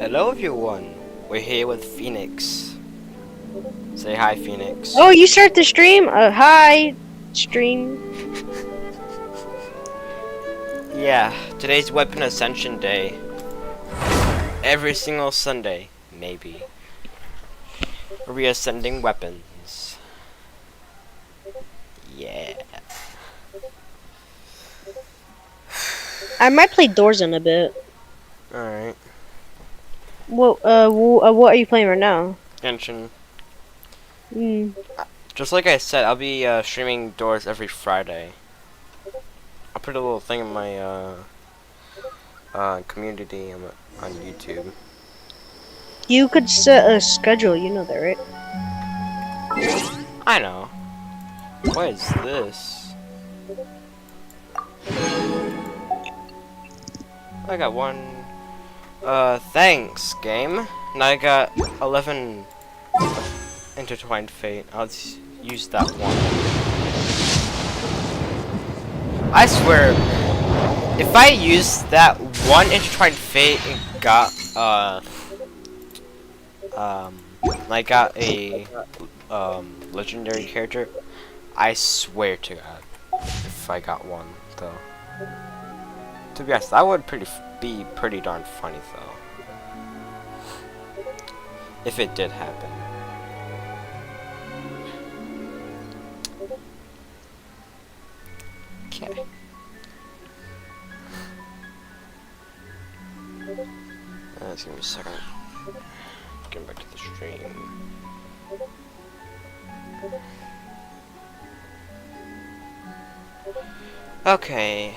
Hello everyone, we're here with Phoenix. Say hi, Phoenix. Oh, you start the stream? Hi, stream. Yeah, today's Weapon Ascension Day. Every single Sunday, maybe. We're reascending weapons. Yeah. I might play Doors in a bit. Alright. What are you playing right now? Genshin. Hmm. Just like I said, I'll be streaming Doors every Friday. I'll put a little thing in my community on YouTube. You could set a schedule, you know that, right? I know. What is this? I got one. Thanks, game. Now I got 11 intertwined fate. I'll just use that one. I swear, if I use that one intertwined fate and got, I got a, legendary character, I swear to God, if I got one, though. To be honest, that would be pretty darn funny, though. If it did happen. Okay. Just give me a second. Getting back to the stream. Okay.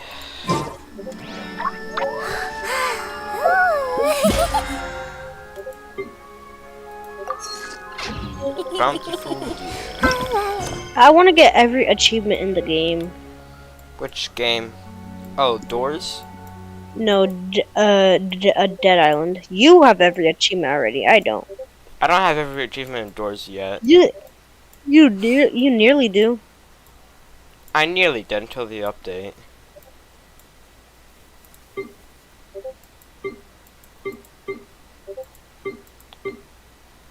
Bountiful year. I want to get every achievement in the game. Which game? Oh, Doors? No, Dead Island. You have every achievement already. I don't. I don't have every achievement in Doors yet. You nearly do. I nearly did until the update.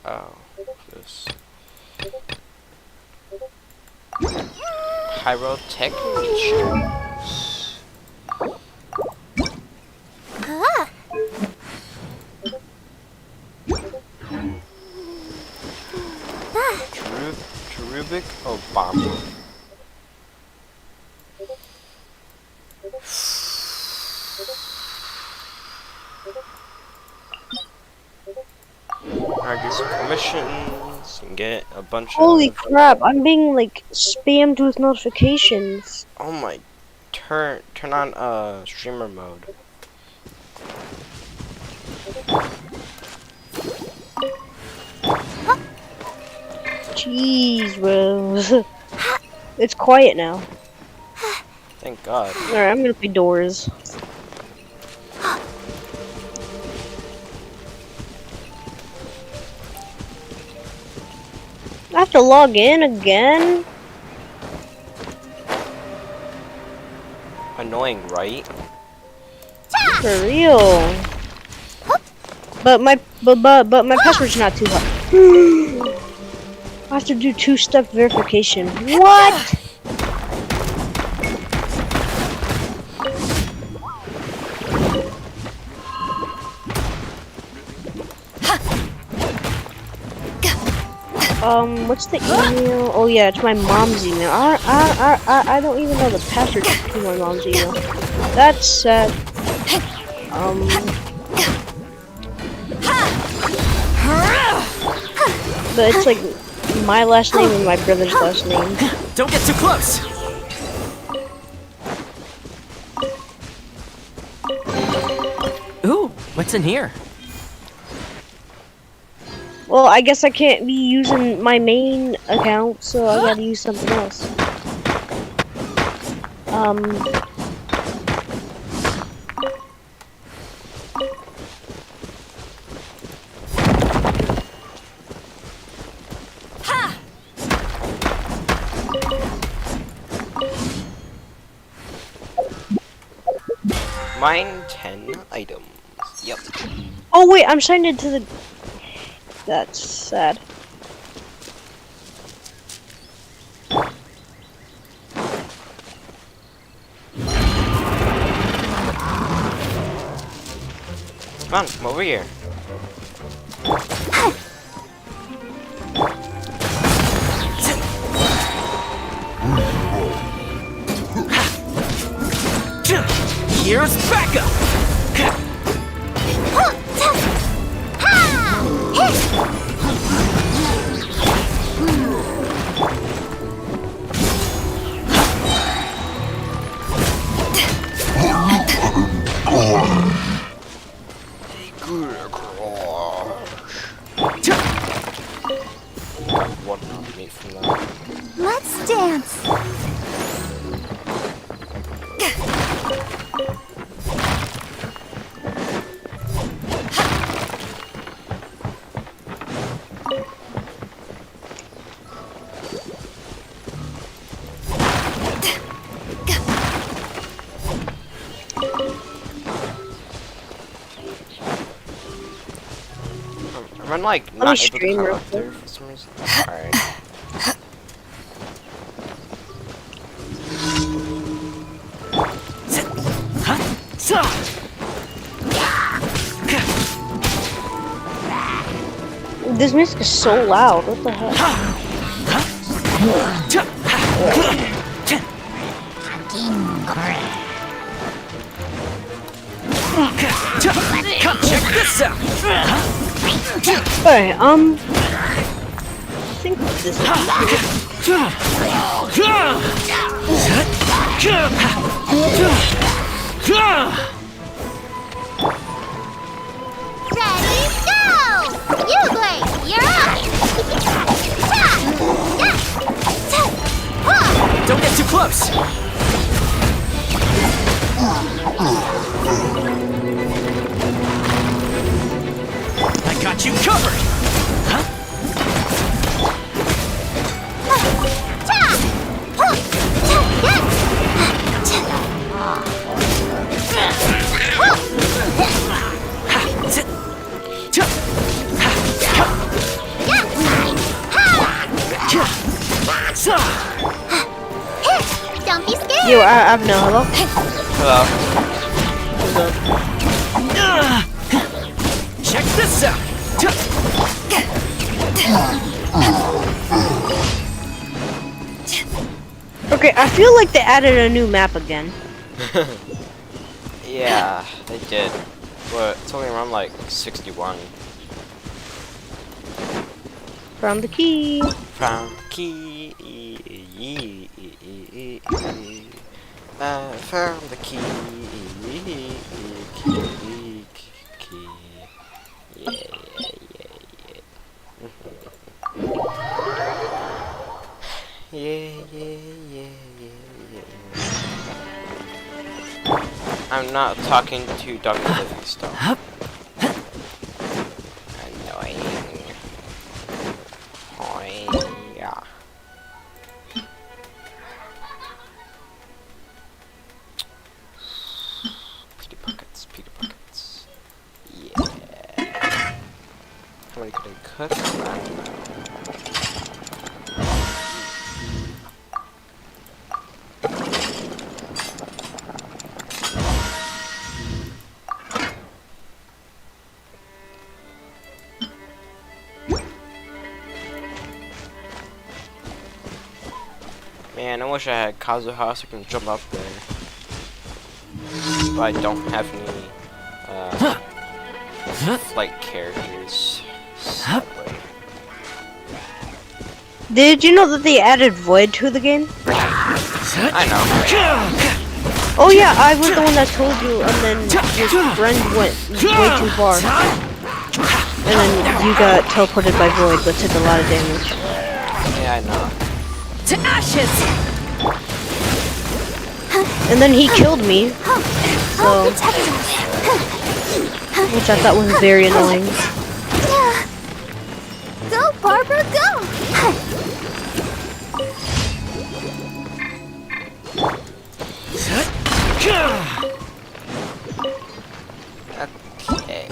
Oh, this. Pyrotechnics. Cherubic? Oh, bomb. Alright, get some permissions and get a bunch Holy of... crap! I'm being like spammed with notifications. Oh my! Turn on streamer mode. Jeez, bro. It's quiet now. Thank God. Alright, I'm gonna play Doors. I have to log in again? Annoying, right? For real. But my password's not too hard. I have to do two-step verification. What? What's the email? Oh yeah, it's my mom's email. I don't even know the password to my mom's email. That's sad. But it's like my last name and my brother's last name. Don't get too close. Ooh, what's in here? Well, I guess I can't be using my main account, so I gotta use something else. Mine 10 items. Yep. Oh wait, I'm signed into the. That's sad. Come on, come over here. Here's backup. One not me from that. Let's dance. I'm like me not able to stream come real up there for some reason. Alright. This music is so loud. What the heck? Come check this out. Alright, I think this is. Ready, go! You Blade, you're up! Don't get too close. I got you covered. Don't be scared! Yo, I have no hello. Hello. Check this out. Okay, I feel like they added a new map again. Yeah, they did. But it's only around like 61. Found the key. Found key. Found the key. Key. Yeah. Yeah. I'm not talking to Dr. Livingstone. Annoying. Oh, yeah. Petey pockets. Yeah. How many can I cut? Man, I wish I had Kazuha so I can jump up there. But I don't have any flight characters. Sadly. Did you know that they added Void to the game? I know. Oh yeah, I was the one that told you, and then your friend went way too far. And then you got teleported by Void, but took a lot of damage. Yeah, I know. To ashes. And then he killed me, so, which I thought was very annoying. Go, Barbara, go! Okay.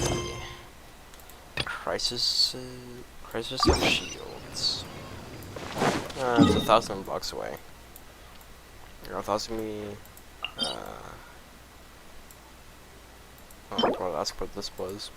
Crisis of Shields. It's 1,000 blocks away. I thought it was gonna be. Well, that's what this was.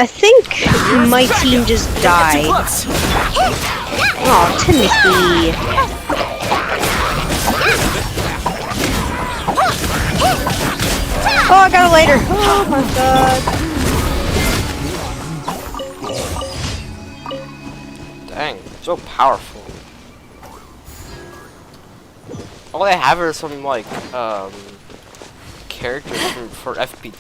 I think my team just Too died. close. Oh, Timothy. Oh, I got it later. Oh my god. Dang, so powerful. All they have are some like characters for F2P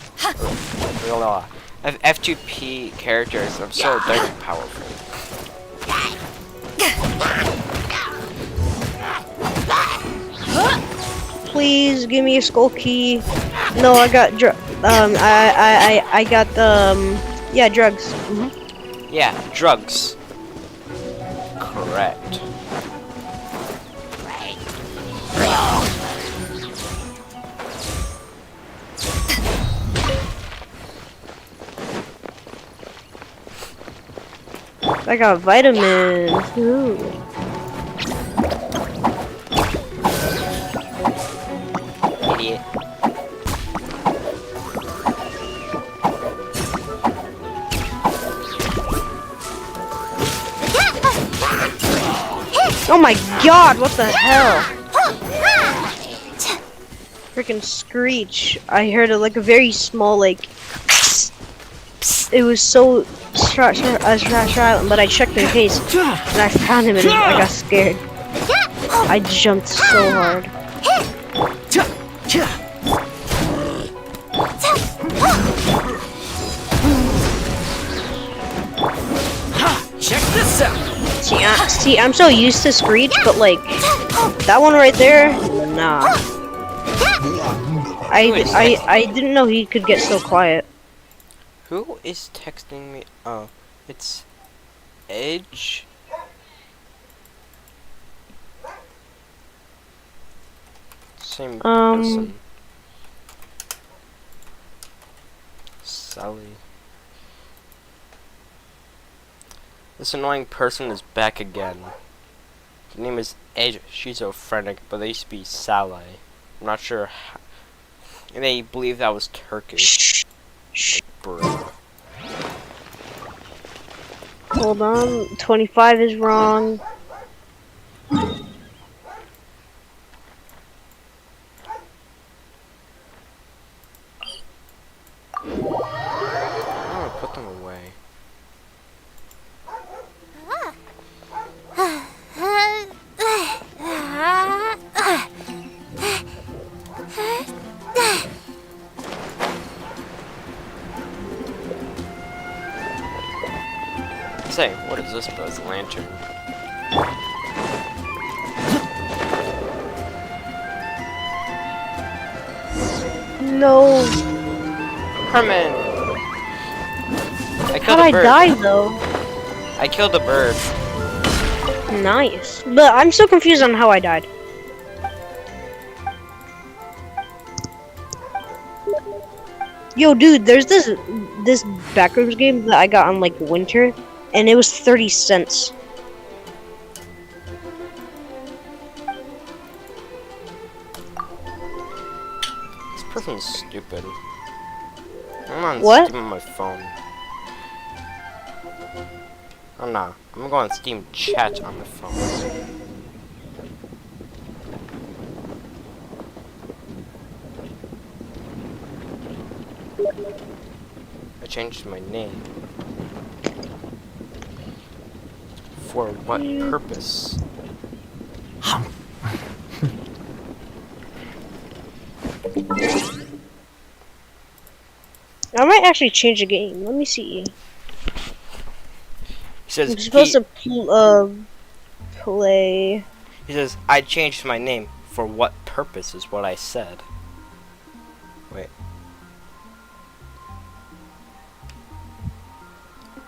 characters. I'm so very powerful. Please give me a skull key. No, I got I got the yeah, drugs. Yeah, drugs. Correct. I got vitamins. Ooh. Idiot. Oh my god, what the hell? Freaking screech. I heard it like a very small, like, it was so silent, but I checked in case, and I found him and I got scared. I jumped so hard. Check this out. See, I'm so used to screech, but like, that one right there, nah. I didn't know he could get so quiet. Who is texting me? Oh, it's Edge. Same person. Sally. This annoying person is back again. Her name is Edge. She's so frantic, but they used to be Sally. I'm not sure how. And they believe that was Turkish. Like, bro. Hold on, 25 is wrong. I'm gonna put them away. Say, what is this Buzz Lantern? No. Herman! I killed How'd a I bird. die though? I killed a bird. Nice. But I'm so confused on how I died. Yo, dude, there's this backrooms game that I got on like winter, and it was 30 cents. This person's stupid. I'm on What? Steam on my phone. Oh no, I'm gonna go on Steam chat on my phone. I changed my name. For what purpose? actually change the game. Let me see. He says I'm supposed he, to play. he says I changed my name for what purpose is what I said. Wait.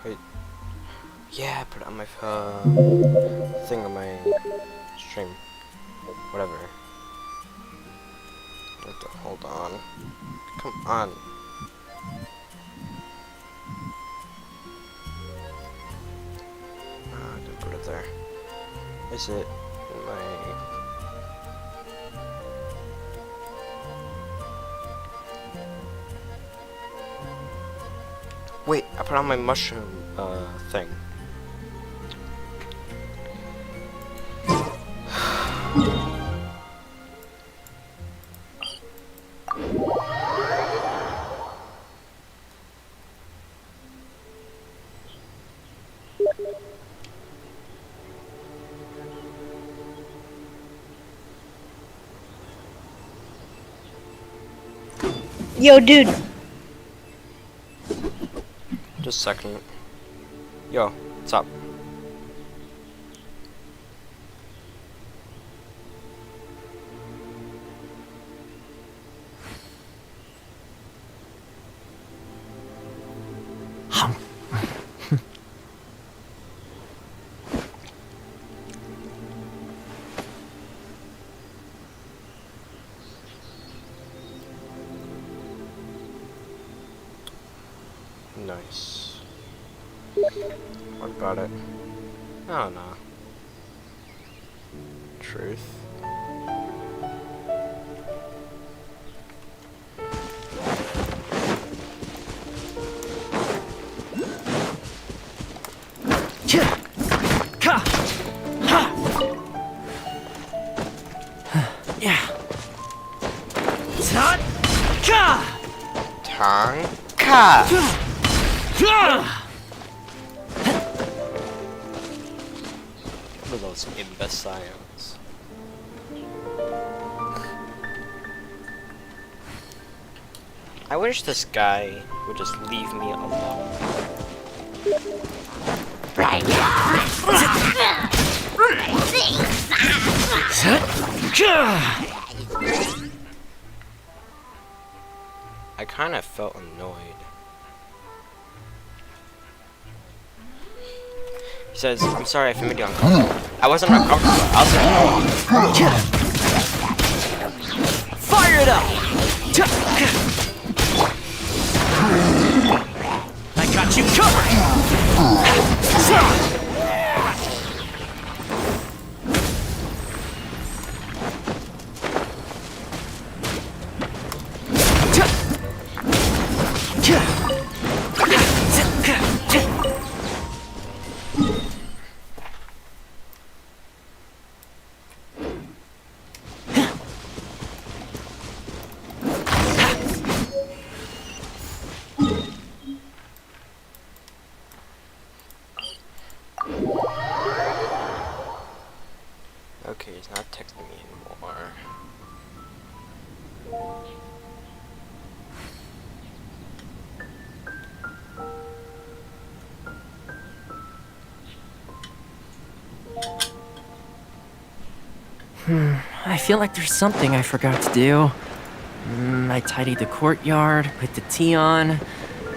Wait. Yeah, I put it on my thing on my stream. Whatever. Hold on. Come on. I didn't put it there. Is it in my... Wait, I put on my mushroom thing. Yo, dude. Just a second. Yo, what's up? Nice. What about it? Oh no. Truth. Yeah. Tonka! What are those imbeciles? I wish this guy would just leave me alone. I kind of felt annoyed. He says, I'm sorry if I made you uncomfortable. I wasn't uncomfortable. I was uncomfortable. Fire it up! I got you covered! Okay, he's not texting me anymore. I feel like there's something I forgot to do. I tidied the courtyard, put the tea on.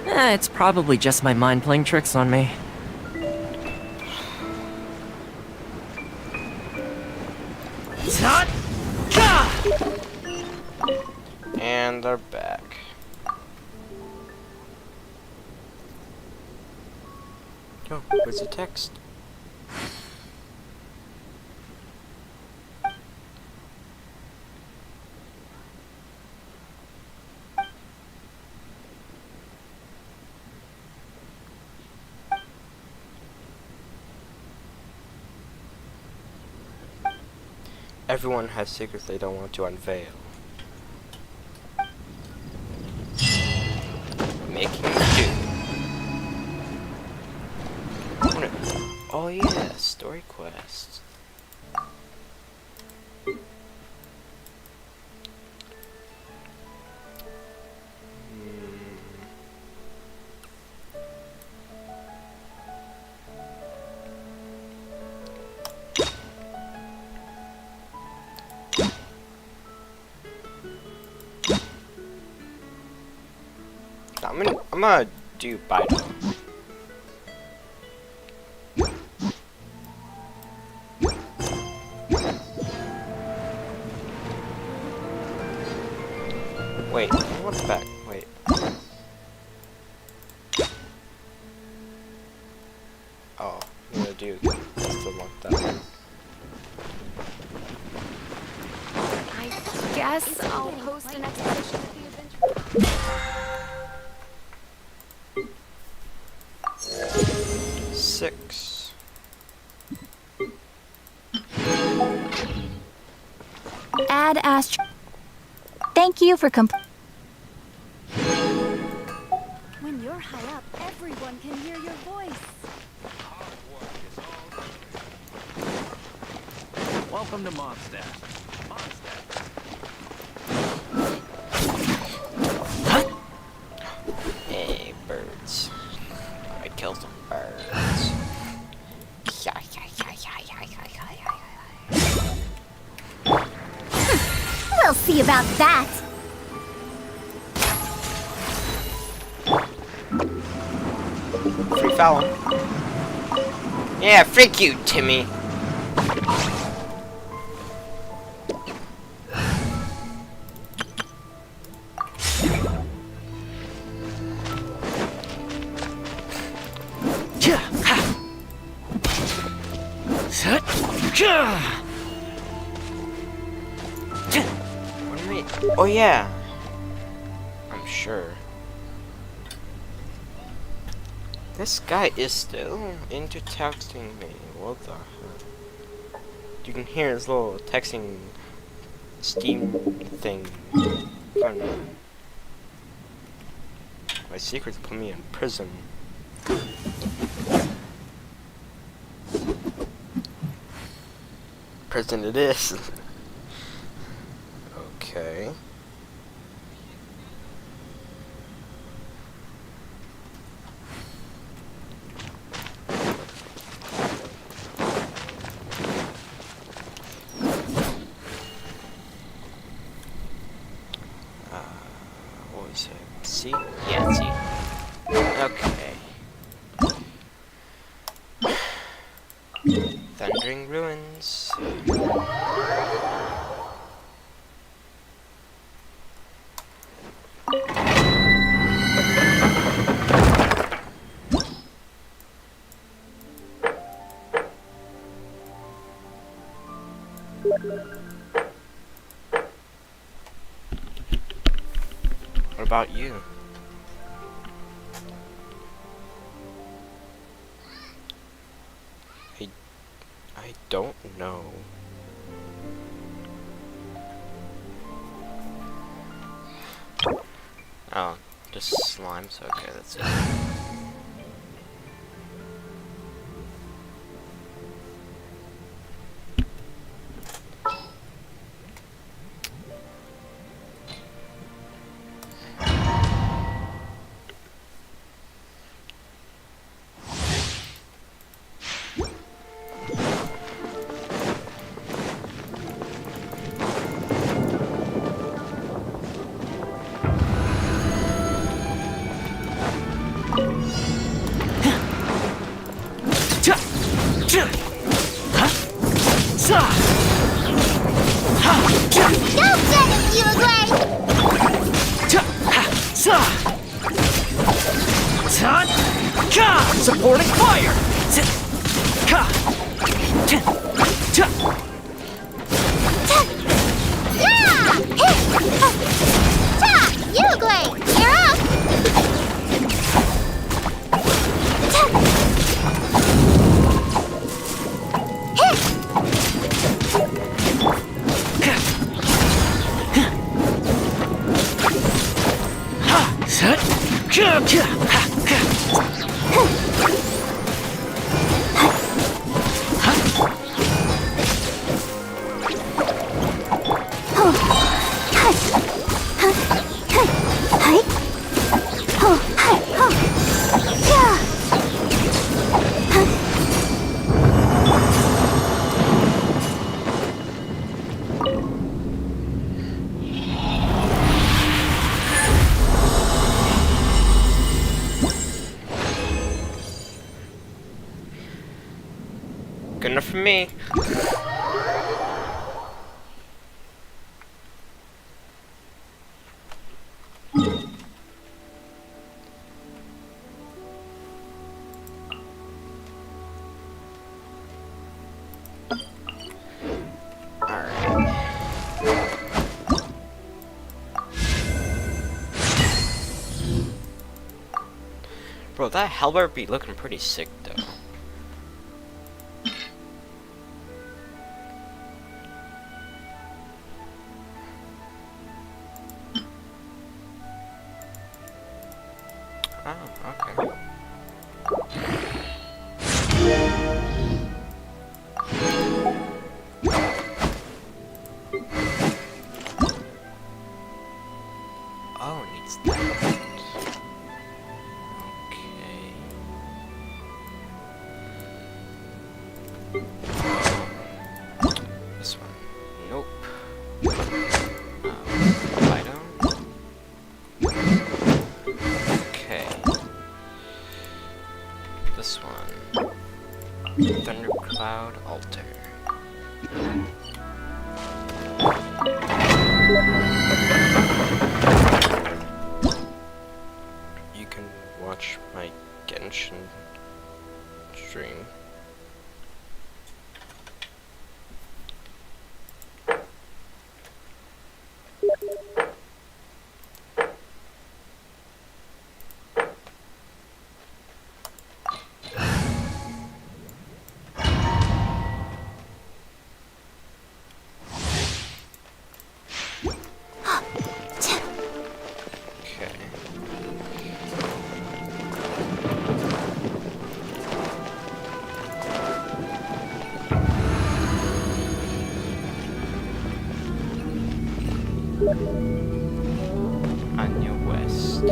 It's probably just my mind playing tricks on me. And they're back. Oh, where's the text? Everyone has secrets they don't want to unveil. Making do. Oh yeah, story quest. gonna do Baidu. Wait, what's back? Wait. Oh, I'm gonna do still want that one. I guess I'll post an exhibition of the adventure. 6. Add Astro. Thank you for When you're high up, everyone can hear your voice. Welcome to Mondstadt. Hey, birds. I killed some birds. We'll see about that. Free foul. Yeah, freak you, Timmy. What am I? Oh yeah. I'm sure. This guy is still into texting me. What the heck? You can hear his little texting Steam thing. My secrets put me in prison. Prison it is. Okay. What was it? C? Yeah, C. Okay. Thundering Ruins. What about you? I don't know. Oh, just slimes? Okay, that's it. Go get it, Uruguay! Supporting fire! Yeah! Ta! Uruguay, you're up! Good enough for me. Bro, that halberd be looking pretty sick though. Oh, okay. Oh, it needs that. This one. Nope. Lido. Okay. This one. Thundercloud Altar. You can watch my Genshin stream. Anya West.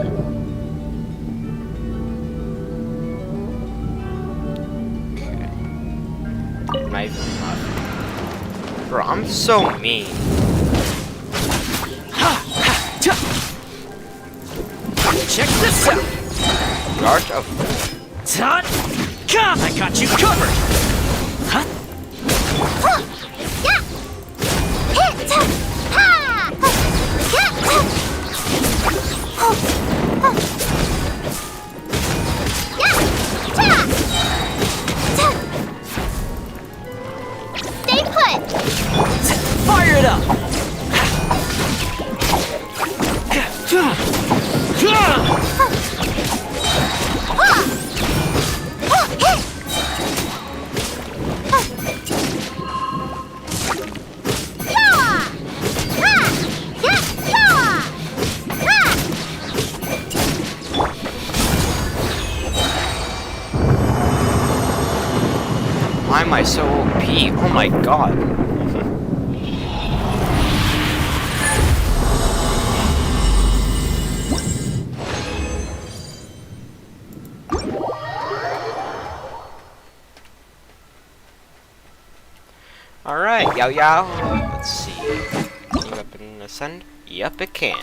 Okay. Knife left. Bro, I'm so mean. Check this out! The Art of Tut! I got you covered! Huh? Stay put! Fire it up! Why am I so OP? Oh my god. Alright, yow yow. Let's see. Can you weapon ascend? Yup, it can.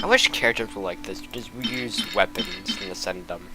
I wish characters were like this. Just reuse weapons and ascend them.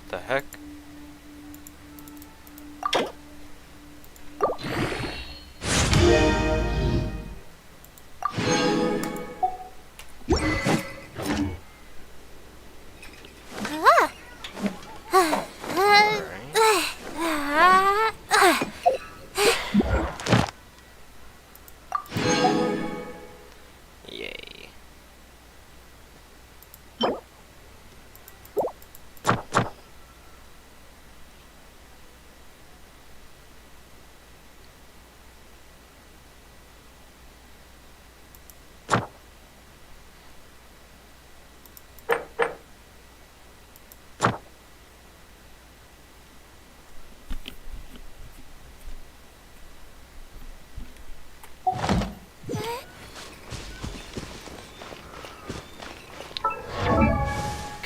The heck? Yay.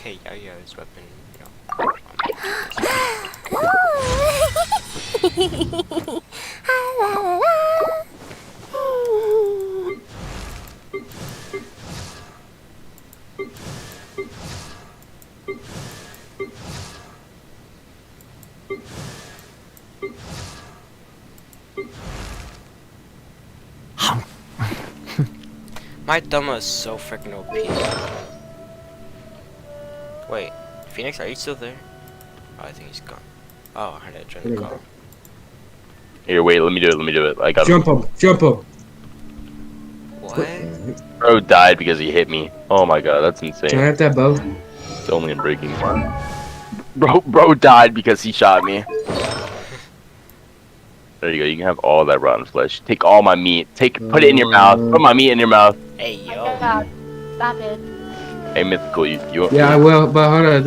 okay, Yao's weapon, you know. My Duma is so freaking OP. Wait, Phoenix, are you still there? Oh, I think he's gone. Oh, I heard that join the call. Here, wait, let me do it. I got him. Jump him. What? Bro died because he hit me. Oh my god, that's insane. Can I have that bow? It's only in breaking. Bro died because he shot me. There you go, you can have all that rotten flesh. Take all my meat. Put it in your mouth. Put my meat in your mouth. Hey, Oh my yo. god. Stop it. Hey, Mythical, you Yeah, I will, but hold on,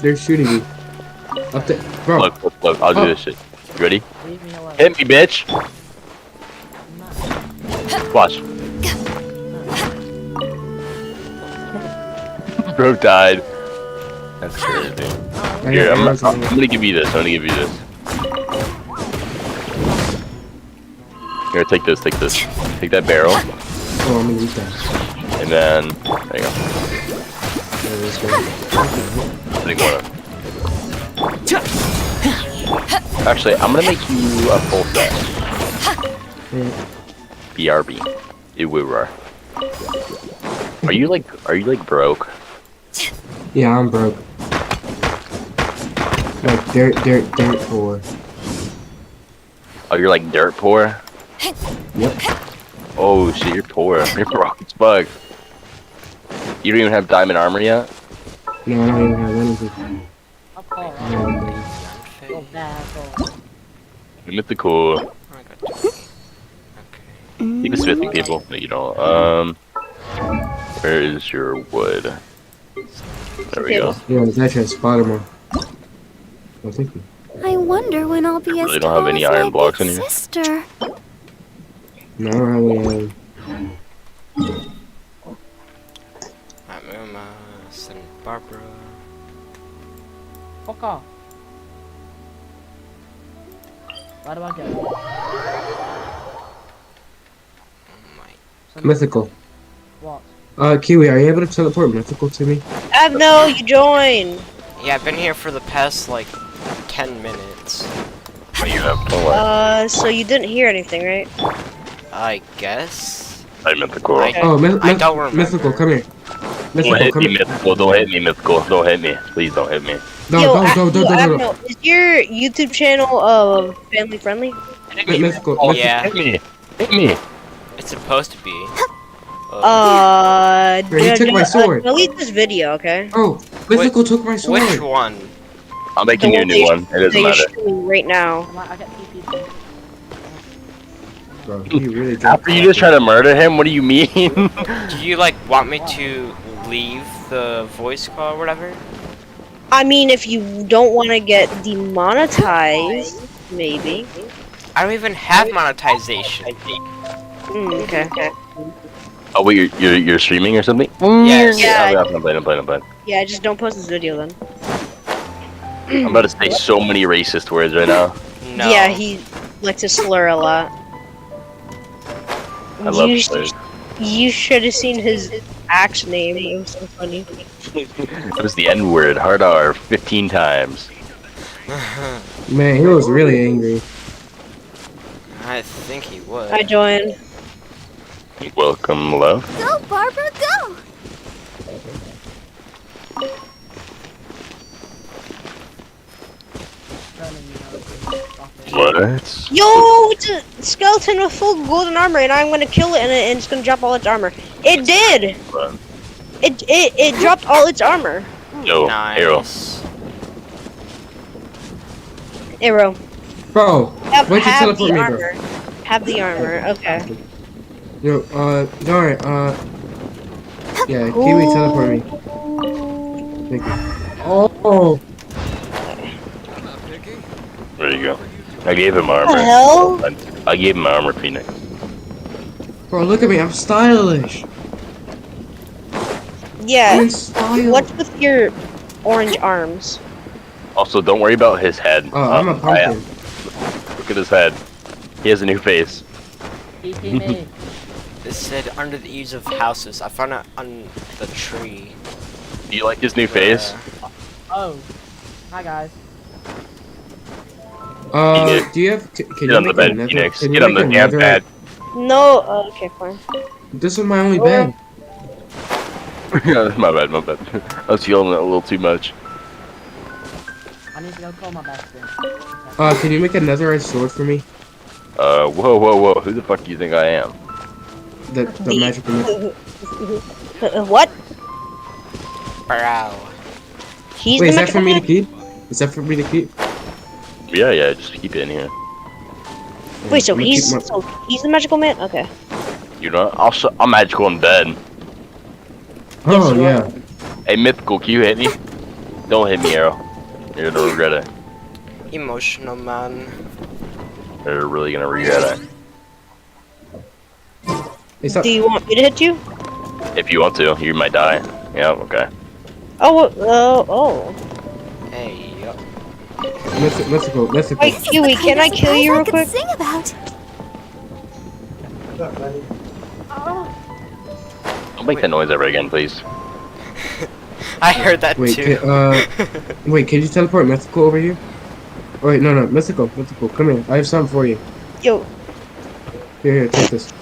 they're shooting me. Up there, bro. Look, I'll do this shit. You ready? Leave me alone. Hit me, bitch! Watch. Bro died. That's crazy. Here, I'm gonna give you this. Here, take this. Take that barrel. Oh, I'm gonna eat that. And then, there you go. Yeah, let's go. Take one. Actually, I'm gonna make you a full set. BRB. Iwura. Are you like broke? Yeah, I'm broke. Like dirt poor. Oh, you're like dirt poor? Yep. Oh shit, you're poor. You're broke as fuck. You don't even have diamond armor yet? No, I don't even have anything. I'll call. Go back. Mythical. I got 20. Okay. Keep it smithing, people. No, you don't. Where is your wood? There we go. Yeah, it's actually a spider more. Oh, thank you. I wonder when I'll be You as really don't tall have any as iron my blocks big in here? sister. No, I don't have any. Alright, Mama, Santa Barbara. Fuck off. Why do I get it? Oh my. Mythical. What? Kiwi, are you able to teleport Mythical to me? No, you join. Yeah, I've been here for the past like 10 minutes. What do you have? Oh, what? So you didn't hear anything, right? I guess. Hey, Mythical. I- Oh, I don't remember. Mythical, come here. Don't Mythical, hit come me, here. Mythical. Don't hit me, Mythical. Don't hit me. Please don't hit me. No, Yo, don't. Abno, is your YouTube channel family friendly? Mythical. Oh, Yeah. Hit me. Hit me. It's supposed to be. He took my sword. Delete this video, okay? Oh, Mythical took my sword. Which one? I'm making you a new one. It doesn't That you're matter. streaming right now. I got two people. Bro, he really After you just try to murder him, what do you mean? Do you like want me to leave the voice call or whatever? I mean, if you don't want to get demonetized, maybe. I don't even have monetization. Okay. Oh wait, you're streaming or something? Yes. Yeah. I'm playing. Yeah, just don't post this video then. I'm about to say so many racist words right now. No. Yeah, he likes to slur a lot. I love you, slurs. you should have seen his axe name. It was so funny. It was the N word, hard R, 15 times. Man, he was really angry. I think he would. I joined. Welcome, love. Go, Barbara, go! What? Yo, it's a skeleton with full golden armor, and I'm gonna kill it, and it's gonna drop all its armor. It did. It dropped all its armor. Yo, Arrow. Nice. Arrow. Bro, why'd you Have teleport the me, armor. bro? Have the armor. Okay. Yo, alright, yeah, Kiwi, teleport me. Thank you. Oh, There you go. I gave him What armor. the hell? I gave him armor, Phoenix. bro, look at me, I'm stylish. I'm Yeah. in style. What's with your orange arms? Also, don't worry about his head. Oh, I'm a pumpkin. Look at his head. He has a new face. TP It said under the eaves of houses. I found it on the tree. Do you like his new face? Oh. Hi guys. Phoenix. Do you have? Can Get you on the make bed, another? Phoenix. Can you Get on make the damn another? bed. No. Oh, okay, fine. This is my only bed. My bad, my bad. I was yelling a little too much. I need to go call my best friend. Can you make another red sword for me? Whoa, whoa, whoa. Who the fuck do you think I am? The magical. What? Brow. He's Wait, the is that for magical me to man? keep? Is that for me to keep? Yeah, just keep it in here. Wait, so I'm gonna he's keep he's the magical man? Okay. You know, I'm magical in bed. Oh yeah. Hey, Mythical, can you hit me? Don't hit me, Arrow. You're gonna regret it. Emotional man. You're really gonna regret it. It's not, Do you want me to hit you? If you want to, you might die. Yeah, okay. Oh, oh. Hey, yup. mythical. Wait, Kiwi, can I kill you real quick? Sing about. Don't make that noise ever again, please. I heard that Wait, too. wait, can you teleport mythical over here? Oh, wait, no, mythical, come here. I have something for you. Yo, Here, take this.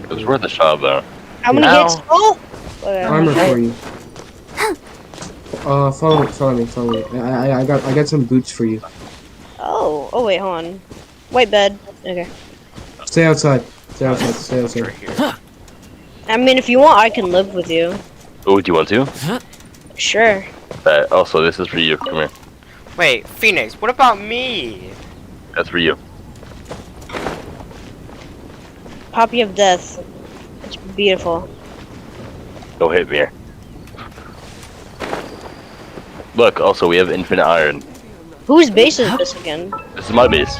It was worth a shot, though. how many Ow. hits? Oh! Whatever. Armor for you. Follow me. I got some boots for you. Oh, wait, hold on. White bed. Okay. Stay outside. Stay It's outside. right here. I mean, if you want, I can live with you. Oh, do you want to? Sure. Also, this is for you. Come here. Wait, Phoenix, what about me? That's for you. Poppy of Death. It's beautiful. Don't hit me here. Look, also, we have infinite iron. Whose base is this again? This is my base.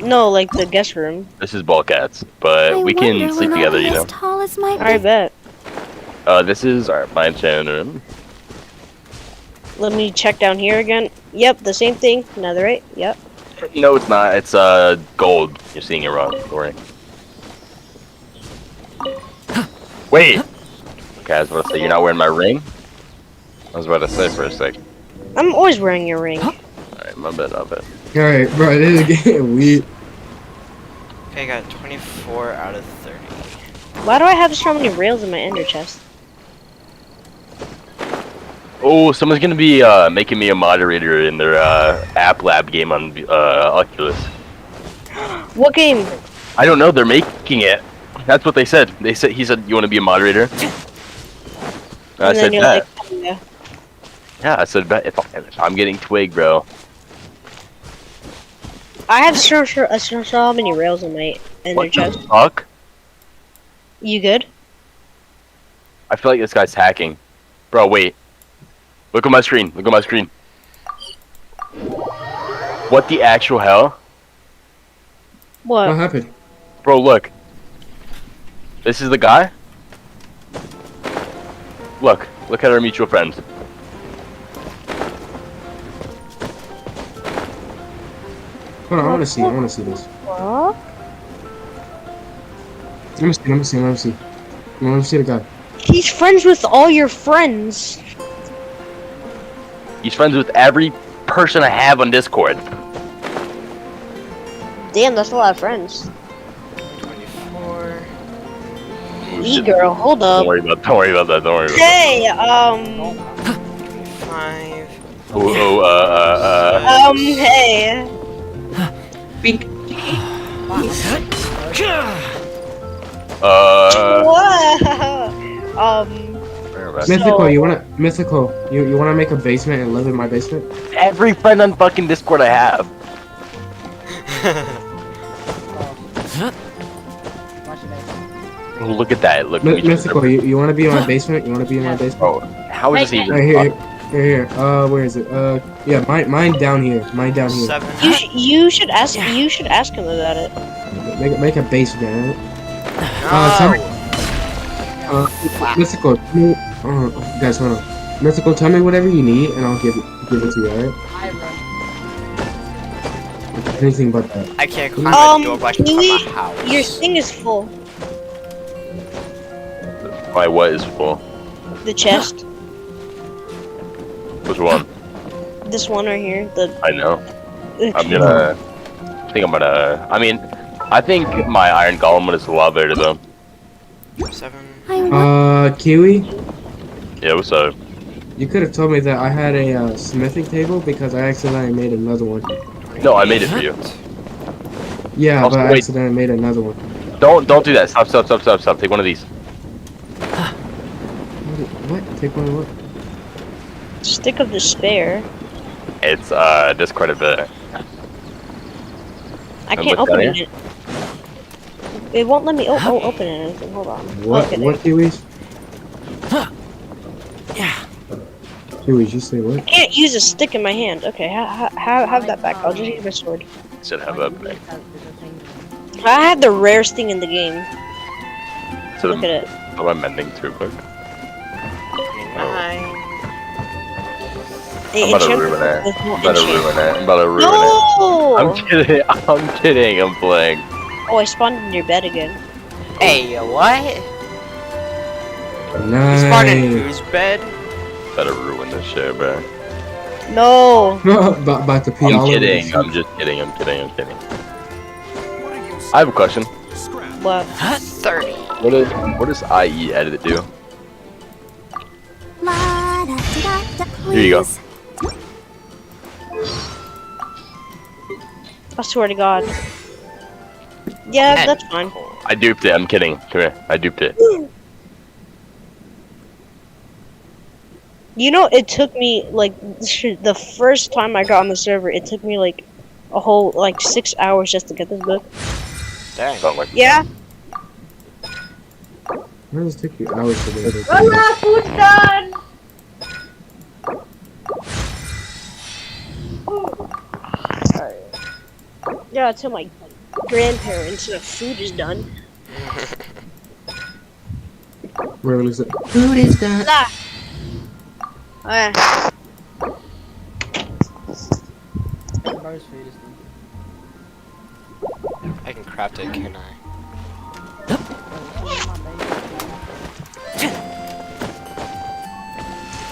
No, like the guest room. This is Ballcats, but we can sleep together, you know. As tall as my I bet. This is my enchanted room. Let me check down here again. Yep, the same thing. Netherite. Yep. No, it's not. It's gold. You're seeing it wrong. Don't worry. Wait. Okay, I was about to say you're not wearing my ring. I was about to say for a sec. I'm always wearing your ring. Alright, my bad. Alright, bro, this is getting weird. Okay, I got 24 out of 30. Why do I have so many rails in my ender chest? Oh, someone's gonna be making me a moderator in their app lab game on Oculus. What game? I don't know. They're making it. That's what they said. He said you want to be a moderator. I And then said you're bet. like, yeah. Yeah, I said bet. If I'm getting twig, bro. I have so many rails in my ender What the chest. fuck? You good? I feel like this guy's hacking. Bro, wait. Look at my screen. What the actual hell? What? What happened? Bro, look. This is the guy? Look at our mutual friend. Hold on, I wanna see this. What? Let me see. I wanna see the guy. He's friends with all your friends. He's friends with every person I have on Discord. Damn, that's a lot of friends. 24. E-girl, hold up. Don't worry about that. Hey, 25. hey. Bink. What? Mythical, you wanna make a basement and live in my basement? Every friend on fucking Discord I have. Oh, look at that. Look. Mythical, you wanna be in my basement? Oh, how is this even? Here. Where is it? Yeah, mine down here. 7. You should ask him about it. Make a basement. No. Mythical, Guys, hold on. Mythical, tell me whatever you need, and I'll give it to you. Alright? Hi, bro. Anything but that. I can't climb a door, but I can Kiwi, climb a house. your thing is full. My what is full? The chest. Which one? This one right here. The. I know. I'm gonna. I mean, I think my iron golem is a lot better though. 7. Kiwi, Yeah, what's up? you could have told me that I had a smithing table because I accidentally made another one. No, I made it for you. Yeah, Also, but I wait. accidentally made another one. Don't do that. Stop. Take one of these. What? Take one of what? Stick of despair. It's there's quite a bit. I can't what's down open here? it. It won't let me open it. Hold on. What? Okay, What, Kiwis? Yeah. Kiwis, you say what? I can't use a stick in my hand. Okay, have that back. I'll just use my sword. Should have a bit. I have the rarest thing in the game. So Look at it. am I mending too quick? I'm about to ruin it. I'm about to ruin it. No! I'm kidding. I'm playing. Oh, I spawned in your bed again. Hey, what? Nice. You spawned in whose bed? Better ruin this shit, bro. No. about to pee I'm all over kidding. this. I'm just kidding. I'm kidding. I have a question. What? 30. What does IE edit do? Here you go. I swear to God. Yeah, that's fine. I duped it. I'm kidding. Come here. I duped it. You know, it took me like the first time I got on the server. It took me like a whole 6 hours just to get this book. Dang. Something like Yeah. Why does it take you hours to get this? Food's done. Yeah, tell my grandparents the food is done. Where is it? Food is done. Ah. Ah. Bro's food is done. I can craft it, can I?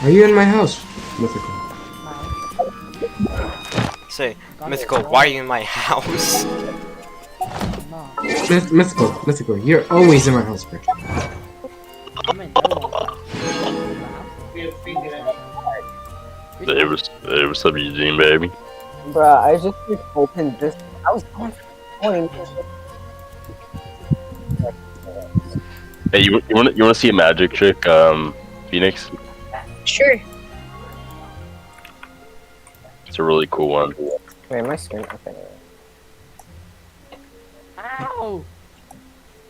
Are you in my house? Mythical. Say, Mythical, why are you in my house? Mythical, you're always in my house, bro. it was some Eugene, baby. Bruh, I just opened this. I was going for 20 minutes. Hey, you wanna see a magic trick, Phoenix? Sure. It's a really cool one. Wait, my screen open. Ow!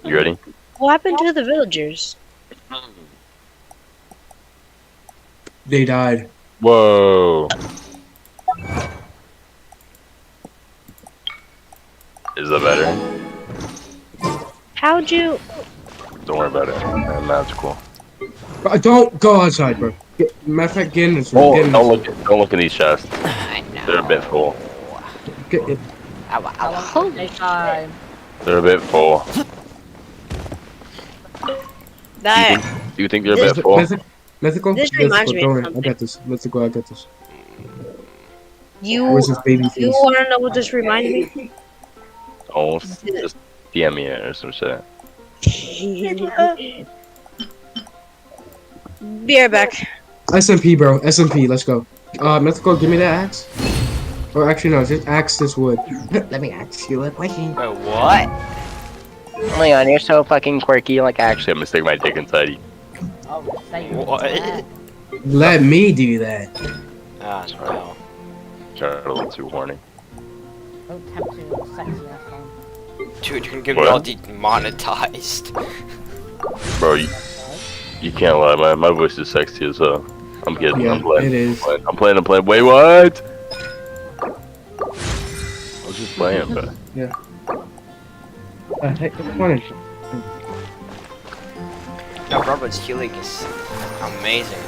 You ready? What happened to the villagers? They died. Whoa. Is that better? How'd you? Don't worry about it. Magical. Don't go outside, bro. Matter of fact, get in this room. Oh, Get in this room. don't look in these chests. I know. They're a bit full. Get in. Next time. They're a bit full. That. Do you think they're a bit full? Mythical? This reminds me Don't of worry. I something. got this. Mythical, I got this. You. Where's this baby You face? wanna know what this reminds me? Oh, just DM me or some shit. Be right back. SMP, bro. SMP, let's go. Mythical, give me that axe. Or actually, no, just axe this wood. Let me ask you a question. Wait, what? Oh my god, you're so fucking quirky. Like, Actually, I'm gonna stick my dick inside you. Oh, say What? Let me do that. Ah, no. Trying a little too horny. Don't tempt you with sexy ass phone. Dude, you're gonna get me What? all demonetized. Bro, you can't lie, my voice is sexy as hell. I'm kidding. Yeah, I'm playing. it is. I'm playing. Wait, what? I was just playing, but Hey, come on in. No, Robert's healing is Amazing.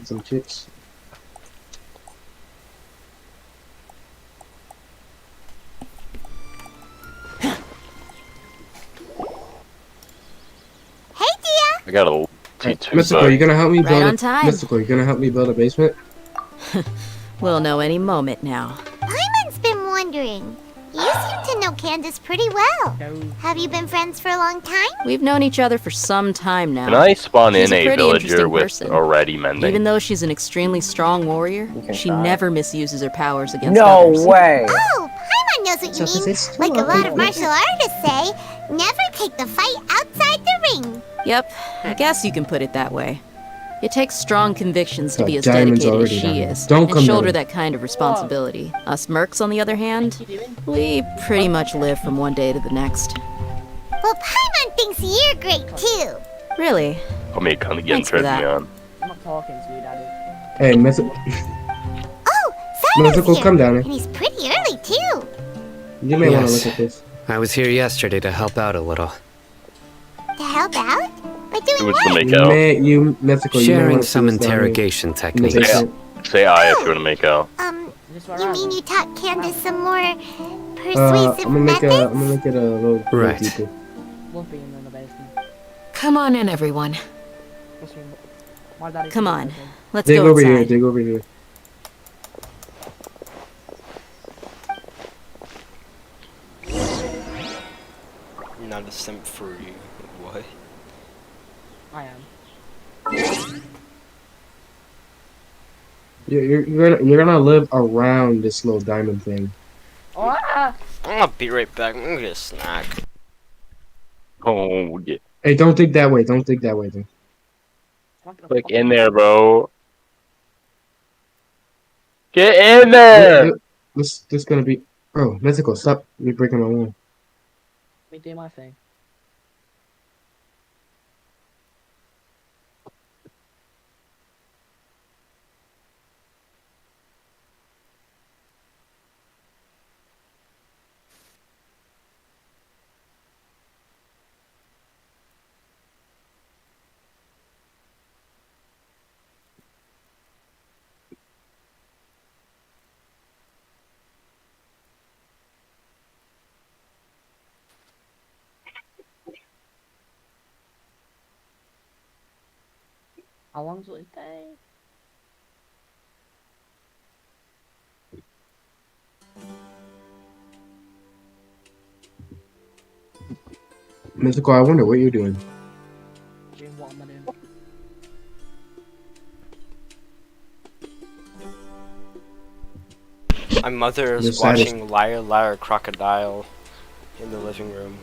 Some chips. Hey, Dia. I got a T2. Mystical, you gonna help me Right build on a time. Mystical, you gonna help me build a basement? We'll know any moment now. Paimon's been wondering. You seem to know Candace pretty well. Have you been friends for a long time? We've known each other for some time now. Can I spawn She's in a a pretty villager interesting with person. already mending? Even though she's an extremely strong warrior, can she try. never misuses her powers against No others. way. Oh, Paimon knows what you mean. Like a lot of martial artists say, never take the fight outside the ring. Yep, I guess you can put it that way. It takes strong convictions to Got be as diamonds dedicated as already she down is, there. Don't and come shoulder down. that kind of responsibility. Us mercs, on the other hand, we pretty much live from one day to the next. Well, Paimon thinks you're great too. Really? Oh, me kind of getting Thanks for turned me that. on. I'm not talking to you, Daddy. Hey, Mystical, Oh, Simon's Mystical, here. come down And here. he's pretty early too. You may wanna Yes. look at this. I was here yesterday to help out a little. To help out? By Who doing was what? to make You out? may, you Mystical, you may Sharing wanna some see this down here. interrogation In the techniques. basement. Say I if you want to make out. Just run You around. mean you taught Candace some more I'm persuasive gonna make methods? I'm gonna make it a little Right. deeper. Wolf being in the basement. Come on in, everyone. What's your- my daddy Come said on, something. let's Dig go over here, inside. dig over here. Not a simp for you. What? I am. You're gonna live around this little diamond thing. Oh, ah! I'm gonna be right back. I'm gonna get a snack. Oh, yeah. Hey, don't dig that way. Don't dig that way, then. What the Click fuck? in there, bro. Get in there! This gonna be. Oh, Mystical, stop! You're breaking my wall. Let me do my thing. How long will it take? Mystical, I wonder what you're doing. Doing what am I doing? My mother is You're satis- watching Liar Liar Crocodile in the living room.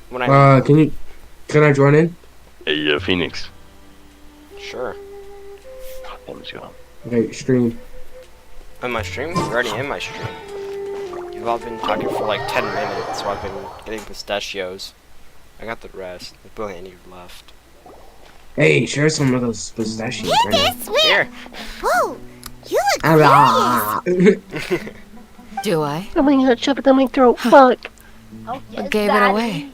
When I Can I join in? Hey, Phoenix. sure. Let me go. Okay, stream. In my stream? You're already in my stream. You've all been talking for like 10 minutes, so I've been getting pistachios. I got the rest. There's barely any left. Hey, share some of those pistachios. right Candace, where? Here. Whoa, you look now. glorious. Do I? I'm gonna get shoved down my throat. Fuck. Gave it away.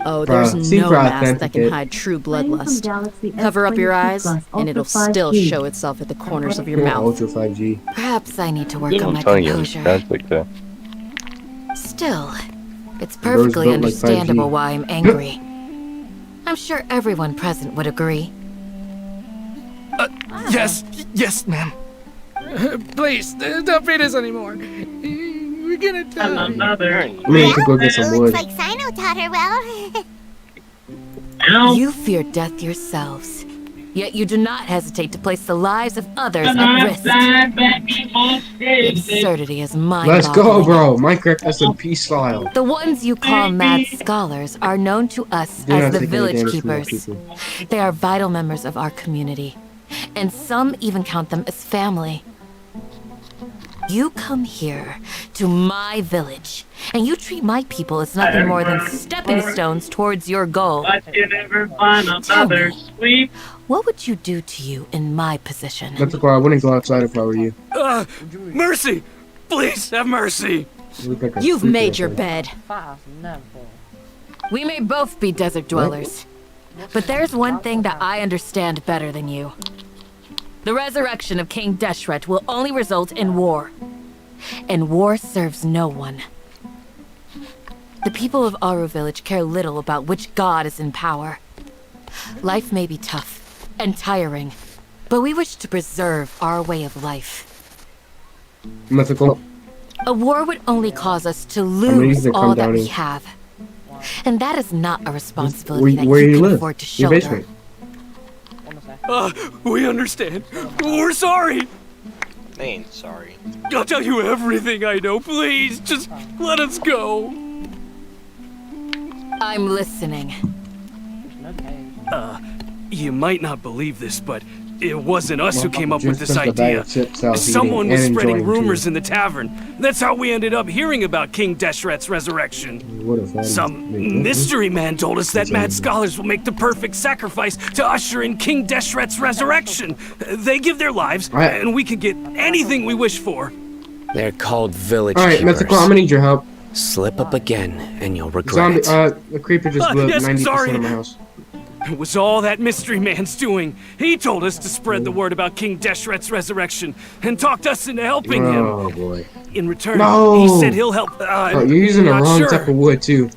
Oh, there's Bruh, no secret mask that can authenticate. hide true bloodlust. Cover up your eyes, and it'll still show itself at the corners of your mouth. Ultra 5G. Perhaps I need to work on I'm my telling you, composure. that's like that. Still, it's Those perfectly built like 5G. understandable why I'm angry. I'm sure everyone present would agree. Yes, ma'am. Please, don't feed us anymore. We're gonna die. We need to go get some wood. Looks like Sino taught her well. You fear death yourselves, yet you do not hesitate to place the lives of others at risk. The absurdity is mind-boggling. Let's go, bro. Minecraft SMP style. The ones you call mad scholars are known to us Do not as the take any village damage from my keepers. people. They are vital members of our community, and some even count them as family. You come here to my village, and you treat my people as nothing more than stepping stones towards your goal. But you never find another sweep. What would you do to you in my position? Mythical, I wouldn't go outside if I were you. Mercy! Please have mercy! You look like a You've creeper made your outside. bed. We may both be desert dwellers, but there's one thing that I understand better than you. The resurrection of King Deshret will only result in war. And war serves no one. The people of Aru Village care little about which god is in power. Life may be tough and tiring, but we wish to preserve our way of life. Mythical. A war would only cause us to gonna use lose the all that come we down have. And that is not a responsibility that Where you you can live? afford to Your shoulder. basement. We understand. We're sorry. They ain't sorry. I'll tell you everything I know. Please, just let us go. I'm listening. You might not believe this, but it wasn't us who Well, came up with just this took the bag idea. of chips I was Someone eating was and spreading enjoying, rumors too. in the tavern. That's how we ended up hearing about King Deshret's resurrection. Some mystery man told us that mad scholars will make the perfect sacrifice to usher in King Deshret's resurrection. They give their lives, and we can get anything we wish for. They're called village Alright, keepers. Mythical, I'm gonna need your help. Slip up again, and you'll regret Zombie, it. the creeper just blew up Yes, 90% sorry. of my house. It was all that mystery man's doing. He told us to spread the word about King Deshret's resurrection and talked us into helping him. Oh boy. In return, No! he said he'll help. Oh, you're using the not wrong sure. type of wood too.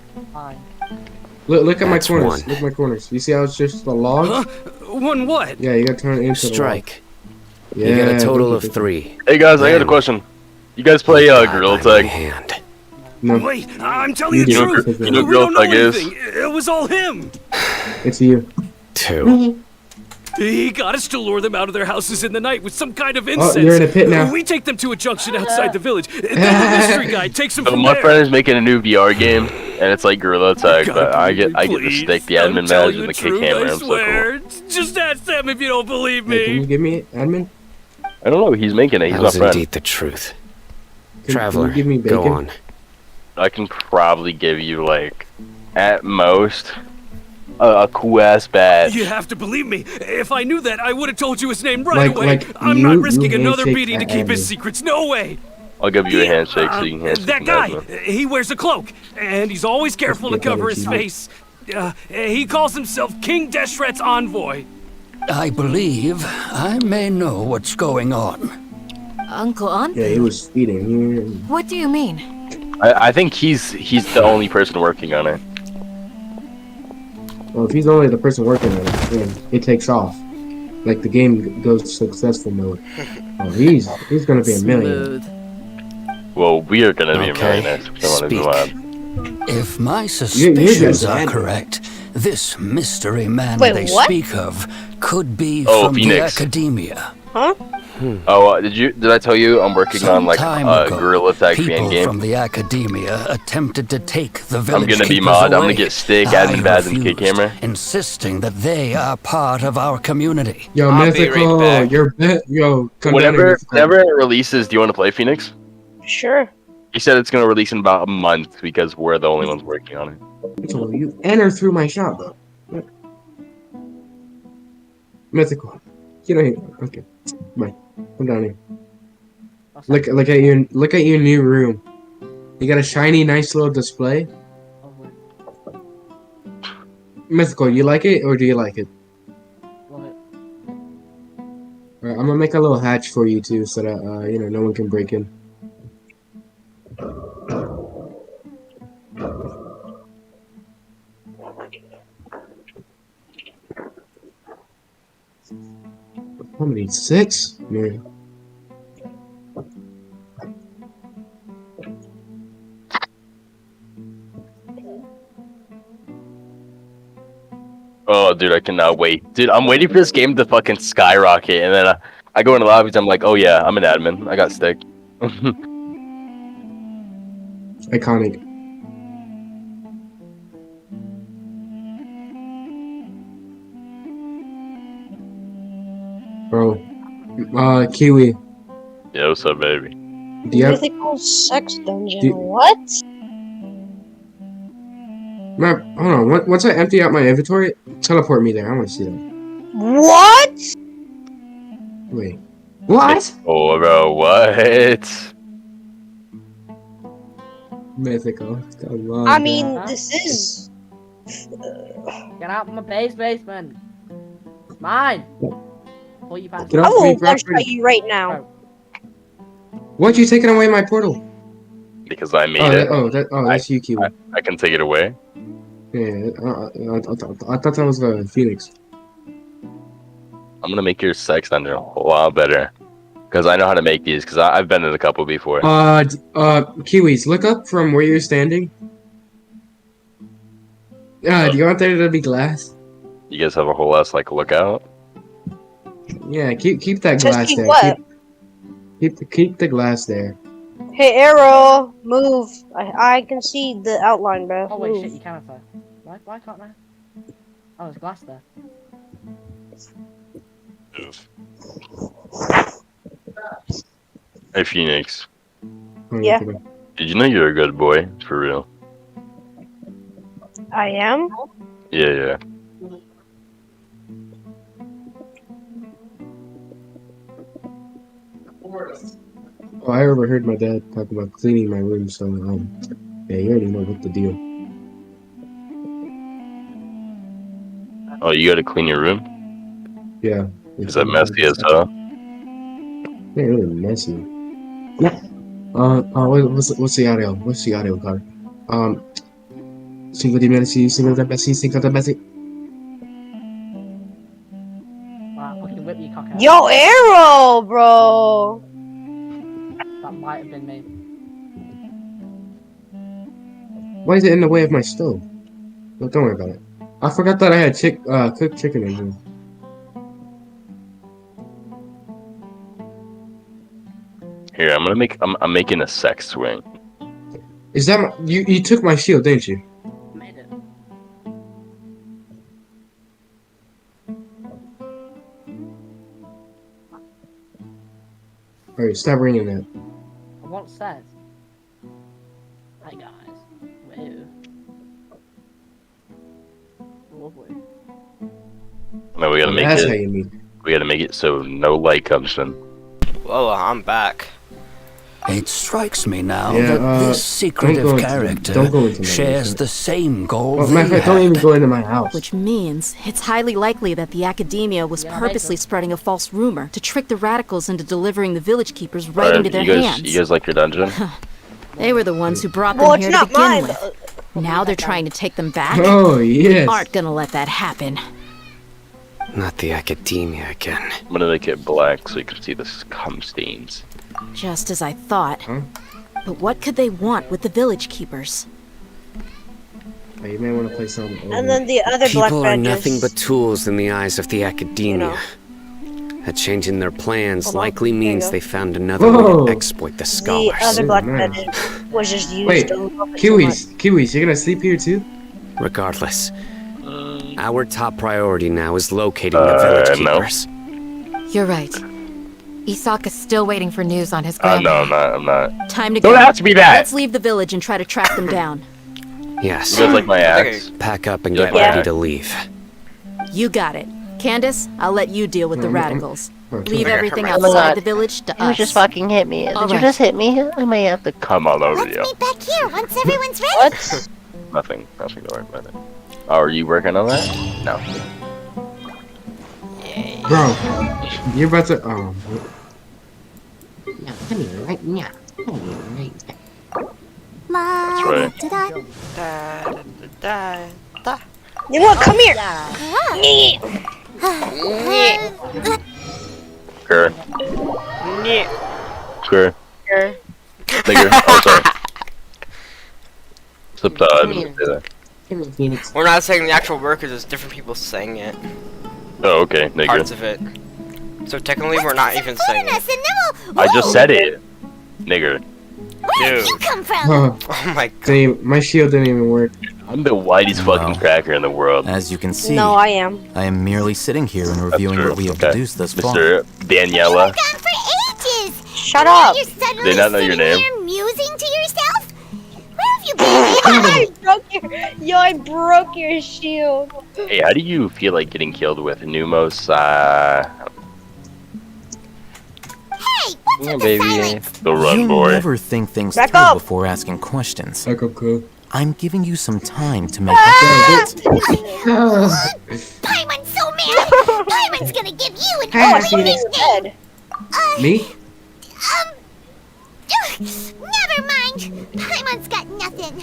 Look at my That's corners. one. Look at my corners. You see how it's just a log? Huh? One what? Yeah, you gotta turn it into Strike. the log. You get a total look of at 3. Hey guys, I got a question. You guys play Gorilla By my Tag? hand. No, Wait, I'm telling you the You know- truth. you know We Gorilla don't know Tag is? anything. It was all him. it's you. 2. He got us to lure them out of their houses in the night with some kind of Oh, incense. you're in a pit now. We take them to a junction outside the village. Then the mystery guy takes them So from my there. friend is making a new VR game, and it's like Gorilla Tag, but I get the Please, stick, the I'm admin telling badge, you and the the kick truth, hammer. I I'm so swear. cool. Just ask them if you don't believe Hey, can me. you give me it, admin? I don't know. He's making it. He's That my was friend. indeed the truth. Can Traveler, you give me go bacon? on. I can probably give you like, at most, a cool ass badge. You have to believe me. If I knew that, I would have told you his name right away. Like I'm you- not you risking another handshake beating to that keep his admin. secrets. No way. I'll give you a handshake so you can handshake That an guy, admin. he wears a cloak, and he's always careful to get that cover what his you do. face. He calls himself King Deshret's envoy. I believe I may know what's going on. Uncle Anpu? Yeah, he was feeding here. What do you mean? I think he's the only person working on it. Well, if he's only the person working on it, then it takes off. Like the game goes successful mode. Oh, he's gonna be a millionaire. Well, we are gonna be a Okay, millionaire. So I wanna speak. move on. If my just suspicions are mad. correct, this mystery man Wait, they what? speak of could be Oh, from Phoenix. the academia. Huh? Oh, did I tell you I'm working on Some like time a ago, Gorilla Tag fan people game? from the academia attempted to take the I'm village gonna be keepers mod. I'm gonna away. get stick, I admin badge, and kick refused, hammer. insisting that they are part of our community. Yo, I'll be right Mythical, back. you're yo, come down here, Whenever Mythical. it releases, do you want to play Phoenix? Sure. He said it's gonna release in about a month because we're the only ones working on it. So you enter through my shop, bro. Mythical. Get on here. Okay. Come on. Come down here. Look at your new room. You got a shiny, nice little display. Mythical, you like it or do you like it? Alright, I'm gonna make a little hatch for you too, so that no one can break in. How many? 6? Man. Oh, dude, I cannot wait. Dude, I'm waiting for this game to fucking skyrocket, and then I go into lobbies. I'm like, oh yeah, I'm an admin. I got stick. Iconic. Bro. Kiwi. Yeah, what's up, baby? Do you have... Mythical sex dungeon. Do- What? Man, hold on. Once I empty out my inventory, teleport me there. I want to see that. What? Wait. What? Oh, bro, what? Mythical. I mean, this is. Get out of my basement. Mine. Pull you past. Get I off will me, one shot property. you right now. Why'd you taking away my portal? Because I made it. That's you, Kiwi. I can take it away. Yeah, I thought that was the Phoenix. I'm gonna make your sex under a whole lot better. Because I know how to make these, because I've been in a couple before. Kiwis, look up from where you're standing. Do you want there to be glass? You guys have a whole ass, like, lookout? Yeah, keep that Just glass keep there. what? Keep the glass there. Hey, Arrow, move. I can see the outline, bro. Oh wait, Move. shit, you can't have. Why can't I? Oh, there's glass there. Hey, Phoenix. Yeah. Did you know you're a good boy? For real. I am? Yeah. Oh, I overheard my dad talk about cleaning my room, so yeah, you already know what the deal. Oh, you gotta clean your room? Yeah. Is that messy as hell? Yeah, really messy. Yeah. What's the audio? What's the audio card? Cinco de messy, cinco de messy, cinco de messy. Wow, fucking whip your cock out. Yo, Arrow, bro. That might have been me. Why is it in the way of my stove? Well, don't worry about it. I forgot that I had cooked chicken in here. Here, I'm making a sex swing. Is that you took my shield, didn't you? Made it. Alright, stop ringing that. What says? Hi guys. Whoa. Lovely. No, we gotta make That's it. how you mean. We gotta make it so no light comes in. Whoa, I'm back. It strikes me now Yeah, that this secretive character don't go into my shares house. the same goal Oh, they matter of fact, don't had. even go into my house. Which means it's highly likely that the academia was purposely spreading a false rumor to trick the radicals into delivering the village keepers right into their hands. You guys like your dungeon? They were the ones who brought Well, them it's here to not begin mine. with. Now they're trying to take them back. Oh, yes. Aren't gonna let that happen. Not the academia again. I'm gonna make it black so you can see the scum stains. Just as I thought. But what could they want with the village keepers? Oh, you may want to play some. And then the other black People are badges. nothing but tools in the eyes of the academia. A change in their plans likely means they found another way Whoa. to exploit the The scholars. other black nice. badges was just used. Wait, to look at Kiwis, you're gonna sleep here too? Regardless, our top priority now is locating the village no. keepers. You're right. Isaka's still waiting for news on his No, grandma. I'm not. Time to Don't go. ask me that! Let's leave the village and try to track them down. Yes. You guys like my axe? Pack up and Yeah. get ready to leave. You got it. Candace, I'll let you deal with the radicals. Leave Okay. everything Oh my outside God. the village to You us. just fucking hit me. Did All you right. just hit me? I may have to Come all over you. Meet back here once everyone's ready. What? Nothing. Don't worry about it. Oh, are you working on that? No. Bro, you're about to. That's right. You know what? Come here. Grr. Grr. Grr. Nigger. Oh, sorry. Slipped out. I didn't say that. We're not saying the actual workers, it's different people saying it. Oh, okay. Nigger. Parts of it. So technically we're not even saying it. I just said it. Nigger. Dude. Come from? Oh my god. Damn, my shield didn't even work. I'm the whitest fucking cracker in the world. As you can see, No, I am. I am merely sitting here and reviewing true. what we have Okay. deduced thus far. Mr. Daniela. Gone for ages. Shut And now up. You're suddenly Did not know your sitting name. here musing to yourself. Where have you been? Hi, bro. I broke your shield. Hey, how do you feel like getting killed with Numos? Hey, Baby. The run, You boy. never think things Back through up. before asking questions. Back up, cool. I'm giving you some time to make up your mind. Paimon's so mad. Paimon's gonna give you an Hey, ugly Phoenix. nickname. Me? Never mind. Paimon's got nothing.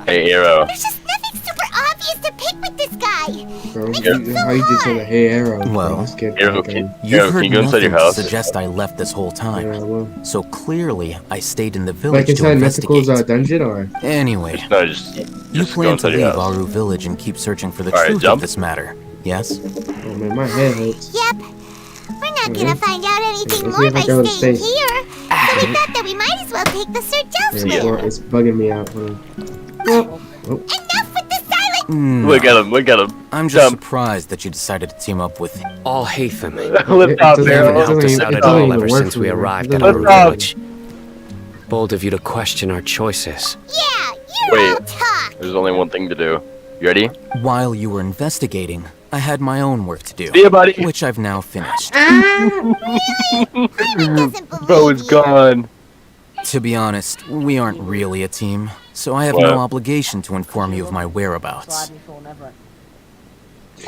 Hey, Arrow. There's just nothing super obvious to pick with this guy. Bro, how you just say the hey arrow? Well, Let's get Arrow, back can, in. You've Arrow, heard can you go inside nothing your to house? suggest I left this whole time. Yeah, well. So clearly, I stayed in the Like village to inside investigate. Mythical's dungeon, or? Anyway, No, just you go plan to inside your leave house. Aru village and keep searching for the Alright, truth jump. of this matter, yes? Oh man, my head hurts. Yep. We're not gonna find out anything Let's more see if by I can staying stay. here. So we thought that we might as well take the search Yeah, elsewhere. it's bugging me out. Hold on. Enough with the silent. Look at him, look at him. I'm just Jump. surprised that you decided to team up with All Hatham. Lift up, doesn't You haven't even- helped us out it at doesn't all even ever work since for we me. arrived It at doesn't our work. village. Bold of you to question our choices. Yeah, you're all Wait, talk. there's only one thing to do. You ready? While you were investigating, I had my own work to do, See ya, buddy. which I've now finished. Bro is gone. To be honest, we aren't really a team, so I have What? no obligation to inform you of my whereabouts. Bro,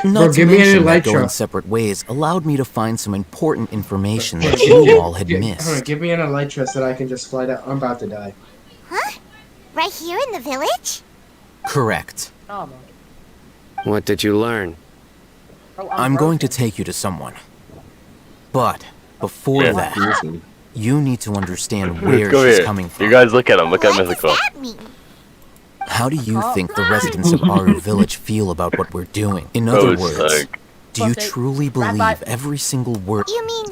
Not to give me an mention that going elytra. separate ways allowed me to find some important information that you all had Hold on, missed. give me an elytra so that I can just fly down. I'm about to die. Huh? Right here in the village? Correct. What did you learn? I'm going to take you to someone. But before Yeah. that, you need to understand where Go she's here. coming from. You guys look at him. Look at What does Mythical. that mean? How do you think the residents of Aru village feel about what we're doing? In Bro other is words, sick. do you truly believe every single word? You mean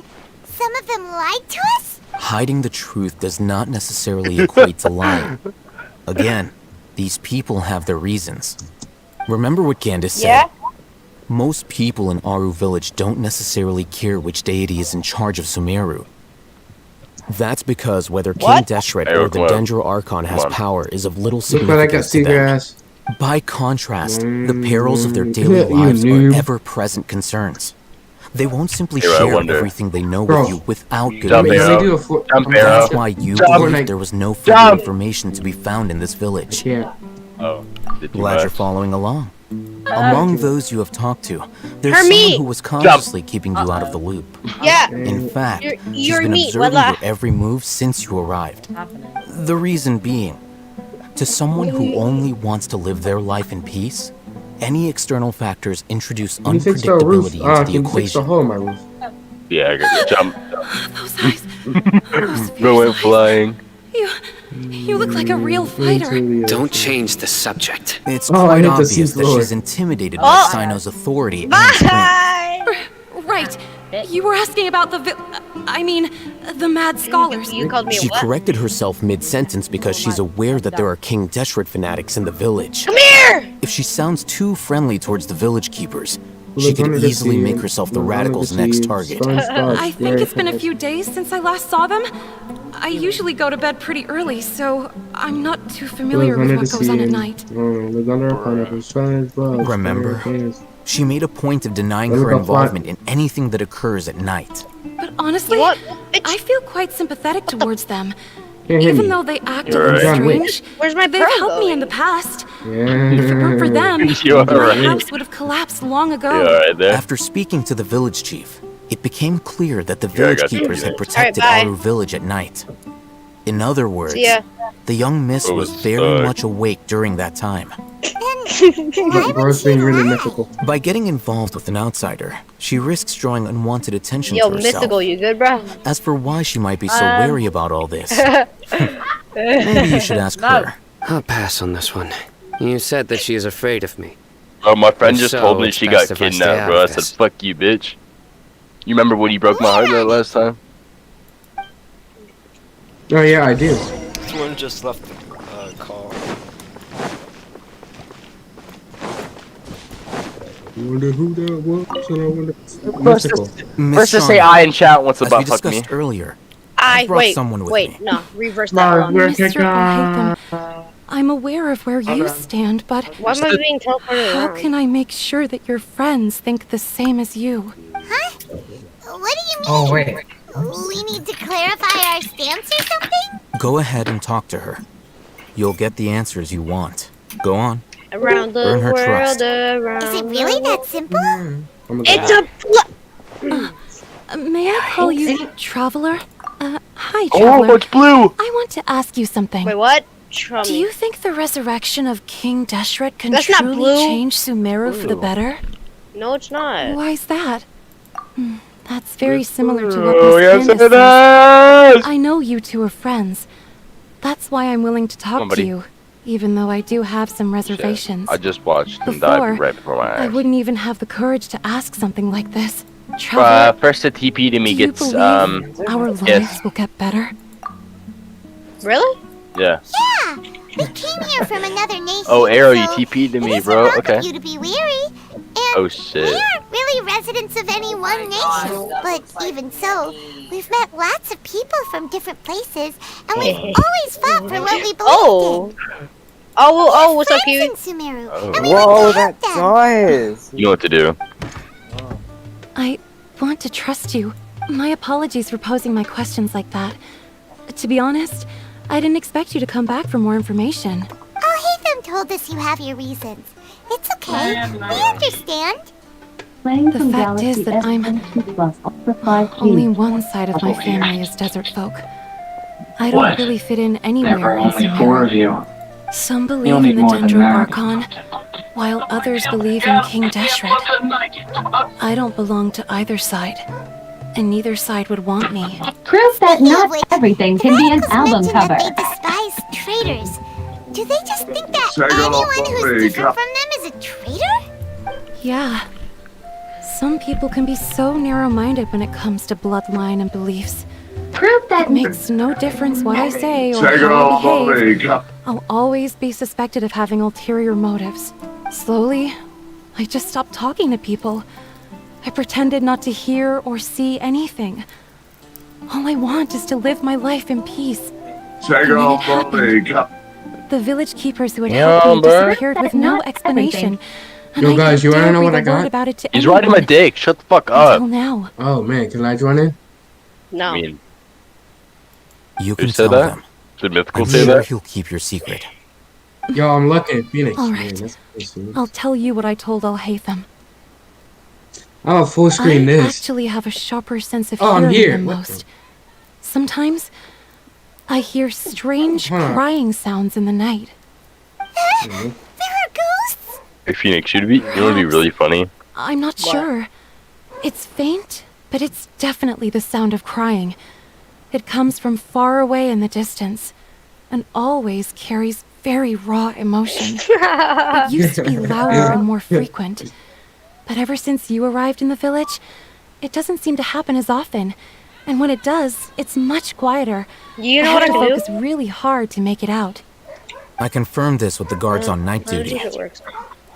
some of them lied to us? Hiding the truth does not necessarily equate to lying. Again, these people have their reasons. Remember what Candace said? Yeah? Most people in Aru village don't necessarily care which deity is in charge of Sumeru. That's because whether King What? Deshret Hey, or the come on. Dendro Archon has Come on. power is of little Look what I got, significance to them. seagrass. By contrast, the perils of their daily You lives are noob. ever-present concerns. They won't simply Here, I share wonder. everything they know Bro. with you without good Jump, They reason. only Arrow. do a four. Jump, Arrow. That's why you Jump. believe there was no further Jump. information to be found in this village. Yeah. Oh, did you Glad you're much? following along. Among those you have talked to, there's Hermie. someone who was consciously keeping you out of the loop. Yeah. In fact, she's You're been me, observing voila. your every move since you arrived. The reason being, to someone who only wants to live their life in peace, any external factors introduce Can you fix the roof? unpredictability into the Can you fix the equation. hole in my roof? Yeah, I got jump. Those eyes. Those Bro went flying. You look like a real fighter. Don't change the subject. It's Oh, I quite hit the obvious seat that floor. she's intimidated by Sino's authority and strength. Bye! Right. You were asking about the mad scholars. You called me She a what? corrected herself mid-sentence because she's aware that there are King Deshret fanatics in the village. Come here! If she sounds too friendly towards the village keepers, Well, she look could under the easily sea. make herself the Look under radicals' the next sea. target. SpongeBob I think it's been a SquarePants. few days since I last saw them. I usually go to bed pretty early, so I'm not too familiar Look with under what the goes on sea. at night. Oh, look under a pineapple. SpongeBob Remember? SquarePants. She made a point of denying Look her how far- involvement in anything that occurs at night. But honestly, What? I feel quite sympathetic towards them. Can't hit Even me. though they act a You're little right. John Wick. strange, Where's my they've pearl helped me going? in the past. Yeah. If it weren't for them, You're my right. house would have collapsed long ago. Yeah, right there. After speaking to the village chief, it became clear that the Yeah, I village got you. keepers had protected Alright, bye. Aru village at night. In other words, See ya. the young miss Oh, was it's very stuck. much awake during that time. But bro's being really mythical. By getting involved with an outsider, she risks drawing unwanted attention Yo, to herself. mythical, you good, bro? As for why she might be so wary about all this, maybe you should ask her. I'll pass on this one. You said that she is afraid of me. Bro, my friend If just so, told me it's she best got if I stay kidnapped, out bro. I of said, this. fuck you, bitch. You remember when you broke my heart that last time? Oh yeah, I do. Someone just left the call. I wonder who that was, and I wonder. First, Mythical. Miss just say Shauna, I in chat once as about we fuck me. discussed earlier, I brought Wait, someone with wait, me. no, reverse that one. Mr. O'Hatham, I'm aware of where you stand, but Why am I being teleported how around? can I make sure that your friends think the same as you? Huh? What do you mean? Oh, wait. We need to clarify our stance or something? Go ahead and talk to her. You'll get the answers you want. Go on. Around the Earn her world, trust. around. Is it really that simple? It's a. May I call you Traveler? Hi, Oh, Traveler. it's blue! I want to ask you something. Wait, what? Do you think the resurrection of King Deshret can That's not truly blue. change Sumeru for the better? No, it's not. Why's that? That's very similar to what Oh, Miss yes, Candace it says. is! I know you two are friends. That's why I'm willing to Come on, talk to buddy. you, even though I do have some reservations. I just watched him die Before, right before my I eyes. wouldn't even have the courage to ask something like this. Traveler, First the TP to me do you gets, believe our lives yes. will get better? Really? Yeah. Yeah, we came here from another nation. Oh, Arrow, you so TP'd to it me, isn't bro. wrong Okay. of you to be weary. And Oh, we shit. aren't really residents of any one nation, but even so, we've met lots of people from different places, and we've always fought for what we believed in. Oh, what's up, Kiwi? In Sumeru, Oh. and we Whoa, want to help that them. noise! You know what to do. I want to trust you. My apologies for posing my questions like that. To be honest, I didn't expect you to come back for more information. Oh, Hatham told us you have your reasons. It's okay. We understand. The fact is that only one side of my family is desert folk. I don't really fit in anywhere in Sumeru. Some believe in the Dendro Archon, while others believe in King Deshret. I don't belong to either side, and neither side would want me. Proof that not everything can be an album cover. They despise traitors. Do they just think that anyone who's different from them is a traitor? Yeah. Some people can be so narrow-minded when it comes to bloodline and beliefs. Proof that It makes no difference what I say or how I behave. I'll always be suspected of having ulterior motives. Slowly, I just stopped talking to people. I pretended not to hear or see anything. All I want is to live my life in peace. And then it happened. The village keepers who had helped me disappeared with no explanation. And Yo, I guys, you didn't wanna dare know what breathe I a word got? about it to He's anyone. riding my dick. Shut the fuck up. Until now. Oh man, can I join in? No. I mean, You who can said tell that? them. Did Mythical I'm say sure that? he'll keep your secret. Yo, I'm looking at Phoenix. All Man, right. that's crazy. I'll tell you what I told Alhaitham. I'll full screen I this. actually have a sharper sense of Oh, I'm hearing here. than What most. Sometimes I hear strange Huh. crying sounds in the night. There are ghosts? Hey, Phoenix, you want to be really funny? I'm not sure. It's faint, but it's definitely the sound of crying. It comes from far away in the distance, and always carries very raw emotion. It used to be louder and more frequent, but ever since you arrived in the village, it doesn't seem to happen as often. And when it does, it's much quieter. You know I what I have to can do? focus really hard to make it out. I confirmed this with the guards on night I don't duty. think it works.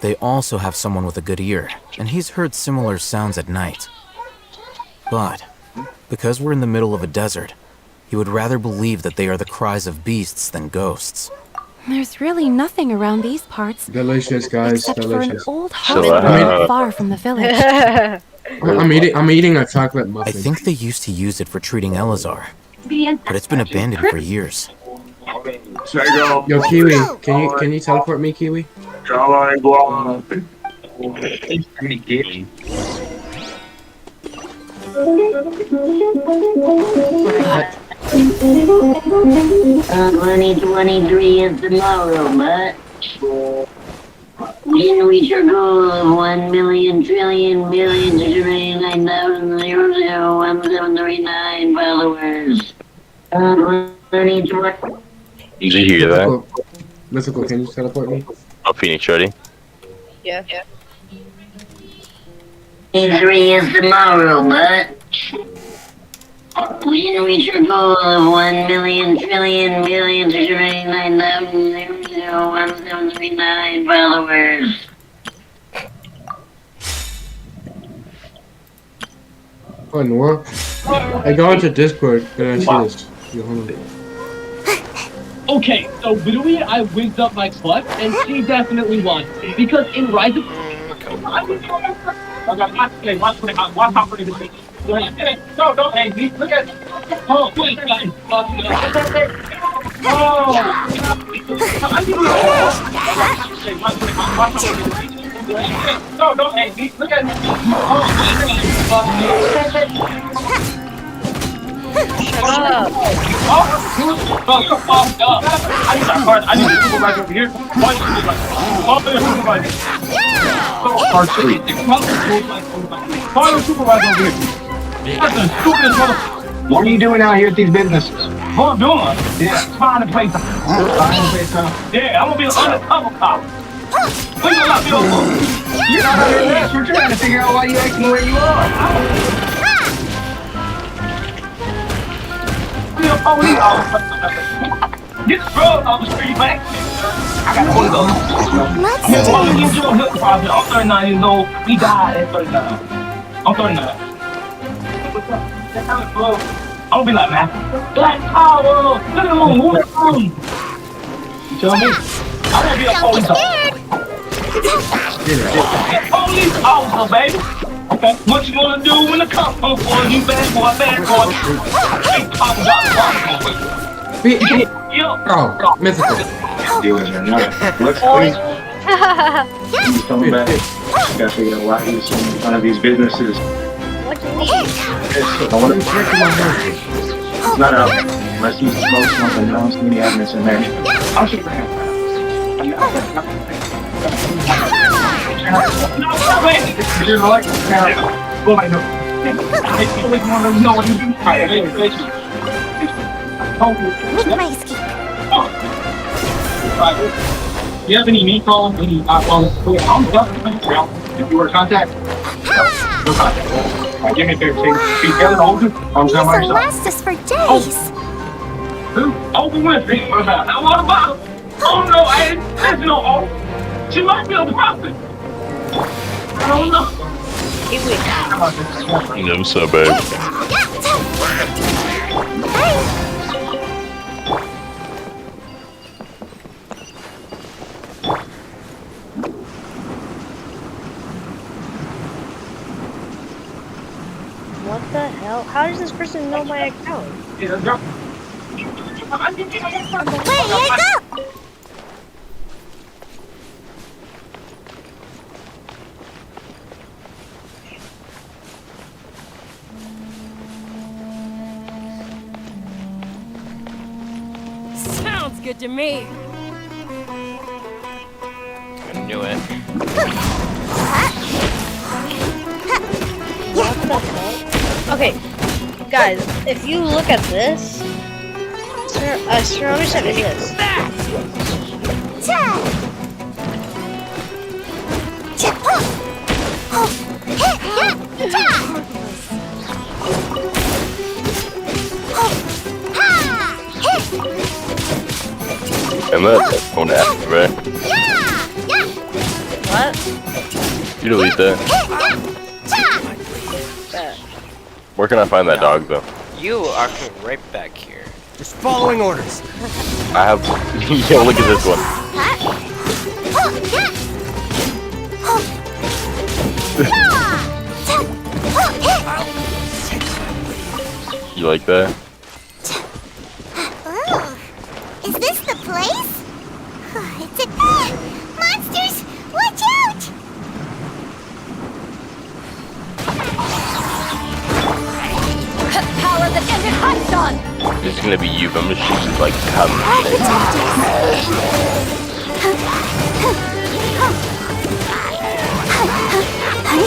They also have someone with a good ear, and he's heard similar sounds at night. But, because we're in the middle of a desert, he would rather believe that they are the cries of beasts than ghosts. There's really nothing around these parts, Delicious, guys. except for an Delicious. old So, hospital not uh, far from the village. I'm eating a chocolate I muffin. think they used to use it for treating Elazar, but it's been abandoned for years. Yo, Kiwi, can you teleport me, Kiwi? Twenty 23 is tomorrow, but we reach our goal of 1,000,000,000,000,000,000,000,1,739 followers. 2020. Did you hear that? Mythical, can you teleport me? Oh, Phoenix, ready? Yeah. 23 is tomorrow, but we can reach our goal of 1,000,000,000,000,000,1,739 followers. What in the world? I go into Discord and I see this. Yo, hold on. Okay, so literally I wigged up my clutch and she definitely won. Because in Rise of watch out for this. No, don't hang me. Look at oh wait, guys. No, don't hang me. Look at I need a supervisor over here. What are you doing out here at these businesses? What I'm doing? Yeah, find a place. Yeah, I'm gonna be an undercover cop. You're not under arrest. We're trying to figure out why you acting the way you are. Get the drugs off the street, man. I got one of those. I'm 39 years old. He died at 39. I'm 39. I'm gonna be like, man, Black Power! Look at him on the You tell me? I wanna be a police officer. Police officer, baby. Okay, what you gonna do when the cops come for you? Bad boy, bad boy. Oh, mythical. Let's please. He's coming back. You gotta figure out why he's in front of these businesses. What do you mean? I want to check my house. It's not out unless you smoke something. I don't see any evidence in there. I'll shoot your hand. You're like, well, I know. I feel like one of them know what you do. You have any meat calls? Any I'm definitely. If you were contact, no contact. Give me a favor. Take together, hold it. I'm This will last us for days. Who? Open with me. What about? Oh no, there's no hope. She might be a prophet. I don't know. I'm so bad. What the hell? How does this person know my account? Where you go? Sounds good to me. I knew it. What the hell? Okay, guys, if you look at this, surrounding set is this. And that's phone app, right? What? You delete that. Where can I find that dog though? You are coming right back here. Just following orders. I have. Yo, look at this one. You like that? Is this the place? It's a monsters! Watch out! Power that ended hot shot. This is gonna be you, but I'm gonna shoot you like cotton.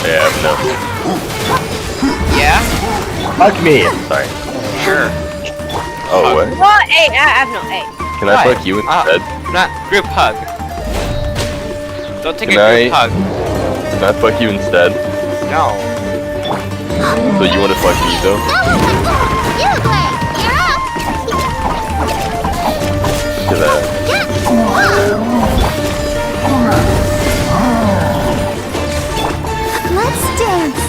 Yeah, no. Yeah? Fuck me. Sorry. Sure. Oh, what? What? Hey, I have no. Hey. Can I fuck you instead? Not group hug. Don't take Can a group hug. Can I fuck you instead? No. So you wanna fuck me though? Look at that. Let's dance.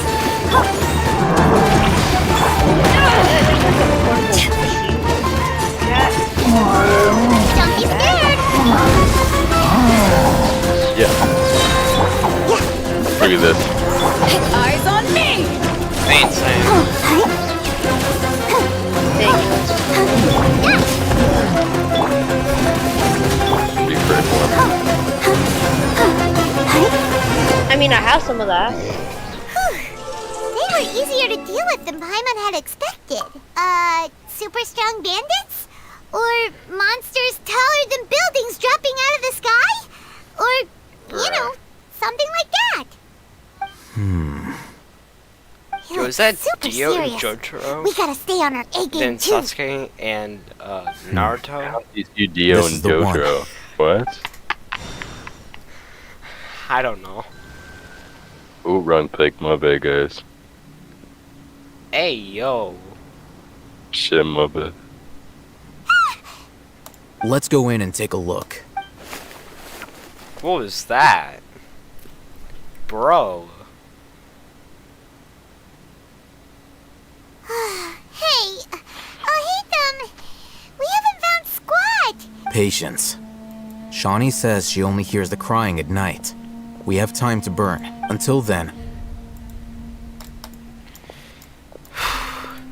Don't have some of that. They were easier to deal with than Paimon had expected. Super strong bandits? Or monsters taller than buildings dropping out of the sky? Or, you know, something like that. Yo, is that super Dio and serious. Jotaro? We gotta stay on our A game Then too. Sasuke and Naruto? You Dio This and is the one. Jotaro. What? I don't know. Ooh, wrong pick. My bad, guys. Hey, yo. Shit, my bad. Let's go in and take a look. What was that? Bro. Hey, we haven't found squat. Patience. Shawnee says she only hears the crying at night. We have time to burn. Until then,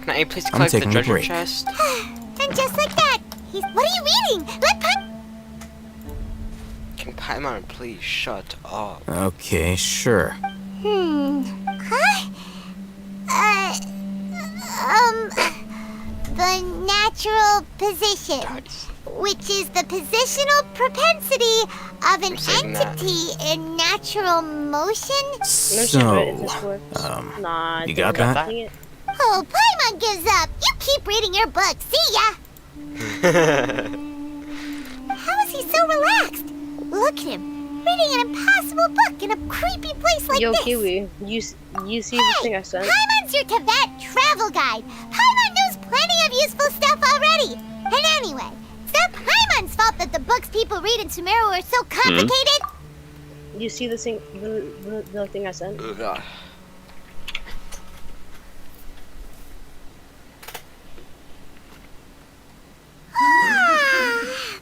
Can I please I'm collect the taking a treasure break. chest? And just like that, what are you reading? Let Can Paimon please shut up? okay, sure. Huh? The natural position, which is the positional propensity of an entity in natural motion. So, Nah, you got that? Oh, Paimon gives up. You keep reading your book. See ya. How is he so relaxed? Look at him, reading an impossible book in a creepy place like Yo, this. Kiwi, you see the thing I sent? Paimon's your Tibet travel guide. Paimon knows plenty of useful stuff already. And anyway, it's not Paimon's fault that the books people read in Sumeru are so complicated. You see the thing, the thing I sent? Ugh.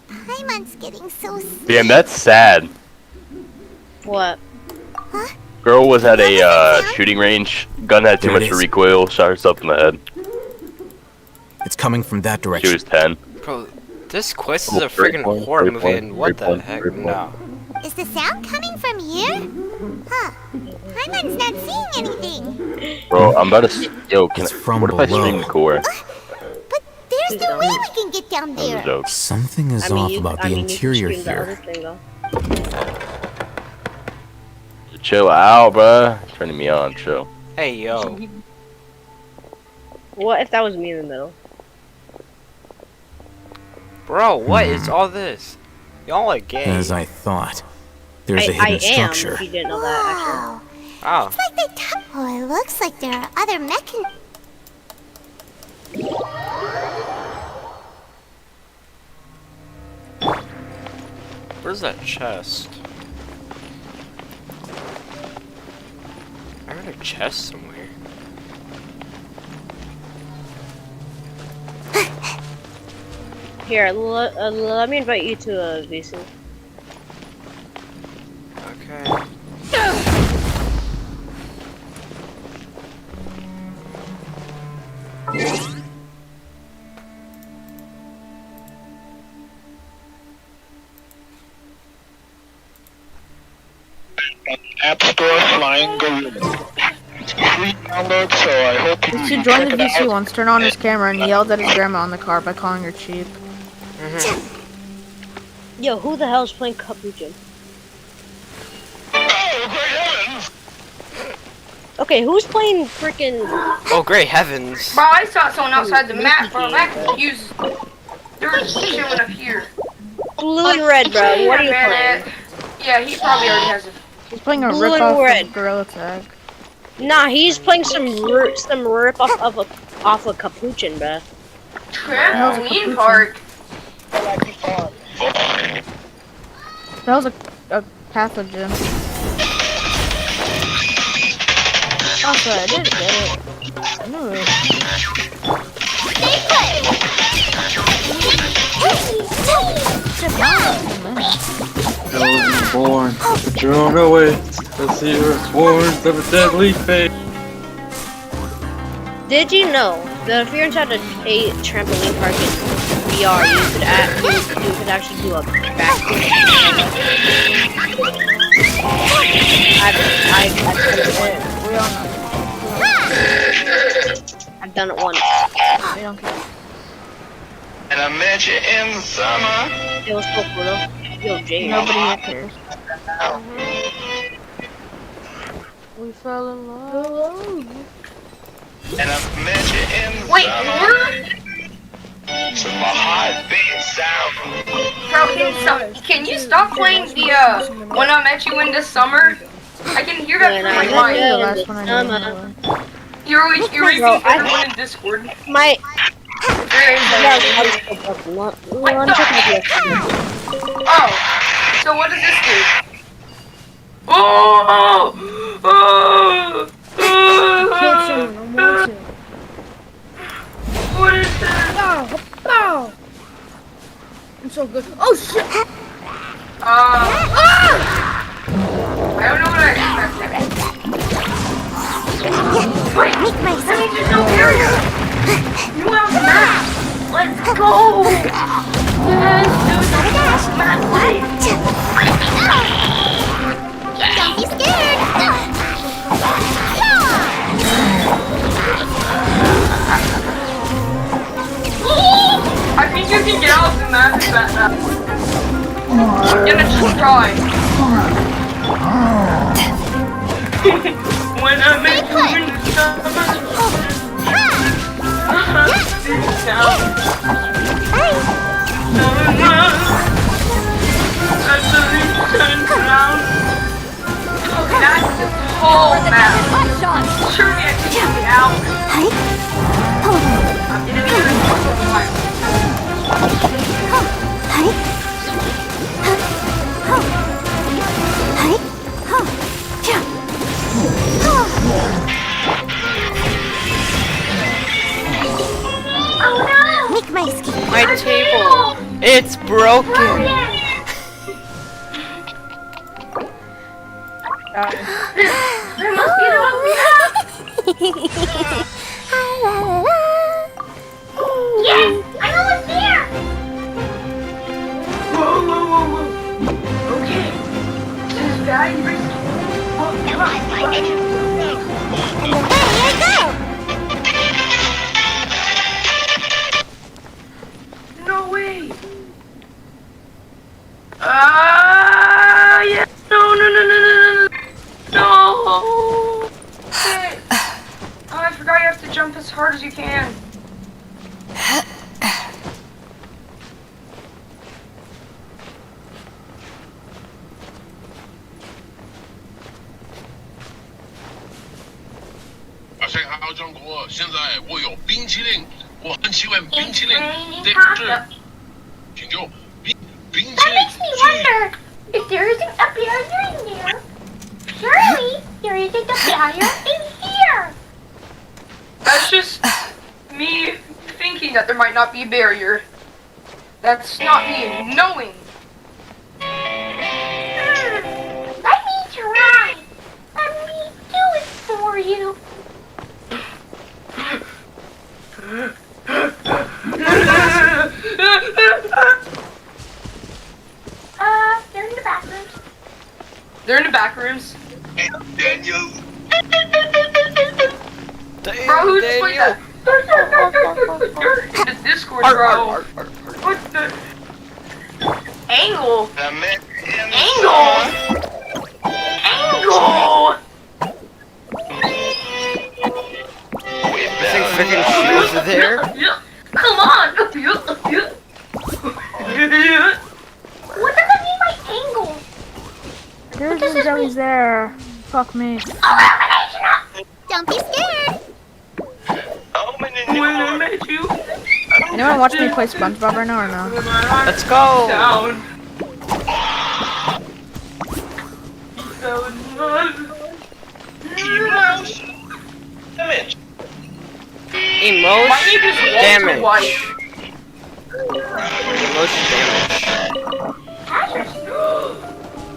Paimon's getting so sick. Damn, that's sad. What? Girl was at a shooting range. Gun had too There it much is. recoil. Shot herself in the head. It's coming from that She direction. was 10. Bro, this quest is a Great freaking point, horror great movie, point, and what great the point, heck? great point. No. Is the sound coming from here? Huh. Paimon's not seeing anything. Bro, I'm about to. Yo, can It's I, from what if I below. stream the core? There's no way we can get down That was a there. joke. Something is off about the interior you can stream the here. other thing, though. Chill out, bruh. Turning me on, chill. Hey, yo. What if that was me in the middle? Bro, what is all this? Y'all are gay. As I thought. There's a I hidden am, structure. if you didn't know that, actually. Oh. It's like they Oh, it looks like there are other Where's that chest? I heard a chest somewhere. Here, let me invite you to a VC. Okay. App Store Flying Gorilla. It's free download, so I hope you To join the VC once, turn on his camera and yelled at his grandma in the car by calling her cheap. Yo, who the hell is playing Capuchin? Okay, who's playing freaking? Oh, great heavens! Bro, I saw someone outside the map, bro. That confused. They were chilling up here. Blue and red, bro. What are you playing? Yeah, he probably already has it. He's playing a Blue and rip-off red. of Gorilla Tag. Nah, he's playing some rip off of a Capuchin, bro. Trampoline park. That was a pathogen. Also, I didn't get it. I knew it. Chosen born, but you're on the way. Let's see your horns of a deadly fate. Did you know that if you're inside a trampoline park in VR, you could actually do a backflip? I've done it once. We don't care. And I met you in the summer. It was so cool though. Yo, Jay. Nobody here cares. We fell in love. And I met you in the Wait, summer. what? So my heart beat sound. Bro, can you stop playing the When I Met You in the Summer? I can hear that from my mind. The last one I knew. You're reading everyone in Discord. My. Oh, so what does this do? Oh! What is that? Bow! I'm so good. Oh shit! I don't know what I expected. Wait, that means there's no area! You have a map! Let's go! Yes, dude, that's map, wait! Don't be scared! I think you can get off the map if that happens. I'm gonna just try. When I make you in the summer. That's the whole map. Sure, I can get out. I'm gonna be doing My table! It's broken! There must be another map! Yes! I know it's there! Whoa! Okay. This is very risky. Oh, come on. No way! Yeah! No! No! Shit! Oh, I forgot you have to jump as hard as you can. That makes me wonder if there isn't a barrier in there. Surely there isn't a barrier in here. That's just me thinking that there might not be a barrier. That's not me knowing. Let me try. Let me do it for you. They're in the bathrooms. They're in the back rooms. Daniel! Bro, who just played that? The Discord, bro. What the? Angle? Angle? Think freaking shoes are there? Come on! What does that mean by angle? There's no zombies there. Fuck me. Don't be scared. When I met you. Anyone watch me play SpongeBob right now or no? Let's go! Down. Emotion Why you just damage. white? Emotion damage.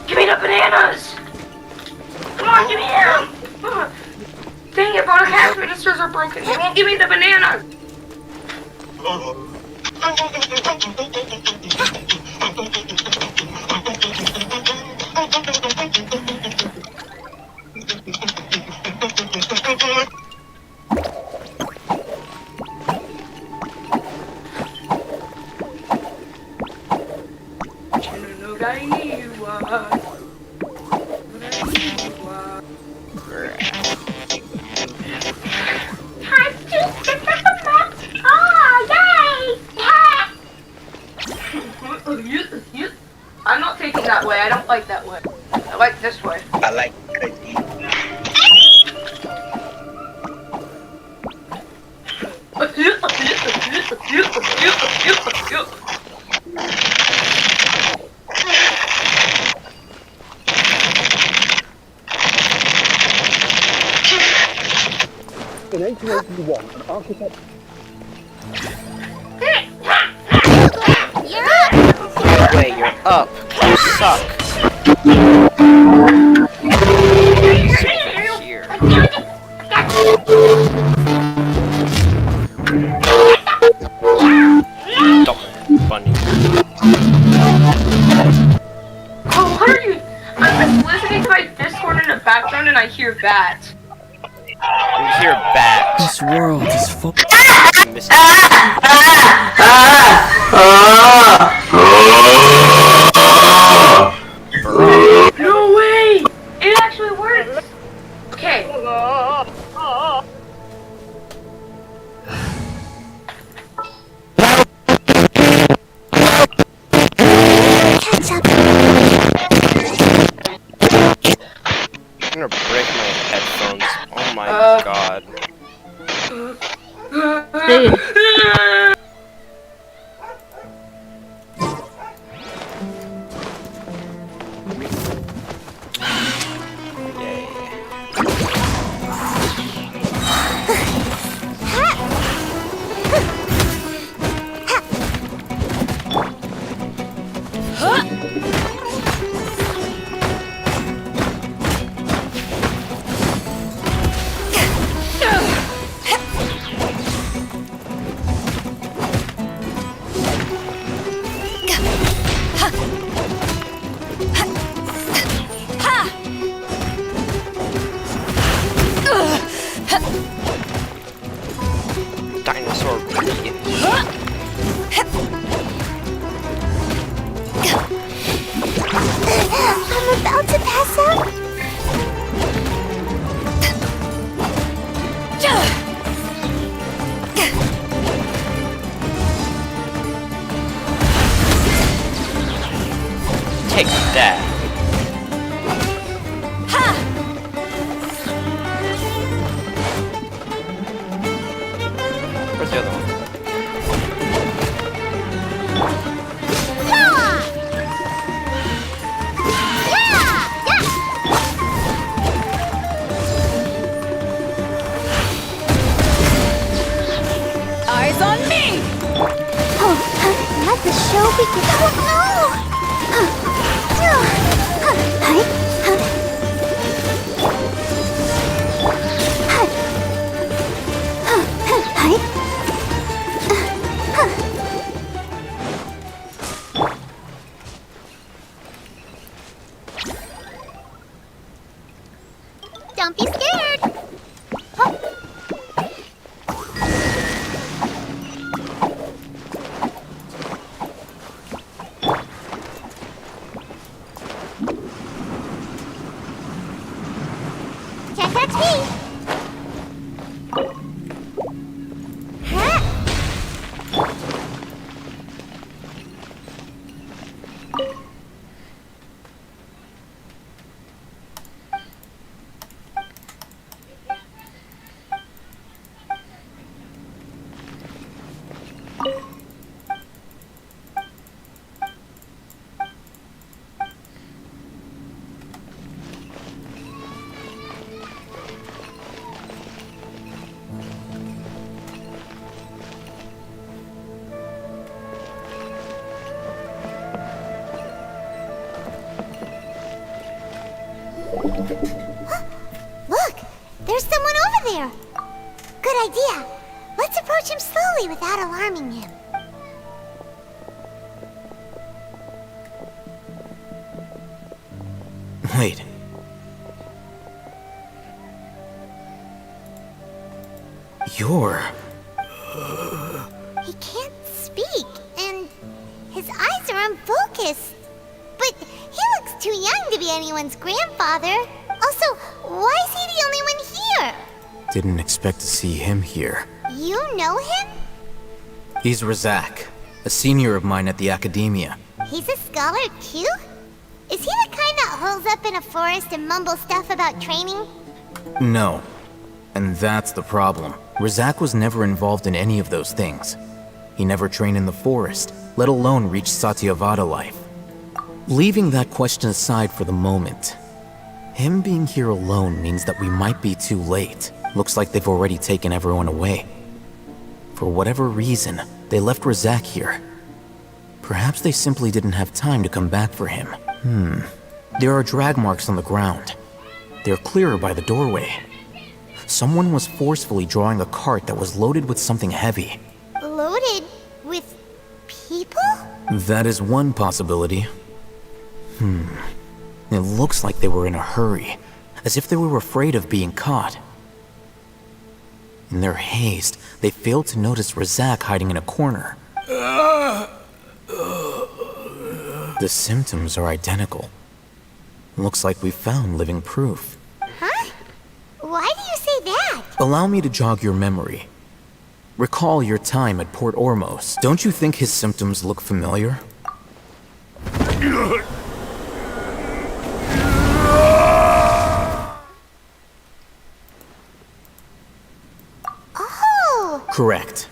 Give me the bananas! Come on, give me them! Dang it, bro, the cash registers are broken. They won't give me the bananas! I'm not taking that way. I don't like that way. I like this way. I like In 1881, an architect. Wait, you're up. You suck. Here. Don't bunny. Oh, what are you? I'm listening to my Discord in the background and I hear that. You hear bats. This world is full. No way! It actually works! Okay. I'm gonna break my headphones. Oh my god. Dude. Dinosaur idiot. I'm about to pass out. Take that. Where's the other one? Eyes on me! Oh, not the show begin. Oh no! Don't be scared. Can't catch me. Look, there's someone over there. Good idea. Let's approach him slowly without alarming him. Wait. You're... He can't speak, and his eyes are unfocused. But too young to be anyone's grandfather. Also, why is he the only one here? Didn't expect to see him here. You know him? He's Razak, a senior of mine at the academia. He's a scholar too? Is he the kind that holes up in a forest and mumbles stuff about training? No. And that's the problem. Razak was never involved in any of those things. He never trained in the forest, let alone reach Satyavada life. Leaving that question aside for the moment, him being here alone means that we might be too late. Looks like they've already taken everyone away. For whatever reason, they left Razak here. Perhaps they simply didn't have time to come back for him. There are drag marks on the ground. They're clearer by the doorway. Someone was forcefully drawing a cart that was loaded with something heavy. Loaded with people? That is one possibility. It looks like they were in a hurry, as if they were afraid of being caught. In their haste, they failed to notice Razak hiding in a corner. The symptoms are identical. Looks like we found living proof. Huh? Why do you say that? Allow me to jog your memory. Recall your time at Port Ormos. Don't you think his symptoms look familiar? Oh! Correct.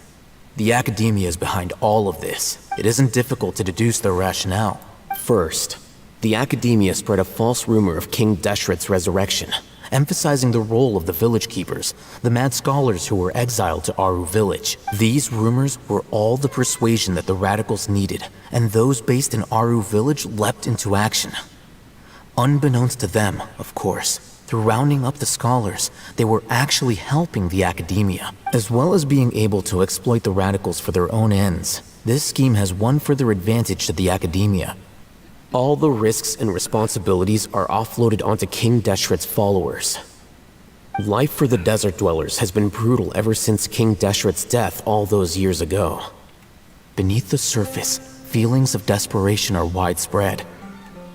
The academia is behind all of this. It isn't difficult to deduce their rationale. First, the academia spread a false rumor of King Deshret's resurrection, emphasizing the role of the village keepers, the mad scholars who were exiled to Aru village. These rumors were all the persuasion that the radicals needed, and those based in Aru village leapt into action. Unbeknownst to them, of course, through rounding up the scholars, they were actually helping the academia. As well as being able to exploit the radicals for their own ends, this scheme has one further advantage to the academia. All the risks and responsibilities are offloaded onto King Deshret's followers. Life for the desert dwellers has been brutal ever since King Deshret's death all those years ago. Beneath the surface, feelings of desperation are widespread.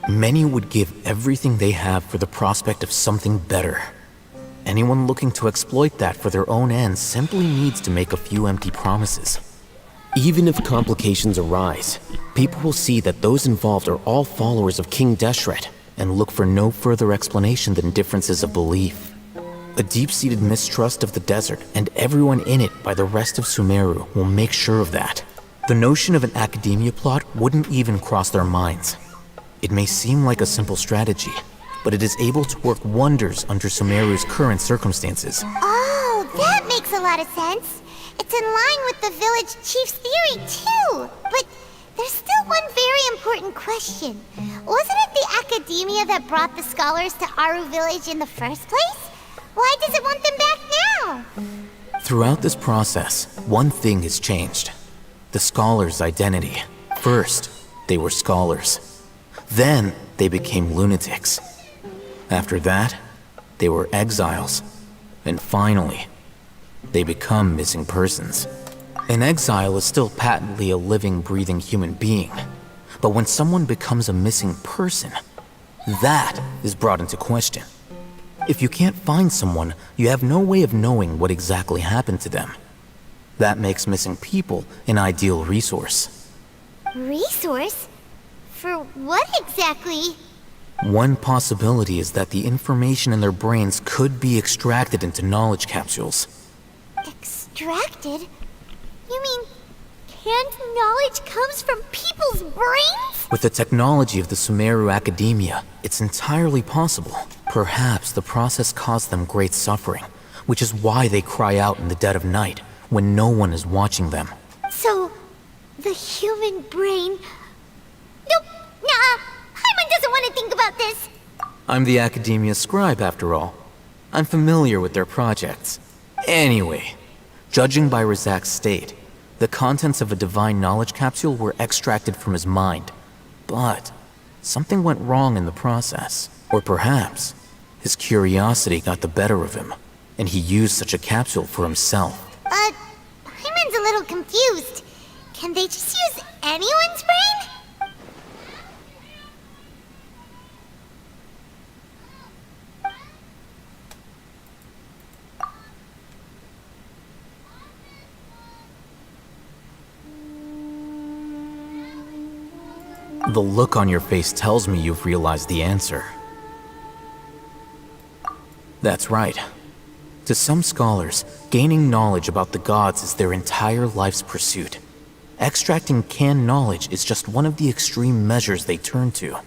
Many would give everything they have for the prospect of something better. Anyone looking to exploit that for their own ends simply needs to make a few empty promises. Even if complications arise, people will see that those involved are all followers of King Deshret, and look for no further explanation than differences of belief. A deep-seated mistrust of the desert and everyone in it by the rest of Sumeru will make sure of that. The notion of an academia plot wouldn't even cross their minds. It may seem like a simple strategy, but it is able to work wonders under Sumeru's current circumstances. Oh, that makes a lot of sense. It's in line with the village chief's theory, too. But there's still one very important question. Wasn't it the academia that brought the scholars to Aru village in the first place? Why does it want them back now? Throughout this process, one thing has changed. The scholars' identity. First, they were scholars. Then, they became lunatics. After that, they were exiles. And finally, they become missing persons. An exile is still patently a living, breathing human being. But when someone becomes a missing person, that is brought into question. If you can't find someone, you have no way of knowing what exactly happened to them. That makes missing people an ideal resource. Resource? For what exactly? One possibility is that the information in their brains could be extracted into knowledge capsules. Extracted? You mean canned knowledge comes from people's brains? With the technology of the Sumeru Academia, it's entirely possible. Perhaps the process caused them great suffering, which is why they cry out in the dead of night, when no one is watching them. So, the human brain... Nope, nah, Hyman doesn't want to think about this. I'm the Academia scribe, after all. I'm familiar with their projects. Anyway, judging by Razak's state, the contents of a divine knowledge capsule were extracted from his mind. But something went wrong in the process. Or perhaps his curiosity got the better of him, and he used such a capsule for himself. Hyman's a little confused. Can they just use anyone's brain? The look on your face tells me you've realized the answer. That's right. To some scholars, gaining knowledge about the gods is their entire life's pursuit. Extracting canned knowledge is just one of the extreme measures they turn to.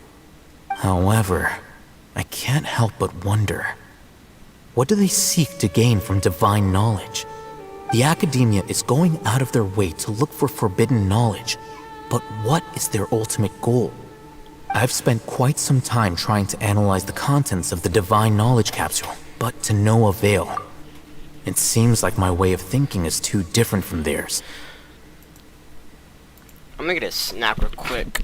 However, I can't help but wonder, what do they seek to gain from divine knowledge? The academia is going out of their way to look for forbidden knowledge, but what is their ultimate goal? I've spent quite some time trying to analyze the contents of the divine knowledge capsule, but to no avail. It seems like my way of thinking is too different from theirs. I'm gonna get a snack real quick.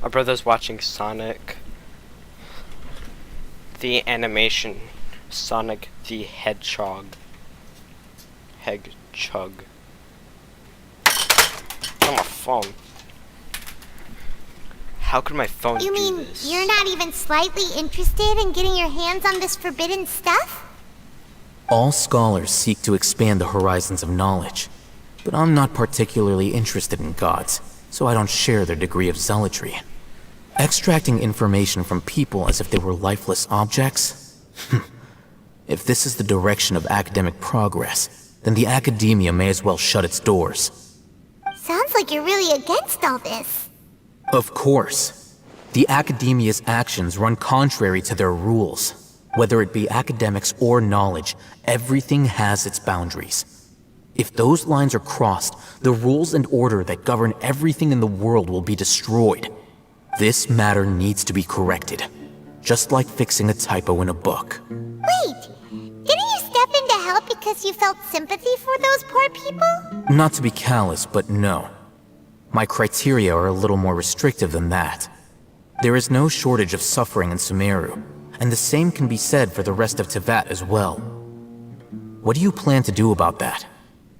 My brother's watching Sonic. The animation. Sonic the Hedgehog. Hedgehog. On my phone. How could my phone You do mean this? you're not even slightly interested in getting your hands on this forbidden stuff? All scholars seek to expand the horizons of knowledge, but I'm not particularly interested in gods, so I don't share their degree of zealotry. Extracting information from people as if they were lifeless objects? If this is the direction of academic progress, then the academia may as well shut its doors. Sounds like you're really against all this. Of course. The academia's actions run contrary to their rules. Whether it be academics or knowledge, everything has its boundaries. If those lines are crossed, the rules and order that govern everything in the world will be destroyed. This matter needs to be corrected, just like fixing a typo in a book. Wait, didn't you step in to help because you felt sympathy for those poor people? Not to be callous, but no. My criteria are a little more restrictive than that. There is no shortage of suffering in Sumeru, and the same can be said for the rest of Teyvat as well. What do you plan to do about that?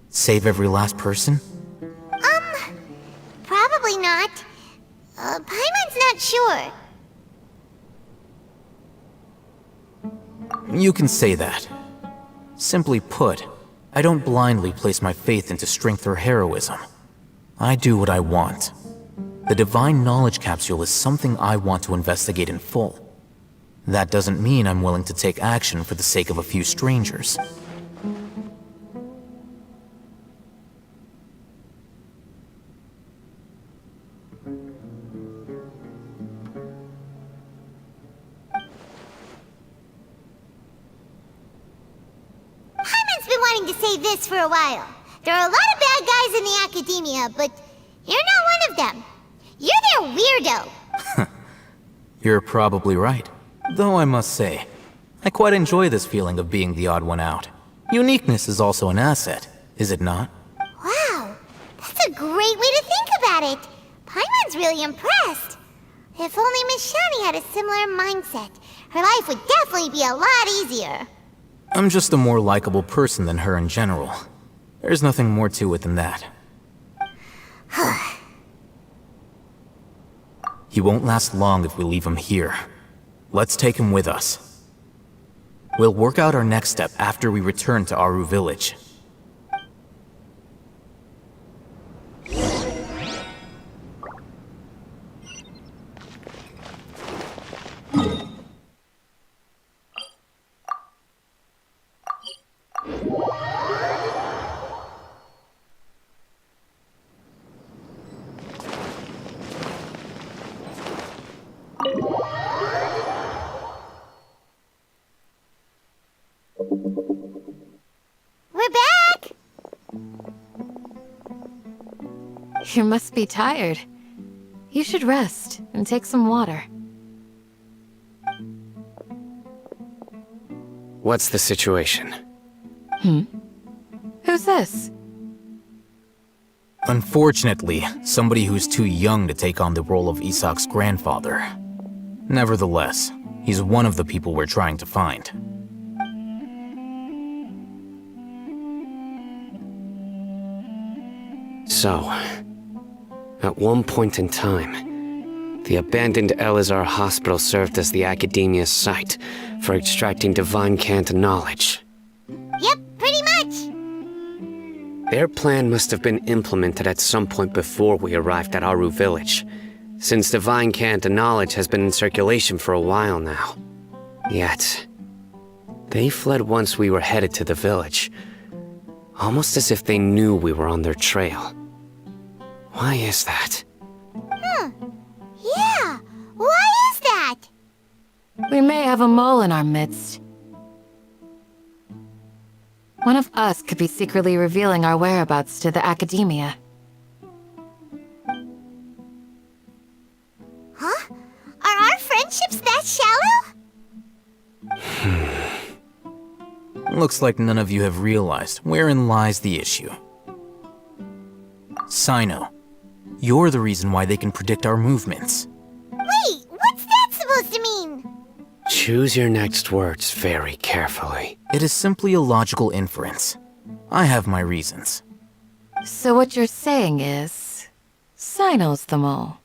Save every last person? Probably not. Paimon's not sure. You can say that. Simply put, I don't blindly place my faith into strength or heroism. I do what I want. The divine knowledge capsule is something I want to investigate in full. That doesn't mean I'm willing to take action for the sake of a few strangers. Paimon's been wanting to say this for a while. There are a lot of bad guys in the academia, but you're not one of them. You're their weirdo. You're probably right. Though I must say, I quite enjoy this feeling of being the odd one out. Uniqueness is also an asset, is it not? Wow, that's a great way to think about it. Paimon's really impressed. If only Miss Shani had a similar mindset, her life would definitely be a lot easier. I'm just a more likable person than her in general. There's nothing more to it than that. He won't last long if we leave him here. Let's take him with us. We'll work out our next step after we return to Aru Village. We're back! You must be tired. You should rest and take some water. What's the situation? Who's this? Unfortunately, somebody who's too young to take on the role of Isak's grandfather. Nevertheless, he's one of the people we're trying to find. So, at one point in time, the abandoned Elazar hospital served as the Academia's site for extracting divine cant knowledge. Yep, pretty much. Their plan must have been implemented at some point before we arrived at Aru village, since divine cant knowledge has been in circulation for a while now. Yet, they fled once we were headed to the village, almost as if they knew we were on their trail. Why is that? Yeah, why is that? We may have a mole in our midst. One of us could be secretly revealing our whereabouts to the Academia. Huh? Are our friendships that shallow? Looks like none of you have realized wherein lies the issue. Sino, you're the reason why they can predict our movements. Wait, what's that supposed to mean? Choose your next words very carefully. It is simply a logical inference. I have my reasons. So what you're saying is... Sino's the mole.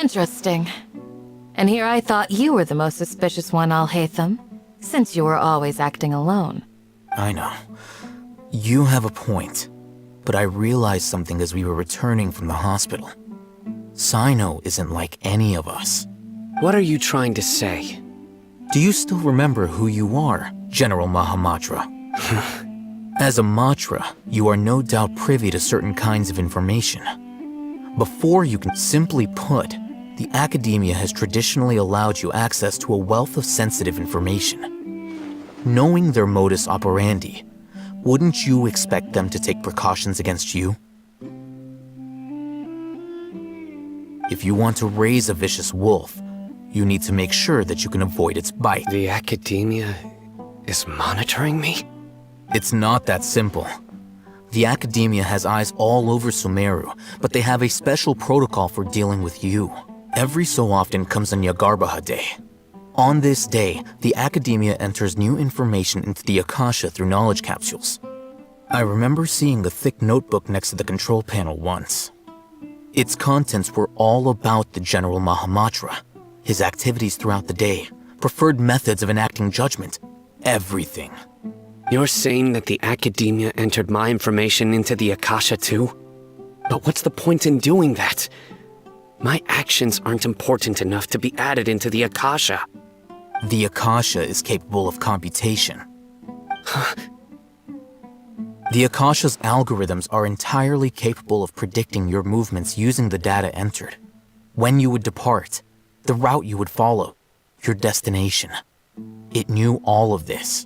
Interesting. And here I thought you were the most suspicious one, Al-Haytham, since you were always acting alone. I know. You have a point. But I realized something as we were returning from the hospital. Sino isn't like any of us. What are you trying to say? Do you still remember who you are, General Mahamatra? As a Matra, you are no doubt privy to certain kinds of information. Before you can simply put, the Academia has traditionally allowed you access to a wealth of sensitive information. Knowing their modus operandi, wouldn't you expect them to take precautions against you? If you want to raise a vicious wolf, you need to make sure that you can avoid its bite. The Academia is monitoring me? It's not that simple. The Academia has eyes all over Sumeru, but they have a special protocol for dealing with you. Every so often comes a Nyagarbaha Day. On this day, the Academia enters new information into the Akasha through knowledge capsules. I remember seeing the thick notebook next to the control panel once. Its contents were all about the General Mahamatra, his activities throughout the day, preferred methods of enacting judgment, everything. You're saying that the Academia entered my information into the Akasha too? But what's the point in doing that? My actions aren't important enough to be added into the Akasha. The Akasha is capable of computation. The Akasha's algorithms are entirely capable of predicting your movements using the data entered. When you would depart, the route you would follow, your destination. It knew all of this.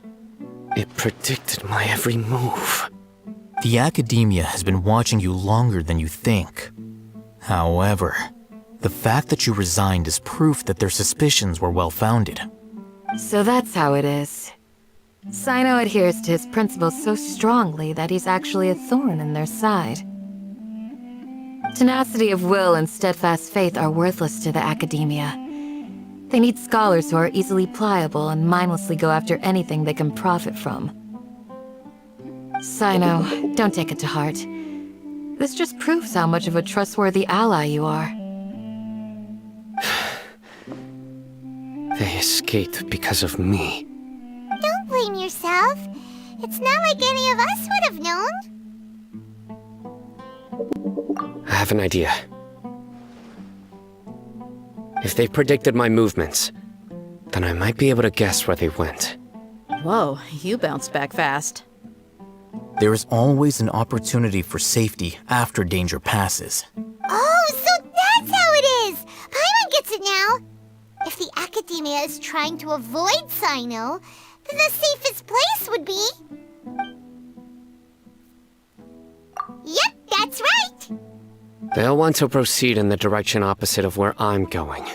It predicted my every move. The Academia has been watching you longer than you think. However, the fact that you resigned is proof that their suspicions were well-founded. So that's how it is. Sino adheres to his principles so strongly that he's actually a thorn in their side. Tenacity of will and steadfast faith are worthless to the Academia. They need scholars who are easily pliable and mindlessly go after anything they can profit from. Sino, don't take it to heart. This just proves how much of a trustworthy ally you are. They escaped because of me. Don't blame yourself. It's not like any of us would have known. I have an idea. If they predicted my movements, then I might be able to guess where they went. Whoa, you bounced back fast. There is always an opportunity for safety after danger passes. Oh, so that's how it is! Paimon gets it now! If the Academia is trying to avoid Sino, the safest place would be... Yep, that's right! They'll want to proceed in the direction opposite of where I'm going.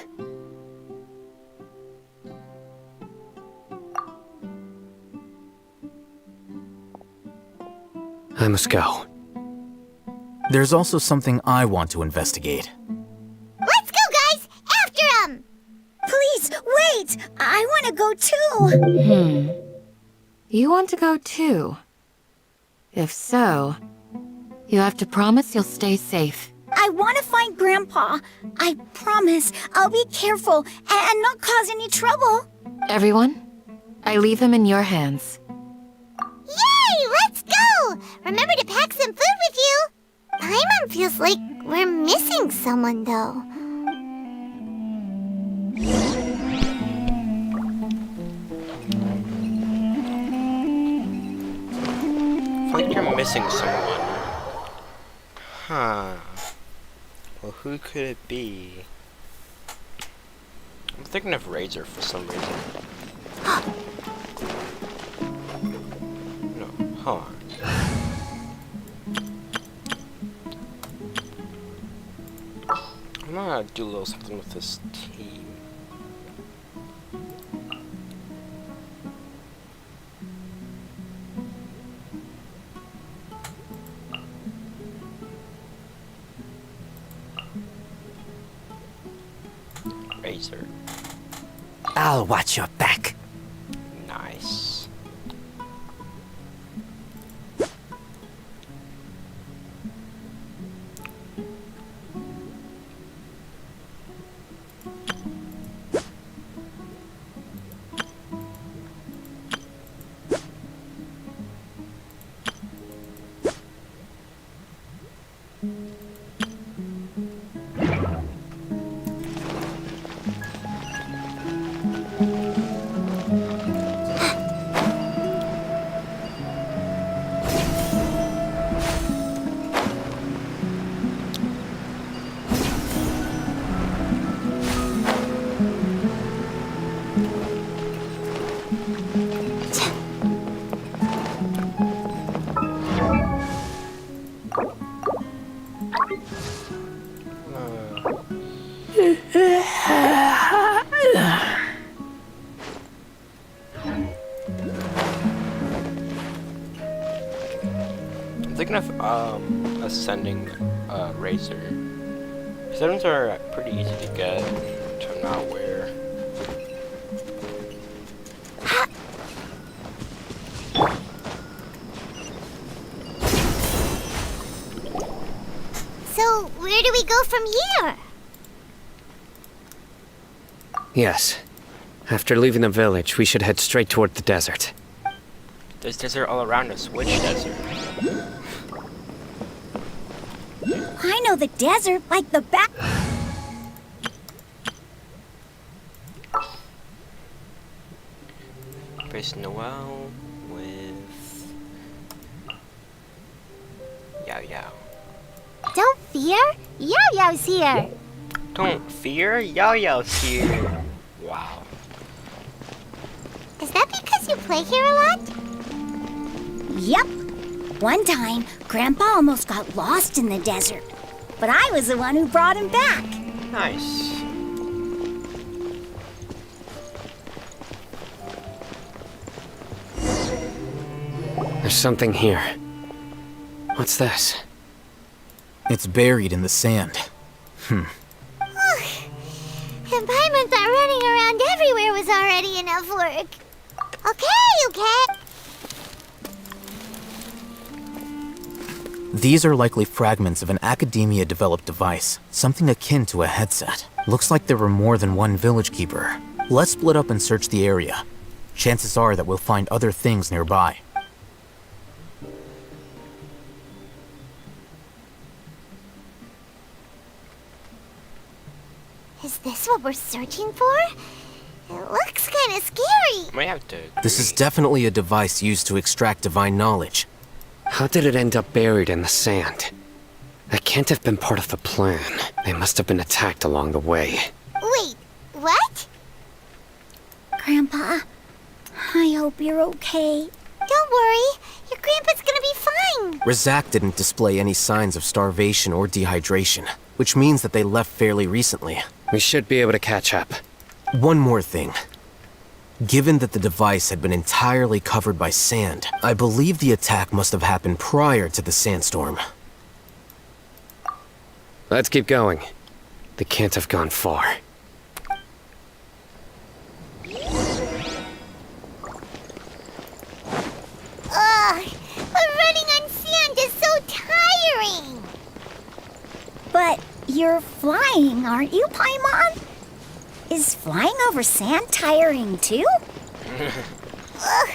I must go. There's also something I want to investigate. Let's go, guys! After him! Please, wait! I want to go too! You want to go too? If so, you have to promise you'll stay safe. I want to find Grandpa. I promise I'll be careful and not cause any trouble. Everyone, I leave him in your hands. Yay! Let's go! Remember to pack some food with you! Paimon feels like we're missing someone, though. I feel like you're missing someone. Huh. Well, who could it be? I'm thinking of Razor for some reason. No, hold on. I'm gonna do a little something with this team. Razor. I'll watch your back. Nice. I'm thinking of ascending Razor. Ascendants are pretty easy to get, which I'm not aware. So, where do we go from here? Yes. After leaving the village, we should head straight toward the desert. There's desert all around us. Which desert? I know the desert like the back. Face Noel with Yao Yao. Don't fear, Yao Yao's here. Don't fear, Yao Yao's here. Wow. Is that because you play here a lot? Yep. One time, Grandpa almost got lost in the desert, but I was the one who brought him back. Nice. There's something here. What's this? It's buried in the sand. And Paimon thought running around everywhere was already enough work. Okay. These are likely fragments of an academia-developed device, something akin to a headset. Looks like there were more than one village keeper. Let's split up and search the area. Chances are that we'll find other things nearby. Is this what we're searching for? It looks kind of scary. Might have to. This is definitely a device used to extract divine knowledge. How did it end up buried in the sand? That can't have been part of the plan. They must have been attacked along the way. Wait, what? Grandpa, I hope you're okay. Don't worry. Your grandpa's gonna be fine. Razak didn't display any signs of starvation or dehydration, which means that they left fairly recently. We should be able to catch up. One more thing. Given that the device had been entirely covered by sand, I believe the attack must have happened prior to the sandstorm. Let's keep going. They can't have gone far. Ugh, but running on sand is so tiring. But you're flying, aren't you, Paimon? Is flying over sand tiring too? Ugh,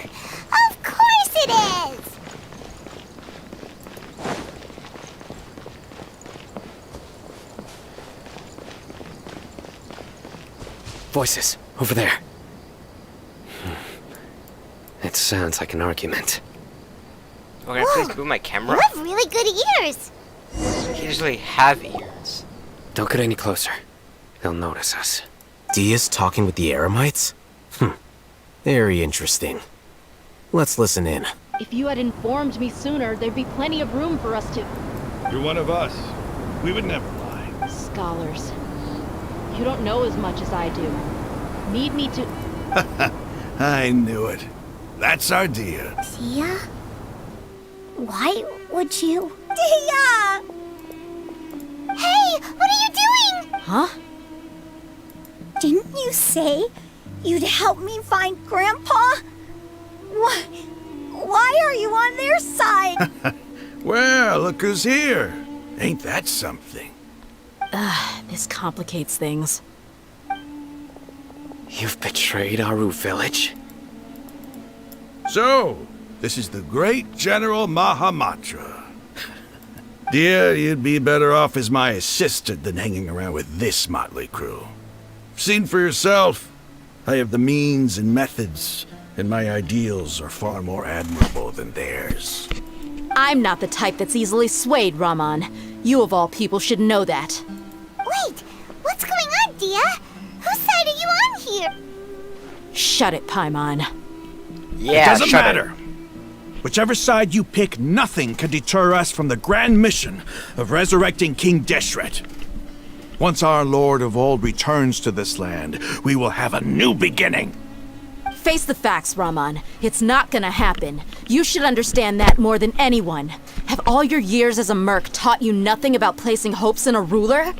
of course it is. Voices, over there. It sounds like an argument. Oh, can I please move my camera? You have really good ears. I usually have ears. Don't get any closer. They'll notice us. Dia's talking with the Eremites? Very interesting. Let's listen in. If you had informed me sooner, there'd be plenty of room for us to... You're one of us. We would never lie. Scholars. You don't know as much as I do. Need me to... I knew it. That's our Dia. Dia? Why would you... Dia! Hey, what are you doing? Huh? Didn't you say you'd help me find Grandpa? Why are you on their side? Well, look who's here. Ain't that something? This complicates things. You've betrayed Aru village? So, this is the great General Mahamatra. Dear, you'd be better off as my assistant than hanging around with this motley crew. Seen for yourself. I have the means and methods, and my ideals are far more admirable than theirs. I'm not the type that's easily swayed, Raman. You of all people should know that. Wait, what's going on, Dia? Whose side are you on here? Shut it, Paimon. Yeah, it doesn't shut matter. Whichever side you pick, nothing can deter us from the grand mission of resurrecting King Deshret. Once our Lord of Old returns to this land, we will have a new beginning. Face the facts, Raman. It's not gonna happen. You should understand that more than anyone. Have all your years as a merc taught you nothing about placing hopes in a ruler?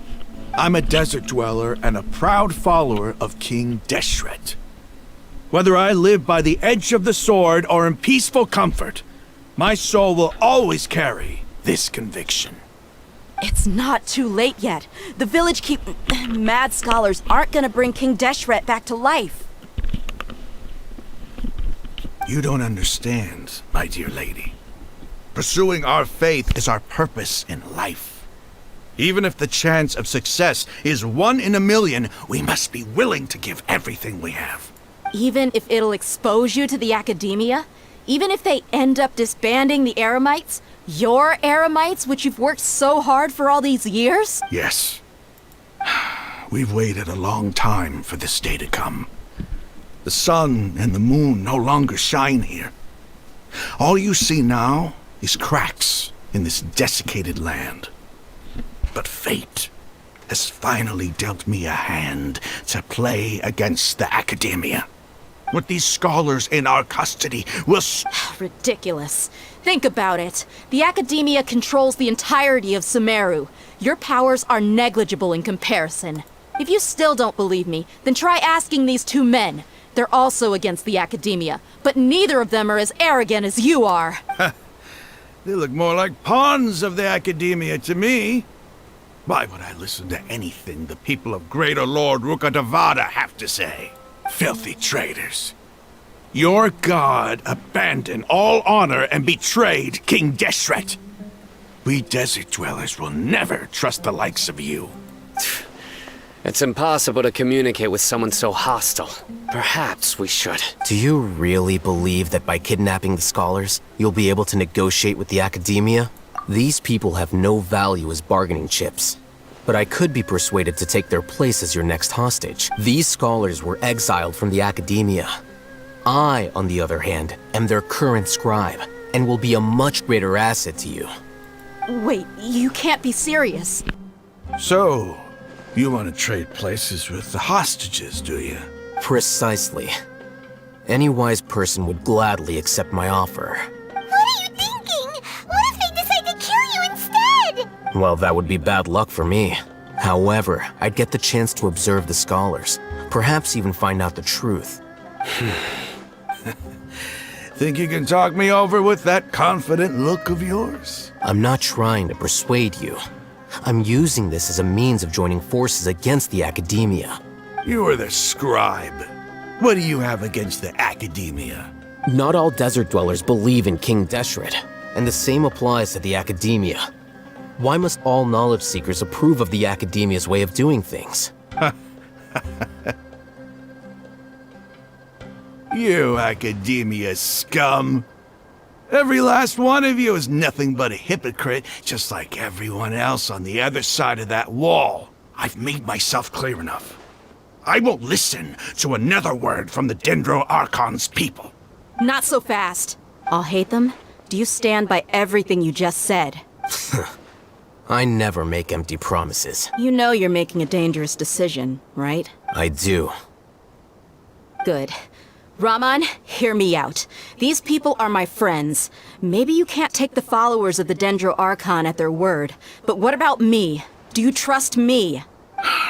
I'm a desert dweller and a proud follower of King Deshret. Whether I live by the edge of the sword or in peaceful comfort, my soul will always carry this conviction. It's not too late yet. The village mad scholars aren't gonna bring King Deshret back to life. You don't understand, my dear lady. Pursuing our faith is our purpose in life. Even if the chance of success is 1 in a million, we must be willing to give everything we have. Even if it'll expose you to the academia? Even if they end up disbanding the Eremites? Your Eremites, which you've worked so hard for all these years? Yes. We've waited a long time for this day to come. The sun and the moon no longer shine here. All you see now is cracks in this desiccated land. But fate has finally dealt me a hand to play against the academia. With these scholars in our custody, we'll... Ridiculous. Think about it. The academia controls the entirety of Sumeru. Your powers are negligible in comparison. If you still don't believe me, then try asking these two men. They're also against the academia, but neither of them are as arrogant as you are. They look more like pawns of the academia to me. Why would I listen to anything the people of Greater Lord Rukkhadevata have to say? Filthy traitors. Your god abandoned all honor and betrayed King Deshret. We desert dwellers will never trust the likes of you. It's impossible to communicate with someone so hostile. Perhaps we should. Do you really believe that by kidnapping the scholars, you'll be able to negotiate with the academia? These people have no value as bargaining chips. But I could be persuaded to take their place as your next hostage. These scholars were exiled from the academia. I, on the other hand, am their current scribe, and will be a much greater asset to you. Wait, you can't be serious. So, you want to trade places with the hostages, do you? Precisely. Any wise person would gladly accept my offer. What are you thinking? What if they decide to kill you instead? Well, that would be bad luck for me. However, I'd get the chance to observe the scholars, perhaps even find out the truth. Think you can talk me over with that confident look of yours? I'm not trying to persuade you. I'm using this as a means of joining forces against the Academia. You are the scribe. What do you have against the Academia? Not all desert dwellers believe in King Deshret, and the same applies to the Academia. Why must all knowledge seekers approve of the Academia's way of doing things? You Academia scum! Every last one of you is nothing but a hypocrite, just like everyone else on the other side of that wall. I've made myself clear enough. I won't listen to another word from the Dendro Archon's people. Not so fast. I'll hate them. Do you stand by everything you just said? I never make empty promises. You know you're making a dangerous decision, right? I do. Good. Raman, hear me out. These people are my friends. Maybe you can't take the followers of the Dendro Archon at their word, but what about me? Do you trust me?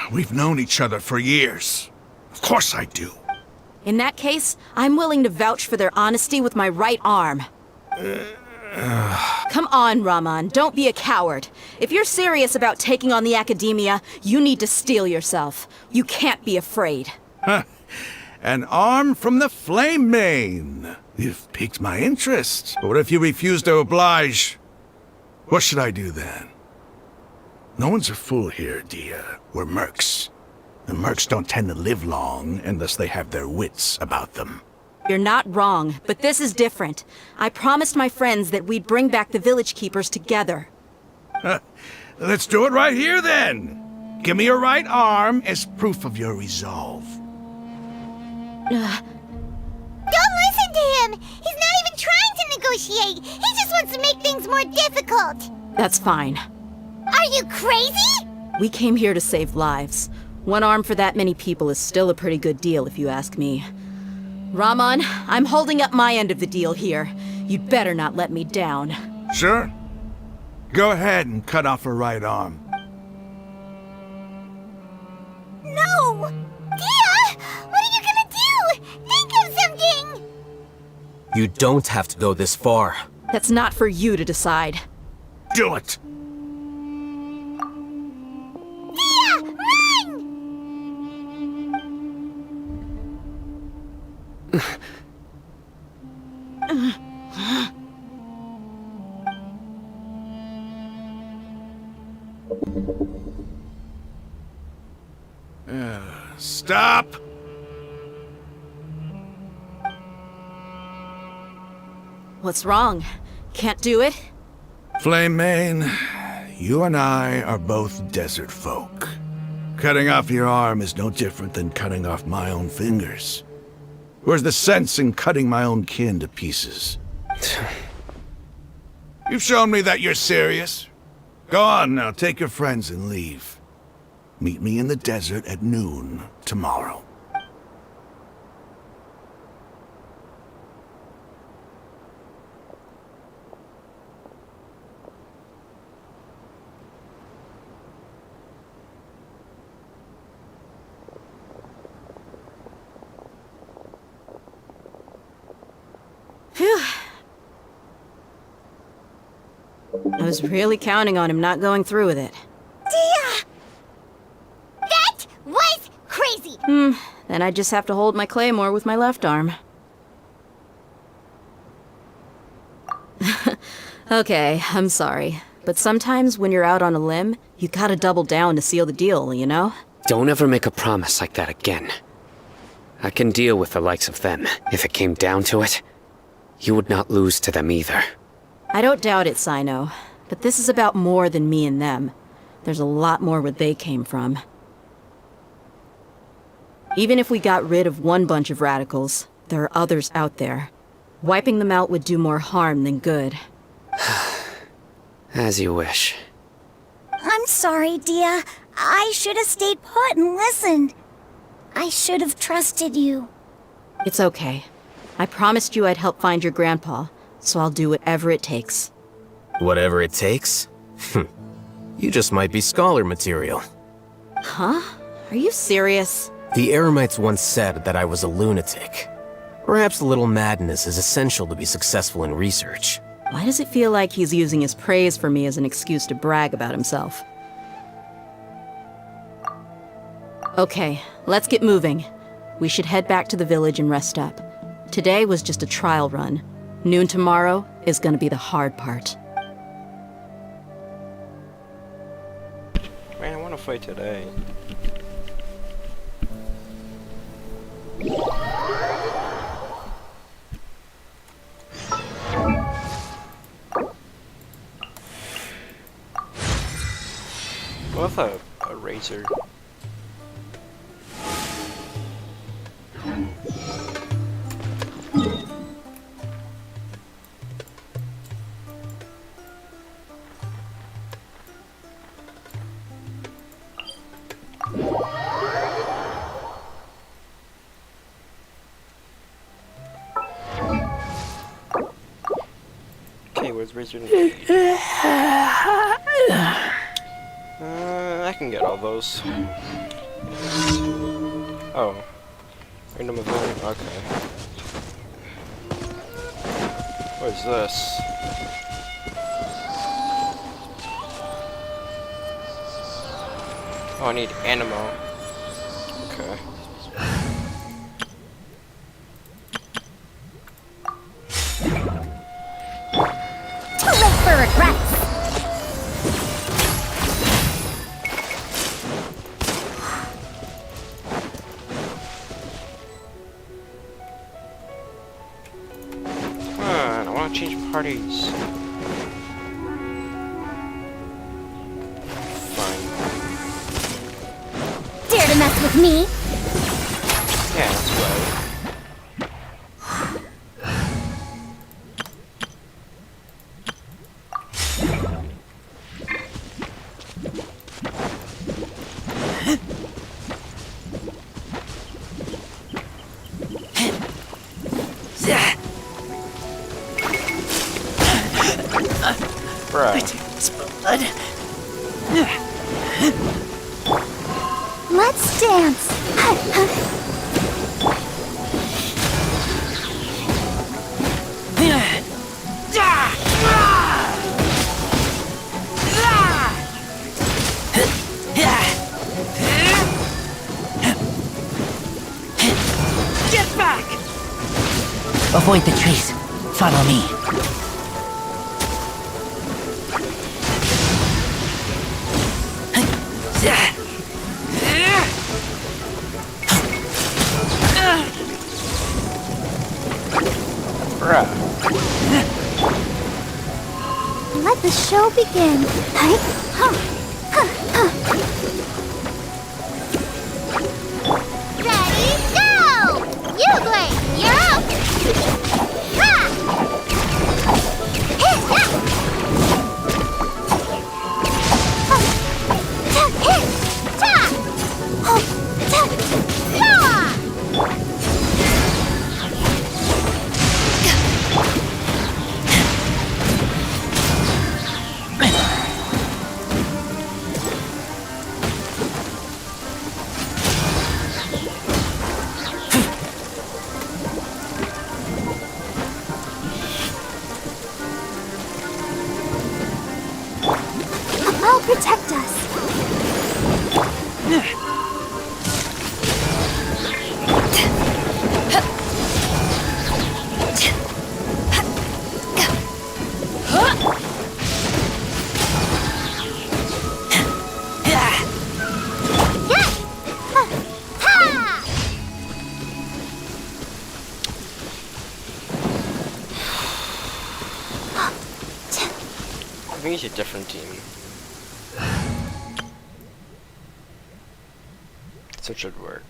We've known each other for years. Of course I do. In that case, I'm willing to vouch for their honesty with my right arm. Come on, Raman, don't be a coward. If you're serious about taking on the Academia, you need to steel yourself. You can't be afraid. An arm from the Flame Mane. You've piqued my interest. But what if you refuse to oblige? What should I do then? No one's a fool here, Dia. We're mercs. And mercs don't tend to live long unless they have their wits about them. You're not wrong, but this is different. I promised my friends that we'd bring back the village keepers together. Let's do it right here then. Give me your right arm as proof of your resolve. Don't listen to him! He's not even trying to negotiate! He just wants to make things more difficult! That's fine. Are you crazy? We came here to save lives. One arm for that many people is still a pretty good deal, if you ask me. Raman, I'm holding up my end of the deal here. You'd better not let me down. Sure. Go ahead and cut off her right arm. No! Dia! What are you gonna do? Think of something! You don't have to go this far. That's not for you to decide. Do it! Dia! Run! Stop! What's wrong? Can't do it? Flame Mane, you and I are both desert folk. Cutting off your arm is no different than cutting off my own fingers. Where's the sense in cutting my own kin to pieces? You've shown me that you're serious. Go on now, take your friends and leave. Meet me in the desert at noon tomorrow. Phew. I was really counting on him not going through with it. Dia! That was crazy! Then I just have to hold my claymore with my left arm. Okay, I'm sorry. But sometimes when you're out on a limb, you gotta double down to seal the deal, you know? Don't ever make a promise like that again. I can deal with the likes of them. If it came down to it, you would not lose to them either. I don't doubt it, Sino. But this is about more than me and them. There's a lot more where they came from. Even if we got rid of one bunch of radicals, There are others out there. Wiping them out would do more harm than good. As you wish. I'm sorry, Dia. I should have stayed put and listened. I should have trusted you. It's okay. I promised you I'd help find your grandpa, so I'll do whatever it takes. Whatever it takes? You just might be scholar material. Huh? Are you serious? The Eremites once said that I was a lunatic. Perhaps a little madness is essential to be successful in research. Why does it feel like he's using his praise for me as an excuse to brag about himself? Okay, let's get moving. We should head back to the village and rest up. Today was just a trial run. Noon tomorrow is gonna be the hard part. Man, I want to fight today. With a razor. Okay, where's razor? I can get all those. Oh. Random event? Okay. What is this? Oh, I need animal. Okay. Too late for regrets. I want to change parties. Dare to mess with me? Yeah, that's right. Let's dance. Get back! Avoid the trees. Follow me. Let the show begin. Ready, go! You Blade, you're up! Ha! Hit, ha! Hit, ta! Power! I'll protect us. I think it's a different team. So it should work.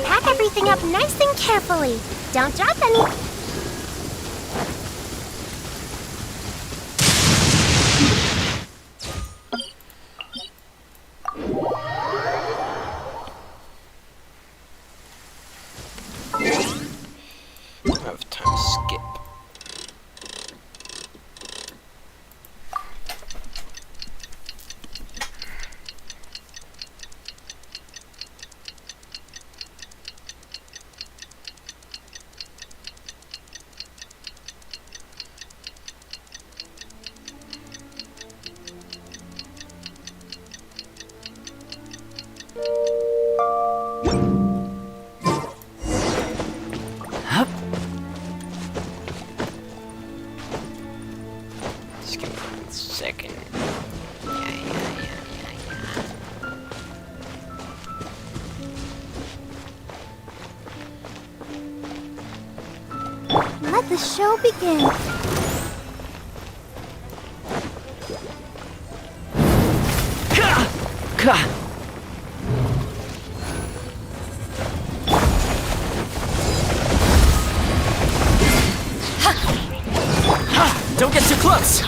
Pack everything up nice and carefully. Don't drop any. I have time to skip. Just give me 1 second. Let the show begin. Don't get too close!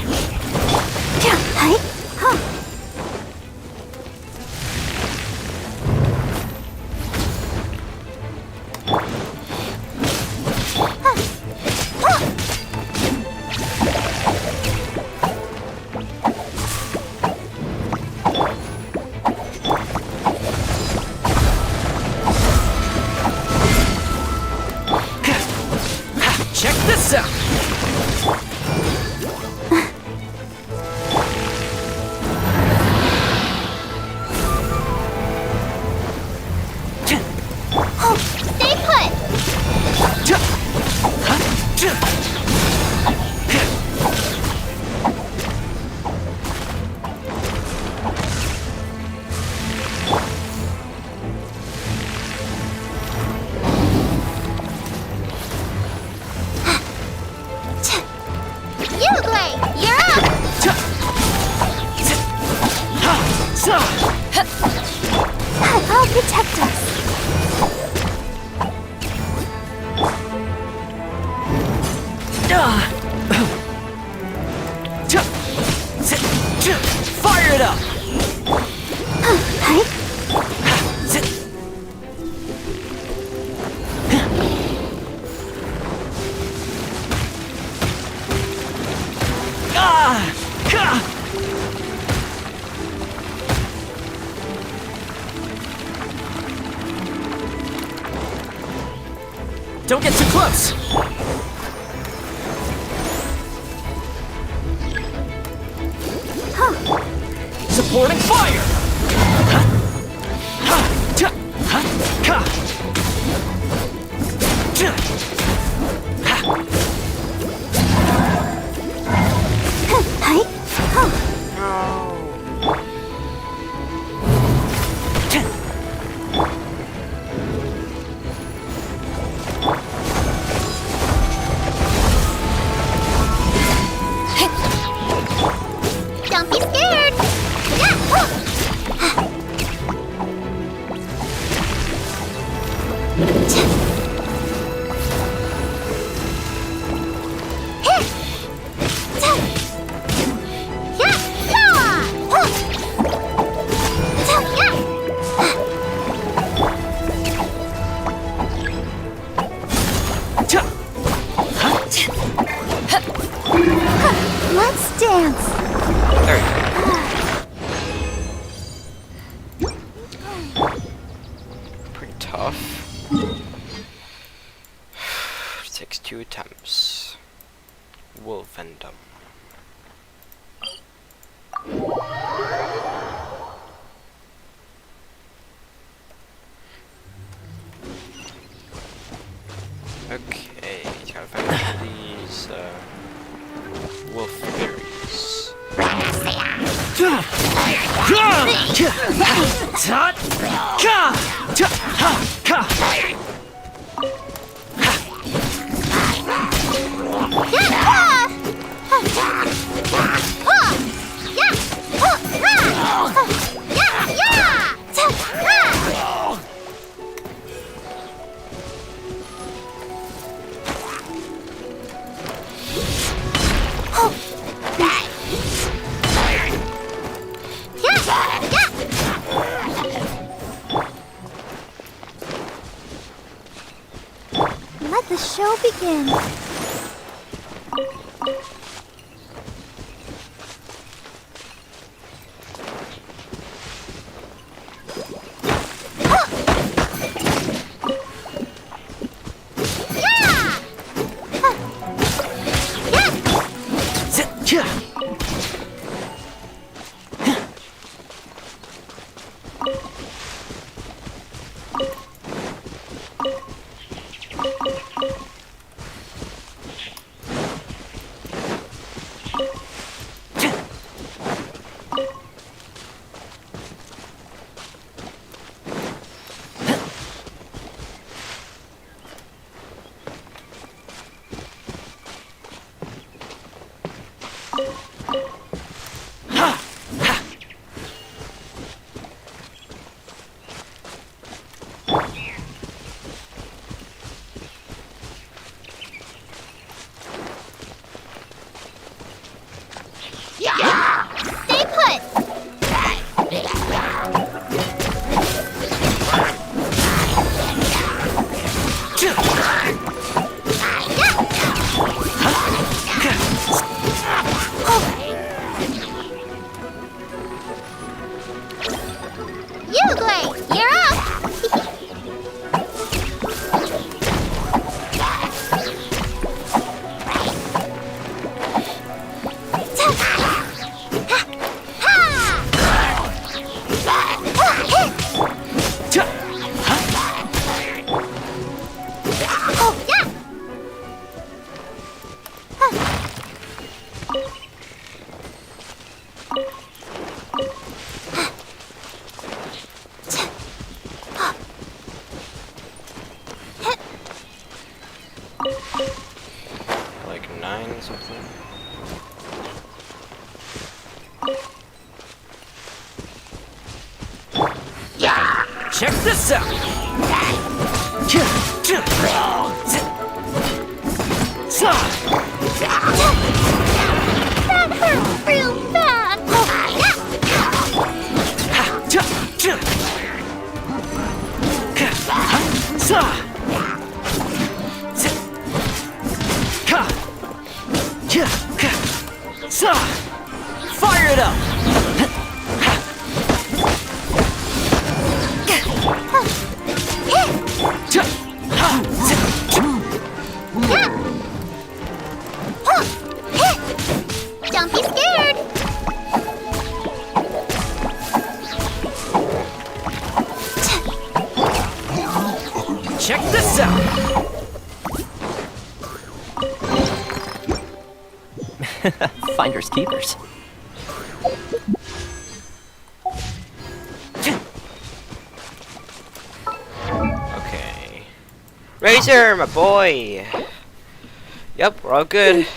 Check this out! Stay put. Uruguay, you're up. I'll protect us. Fire it up! Don't get too close! Supporting fire! Don't be scared. Let's dance. There you go. Pretty tough. 2 attempts. Wolfendom. Okay, gotta find these wolf berries. Let the show begin. Stay put. Uglay, you're up. Like 9 something. Check this out! That hurt real bad. Fire it up! Don't be scared. Check this out! Finders keepers. Okay. Razor, my boy! Yep, we're all good.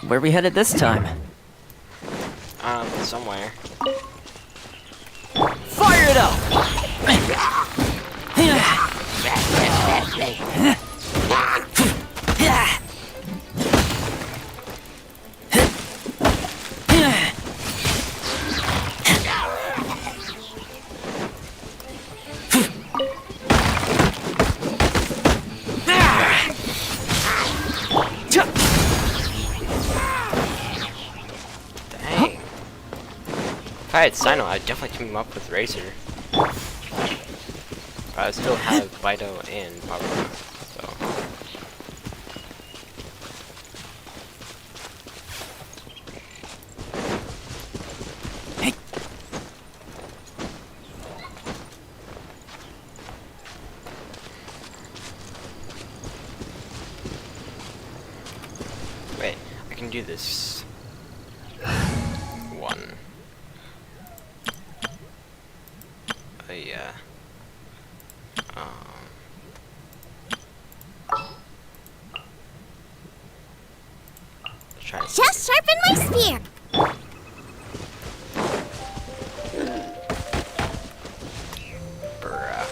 Where are we headed this time? Somewhere. Fire it up! Dang. If I had Sino, I'd definitely team him up with Razor. I still have Vito and Power, so. Wait, I can do this. One. Yeah. Just sharpen my spear. Bruh.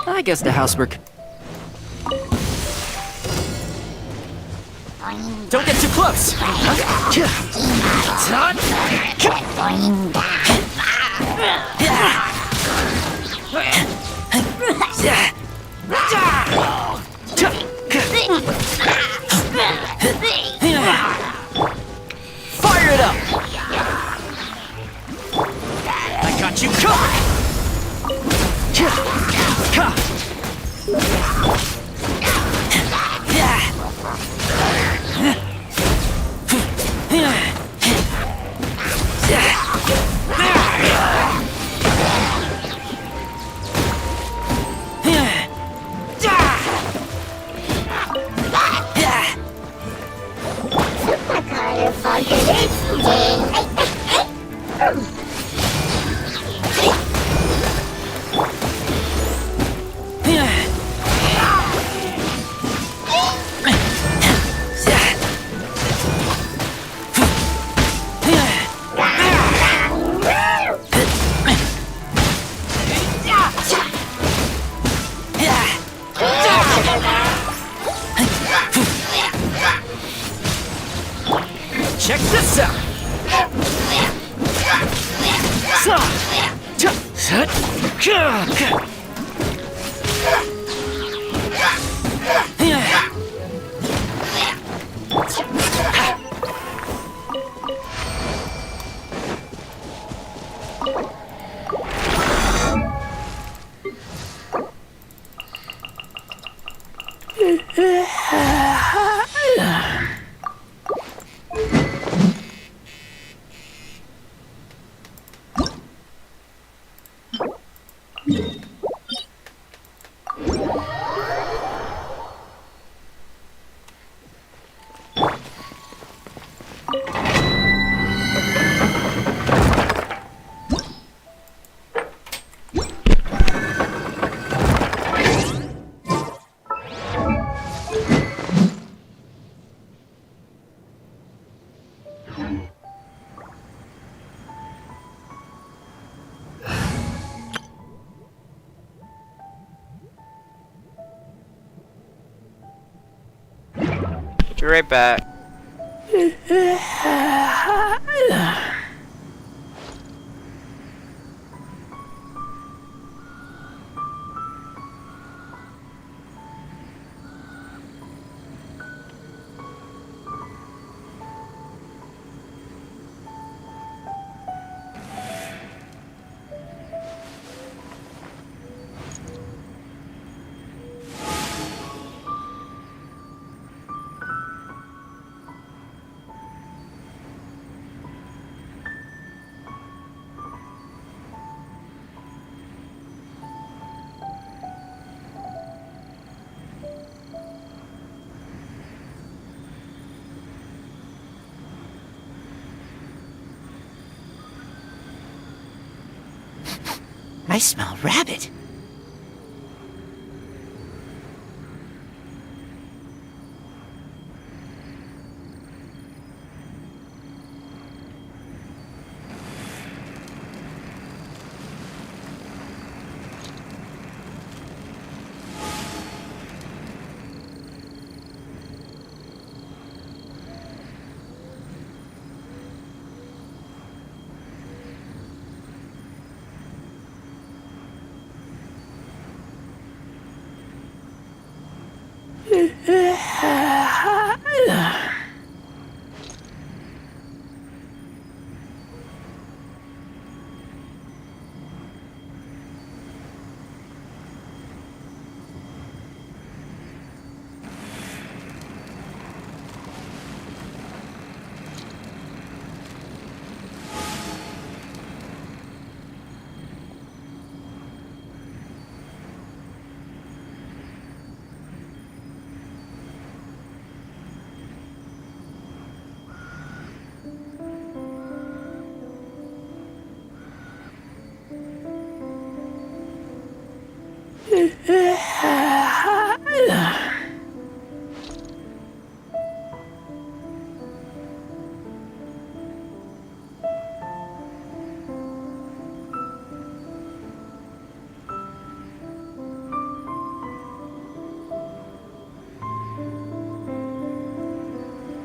I guess the housework. Don't get too close! Fire it up! I got you covered! Check this out! Be right back. I smell rabbit.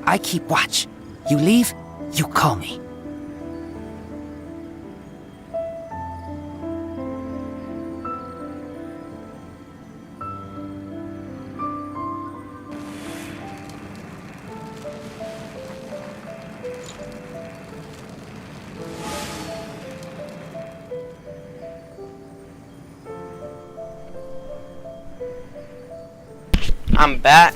I keep watch. You leave, you call me. I'm back.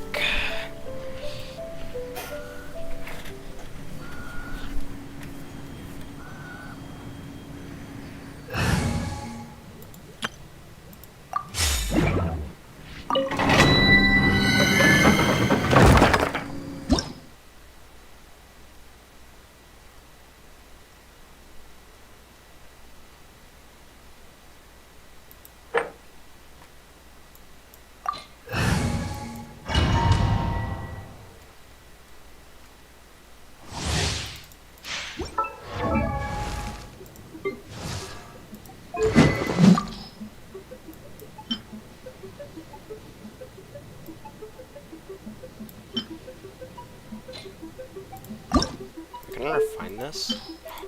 Can I refine this?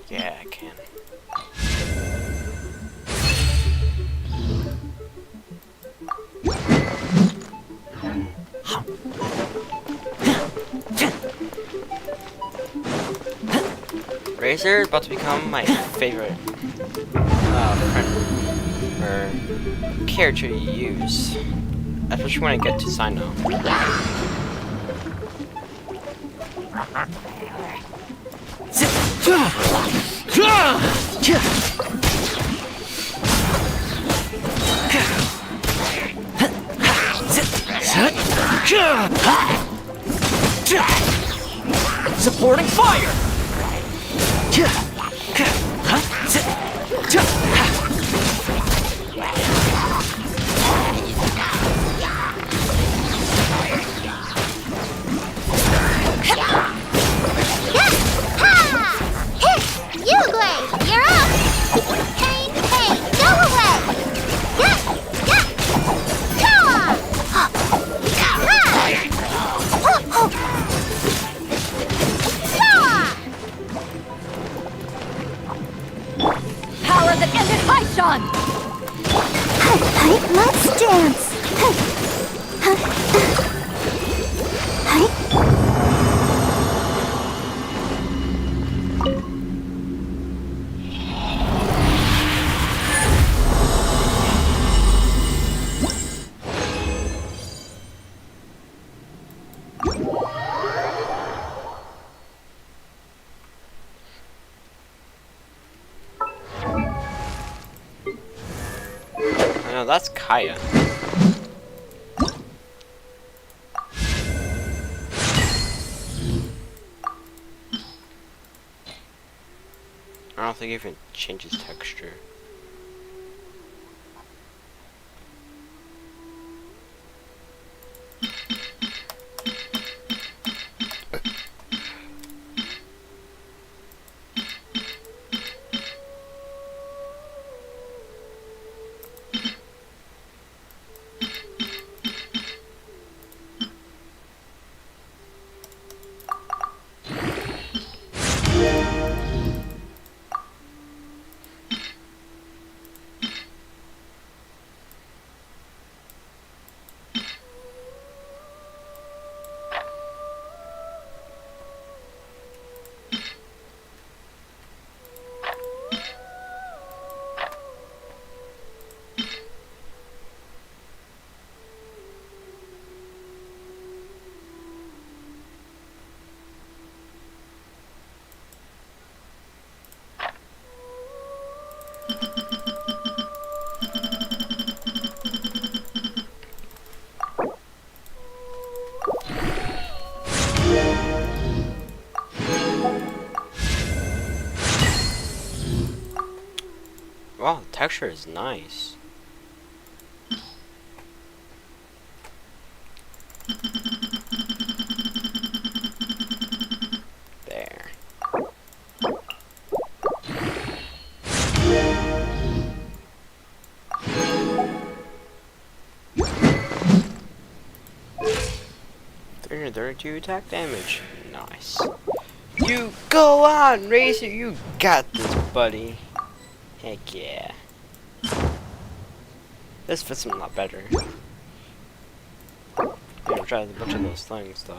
Yeah, I can. Razor is about to become my favorite friend or character to use, especially when I get to Sino. Supporting fire! Let's dance. No, that's Kaya. I don't think it even changes texture. texture is nice. There. $332 attack damage. Nice. You go on, Razor. You got this, buddy. Heck yeah. This fits him a lot better. I'm gonna try a bunch of those things, though.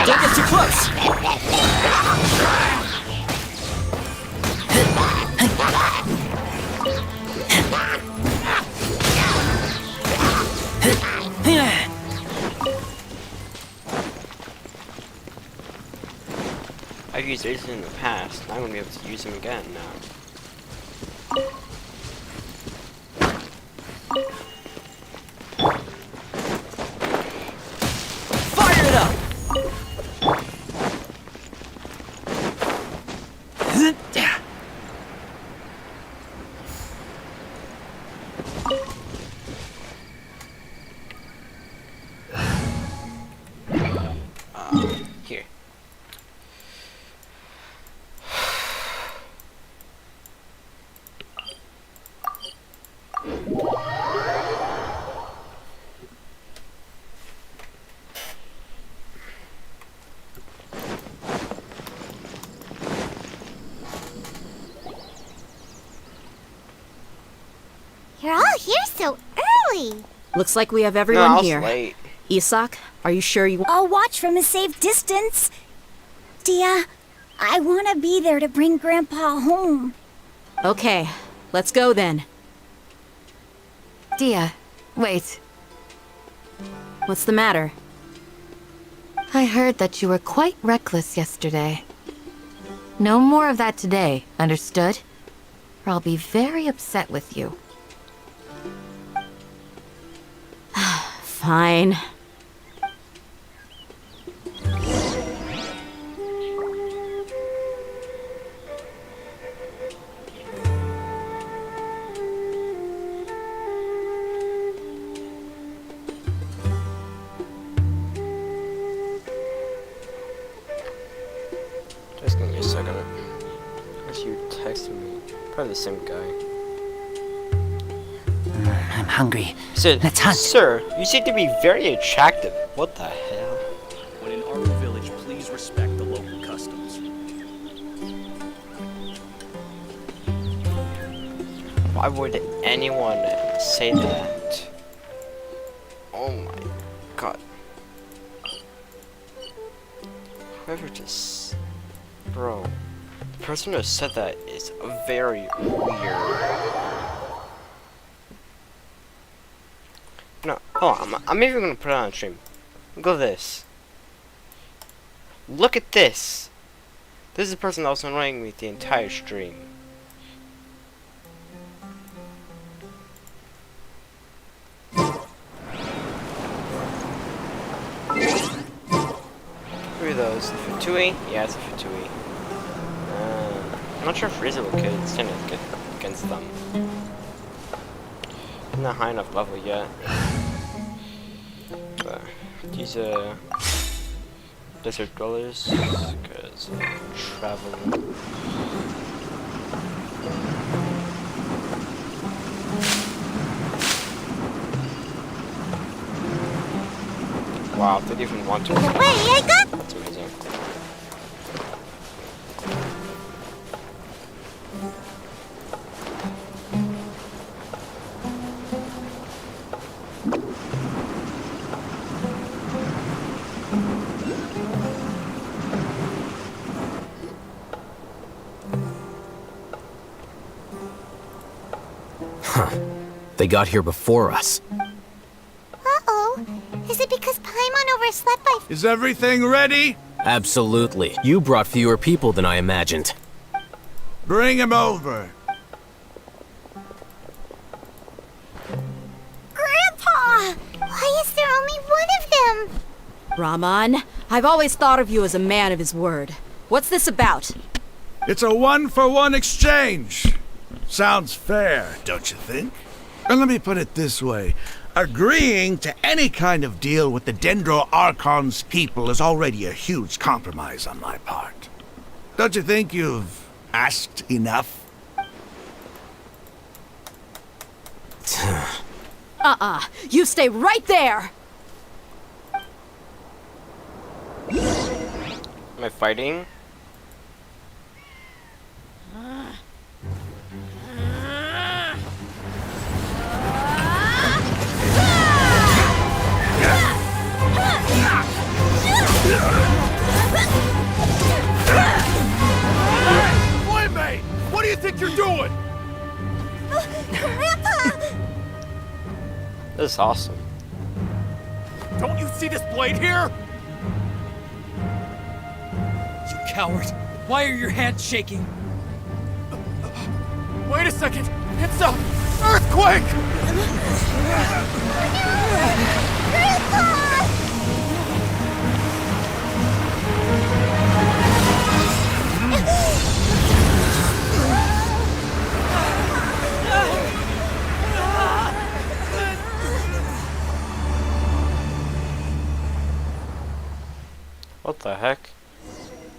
Don't get too close! I've used Resin in the past. I'm gonna be able to use him again now. Fire it up! Here. You're all here so early. Looks like we have everyone I was here. late. Isak, are you sure you... I'll watch from a safe distance. Dia, I want to be there to bring Grandpa home. Okay, let's go then. Dia, wait. What's the matter? I heard that you were quite reckless yesterday. No more of that today, understood? Or I'll be very upset with you. Fine. Just give me a second. Unless you texted me. Probably the same guy. I'm hungry. Let's hunt. Sir, you seem to be very attractive. What the hell? When in Aru Village, please respect the local customs. Why would anyone say that? Oh my god. Whoever just... Bro. The person who said that is very weird. No, hold on, I'm even gonna put it on stream. Look at this. Look at this. This is the person that was annoying me the entire stream. Look at those. this a Fatui? Yeah, it's a Fatui. I'm not sure if Rizzo could stand against them. I'm not high enough level yet. But these desert dwellers, because travel. Wow, they didn't even want to. Wait, I got. That's amazing. They got here before us. Uh-oh. Is it because Paimon overslept by... Is everything ready? Absolutely. You brought fewer people than I imagined. Bring him over. Grandpa! Why is there only one of them? Raman, I've always thought of you as a man of his word. What's this about? It's a 1-for-1 exchange. Sounds fair, don't you think? And let me put it this way. Agreeing to any kind of deal with the Dendro Archon's people is already a huge compromise on my part. Don't you think you've asked enough? You stay right there! Am I fighting? Playmate! What do you think you're doing? Grandpa! This is awesome. Don't you see this blade here? You coward! Why are your hands shaking? Wait a second! It's a earthquake! Grandpa! What the heck?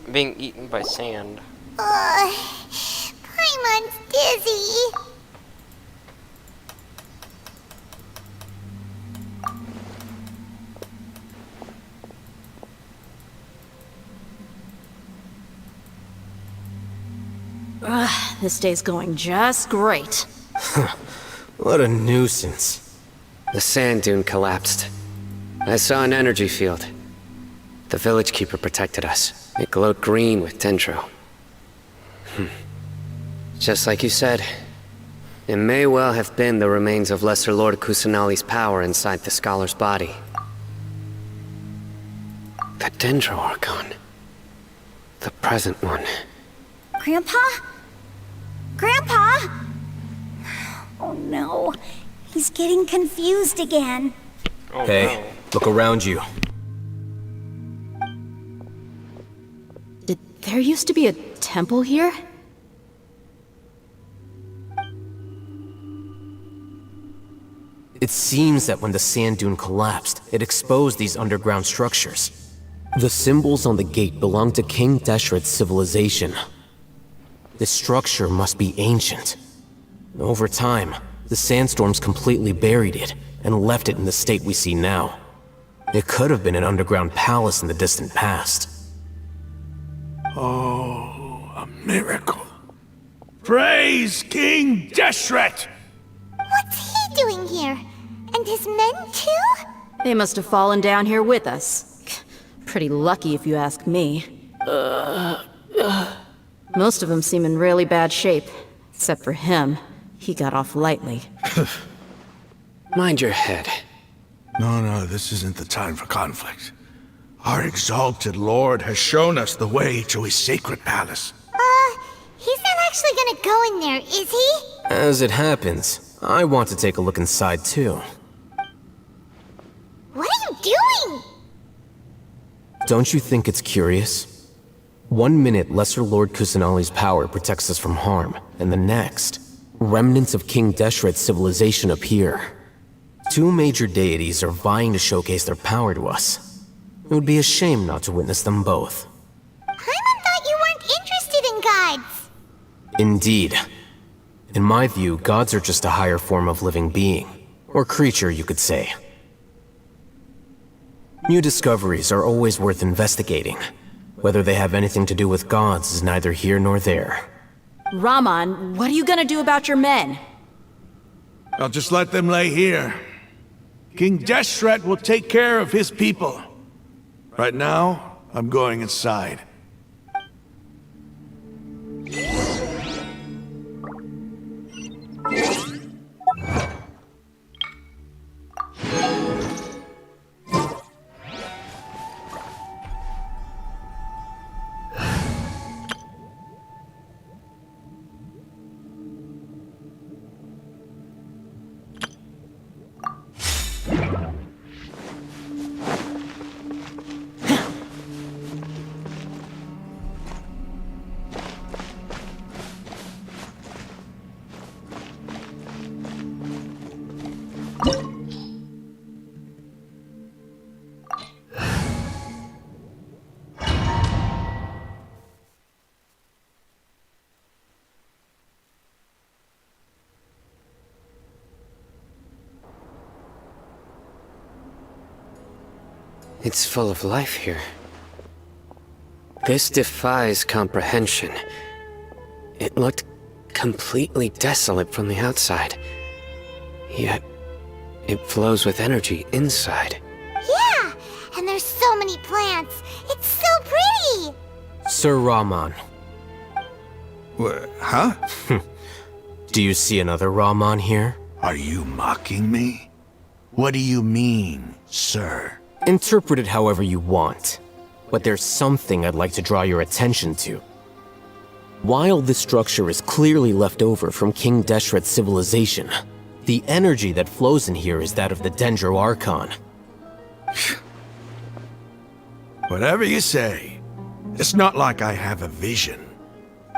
I'm being eaten by sand. Paimon's dizzy. This day's going just great. What a nuisance. The sand dune collapsed. I saw an energy field. The village keeper protected us. It glowed green with dendro. Just like you said, it may well have been the remains of Lesser Lord Kusanali's power inside the scholar's body. The Dendro Archon. The present one. Grandpa? Grandpa? Oh no. He's getting confused again. Oh, Hey, no. look around you. There used to be a temple here? It seems that when the sand dune collapsed, it exposed these underground structures. The symbols on the gate belong to King Deshret's civilization. This structure must be ancient. Over time, the sandstorms completely buried it and left it in the state we see now. It could have been an underground palace in the distant past. Oh, a miracle. Praise King Deshret! What's he doing here? And his men too? They must have fallen down here with us. Pretty lucky if you ask me. Most of them seem in really bad shape. Except for him. He got off lightly. Mind your head. No, this isn't the time for conflict. Our exalted lord has shown us the way to his sacred palace. He's not actually gonna go in there, is he? As it happens, I want to take a look inside too. What are you doing? Don't you think it's curious? 1 minute, Lesser Lord Kusanali's power protects us from harm, and the next, remnants of King Deshret's civilization appear. 2 major deities are vying to showcase their power to us. It would be a shame not to witness them both. Paimon thought you weren't interested in gods. Indeed. In my view, gods are just a higher form of living being. Or creature, you could say. New discoveries are always worth investigating. Whether they have anything to do with gods is neither here nor there. Raman, what are you gonna do about your men? I'll just let them lay here. King Deshret will take care of his people. Right now, I'm going inside. It's full of life here. This defies comprehension. It looked completely desolate from the outside. Yet, it flows with energy inside. Yeah, and there's so many plants. It's so pretty. Sir Raman. Huh? Do you see another Raman here? Are you mocking me? What do you mean, sir? Interpret it however you want. But there's something I'd like to draw your attention to. While this structure is clearly left over from King Deshret's civilization, the energy that flows in here is that of the Dendro Archon. Whatever you say. It's not like I have a vision.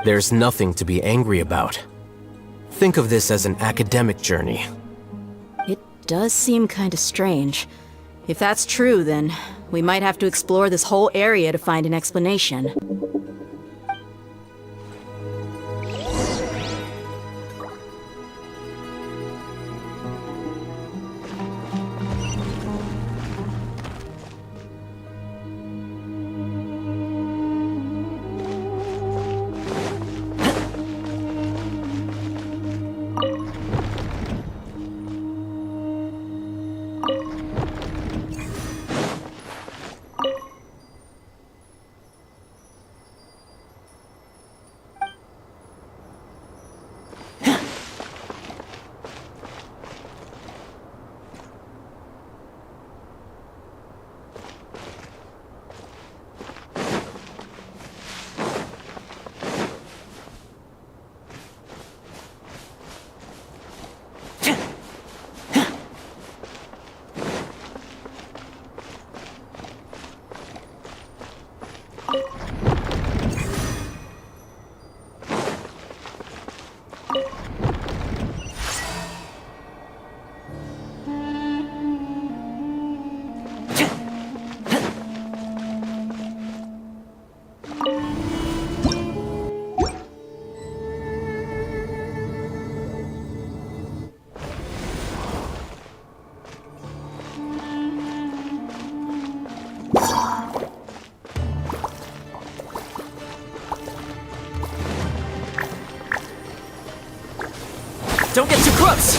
There's nothing to be angry about. Think of this as an academic journey. It does seem kinda strange. If that's true, then we might have to explore this whole area to find an explanation. Don't get too close!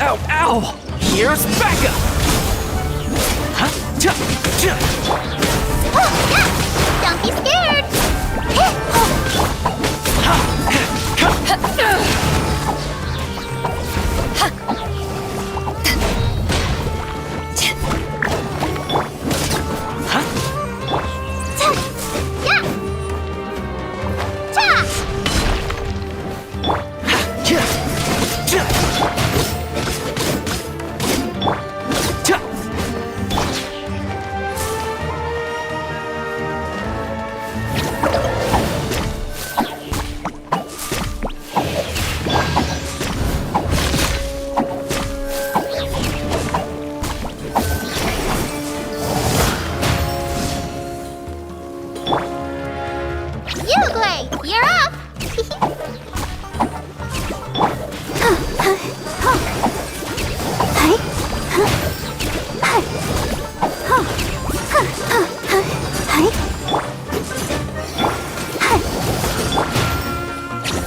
Ow, ow! Here's backup! Don't be scared! You're up!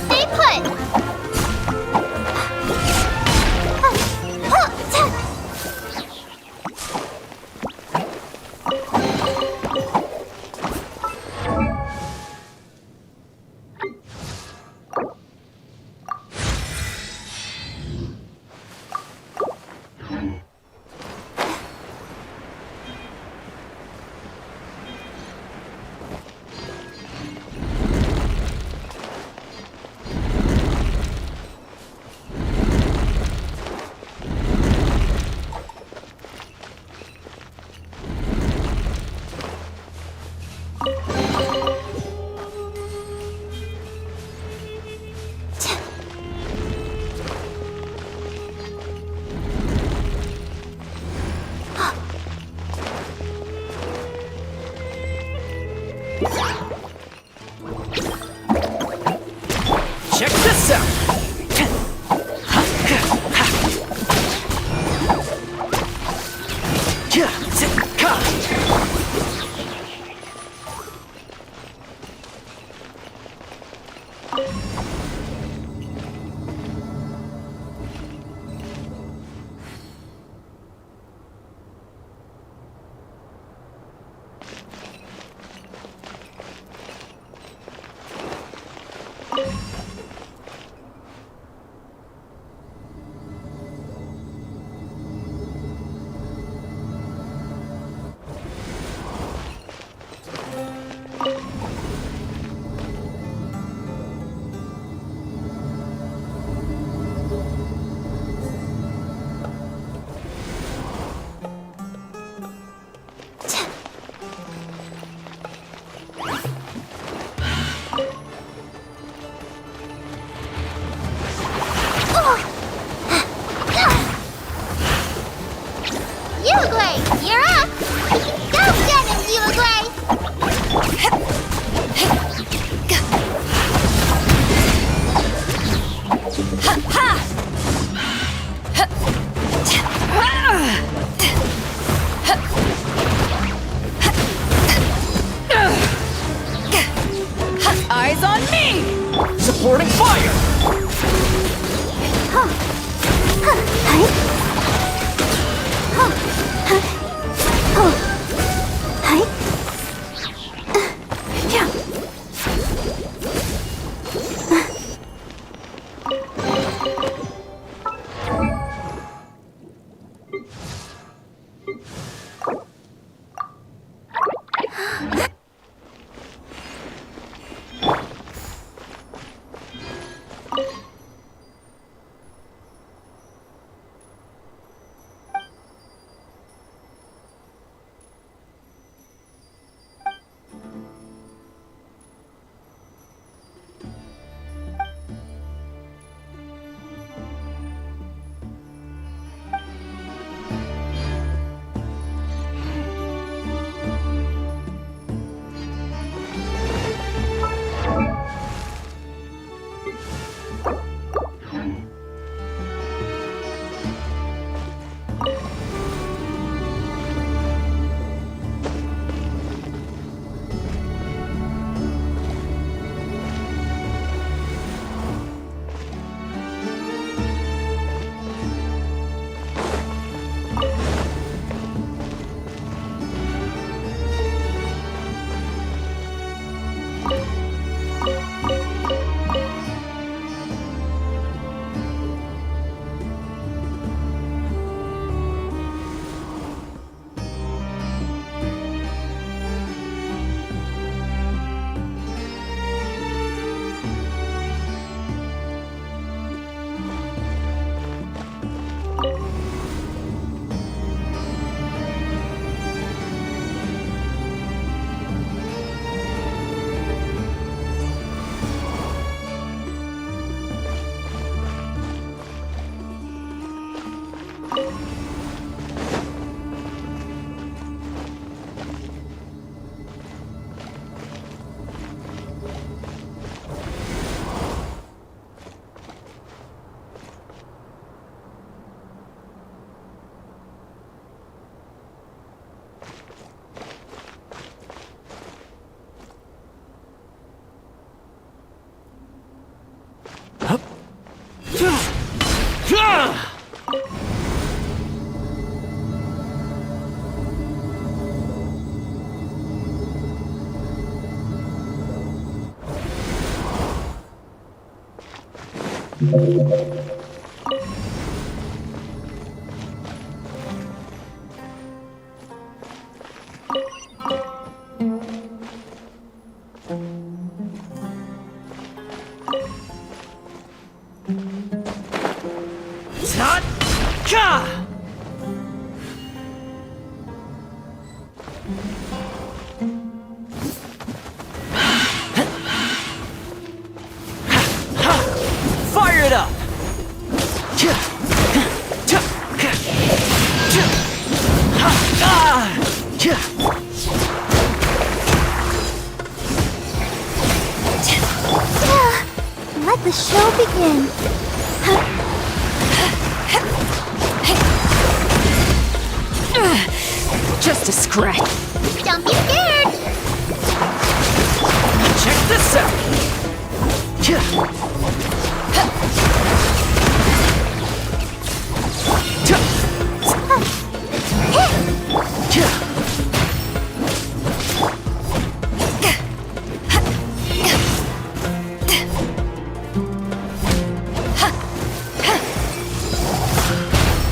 Stay put! Check this out! Uruguay, you're up! Go get him, Uruguay! Eyes on me! Supporting fire! Fire it up! Let the show begin. Just a scratch. Don't be scared. Check this out!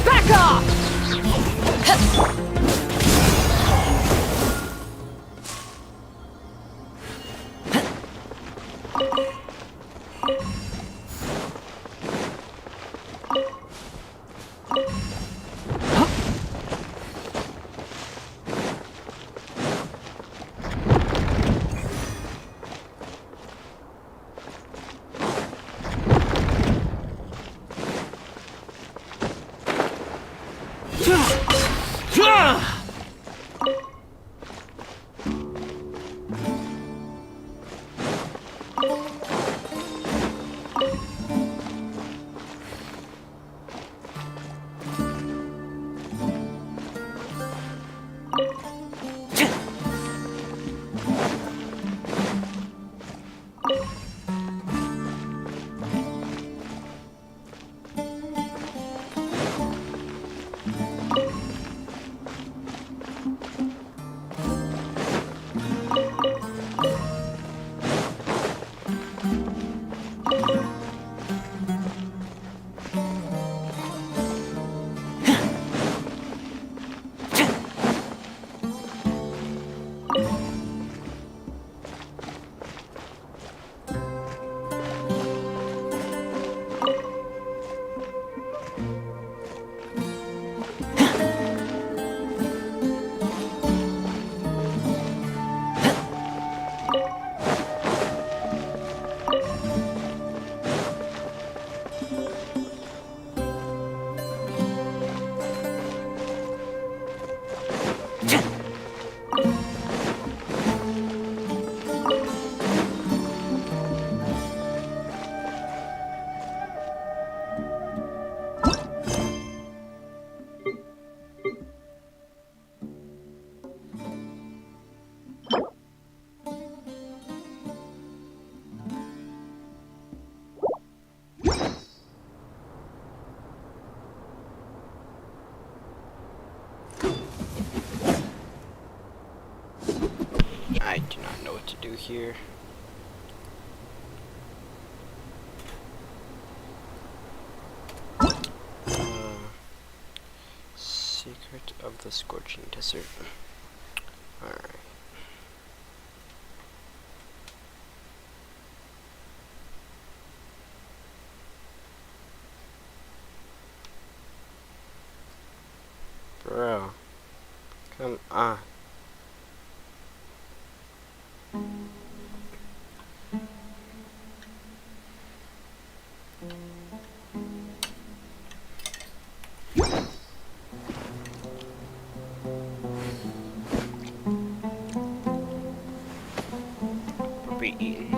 Back off! I do not know what to do here. Secret of the Scorching Desert. Alright. Bro. Come on. We'll be eating.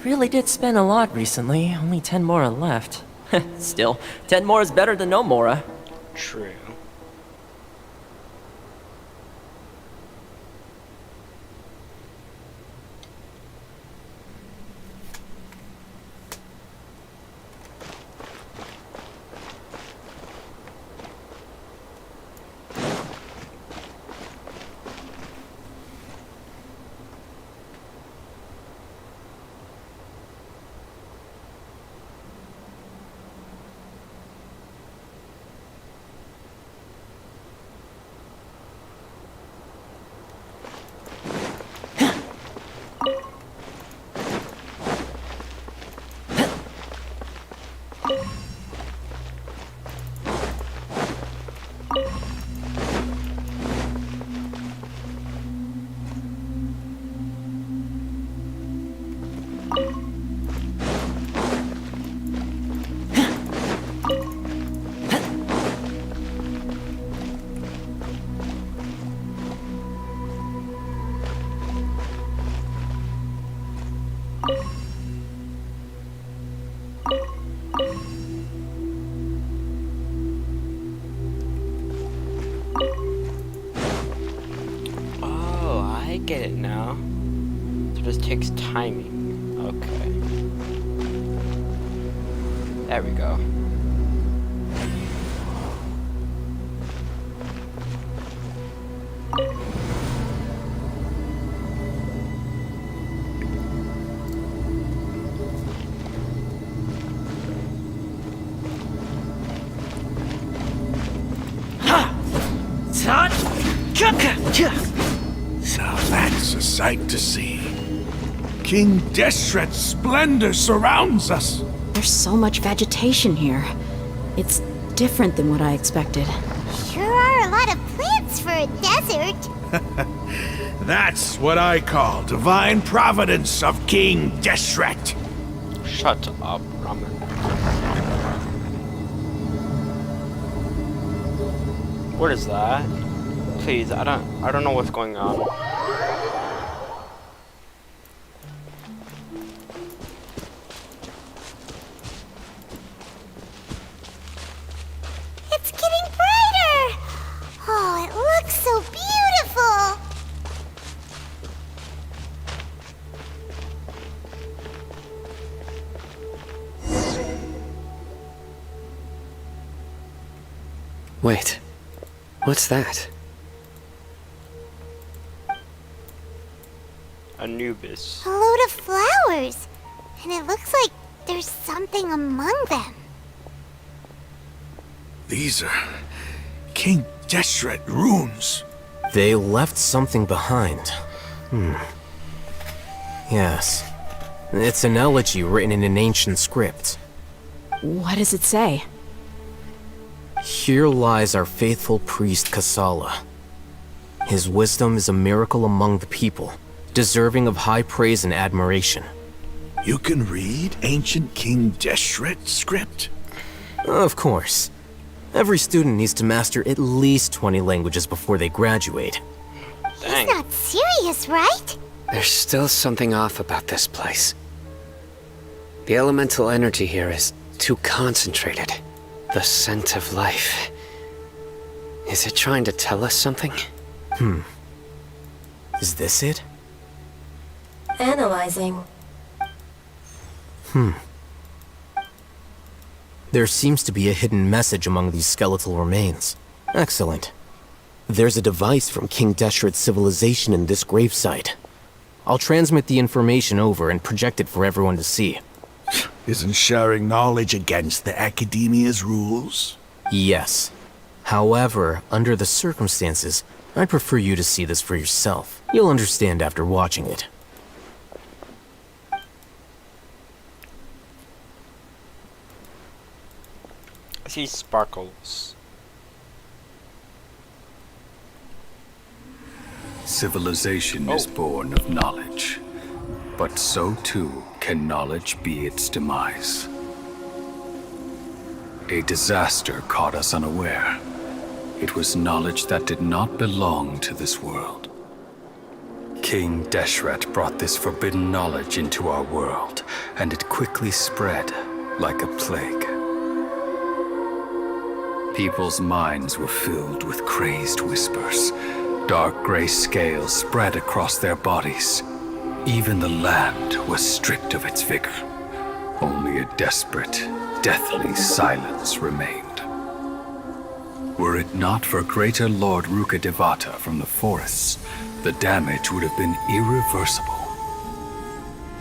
really did spend a lot recently. Only 10 Mora left. Still, 10 more is better than no Mora. True. Oh, I get it now. So this takes timing. Okay. There we go. So that's a sight to see. King Deshret's splendor surrounds us. There's so much vegetation here. It's different than what I expected. Sure are a lot of plants for a desert. That's what I call divine providence of King Deshret. Shut up, Ramen. What is that? Please, I don't know what's going on. It's getting brighter. Oh, it looks so beautiful. Wait, what's that? Anubis. A load of flowers. And it looks like there's something among them. These are King Deshret runes. They left something behind. Yes. It's an elegy written in an ancient script. What does it say? Here lies our faithful priest Kasala. His wisdom is a miracle among the people, deserving of high praise and admiration. You can read ancient King Deshret's script? Of course. Every student needs to master at least 20 languages before they graduate. He's not serious, right? There's still something off about this place. The elemental energy here is too concentrated. The scent of life. Is it trying to tell us something? Is this it? Analyzing. There seems to be a hidden message among these skeletal remains. Excellent. There's a device from King Deshret's civilization in this gravesite. I'll transmit the information over and project it for everyone to see. Isn't sharing knowledge against the Academia's rules? Yes. However, under the circumstances, I'd prefer you to see this for yourself. You'll understand after watching it. I see sparkles. Civilization is born of knowledge, but so too can knowledge be its demise. A disaster caught us unaware. It was knowledge that did not belong to this world. King Deshret brought this forbidden knowledge into our world, and it quickly spread like a plague. People's minds were filled with crazed whispers. Dark gray scales spread across their bodies. Even the land was stripped of its vigor. Only a desperate, deathly silence remained. Were it not for Greater Lord Rukkhadevata from the forests, the damage would have been irreversible.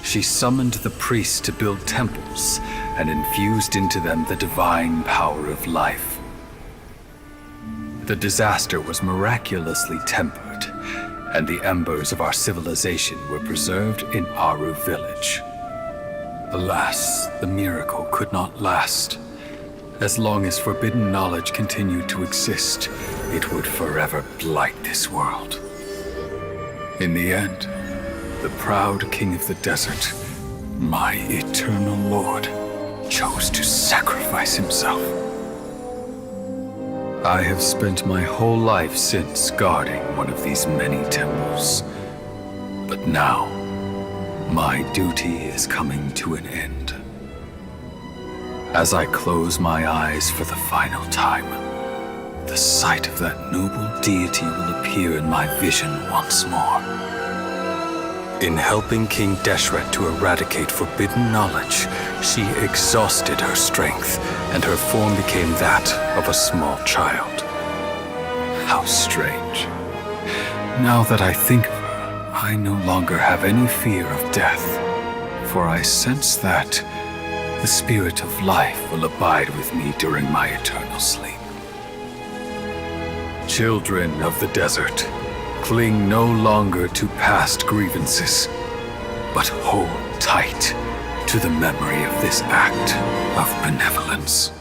She summoned the priests to build temples and infused into them the divine power of life. The disaster was miraculously tempered, and the embers of our civilization were preserved in Aru village. Alas, the miracle could not last. As long as forbidden knowledge continued to exist, it would forever blight this world. In the end, the proud king of the desert, my eternal lord, chose to sacrifice himself. I have spent my whole life since guarding one of these many temples. But now, my duty is coming to an end. As I close my eyes for the final time, the sight of that noble deity will appear in my vision once more. In helping King Deshret to eradicate forbidden knowledge, she exhausted her strength, and her form became that of a small child. How strange. Now that I think of her, I no longer have any fear of death, for I sense that the spirit of life will abide with me during my eternal sleep. Children of the desert, cling no longer to past grievances, but hold tight to the memory of this act of benevolence.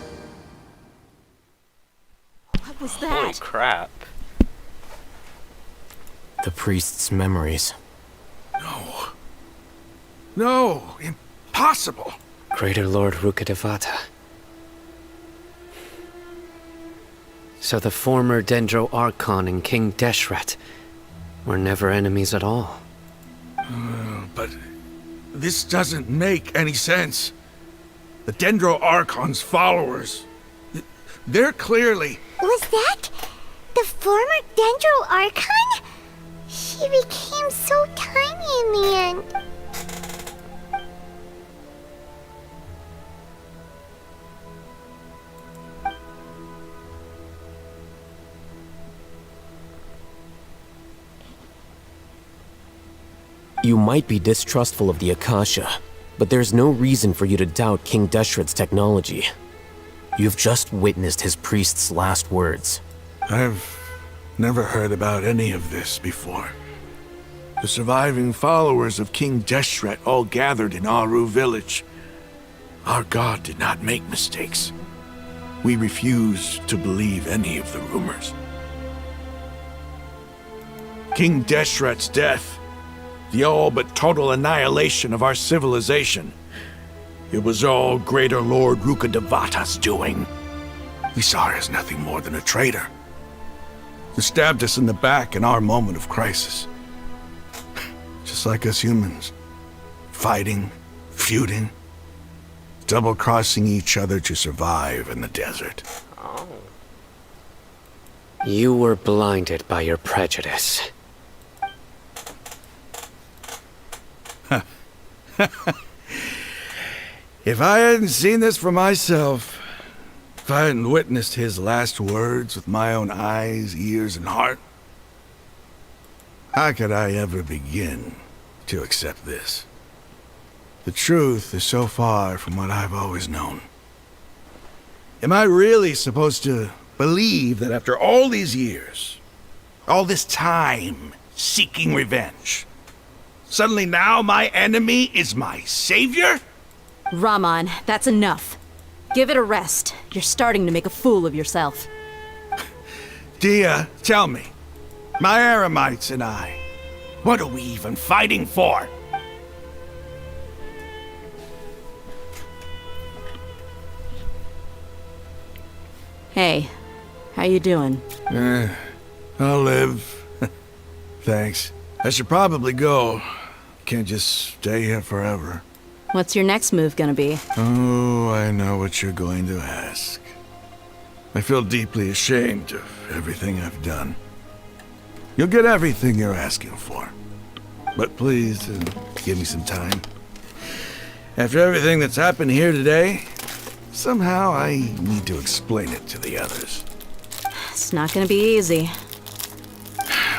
What was Holy that? crap. The priest's memories. No, impossible. Greater Lord Rukkhadevata. So the former Dendro Archon and King Deshret were never enemies at all. But this doesn't make any sense. The Dendro Archon's followers, they're clearly... Was that the former Dendro Archon? She became so tiny in the end. You might be distrustful of the Akasha, but there's no reason for you to doubt King Deshret's technology. You've just witnessed his priest's last words. I've never heard about any of this before. The surviving followers of King Deshret all gathered in Aru village. Our god did not make mistakes. We refused to believe any of the rumors. King Deshret's death, the all but total annihilation of our civilization. It was all Greater Lord Rukkhadevata's doing. We saw her as nothing more than a traitor. He stabbed us in the back in our moment of crisis. Just like us humans. Fighting, feuding, double-crossing each other to survive in the desert. Oh. You were blinded by your prejudice. If I hadn't seen this for myself, if I hadn't witnessed his last words with my own eyes, ears, and heart, how could I ever begin to accept this? The truth is so far from what I've always known. Am I really supposed to believe that after all these years, all this time seeking revenge, suddenly now my enemy is my savior? Raman, that's enough. Give it a rest. You're starting to make a fool of yourself. Dia, tell me, my Aramites and I, what are we even fighting for? Hey, how you doing? I'll live. Thanks. I should probably go. Can't just stay here forever. What's your next move gonna be? Oh, I know what you're going to ask. I feel deeply ashamed of everything I've done. You'll get everything you're asking for. But please, give me some time. After everything that's happened here today, somehow I need to explain it to the others. It's not gonna be easy.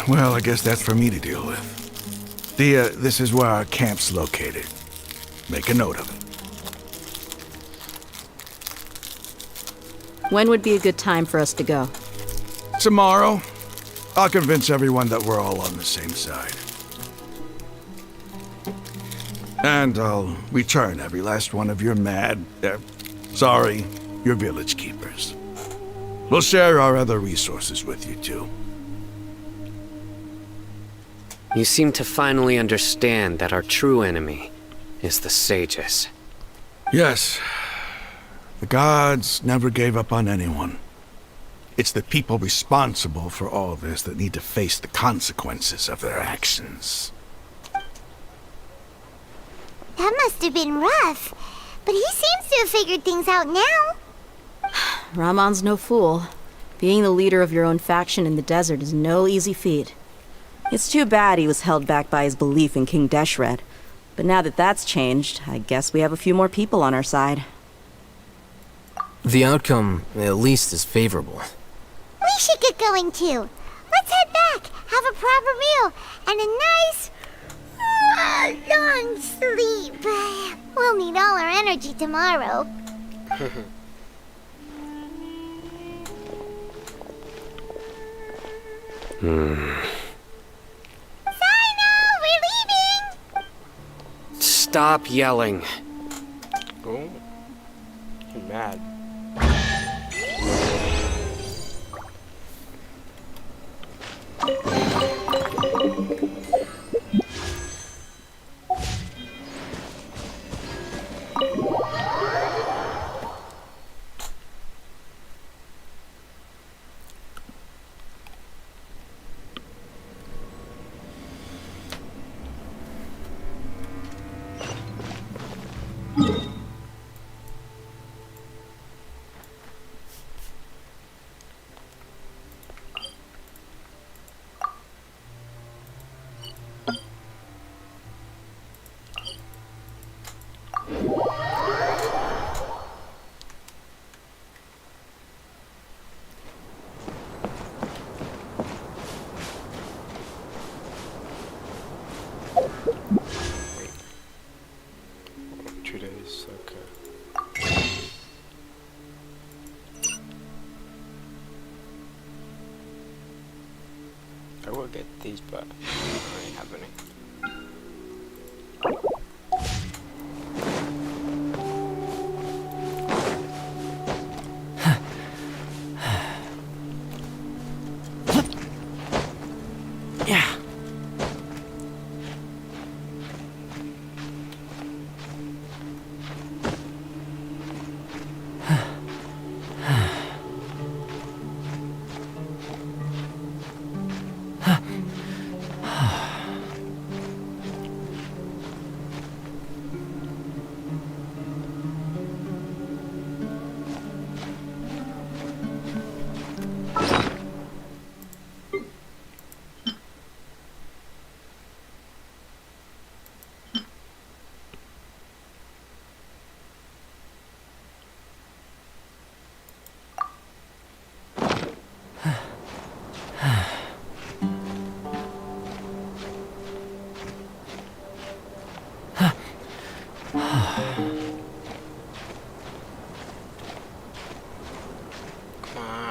Well, I guess that's for me to deal with. This is where our camp's located. Make a note of it. When would be a good time for us to go? Tomorrow, I'll convince everyone that we're all on the same side. And I'll return every last one of your your village keepers. We'll share our other resources with you, too. You seem to finally understand that our true enemy is the sages. Yes. The gods never gave up on anyone. It's the people responsible for all this that need to face the consequences of their actions. That must have been rough. But he seems to have figured things out now. Ramon's no fool. Being the leader of your own faction in the desert is no easy feat. It's too bad he was held back by his belief in King Deshret. But now that that's changed, I guess we have a few more people on our side. The outcome, at least, is favorable. We should get going too. Let's head back, have a proper meal, and a nice, long sleep. We'll need all our energy tomorrow. We're leaving! Stop yelling. Oh. You're mad. I will get these, but I don't really have any. Yeah.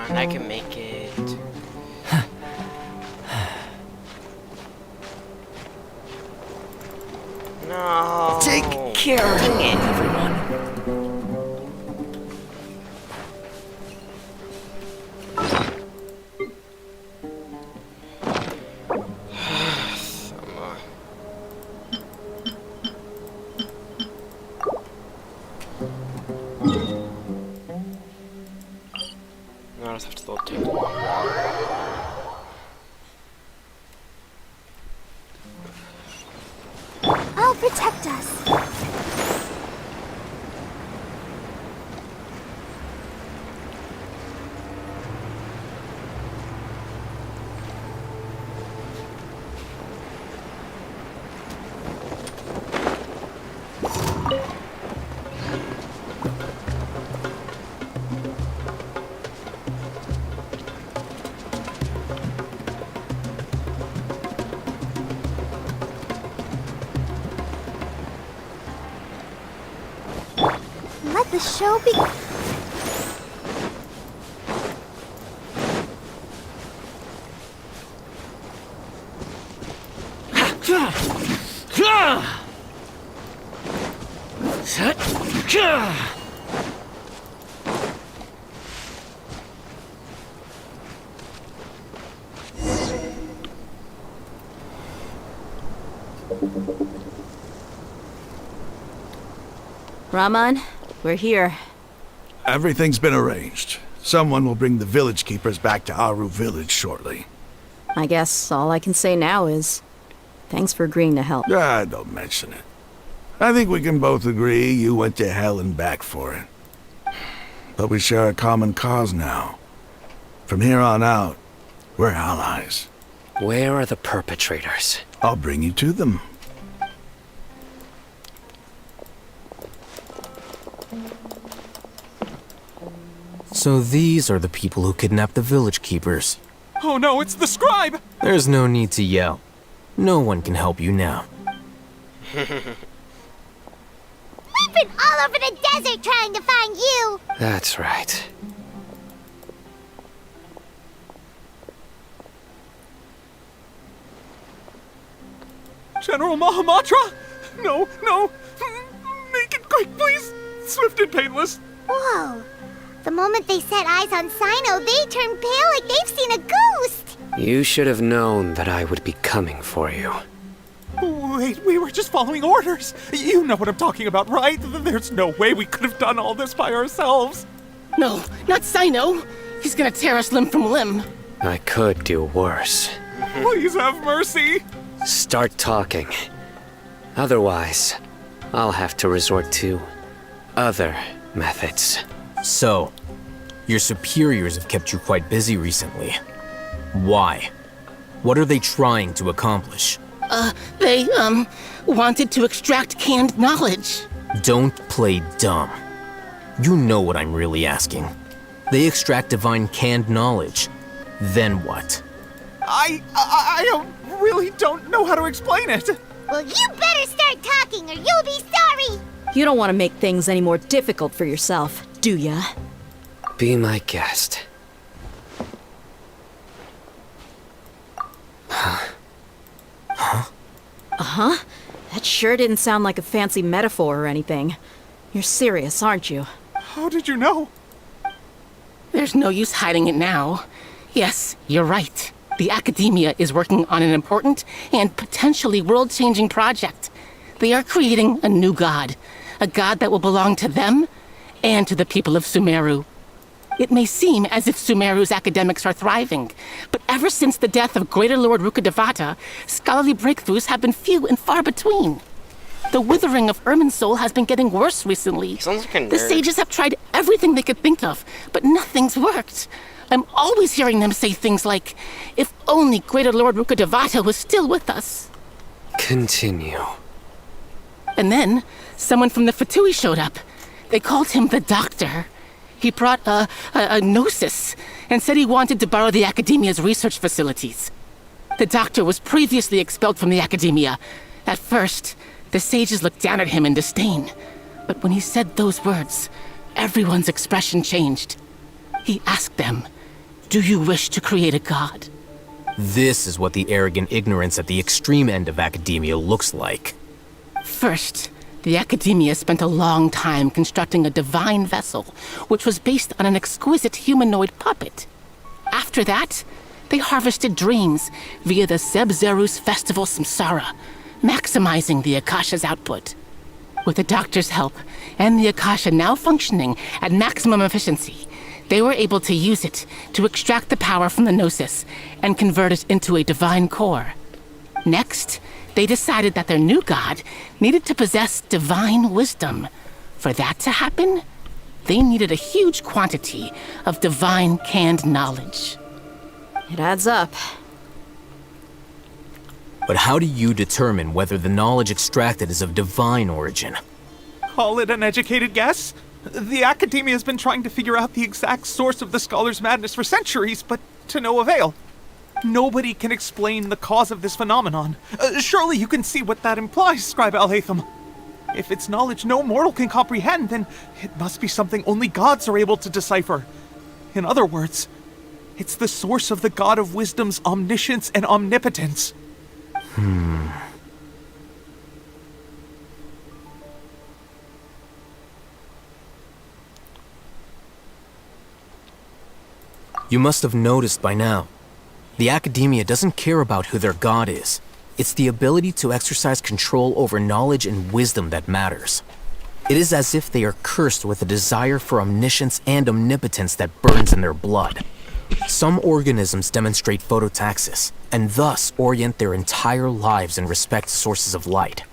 I can make it. No. Take care, everyone. No, I just have to take the long route. protect us. Let the show be. Raman, we're here. Everything's been arranged. Someone will bring the village keepers back to Aru village shortly. I guess all I can say now is thanks for agreeing to help. Don't mention it. I think we can both agree you went to hell and back for it. But we share a common cause now. From here on out, we're allies. Where are the perpetrators? I'll bring you to them. So these are the people who kidnapped the village keepers. Oh no, it's the scribe! There's no need to yell. No one can help you now. We've been all over the desert trying to find you! That's right. General Mahamatra? No, no! Make it quick, please! Swift and painless! Whoa! The moment they set eyes on Sino, they turn pale like they've seen a ghost! You should have known that I would be coming for you. Wait, we were just following orders! You know what I'm talking about, right? There's no way we could have done all this by ourselves! No, not Sino! He's gonna tear us limb from limb! I could do worse. Please have mercy! Start talking. Otherwise, I'll have to resort to other methods. So, your superiors have kept you quite busy recently. Why? What are they trying to accomplish? They wanted to extract canned knowledge. Don't play dumb. You know what I'm really asking. They extract divine canned knowledge. Then what? I really don't know how to explain it. Well, you better start talking or you'll be sorry! You don't want to make things any more difficult for yourself, do ya? Be my guest. Uh-huh. That sure didn't sound like a fancy metaphor or anything. You're serious, aren't you? How did you know? There's no use hiding it now. Yes, you're right. The Academia is working on an important and potentially world-changing project. They are creating a new god. A god that will belong to them and to the people of Sumeru. It may seem as if Sumeru's academics are thriving, but ever since the death of Greater Lord Rukkhadevata, scholarly breakthroughs have been few and far between. The withering of Irminsul has been getting worse recently. Sounds like a nerd. The sages have tried everything they could think of, but nothing's worked. I'm always hearing them say things like, if only Greater Lord Rukkhadevata was still with us. Continue. And then, someone from the Fatui showed up. They called him the Doctor. He brought a gnosis and said he wanted to borrow the Academia's research facilities. The Doctor was previously expelled from the Academia. At first, the sages looked down at him in disdain. But when he said those words, everyone's expression changed. He asked them, "Do you wish to create a god?" This is what the arrogant ignorance at the extreme end of academia looks like. First, the Academia spent a long time constructing a divine vessel, which was based on an exquisite humanoid puppet. After that, they harvested dreams via the Sebzerus Festival Samsara, maximizing the Akasha's output. With the Doctor's help, and the Akasha now functioning at maximum efficiency, they were able to use it to extract the power from the Gnosis and convert it into a divine core. Next, they decided that their new god needed to possess divine wisdom. For that to happen, they needed a huge quantity of divine canned knowledge. It adds up. But how do you determine whether the knowledge extracted is of divine origin? Call it an educated guess? The Academia has been trying to figure out the exact source of the scholar's madness for centuries, but to no avail. Nobody can explain the cause of this phenomenon. Surely you can see what that implies, Scribe Al-Haytham. If it's knowledge no mortal can comprehend, then it must be something only gods are able to decipher. In other words, it's the source of the God of Wisdom's omniscience and omnipotence. You must have noticed by now. The Academia doesn't care about who their god is. It's the ability to exercise control over knowledge and wisdom that matters. It is as if they are cursed with a desire for omniscience and omnipotence that burns in their blood. Some organisms demonstrate phototaxis, and thus orient their entire lives in respect to sources of light.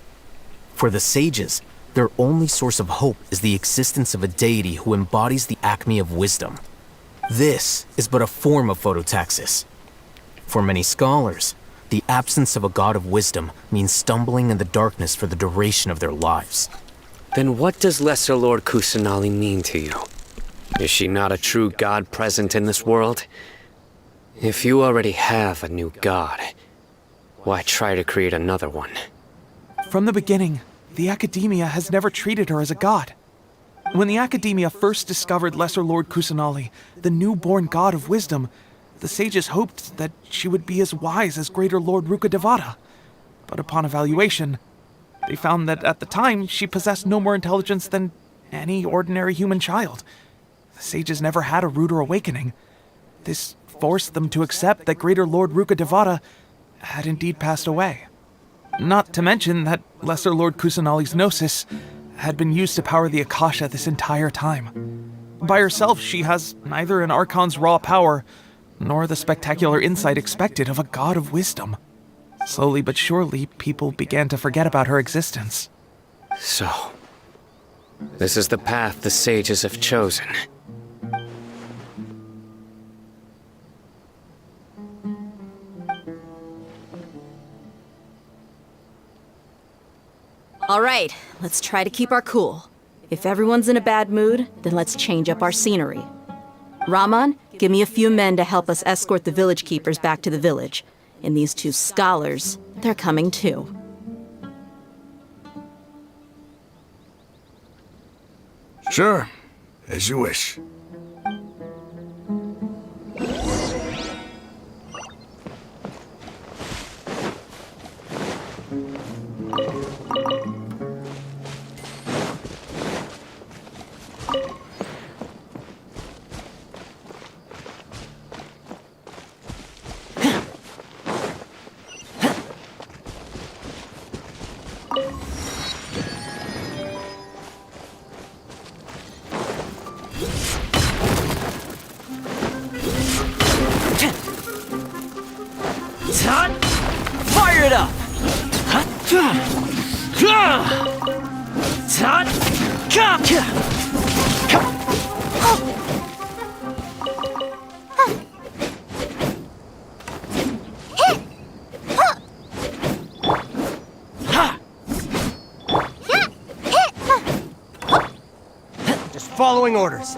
For the sages, their only source of hope is the existence of a deity who embodies the acme of wisdom. This is but a form of phototaxis. For many scholars, the absence of a god of wisdom means stumbling in the darkness for the duration of their lives. Then what does Lesser Lord Kusanali mean to you? Is she not a true god present in this world? If you already have a new god, why try to create another one? From the beginning, the Academia has never treated her as a god. When the Academia first discovered Lesser Lord Kusanali, the newborn god of wisdom, the sages hoped that she would be as wise as Greater Lord Rukkhadevata. But upon evaluation, they found that at the time she possessed no more intelligence than any ordinary human child. The sages never had a ruder awakening. This forced them to accept that Greater Lord Rukkhadevata had indeed passed away. Not to mention that Lesser Lord Kusanali's gnosis had been used to power the Akasha this entire time. By herself, she has neither an Archon's raw power, nor the spectacular insight expected of a god of wisdom. Slowly but surely, people began to forget about her existence. So, this is the path the sages have chosen. All right, let's try to keep our cool. If everyone's in a bad mood, then let's change up our scenery. Rahman, give me a few men to help us escort the village keepers back to the village. And these two scholars, they're coming too. Sure, as you wish. Fire it up! Just following orders.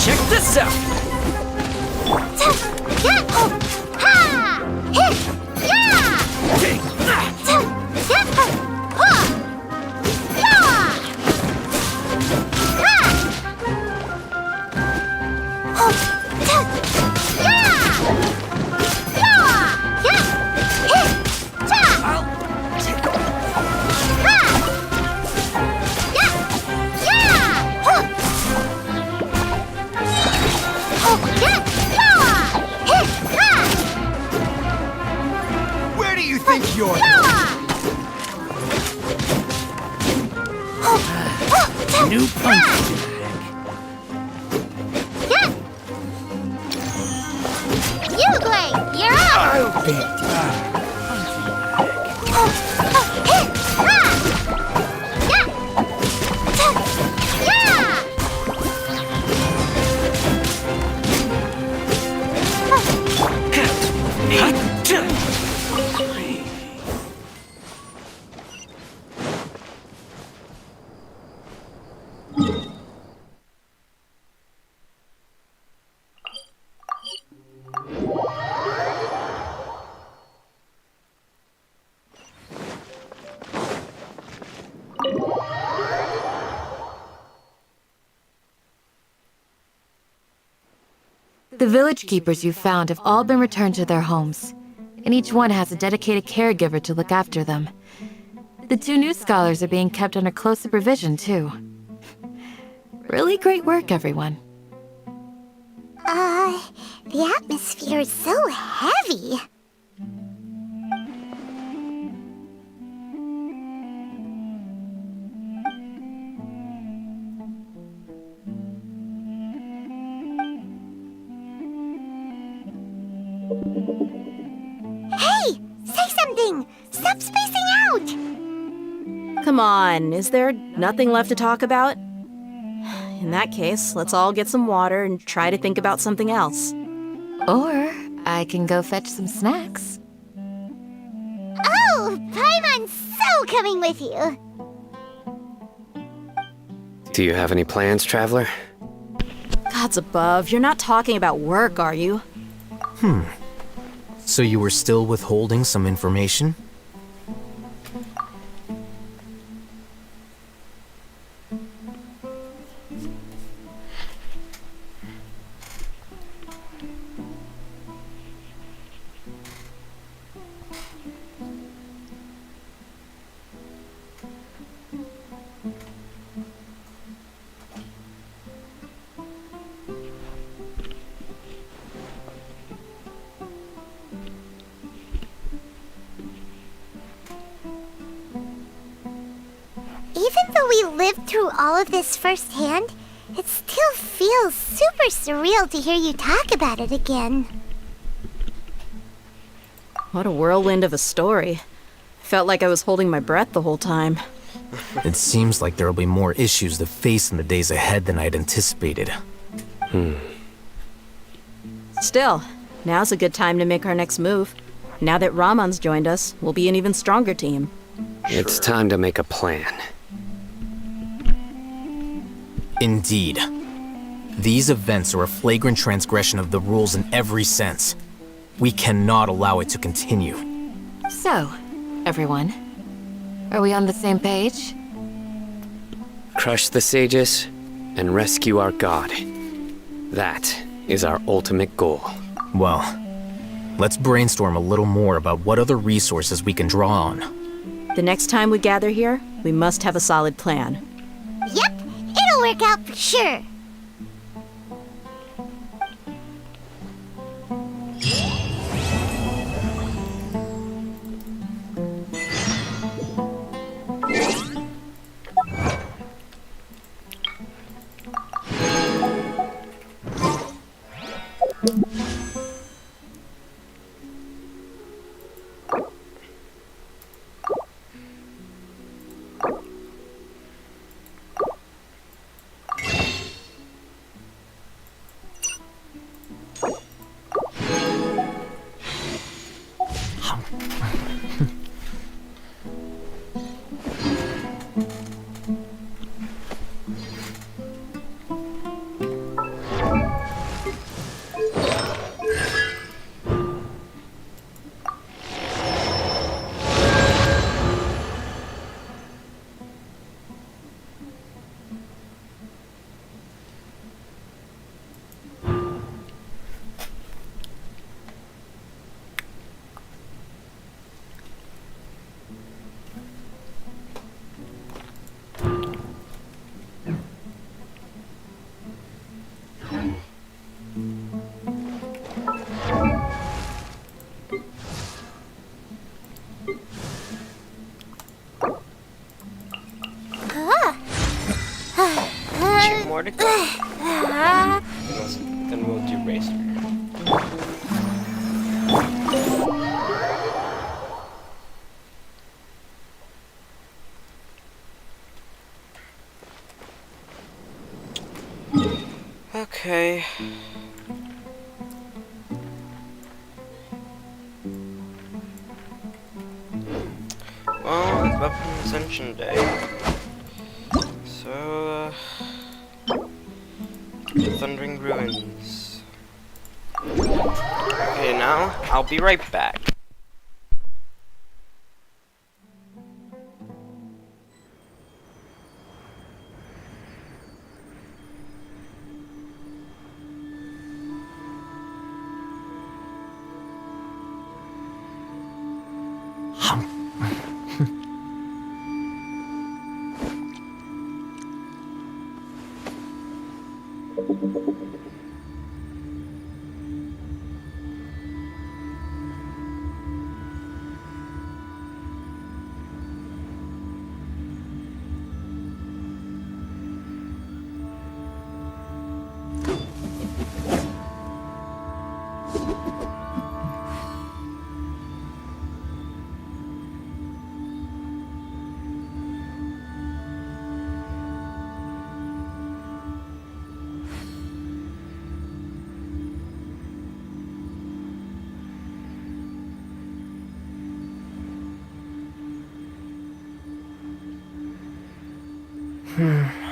Check this out! Where do you think you're? New punch. The village keepers you found have all been returned to their homes, and each one has a dedicated caregiver to look after them. The 2 new scholars are being kept under close supervision, too. Really great work, everyone. The atmosphere is so heavy. Hey! Say something! Stop spacing out! Come on, is there nothing left to talk about? In that case, let's all get some water and try to think about something else. Or I can go fetch some snacks. Oh! Paimon's so coming with you! Do you have any plans, traveler? Gods above, you're not talking about work, are you? So you were still withholding some information? Even though we lived through all of this firsthand, it still feels super surreal to hear you talk about it again. What a whirlwind of a story. Felt like I was holding my breath the whole time. It seems like there'll be more issues to face in the days ahead than I'd anticipated. Still, now's a good time to make our next move. Now that Ramon's joined us, we'll be an even stronger team. It's time to make a plan. Indeed. These events are a flagrant transgression of the rules in every sense. We cannot allow it to continue. So, everyone, are we on the same page? Crush the sages and rescue our god. That is our ultimate goal. Well, let's brainstorm a little more about what other resources we can draw on. The next time we gather here, we must have a solid plan. Yep, it'll work out for sure. More to go. Then we'll do racer. Okay. Well, it's Weapon Ascension Day. So, the Thundering Ruins. Okay, now, I'll be right back.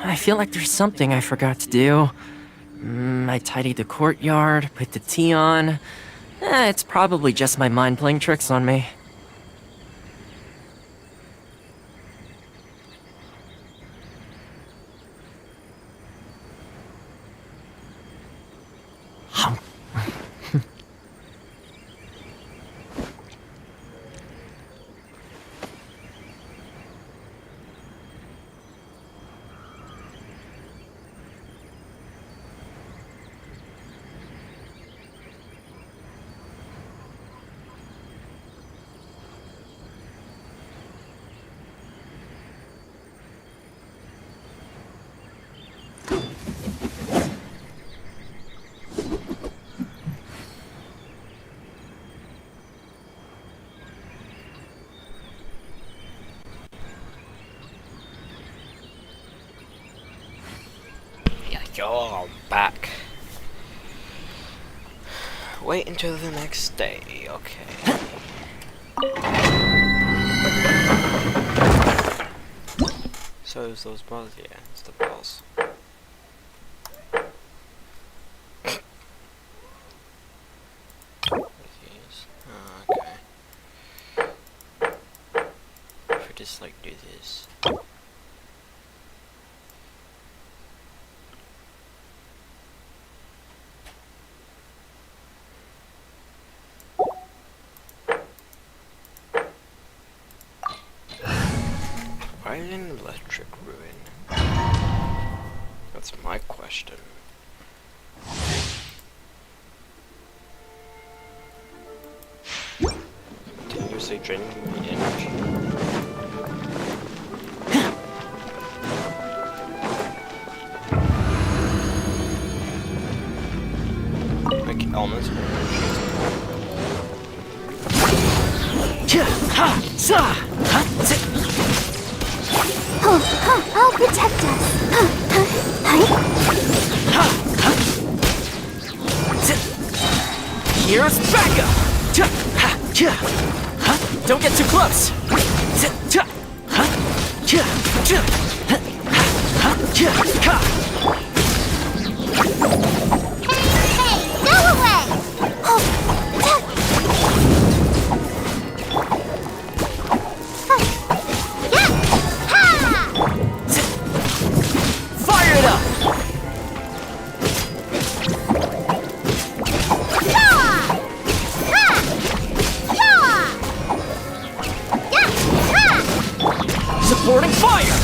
I feel like there's something I forgot to do. I tidied the courtyard, put the tea on. It's probably just my mind playing tricks on me. Yo, I'm back. Wait until the next day, okay. So it's those balls? Yeah, it's the balls. Okay. If I just like do this. Why an electric ruin? That's my question. Continuously draining my energy. Like elements of I'll protect us. Here's backup! Don't get too close! Hey, go away! Fire it up! Supporting fire!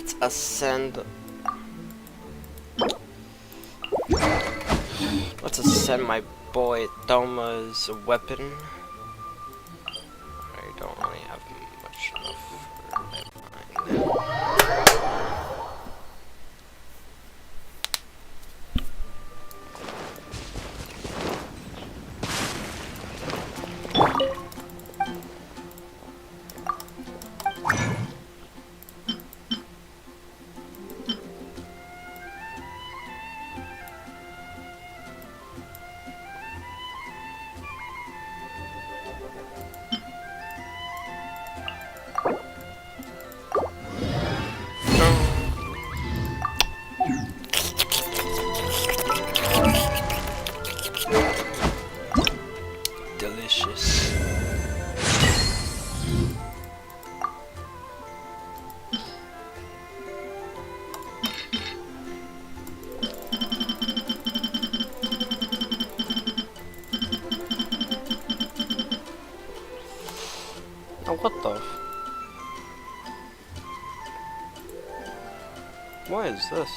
Let's ascend. Let's ascend my boy Thoma's weapon. I don't really have much enough for my mind. Delicious. Oh, what the? What is this?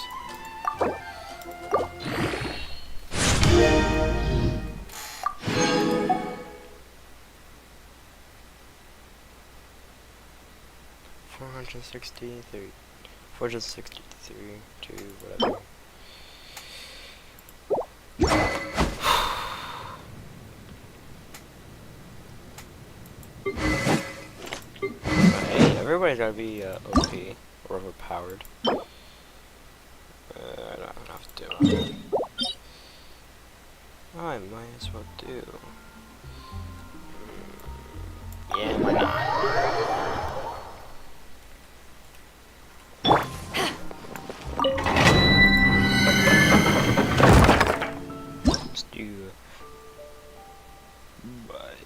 Four hundred sixty-three to whatever. Hey, everybody's gotta be OP or overpowered. I don't have to do it. Oh, I might as well do. Yeah, why not? Let's do. But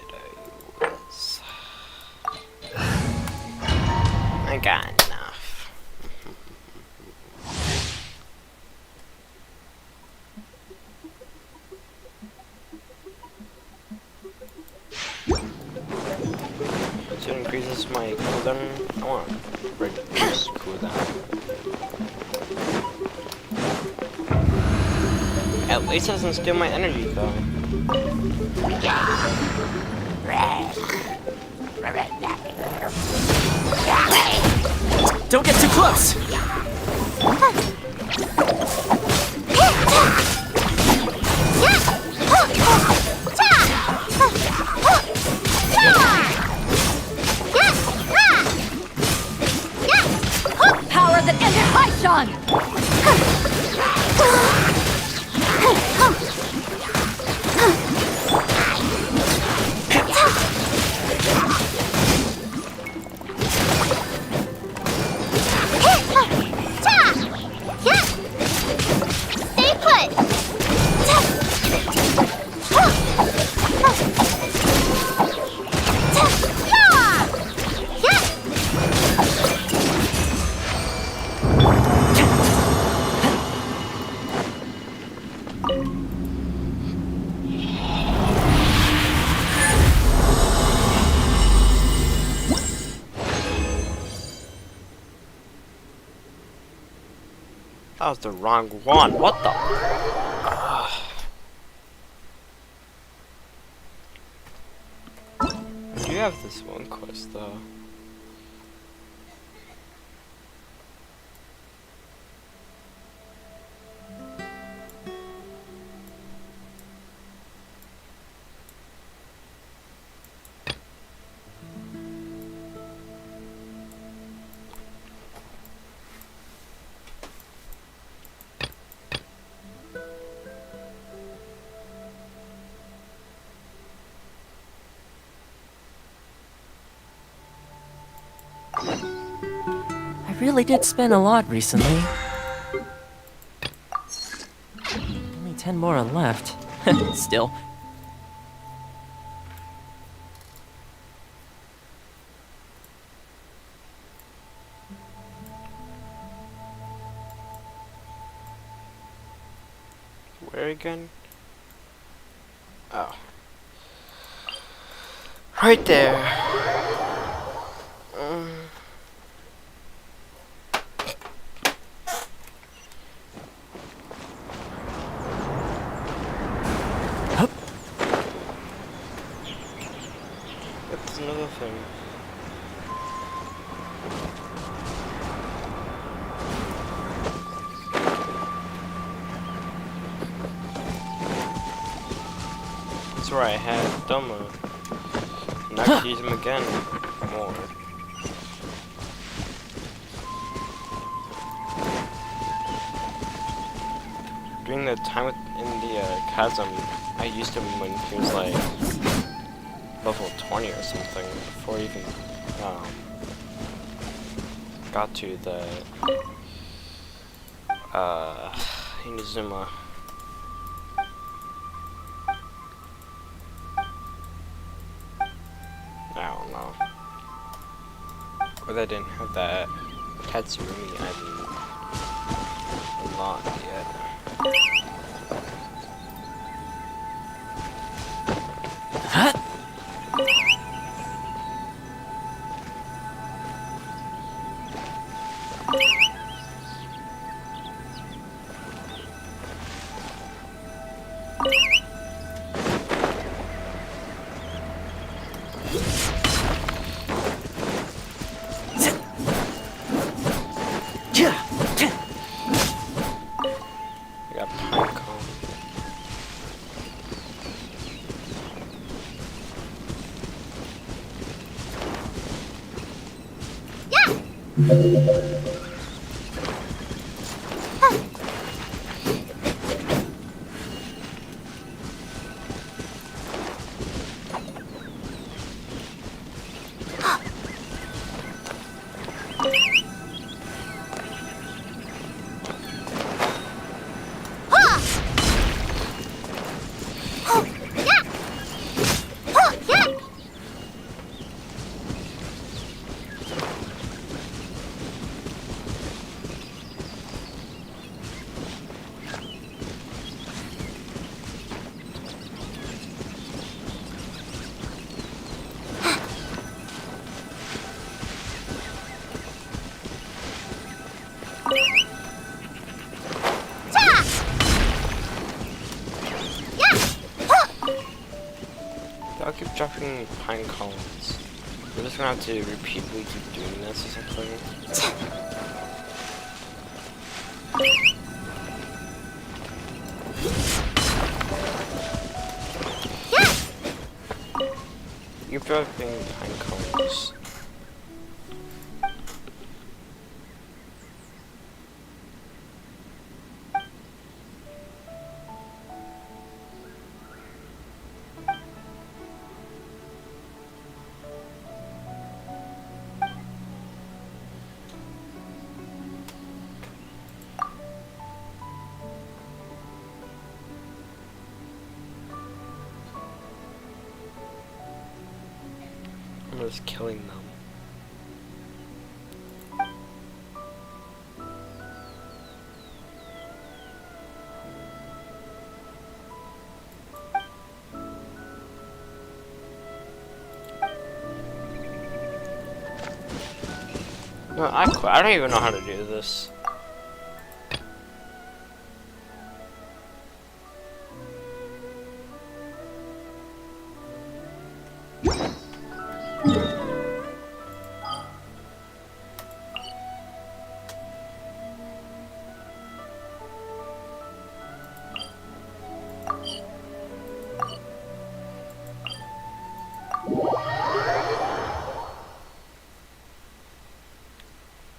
I got enough. So it increases my cooldown. I want to reduce cooldown. At least it doesn't steal my energy though. Don't get too close! Power that ended Haishan! Stay put! That was the wrong one. What the? I do have this one quest though. I really did spin a lot recently. Only 10 more are left. Still. Where again? Oh. Right there. another thing. That's where I had Doma. And I could use him again more. During the time in the chasm, I used him when he was like level 20 or something, before he even got to the Inazuma. I don't know. But I didn't have that Tatsumi item unlocked yet. I'll keep dropping pine cones. We're just gonna have to repeatedly keep doing this or something. Keep dropping pine cones. I'm just killing them. No, I quit. I don't even know how to do this.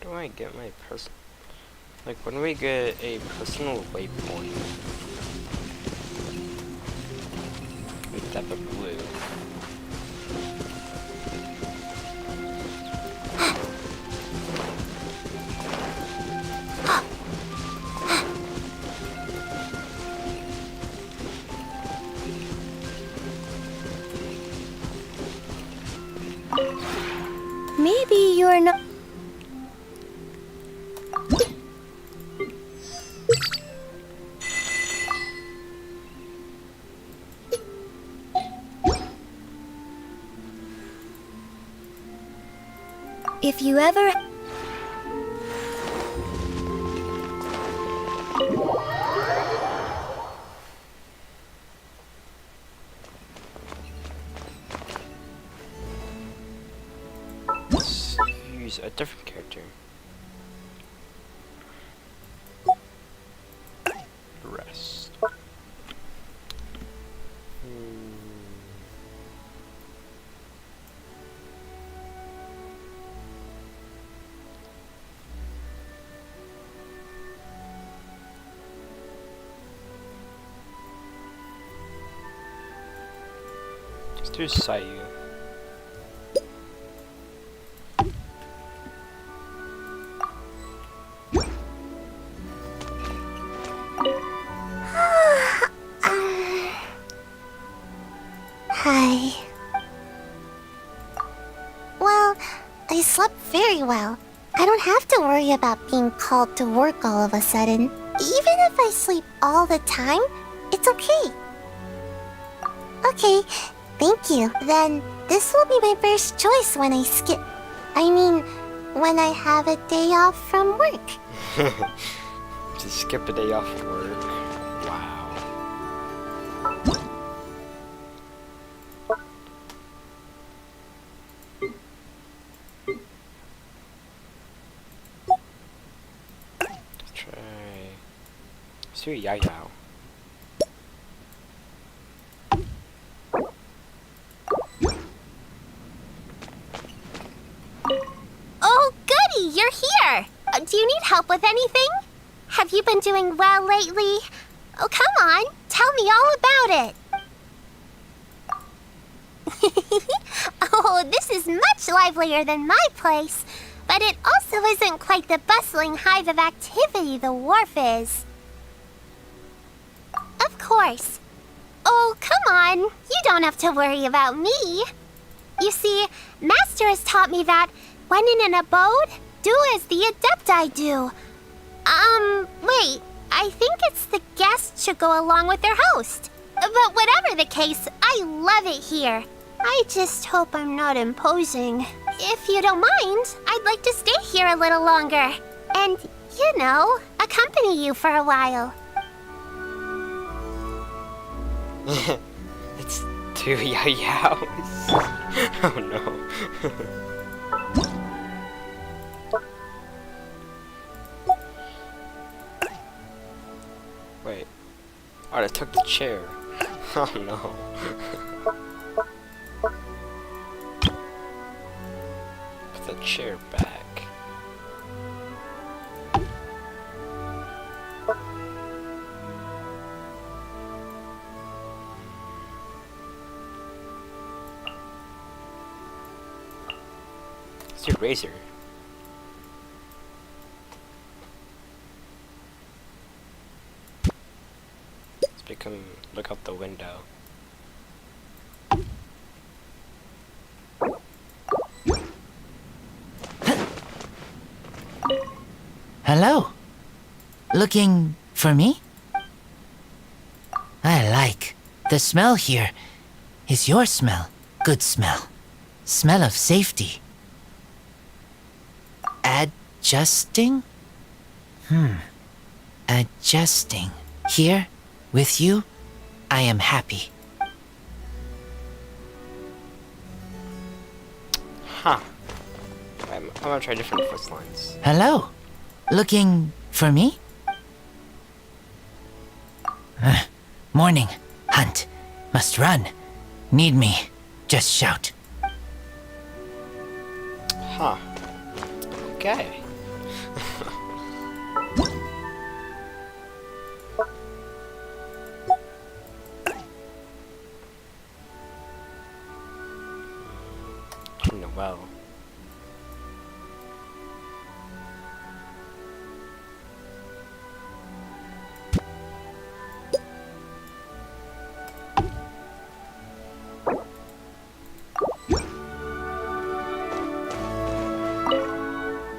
Do I get my person? Like, when do we get a personal waypoint? With type of blue. Maybe you're not. If you ever... use a different character. Rest. Let's do Sayu. Hi. Well, I slept very well. I don't have to worry about being called to work all of a sudden. Even if I sleep all the time, it's okay. Okay, thank you. Then this will be my first choice when when I have a day off from work. To skip a day off of work. Wow. Let's try. Let's do Yao. Oh, goody, you're here! Do you need help with anything? Have you been doing well lately? Oh, come on, tell me all about it. Oh, this is much livelier than my place, but it also isn't quite the bustling hive of activity the wharf is. Of course. Oh, come on, you don't have to worry about me. You see, Master has taught me that when in an abode, do as the Adepti do. Wait, I think it's the guests should go along with their host. But whatever the case, I love it here. I just hope I'm not imposing. If you don't mind, I'd like to stay here a little longer. And, you know, accompany you for a while. It's two Yaoyaos. Oh no. Wait. Oh, they took the chair. Oh no. Put the chair back. It's your razor. Look out the window. Hello? Looking for me? I like. The smell here is your smell. Good smell. Smell of safety. Adjusting? Adjusting. Here, with you, I am happy. Huh. I'm gonna try different voice lines. Hello? Looking for me? Morning. Hunt. Must run. Need me. Just shout. Huh. Okay. Well.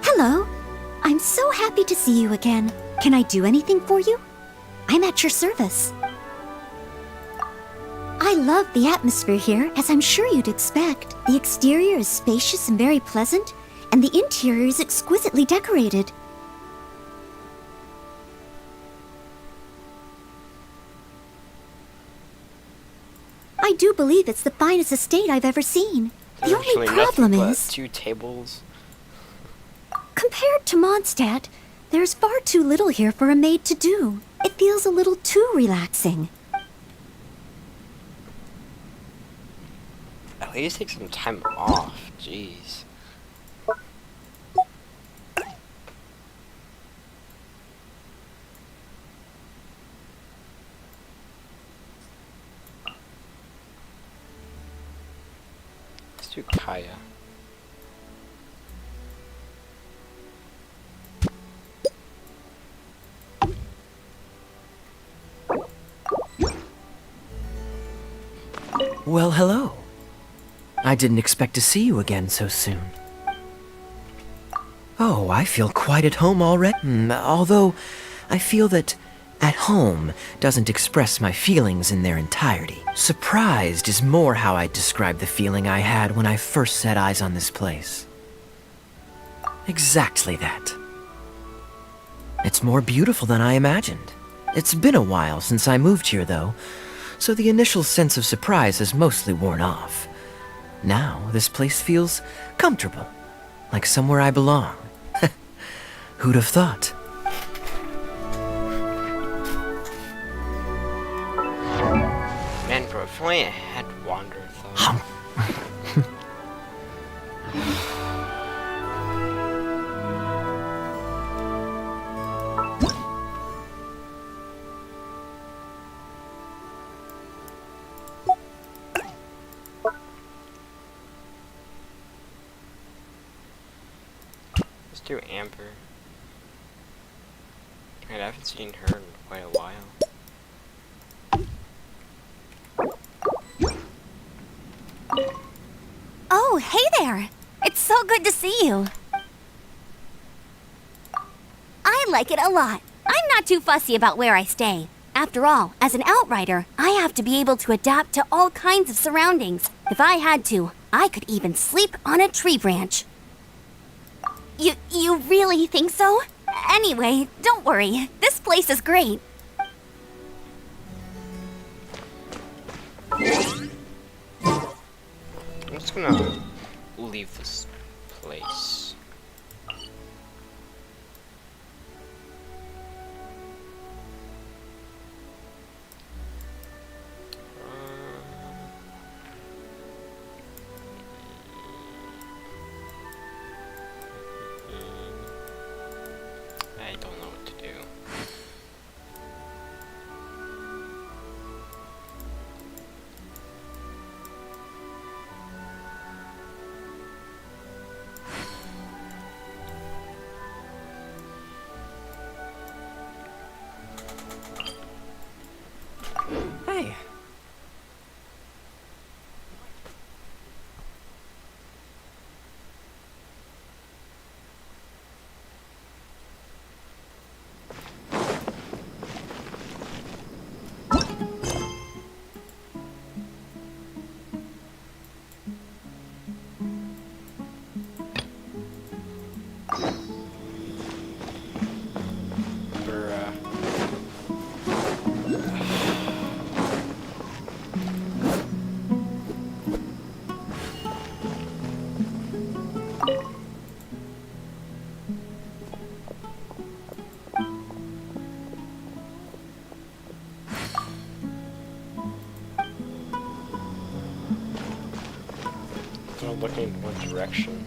Hello. I'm so happy to see you again. Can I do anything for you? I'm at your service. I love the atmosphere here, as I'm sure you'd expect. The exterior is spacious and very pleasant, and the interior is exquisitely decorated. I do believe it's the finest estate I've ever seen. The only problem is... 2 tables. Compared to Mondstadt, there's far too little here for a maid to do. It feels a little too relaxing. At least take some time off. Jeez. Let's do Kaya. Well, hello. I didn't expect to see you again so soon. Oh, I feel quite at home already. Although, I feel that at home doesn't express my feelings in their entirety. Surprised is more how I'd describe the feeling I had when I first set eyes on this place. Exactly that. It's more beautiful than I imagined. It's been a while since I moved here, though, so the initial sense of surprise has mostly worn off. Now, this place feels comfortable, like somewhere I belong. Who'd have thought? Man, bro, if only I had Wander thought. Let's do Amber. I haven't seen her in quite a while. Oh, hey there! It's so good to see you. I like it a lot. I'm not too fussy about where I stay. After all, as an outrider, I have to be able to adapt to all kinds of surroundings. If I had to, I could even sleep on a tree branch. You really think so? Anyway, don't worry. This place is great. I'm just gonna leave this place. I don't know what to do. Hey. I'm looking in one direction.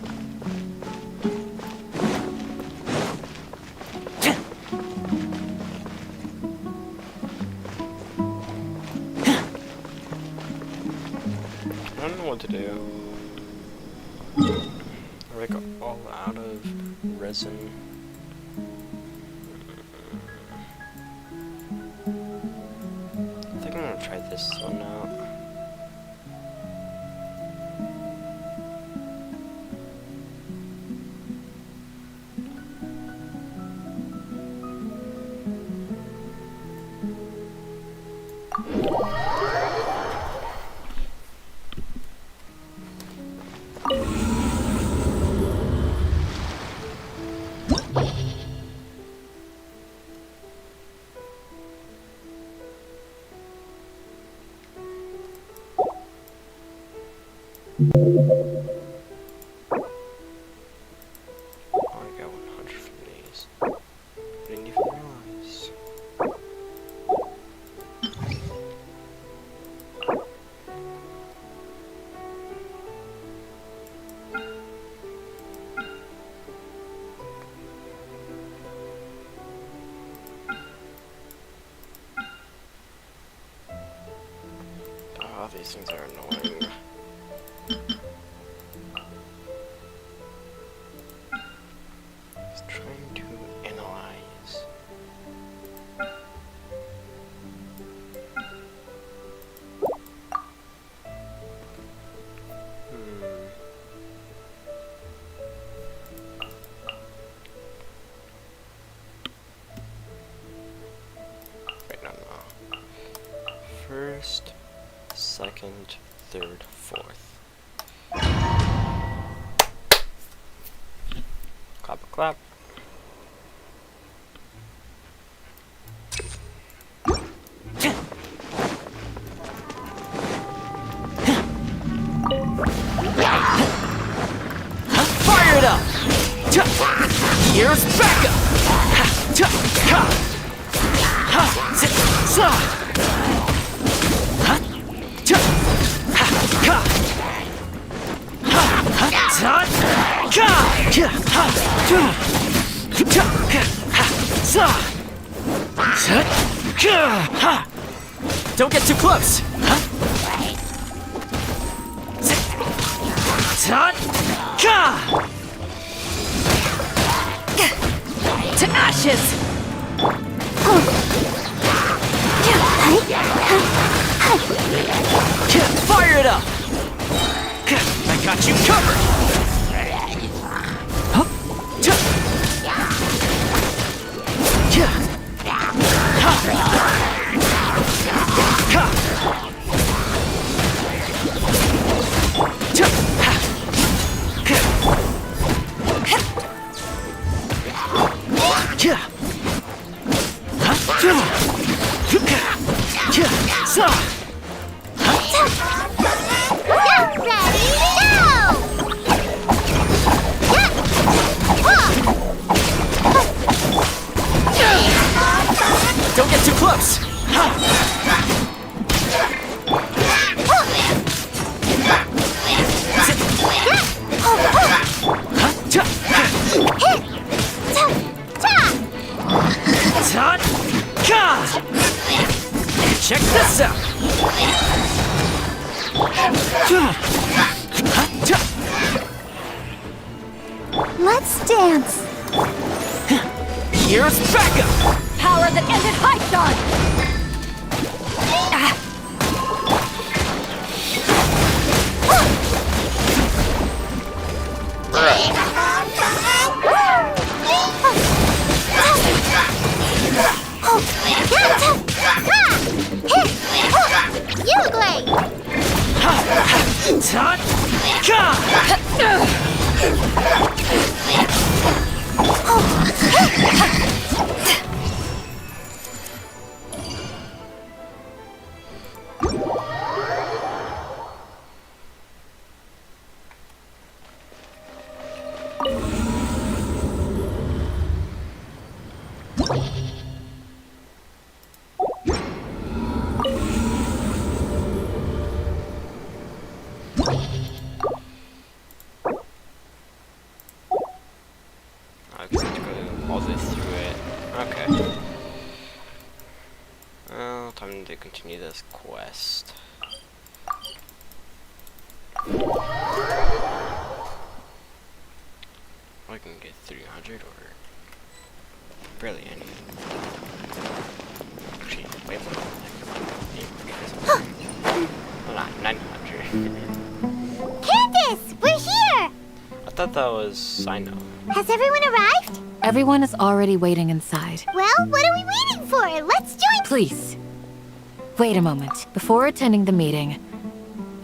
I don't know what to do. I'm like all out of resin. I think I'm gonna try this one out. I got 100. these things are annoying. Just trying to analyze. Wait, no. First, second, third, fourth. Clap, clap. Fire it up! Here's backup! Don't get too close! To ashes! Fire it up! I got you covered! Don't get too close! Check this out! Let's dance. Here's backup! Power that ended Hypton! You look great. I guess I have to go all this through it. Okay. Well, time to continue this quest. I can get 300 or barely any. Actually, way more like 800. Well, not 900. Candace, we're here. I thought that was Sino. Has everyone arrived? Everyone is already waiting inside. Well, what are we waiting for? Let's join. Please, wait a moment. Before attending the meeting,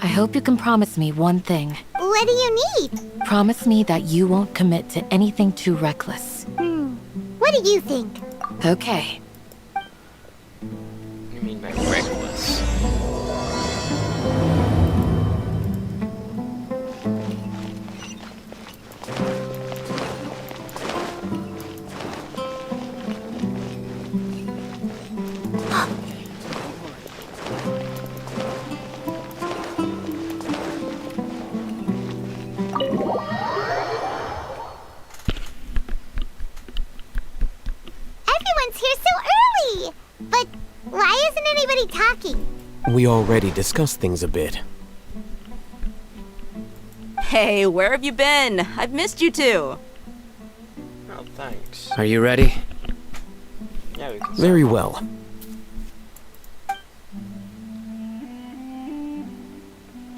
I hope you can promise me one thing. What do you need? Promise me that you won't commit to anything too reckless. What do you think? Okay. You mean by reckless? Everyone's here so We already discussed things a bit. Hey, where have you been? I've missed you too. Oh, thanks. Are you ready? Yeah, we can Very well.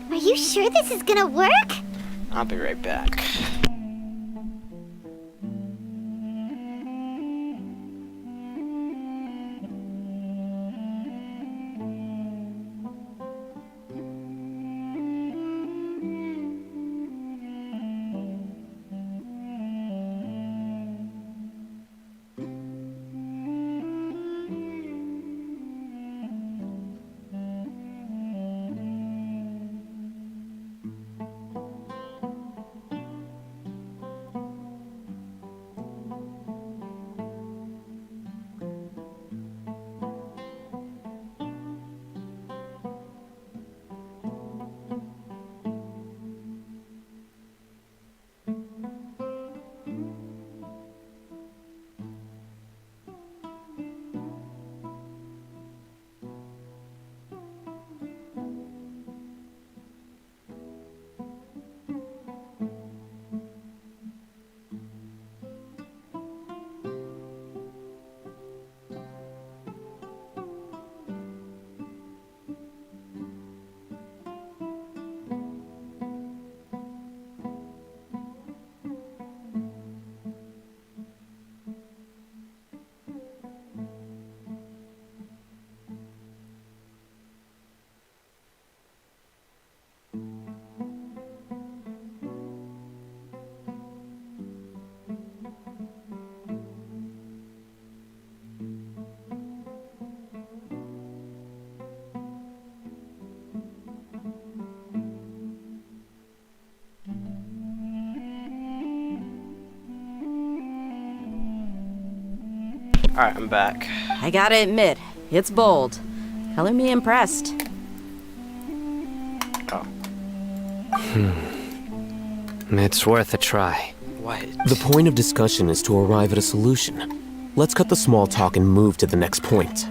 Are you sure this is gonna work? I'll be right back. Alright, I'm back. I gotta admit, it's bold. Color me impressed. Oh. It's worth a try. What? The point of discussion is to arrive at a solution. Let's cut the small talk and move to the next point.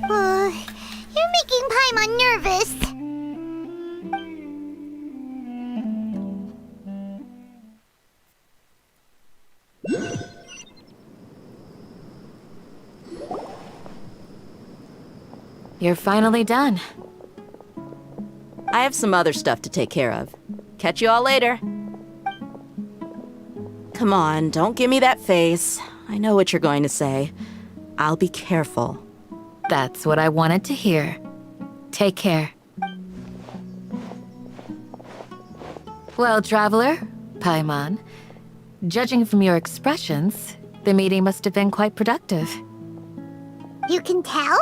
You're making Paimon nervous. You're finally done. I have some other stuff to take care of. Catch you all later. Come on, don't give me that face. I know what you're going to say. I'll be careful. That's what I wanted to hear. Take care. Well, Traveler, Paimon, judging from your expressions, the meeting must have been quite productive. You can tell?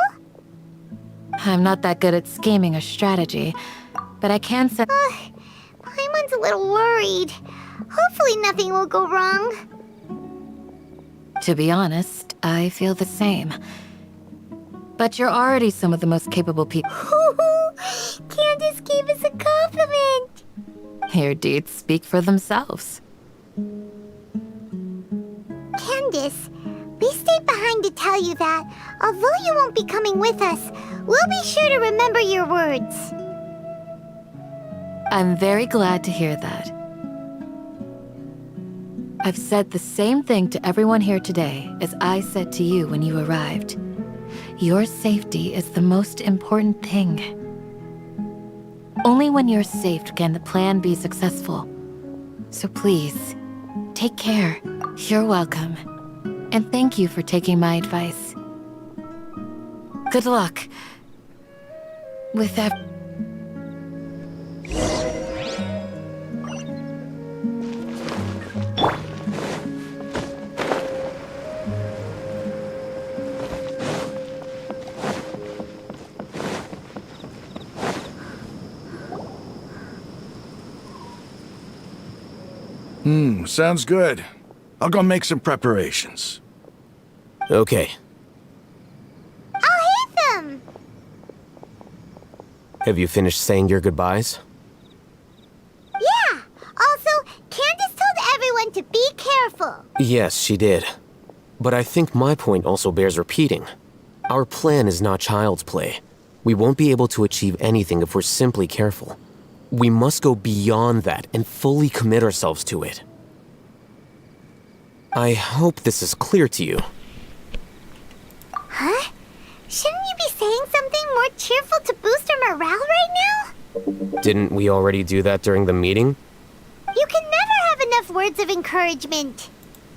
I'm not that good at scheming or strategy, but I can say... Paimon's a little worried. Hopefully nothing will go wrong. To be honest, I feel the same. But you're already some of the most capable people. Candace gave us a compliment. Your deeds speak for themselves. Candace, we stayed behind to tell you that, although you won't be coming with us, we'll be sure to remember your words. I'm very glad to hear that. I've said the same thing to everyone here today as I said to you when you arrived. Your safety is the most important thing. Only when you're safe can the plan be successful. So please, take care. You're welcome. And thank you for taking my advice. Good luck. With that... Sounds good. I'll go make some preparations. Okay. I'll hit them! Have you finished saying your goodbyes? Yeah! Also, Candace told everyone to be careful. Yes, she did. But I think my point also bears repeating. Our plan is not child's play. We won't be able to achieve anything if we're simply careful. We must go beyond that and fully commit ourselves to it. I hope this is clear to you. Huh? Shouldn't you be saying something more cheerful to boost our morale right now? Didn't we already do that during the meeting? You can never have enough words of encouragement.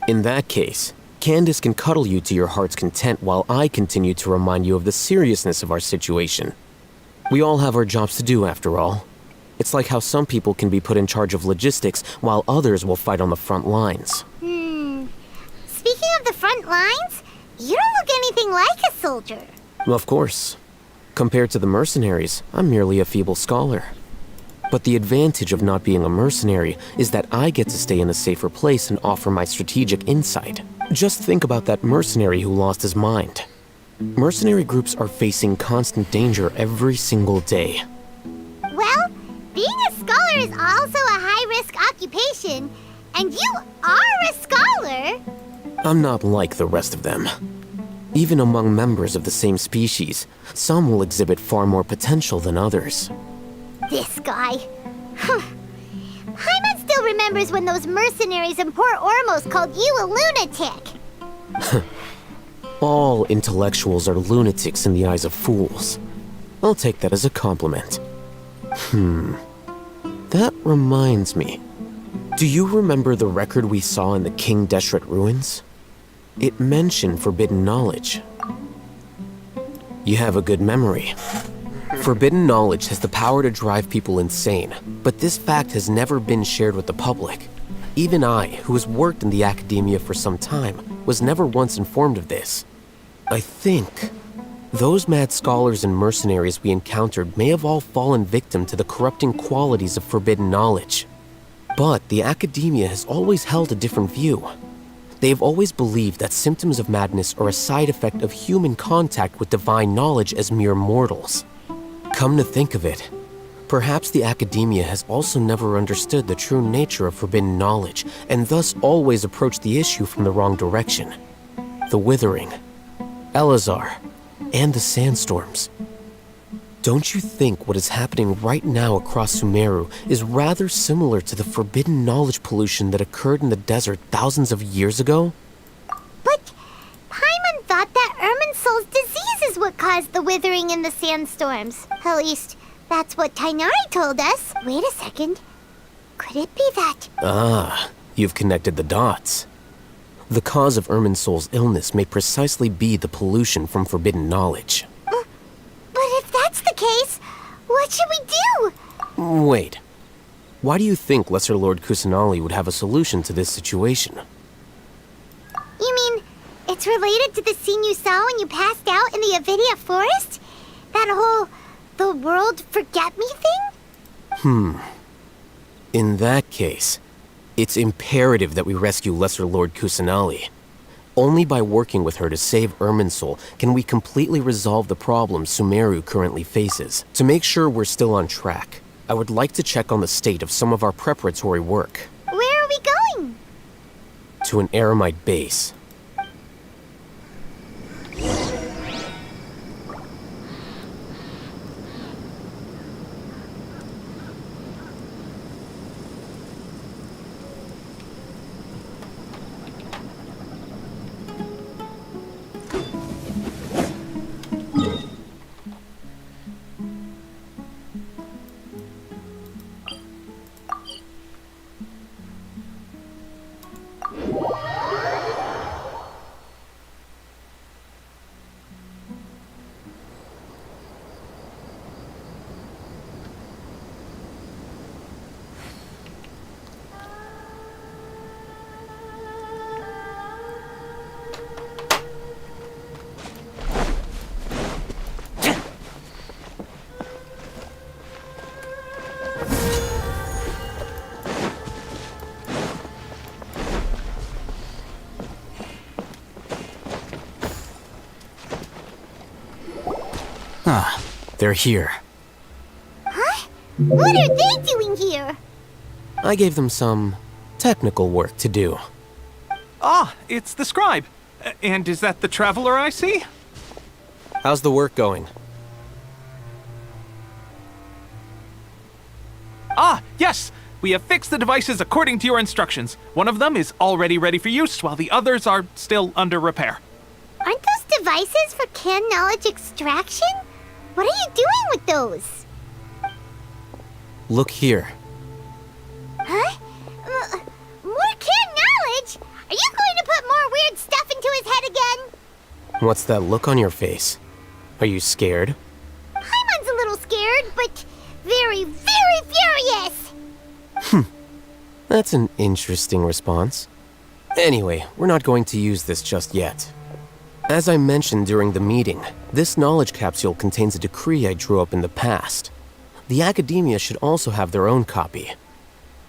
In that case, Candace can cuddle you to your heart's content while I continue to remind you of the seriousness of our situation. We all have our jobs to do, after all. It's like how some people can be put in charge of logistics while others will fight on the front lines. Speaking of the front lines, you don't look anything like a soldier. Of course. Compared to the mercenaries, I'm merely a feeble scholar. But the advantage of not being a mercenary is that I get to stay in a safer place and offer my strategic insight. Just think about that mercenary who lost his mind. Mercenary groups are facing constant danger every single day. Well, being a scholar is also a high-risk occupation, and you are a scholar. I'm not like the rest of them. Even among members of the same species, some will exhibit far more potential than others. This guy. Paimon still remembers when those mercenaries in Port Ormos called you a lunatic. All intellectuals are lunatics in the eyes of fools. I'll take that as a compliment. That reminds me. Do you remember the record we saw in the King Deshret ruins? It mentioned forbidden knowledge. You have a good memory. Forbidden knowledge has the power to drive people insane, but this fact has never been shared with the public. Even I, who has worked in the academia for some time, was never once informed of this. I think those mad scholars and mercenaries we encountered may have all fallen victim to the corrupting qualities of forbidden knowledge. But the academia has always held a different view. They have always believed that symptoms of madness are a side effect of human contact with divine knowledge as mere mortals. Come to think of it, perhaps the academia has also never understood the true nature of forbidden knowledge, and thus always approached the issue from the wrong direction. The Withering, Elazar, and the sandstorms. Don't you think what is happening right now across Sumeru is rather similar to the forbidden knowledge pollution that occurred in the desert thousands of years ago? But Paimon thought that Irminsul's disease is what caused the withering and the sandstorms. At least, that's what Tainari told us. Wait a second. Could it be that? Ah, you've connected the dots. The cause of Irminsul's illness may precisely be the pollution from forbidden knowledge. But if that's the case, what should we do? Wait. Why do you think Lesser Lord Kusanali would have a solution to this situation? You mean, it's related to the scene you saw when you passed out in the Avidia forest? That whole, the world forget me thing? In that case, it's imperative that we rescue Lesser Lord Kusanali. Only by working with her to save Irminsul can we completely resolve the problems Sumeru currently faces. To make sure we're still on track, I would like to check on the state of some of our preparatory work. Where are we going? To an Eremite base. They're here. Huh? What are they doing here? I gave them some technical work to do. Ah, it's the scribe. And is that the traveler I see? How's the work going? Ah, yes! We have fixed the devices according to your instructions. One of them is already ready for use, while the others are still under repair. Aren't those devices for canned knowledge extraction? What are you doing with those? Look here. Huh? More canned knowledge? Are you going to put more weird stuff into his head again? What's that look on your face? Are you scared? Paimon's a little scared, but very, very furious! That's an interesting response. Anyway, we're not going to use this just yet. As I mentioned during the meeting, this knowledge capsule contains a decree I drew up in the past. The academia should also have their own copy.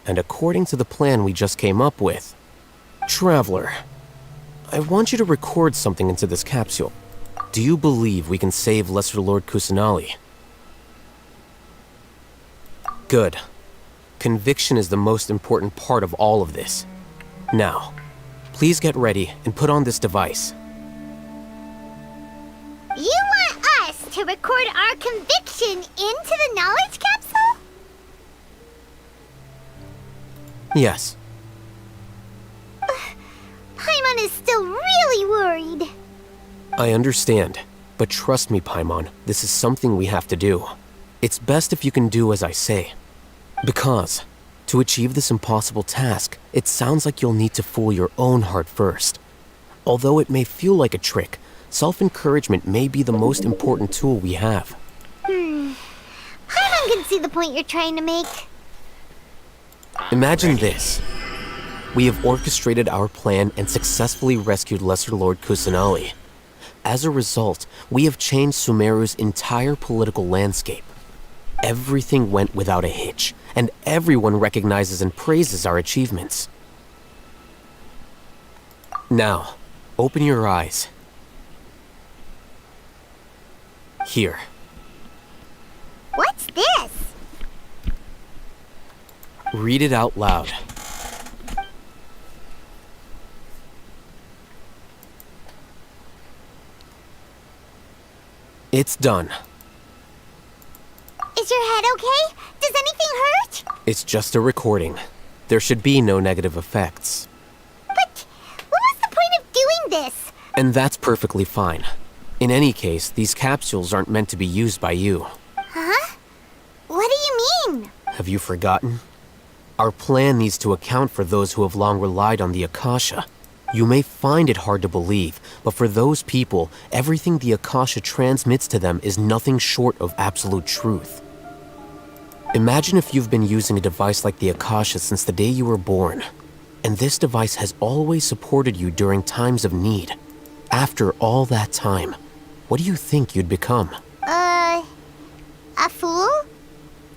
And according to the plan we just came up with, Traveler, I want you to record something into this capsule. Do you believe we can save Lesser Lord Kusanali? Good. Conviction is the most important part of all of this. Now, please get ready and put on this device. You want us to record our conviction into the knowledge capsule? Yes. Paimon is still really worried. I understand, but trust me, Paimon, this is something we have to do. It's best if you can do as I say. Because, to achieve this impossible task, it sounds like you'll need to fool your own heart first. Although it may feel like a trick, self-encouragement may be the most important tool we have. Paimon can see the point you're trying to make. Imagine this. We have orchestrated our plan and successfully rescued Lesser Lord Kusanali. As a result, we have changed Sumeru's entire political landscape. Everything went without a hitch, and everyone recognizes and praises our achievements. Now, open your eyes. Here. What's this? Read it out loud. It's done. Is your head okay? Does anything hurt? It's just a recording. There should be no negative effects. But what was the point of doing this? And that's perfectly fine. In any case, these capsules aren't meant to be used by you. Huh? What do you mean? Have you forgotten? Our plan needs to account for those who have long relied on the Akasha. You may find it hard to believe, but for those people, everything the Akasha transmits to them is nothing short of absolute truth. Imagine if you've been using a device like the Akasha since the day you were born, and this device has always supported you during times of need. After all that time, what do you think you'd become? A fool?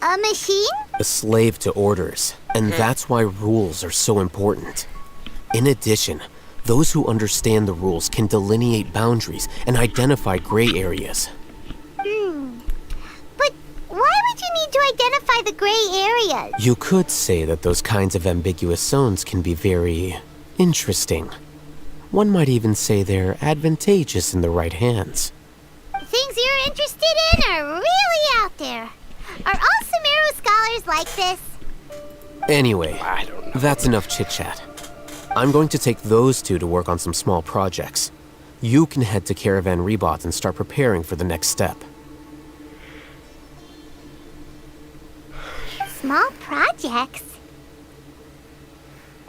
A machine? A slave to orders, and that's why rules are so important. In addition, those who understand the rules can delineate boundaries and identify gray areas. But why would you need to identify the gray areas? You could say that those kinds of ambiguous zones can be very interesting. One might even say they're advantageous in the right hands. Things you're interested in are really out there. Are all Sumeru scholars like this? Anyway, that's enough chit-chat. I'm going to take those two to work on some small projects. You can head to Caravan Rebot and start preparing for the next step. Small projects?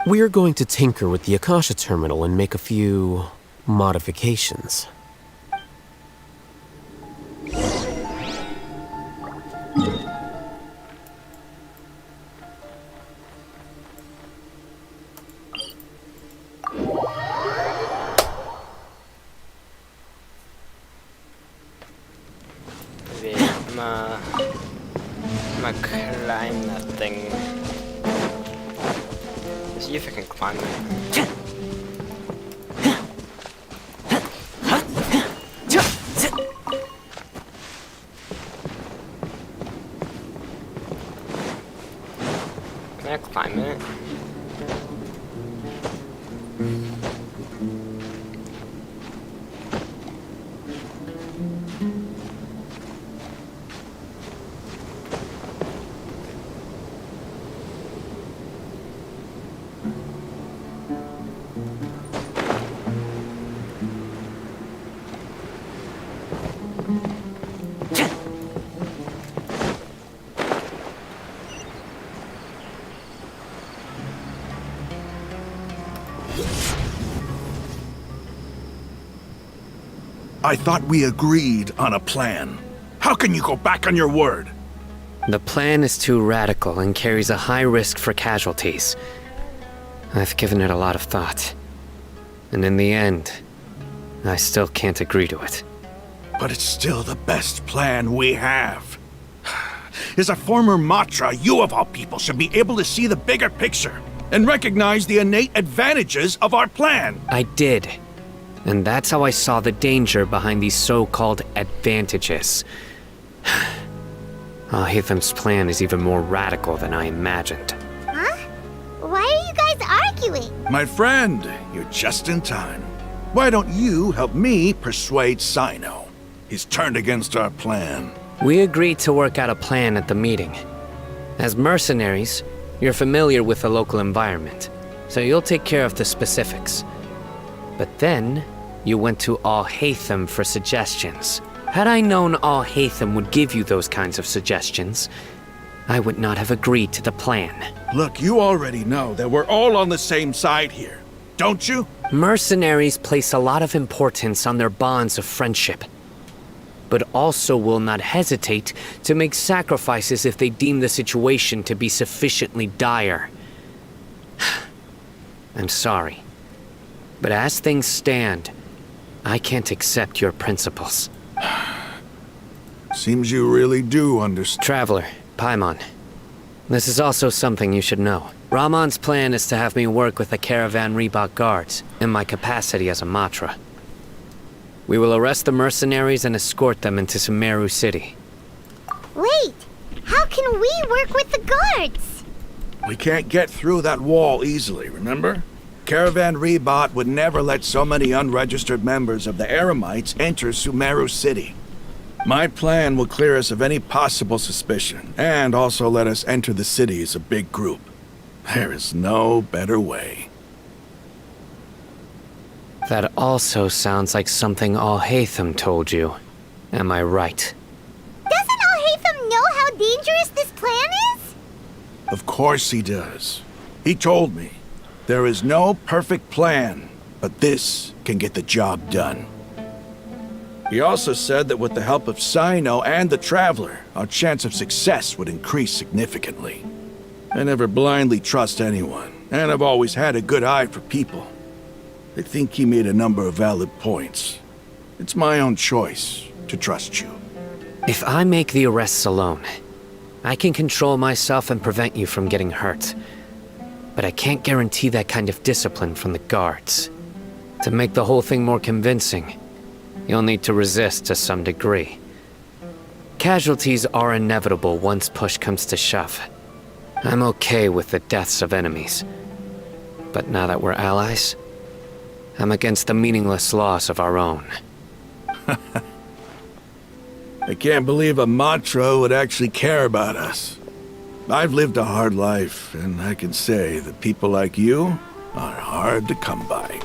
We're going to tinker with the Akasha terminal and make a few modifications. I'm gonna climb that thing. See if I can climb it. Can I climb it? I thought we agreed on a plan. How can you go back on your word? The plan is too radical and carries a high risk for casualties. I've given it a lot of thought. And in the end, I still can't agree to it. But it's still the best plan we have. As a former Matra, you of all people should be able to see the bigger picture and recognize the innate advantages of our plan. I did. And that's how I saw the danger behind these so-called advantages. Hatham's plan is even more radical than I imagined. Huh? Why are you guys arguing? My friend, you're just in time. Why don't you help me persuade Sino? He's turned against our plan. We agreed to work out a plan at the meeting. As mercenaries, you're familiar with the local environment, so you'll take care of the specifics. But then, you went to Al-Hatham for suggestions. Had I known Al-Hatham would give you those kinds of suggestions, I would not have agreed to the plan. Look, you already know that we're all on the same side here, don't you? Mercenaries place a lot of importance on their bonds of friendship, but also will not hesitate to make sacrifices if they deem the situation to be sufficiently dire. I'm sorry, but as things stand, I can't accept your principles. Seems you really do understand. Traveler, Paimon. This is also something you should know. Rahman's plan is to have me work with the Caravan Reebok guards, in my capacity as a Matra. We will arrest the mercenaries and escort them into Sumeru City. Wait, how can we work with the guards? We can't get through that wall easily, remember? Caravan Reebok would never let so many unregistered members of the Eremites enter Sumeru City. My plan will clear us of any possible suspicion, and also let us enter the city as a big group. There is no better way. That also sounds like something Al-Hatham told you. Am I right? Doesn't Al-Hatham know how dangerous this plan is? Of course he does. He told me. There is no perfect plan, but this can get the job done. He also said that with the help of Sino and the Traveler, our chance of success would increase significantly. I never blindly trust anyone, and I've always had a good eye for people. I think he made a number of valid points. It's my own choice to trust you. If I make the arrests alone, I can control myself and prevent you from getting hurt. But I can't guarantee that kind of discipline from the guards. To make the whole thing more convincing, you'll need to resist to some degree. Casualties are inevitable once push comes to shove. I'm okay with the deaths of enemies. But now that we're allies, I'm against the meaningless loss of our own. I can't believe a Matra would actually care about us. I've lived a hard life, and I can say that people like you are hard to come by.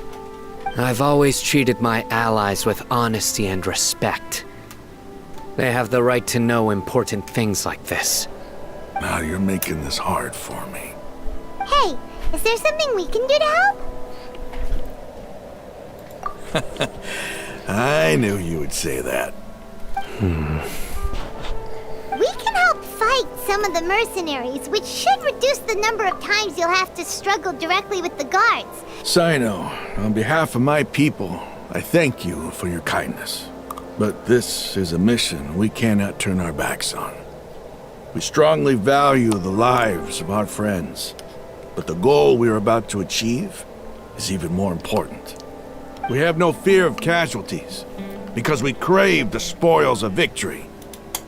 I've always treated my allies with honesty and respect. They have the right to know important things like this. Now you're making this hard for me. Hey, is there something we can do to help? I knew you would say that. We can help fight some of the mercenaries, which should reduce the number of times you'll have to struggle directly with the guards. Sino, on behalf of my people, I thank you for your kindness. But this is a mission we cannot turn our backs on. We strongly value the lives of our friends, but the goal we are about to achieve is even more important. We have no fear of casualties, because we crave the spoils of victory.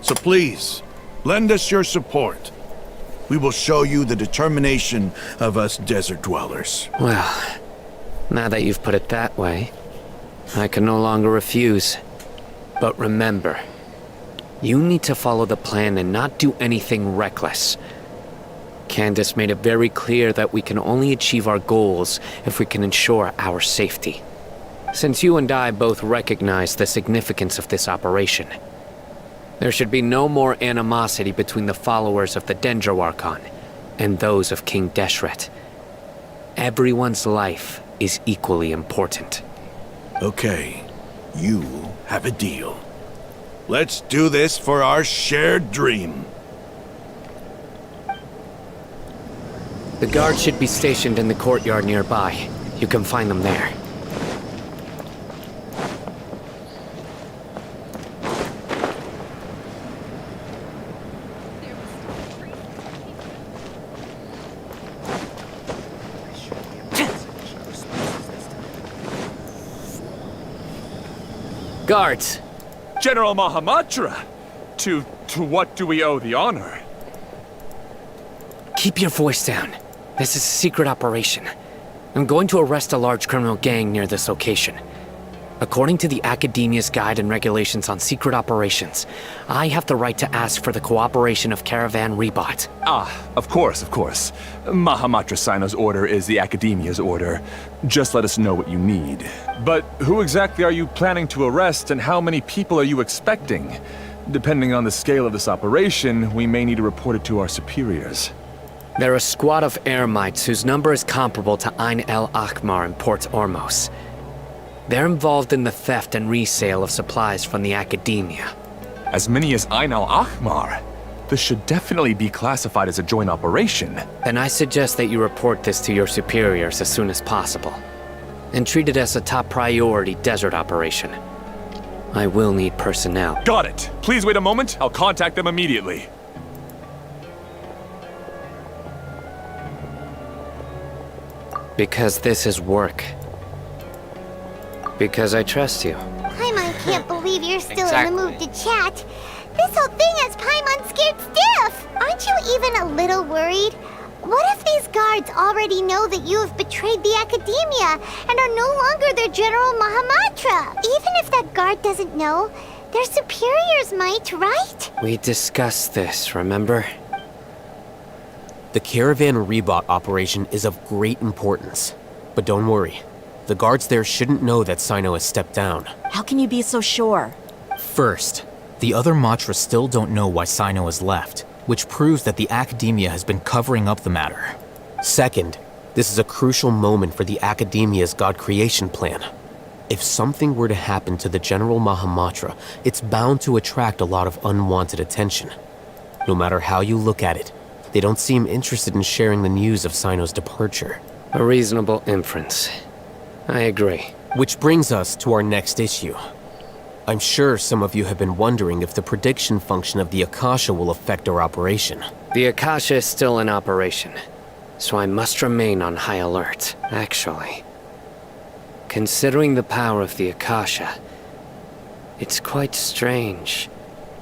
So please, lend us your support. We will show you the determination of us desert dwellers. Well, now that you've put it that way, I can no longer refuse. But remember, you need to follow the plan and not do anything reckless. Candace made it very clear that we can only achieve our goals if we can ensure our safety. Since you and I both recognize the significance of this operation, there should be no more animosity between the followers of the Dendroarchon and those of King Deshret. Everyone's life is equally important. Okay, you have a deal. Let's do this for our shared dream. The guards should be stationed in the courtyard nearby. You can find them there. Guards! General Mahamatra! To what do we owe the honor? Keep your voice down. This is a secret operation. I'm going to arrest a large criminal gang near this location. According to the Academia's Guide and Regulations on Secret Operations, I have the right to ask for the cooperation of Caravan Rebot. Ah, of course. Mahamatra Sino's order is the Academia's order. Just let us know what you need. But who exactly are you planning to arrest, and how many people are you expecting? Depending on the scale of this operation, we may need to report it to our superiors. They're a squad of Eremites whose number is comparable to Ain el Akhmar in Port Ormos. They're involved in the theft and resale of supplies from the Academia. As many as Ain el Akhmar? This should definitely be classified as a joint operation. Then I suggest that you report this to your superiors as soon as possible, and treat it as a top priority desert operation. I will need personnel. Got it! Please wait a moment, I'll contact them immediately. Because this is work. Because I trust you. Paimon can't believe you're still Exactly. in the mood to chat. This whole thing has Paimon scared stiff. Aren't you even a little worried? What if these guards already know that you have betrayed the Academia and are no longer their General Mahamatra? Even if that guard doesn't know, their superiors might, right? We discussed this, remember? The Caravan Rebot operation is of great importance. But don't worry. The guards there shouldn't know that Sino has stepped down. How can you be so sure? First, the other Matra still don't know why Sino has left, which proves that the Academia has been covering up the matter. Second, this is a crucial moment for the Academia's God creation plan. If something were to happen to the General Mahamatra, it's bound to attract a lot of unwanted attention. No matter how you look at it, they don't seem interested in sharing the news of Sino's departure. A reasonable inference. I agree. Which brings us to our next issue. I'm sure some of you have been wondering if the prediction function of the Akasha will affect our operation. The Akasha is still in operation, so I must remain on high alert. Actually, considering the power of the Akasha, it's quite strange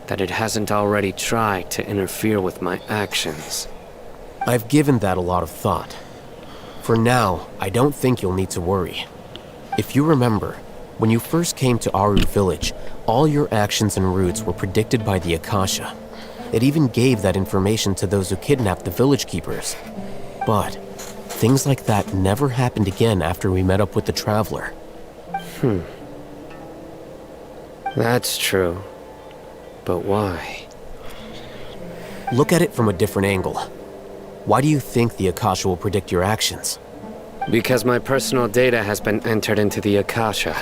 that it hasn't already tried to interfere with my actions. I've given that a lot of thought. For now, I don't think you'll need to worry. If you remember, when you first came to Aru Village, all your actions and routes were predicted by the Akasha. It even gave that information to those who kidnapped the village keepers. But things like that never happened again after we met up with the Traveler. That's true. But why? Look at it from a different angle. Why do you think the Akasha will predict your actions? Because my personal data has been entered into the Akasha.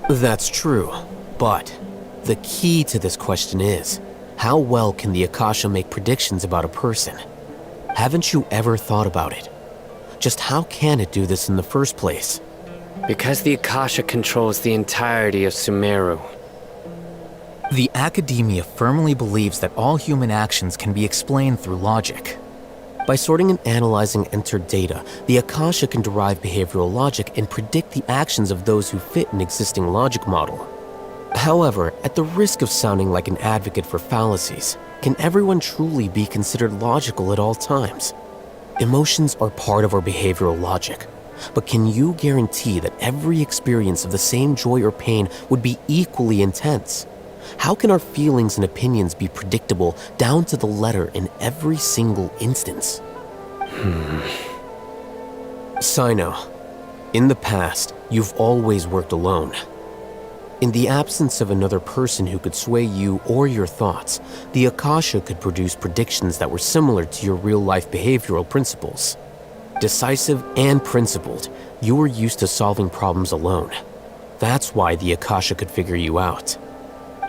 That's true, but the key to this question is, how well can the Akasha make predictions about a person? Haven't you ever thought about it? Just how can it do this in the first place? Because the Akasha controls the entirety of Sumeru. The Academia firmly believes that all human actions can be explained through logic. By sorting and analyzing entered data, the Akasha can derive behavioral logic and predict the actions of those who fit an existing logic model. However, at the risk of sounding like an advocate for fallacies, can everyone truly be considered logical at all times? Emotions are part of our behavioral logic, but can you guarantee that every experience of the same joy or pain would be equally intense? How can our feelings and opinions be predictable down to the letter in every single instance? Sino, in the past, you've always worked alone. In the absence of another person who could sway you or your thoughts, the Akasha could produce predictions that were similar to your real-life behavioral principles. Decisive and principled, you were used to solving problems alone. That's why the Akasha could figure you out.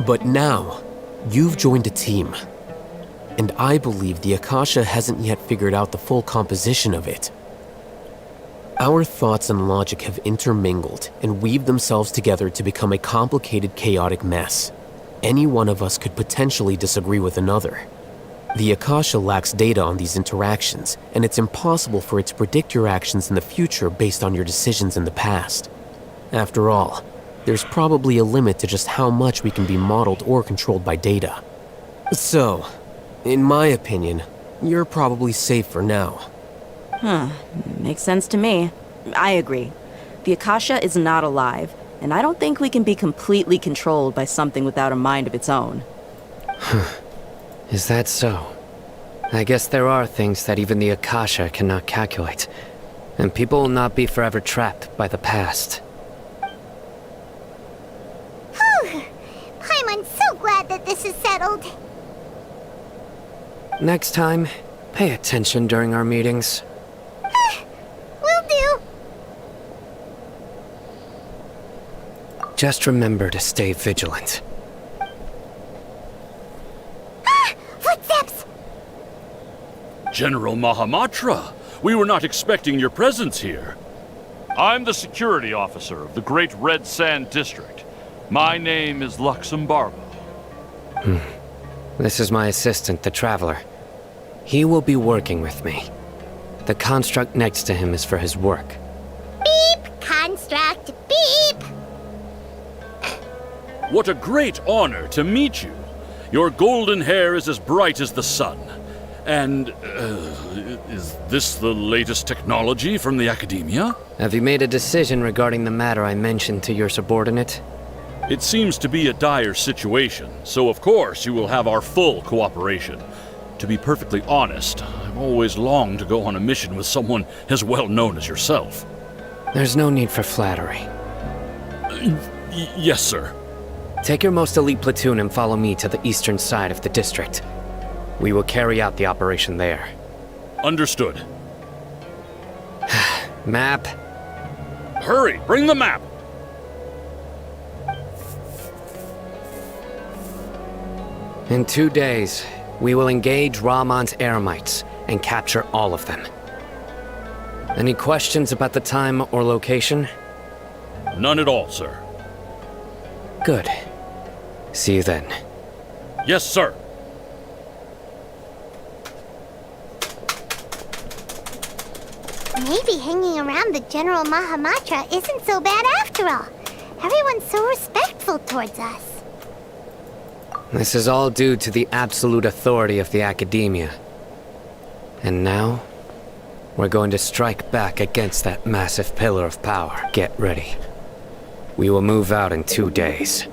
But now, you've joined a team. And I believe the Akasha hasn't yet figured out the full composition of it. Our thoughts and logic have intermingled and weaved themselves together to become a complicated, chaotic mess. Any one of us could potentially disagree with another. The Akasha lacks data on these interactions, and it's impossible for it to predict your actions in the future based on your decisions in the past. After all, there's probably a limit to just how much we can be modeled or controlled by data. So, in my opinion, you're probably safe for now. Makes sense to me. I agree. The Akasha is not alive, and I don't think we can be completely controlled by something without a mind of its own. Is that so? I guess there are things that even the Akasha cannot calculate, and people will not be forever trapped by the past. Whew! I'm so glad that this is settled. Next time, pay attention during our meetings. Will do. Just remember to stay vigilant. Footsteps! General Mahamatra, we were not expecting your presence here. I'm the security officer of the Great Red Sand District. My name is Luxembargo. This is my assistant, the Traveler. He will be working with me. The construct next to him is for his work. Beep! Construct, beep! What a great honor to meet you. Your golden hair is as bright as the sun. And, is this the latest technology from the Academia? Have you made a decision regarding the matter I mentioned to your subordinate? It seems to be a dire situation, so of course you will have our full cooperation. To be perfectly honest, I've always longed to go on a mission with someone as well known as yourself. There's no need for flattery. Yes, sir. Take your most elite platoon and follow me to the eastern side of the district. We will carry out the operation there. Understood. Map. Hurry, bring the map! In 2 days, we will engage Rahman's Eremites and capture all of them. Any questions about the time or location? None at all, sir. Good. See you then. Yes, sir. Maybe hanging around the General Mahamatra isn't so bad after all. Everyone's so respectful towards us. This is all due to the absolute authority of the Academia. And now, we're going to strike back against that massive pillar of power. Get ready. We will move out in 2 days.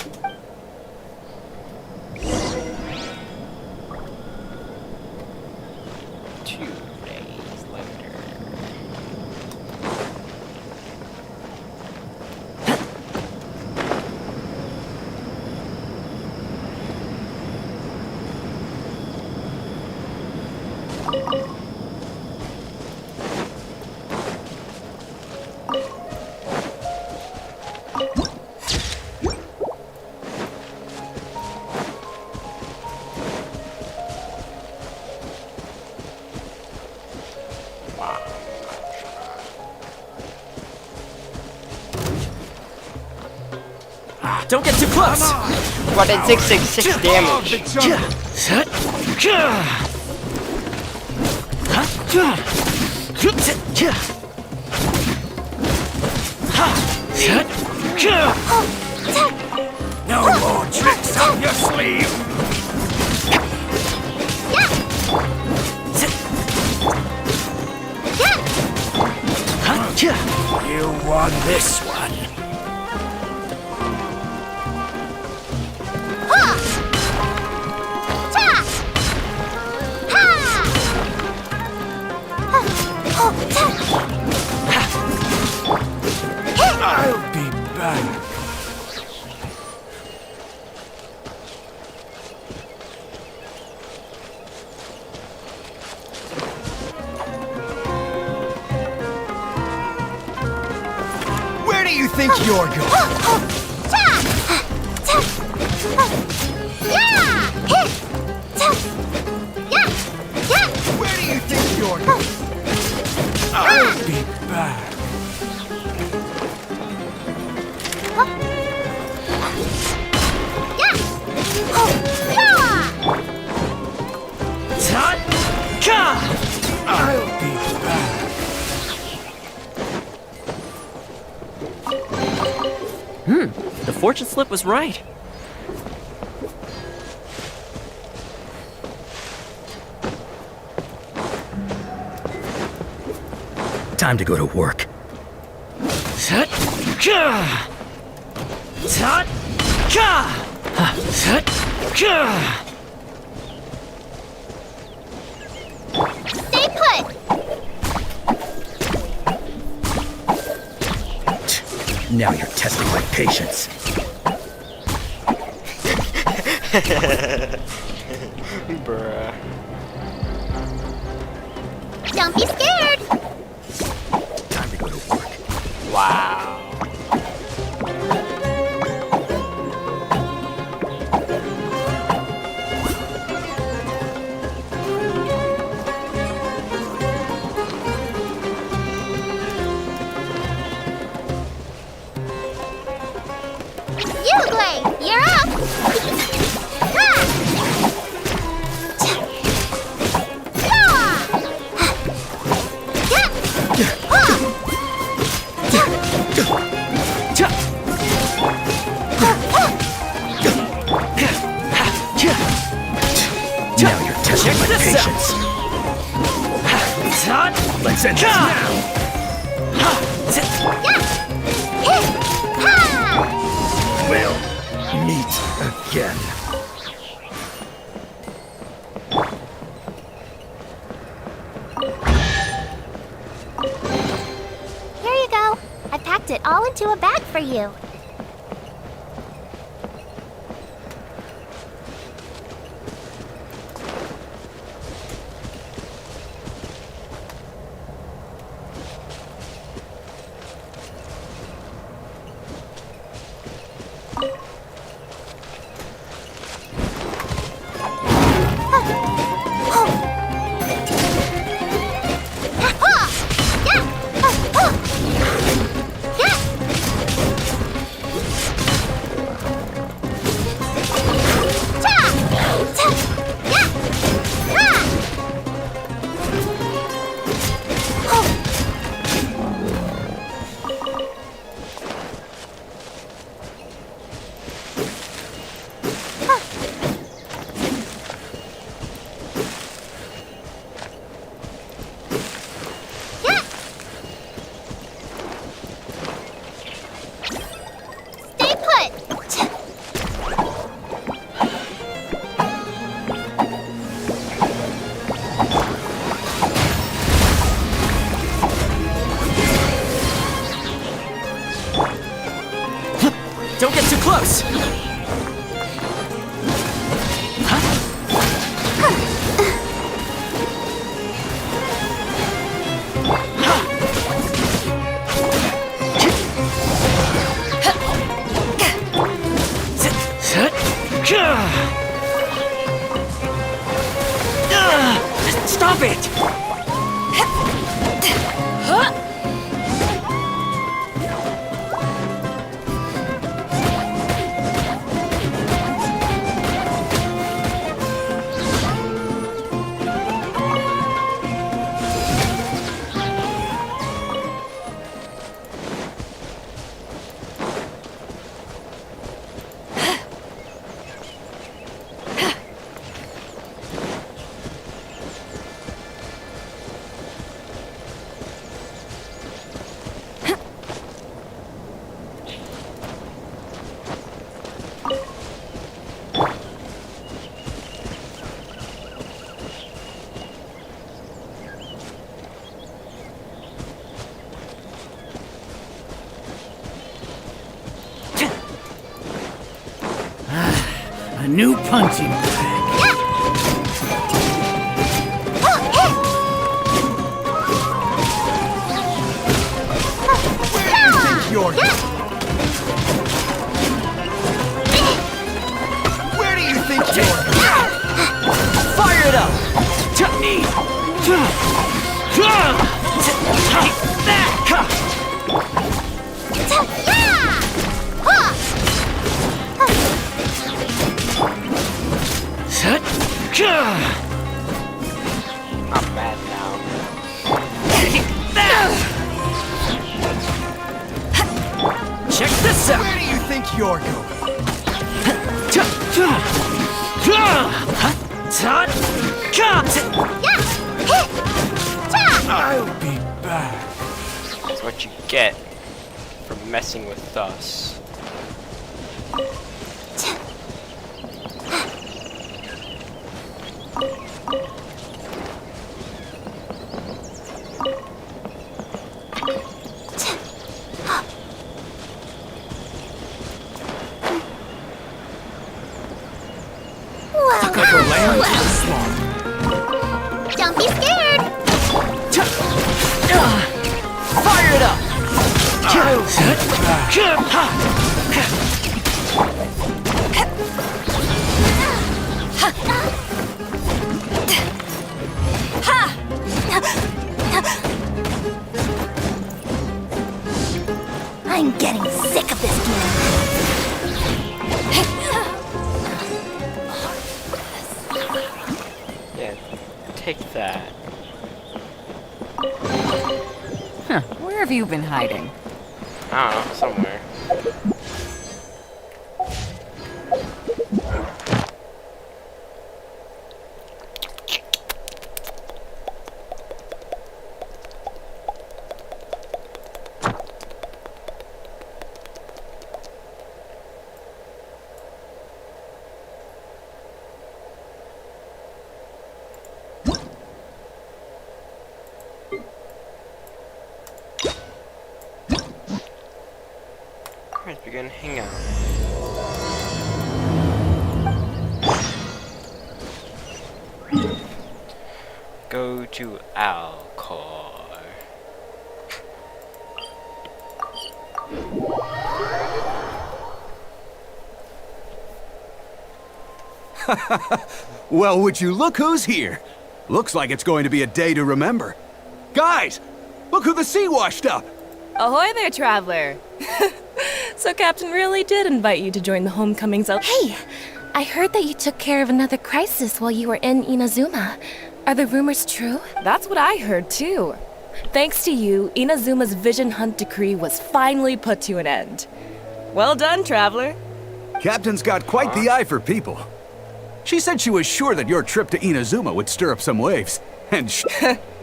Don't get too close! What did 666 damage? No more tricks up your sleeve! You won this one. I'll be back. Where do you think you're going? Where do you think you're going? I'll be back. I'll be back. The fortune slip was right. Time to go to work. Stay put! Now you're testing my patience. Bruh. Don't be scared! Time to go to work. Wow. Uglay, you're up! Ha! Now you're testing my patience. Let's end this now. We'll meet again. Here you go. I packed it all into a bag for you. Don't get too close! Stop it! A new punching bag. Where do you think you're going? Where do you think you're going? Fire it up! I'm mad now. Check this out! Where do you think you're going? I'll be back. That's what you get for messing with us. Like a lamb to the slaughter. Don't be scared. Fire it up! I'm getting sick of this game. Yeah, take that. Huh, where have you been hiding? I don't know, somewhere. Alright, we're gonna hang out. Go to Alcor. Well, would you look who's here? Looks like it's going to be a day to remember. Guys, look who the sea washed up! Ahoy there, traveler! So Captain really did invite you to join the homecoming Hey, I heard that you took care of another crisis while you were in Inazuma. Are the rumors true? That's what I heard too. Thanks to you, Inazuma's Vision Hunt decree was finally put to an end. Well done, traveler. Captain's got quite the eye for people. She said she was sure that your trip to Inazuma would stir up some waves. And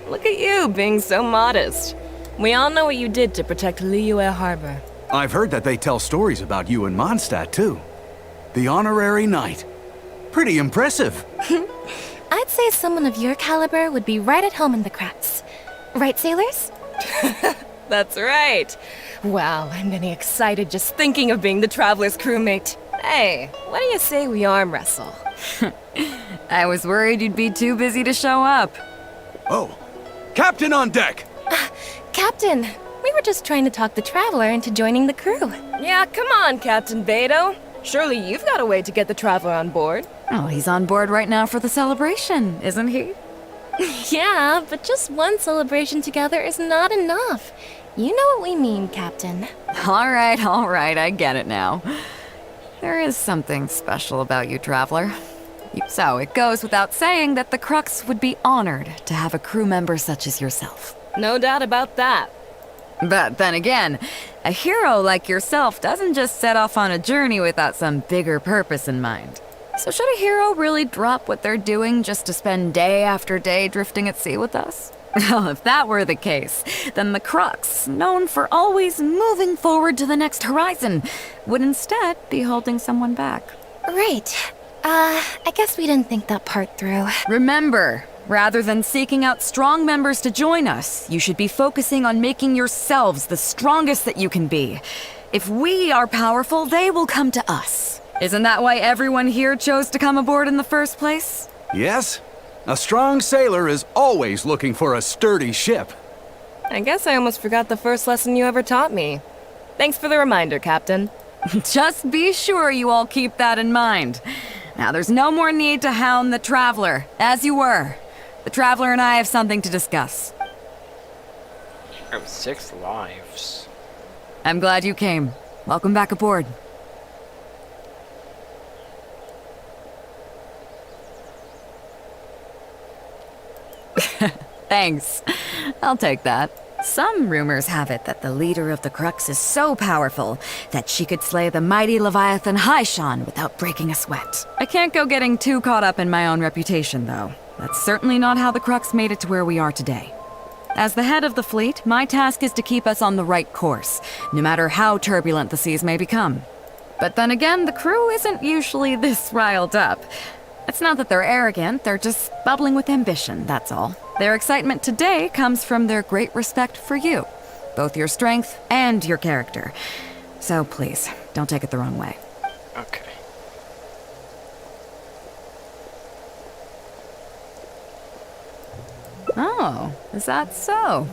Look at you, being so modest. We all know what you did to protect Liyue Harbor. I've heard that they tell stories about you in Mondstadt, too. The honorary knight. Pretty impressive. I'd say someone of your caliber would be right at home in the crafts. Right, sailors? That's right. Wow, I'm getting excited just thinking of being the traveler's crewmate. Hey, what do you say we arm wrestle? I was worried you'd be too busy to show up. Oh, Captain on deck! Captain, we were just trying to talk the traveler into joining the crew. Yeah, come on, Captain Beto. Surely you've got a way to get the traveler on board. Oh, he's on board right now for the celebration, isn't he? Yeah, but just one celebration together is not enough. You know what we mean, Captain. All right, I get it now. There is something special about you, traveler. So it goes without saying that the Crux would be honored to have a crew member such as yourself. No doubt about that. But then again, a hero like yourself doesn't just set off on a journey without some bigger purpose in mind. So should a hero really drop what they're doing just to spend day after day drifting at sea with us? Well, if that were the case, then the Crux, known for always moving forward to the next horizon, would instead be holding someone back. Right. I guess we didn't think that part through. Remember, rather than seeking out strong members to join us, you should be focusing on making yourselves the strongest that you can be. If we are powerful, they will come to us. Isn't that why everyone here chose to come aboard in the first place? Yes, a strong sailor is always looking for a sturdy ship. I guess I almost forgot the first lesson you ever taught me. Thanks for the reminder, Captain. Just be sure you all keep that in mind. Now, there's no more need to hound the Traveler, as you were. The Traveler and I have something to discuss. I have 6 lives. I'm glad you came. Welcome back aboard. Thanks. I'll take that. Some rumors have it that the leader of the Crux is so powerful that she could slay the mighty Leviathan Haishan without breaking a sweat. I can't go getting too caught up in my own reputation, though. That's certainly not how the Crux made it to where we are today. As the head of the fleet, my task is to keep us on the right course, no matter how turbulent the seas may become. But then again, the crew isn't usually this riled up. It's not that they're arrogant, they're just bubbling with ambition, that's all. Their excitement today comes from their great respect for you, both your strength and your character. So please, don't take it the wrong way. Okay. Oh, is that so?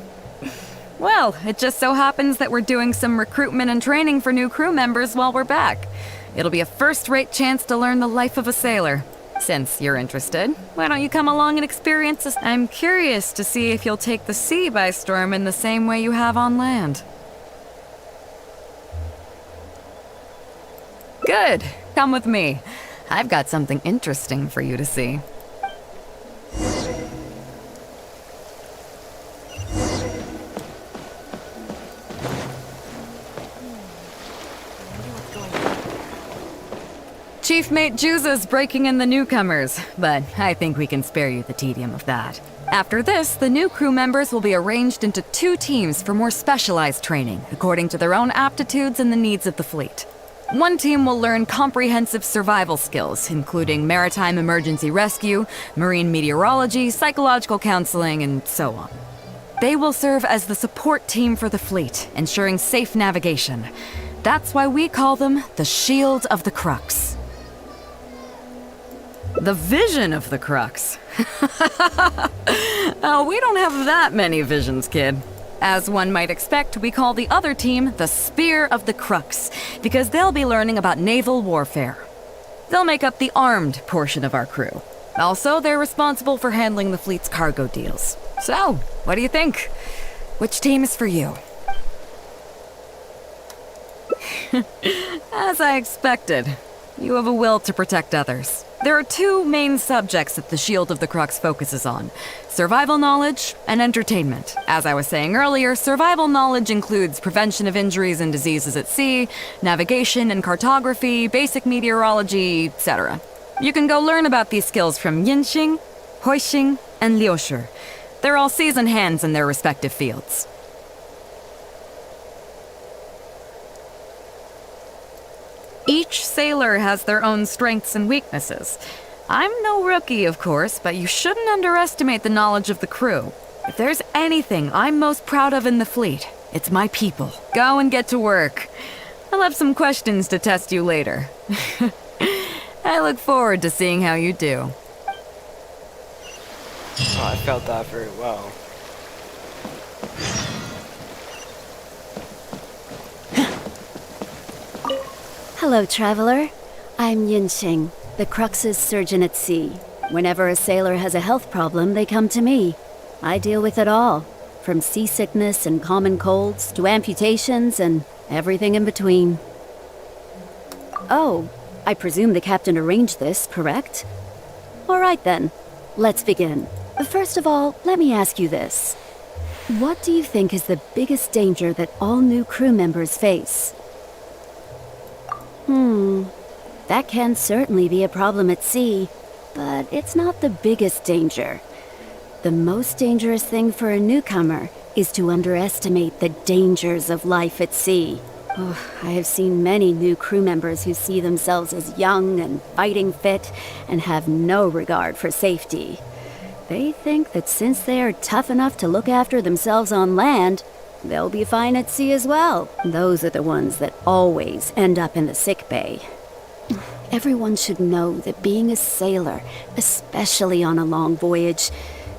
Well, it just so happens that we're doing some recruitment and training for new crew members while we're back. It'll be a first-rate chance to learn the life of a sailor. Since you're interested, why don't you come along and experience this? I'm curious to see if you'll take the sea by storm in the same way you have on land. Good. Come with me. I've got something interesting for you to see. Chief Mate Juza's breaking in the newcomers, but I think we can spare you the tedium of that. After this, the new crew members will be arranged into 2 teams for more specialized training, according to their own aptitudes and the needs of the fleet. One team will learn comprehensive survival skills, including maritime emergency rescue, marine meteorology, psychological counseling, and so on. They will serve as the support team for the fleet, ensuring safe navigation. That's why we call them the Shield of the Crux. The vision of the Crux. Oh, we don't have that many visions, kid. As one might expect, we call the other team the Spear of the Crux, because they'll be learning about naval warfare. They'll make up the armed portion of our crew. Also, they're responsible for handling the fleet's cargo deals. So, what do you think? Which team is for you? As I expected, you have a will to protect others. There are 2 main subjects that the Shield of the Crux focuses on: survival knowledge and entertainment. As I was saying earlier, survival knowledge includes prevention of injuries and diseases at sea, navigation and cartography, basic meteorology, etc. You can go learn about these skills from Yinxing, Huixing, and Liushi. They're all seasoned hands in their respective fields. Each sailor has their own strengths and weaknesses. I'm no rookie, of course, but you shouldn't underestimate the knowledge of the crew. If there's anything I'm most proud of in the fleet, it's my people. Go and get to work. I'll have some questions to test you later. I look forward to seeing how you do. Oh, I felt that very well. Hello, traveler. I'm Yinxing, the Crux's surgeon at sea. Whenever a sailor has a health problem, they come to me. I deal with it all, from seasickness and common colds to amputations and everything in between. Oh, I presume the captain arranged this, correct? All right then, let's begin. First of all, let me ask you this. What do you think is the biggest danger that all new crew members face? That can certainly be a problem at sea, but it's not the biggest danger. The most dangerous thing for a newcomer is to underestimate the dangers of life at sea. Oh, I have seen many new crew members who see themselves as young and fighting fit and have no regard for safety. They think that since they are tough enough to look after themselves on land, they'll be fine at sea as well. Those are the ones that always end up in the sick bay. Everyone should know that being a sailor, especially on a long voyage,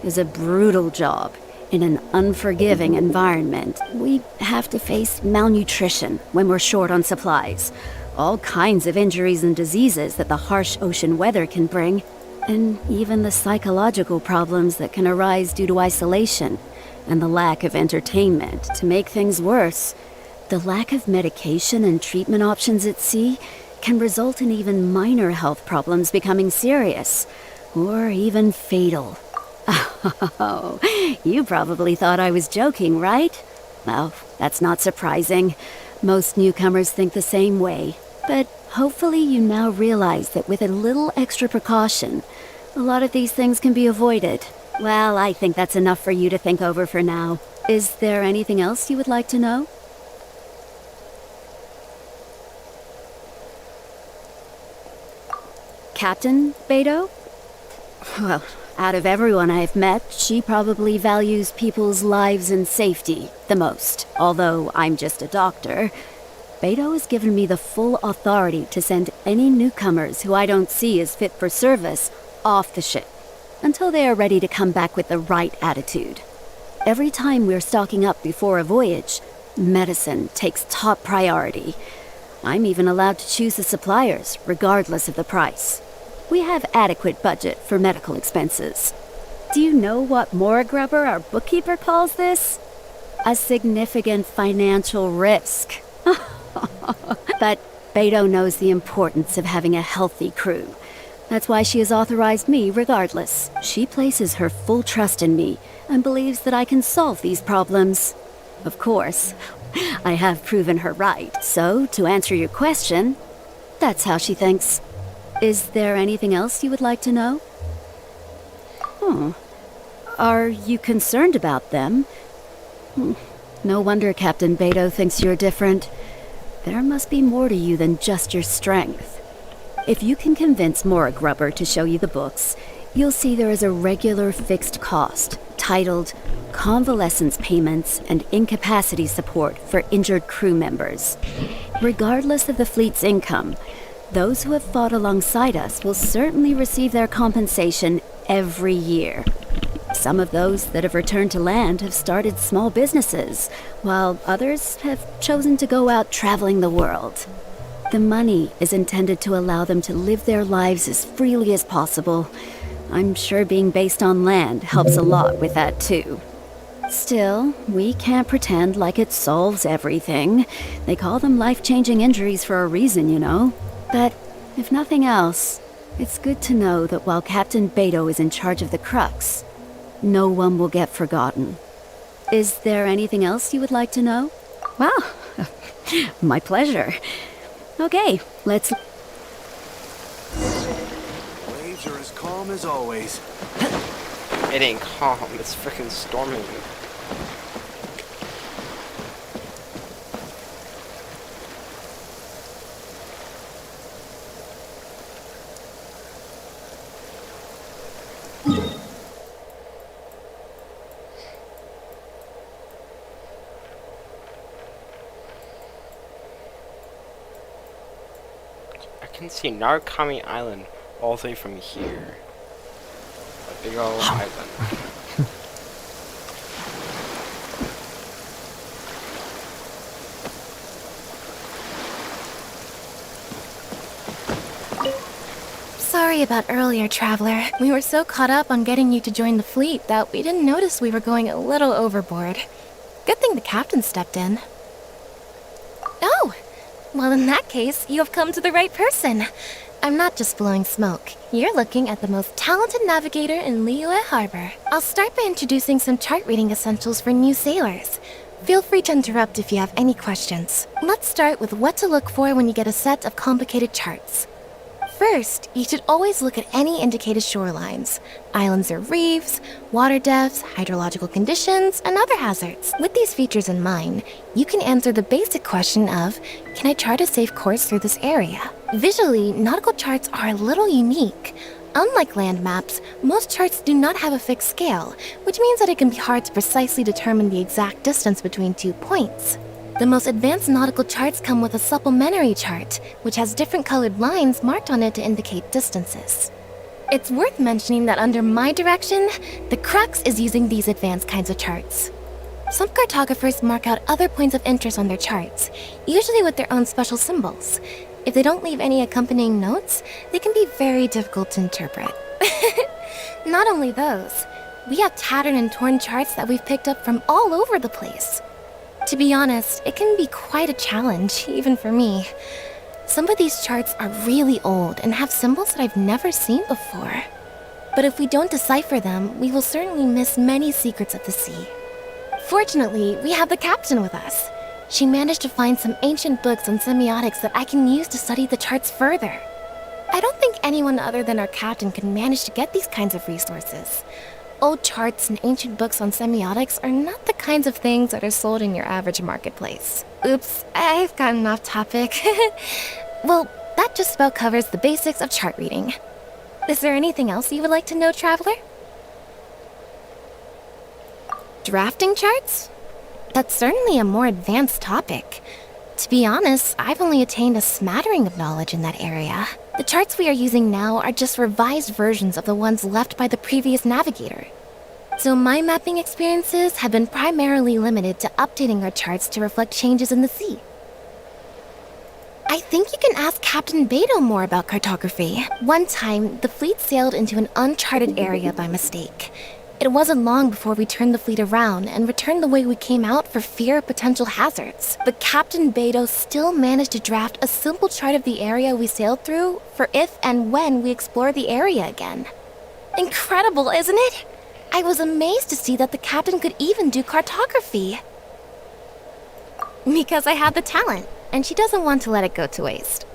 is a brutal job, In an unforgiving environment, we have to face malnutrition when we're short on supplies, all kinds of injuries and diseases that the harsh ocean weather can bring, and even the psychological problems that can arise due to isolation and the lack of entertainment. To make things worse, the lack of medication and treatment options at sea can result in even minor health problems becoming serious, or even fatal. Oh, you probably thought I was joking, right? Well, that's not surprising. Most newcomers think the same way. But hopefully you now realize that with a little extra precaution, a lot of these things can be avoided. Well, I think that's enough for you to think over for now. Is there anything else you would like to know? Captain Beidou? Well, out of everyone I've met, she probably values people's lives and safety the most. Although I'm just a doctor, Beidou has given me the full authority to send any newcomers who I don't see as fit for service off the ship, until they are ready to come back with the right attitude. Every time we're stocking up before a voyage, medicine takes top priority. I'm even allowed to choose the suppliers, regardless of the price. We have adequate budget for medical expenses. Do you know what Morgrubber, our bookkeeper, calls this? A significant financial risk. But Beidou knows the importance of having a healthy crew. That's why she has authorized me regardless. She places her full trust in me and believes that I can solve these problems. Of course, I have proven her right. So, to answer your question, that's how she thinks. Is there anything else you would like to know? Are you concerned about them? No wonder Captain Beidou thinks you're different. There must be more to you than just your strength. If you can convince Morgrubber to show you the books, you'll see there is a regular fixed cost titled Convalescence Payments and Incapacity Support for Injured Crew Members. Regardless of the fleet's income, those who have fought alongside us will certainly receive their compensation every year. Some of those that have returned to land have started small businesses, while others have chosen to go out traveling the world. The money is intended to allow them to live their lives as freely as possible. I'm sure being based on land helps a lot with that too. Still, we can't pretend like it solves everything. They call them life-changing injuries for a reason, you know. But if nothing else, it's good to know that while Captain Beidou is in charge of the Crux, no one will get forgotten. Is there anything else you would like to know? Well, my pleasure. Okay, let's... Waves are as calm as always. It ain't calm, it's freaking storming. I can see Narukami Island all the way from here. A big old island. Sorry about earlier, Traveler. We were so caught up on getting you to join the fleet that we didn't notice we were going a little overboard. Good thing the captain stepped in. Oh! Well, in that case, you have come to the right person. I'm not just blowing smoke. You're looking at the most talented navigator in Liyue Harbor. I'll start by introducing some chart reading essentials for new sailors. Feel free to interrupt if you have any questions. Let's start with what to look for when you get a set of complicated charts. First, you should always look at any indicated shorelines, islands or reefs, water depths, hydrological conditions, and other hazards. With these features in mind, you can answer the basic question of, can I chart a safe course through this area? Visually, nautical charts are a little unique. Unlike land maps, most charts do not have a fixed scale, which means that it can be hard to precisely determine the exact distance between 2 points. The most advanced nautical charts come with a supplementary chart, which has different colored lines marked on it to indicate distances. It's worth mentioning that under my direction, the crux is using these advanced kinds of charts. Some cartographers mark out other points of interest on their charts, usually with their own special symbols. If they don't leave any accompanying notes, they can be very difficult to interpret. Not only those, we have tattered and torn charts that we've picked up from all over the place. To be honest, it can be quite a challenge, even for me. Some of these charts are really old and have symbols that I've never seen before. But if we don't decipher them, we will certainly miss many secrets of the sea. Fortunately, we have the captain with us. She managed to find some ancient books on semiotics that I can use to study the charts further. I don't think anyone other than our captain can manage to get these kinds of resources. Old charts and ancient books on semiotics are not the kinds of things that are sold in your average marketplace. Oops, I've gotten off topic. Well, that just about covers the basics of chart reading. Is there anything else you would like to know, Traveler? Drafting charts? That's certainly a more advanced topic. To be honest, I've only attained a smattering of knowledge in that area. The charts we are using now are just revised versions of the ones left by the previous navigator. So my mapping experiences have been primarily limited to updating our charts to reflect changes in the sea. I think you can ask Captain Beto more about cartography. One time, the fleet sailed into an uncharted area by mistake. It wasn't long before we turned the fleet around and returned the way we came out for fear of potential hazards. But Captain Beto still managed to draft a simple chart of the area we sailed through for if and when we explore the area again. Incredible, isn't it? I was amazed to see that the captain could even do cartography. Because I had the talent, and she doesn't want to let it go to waste.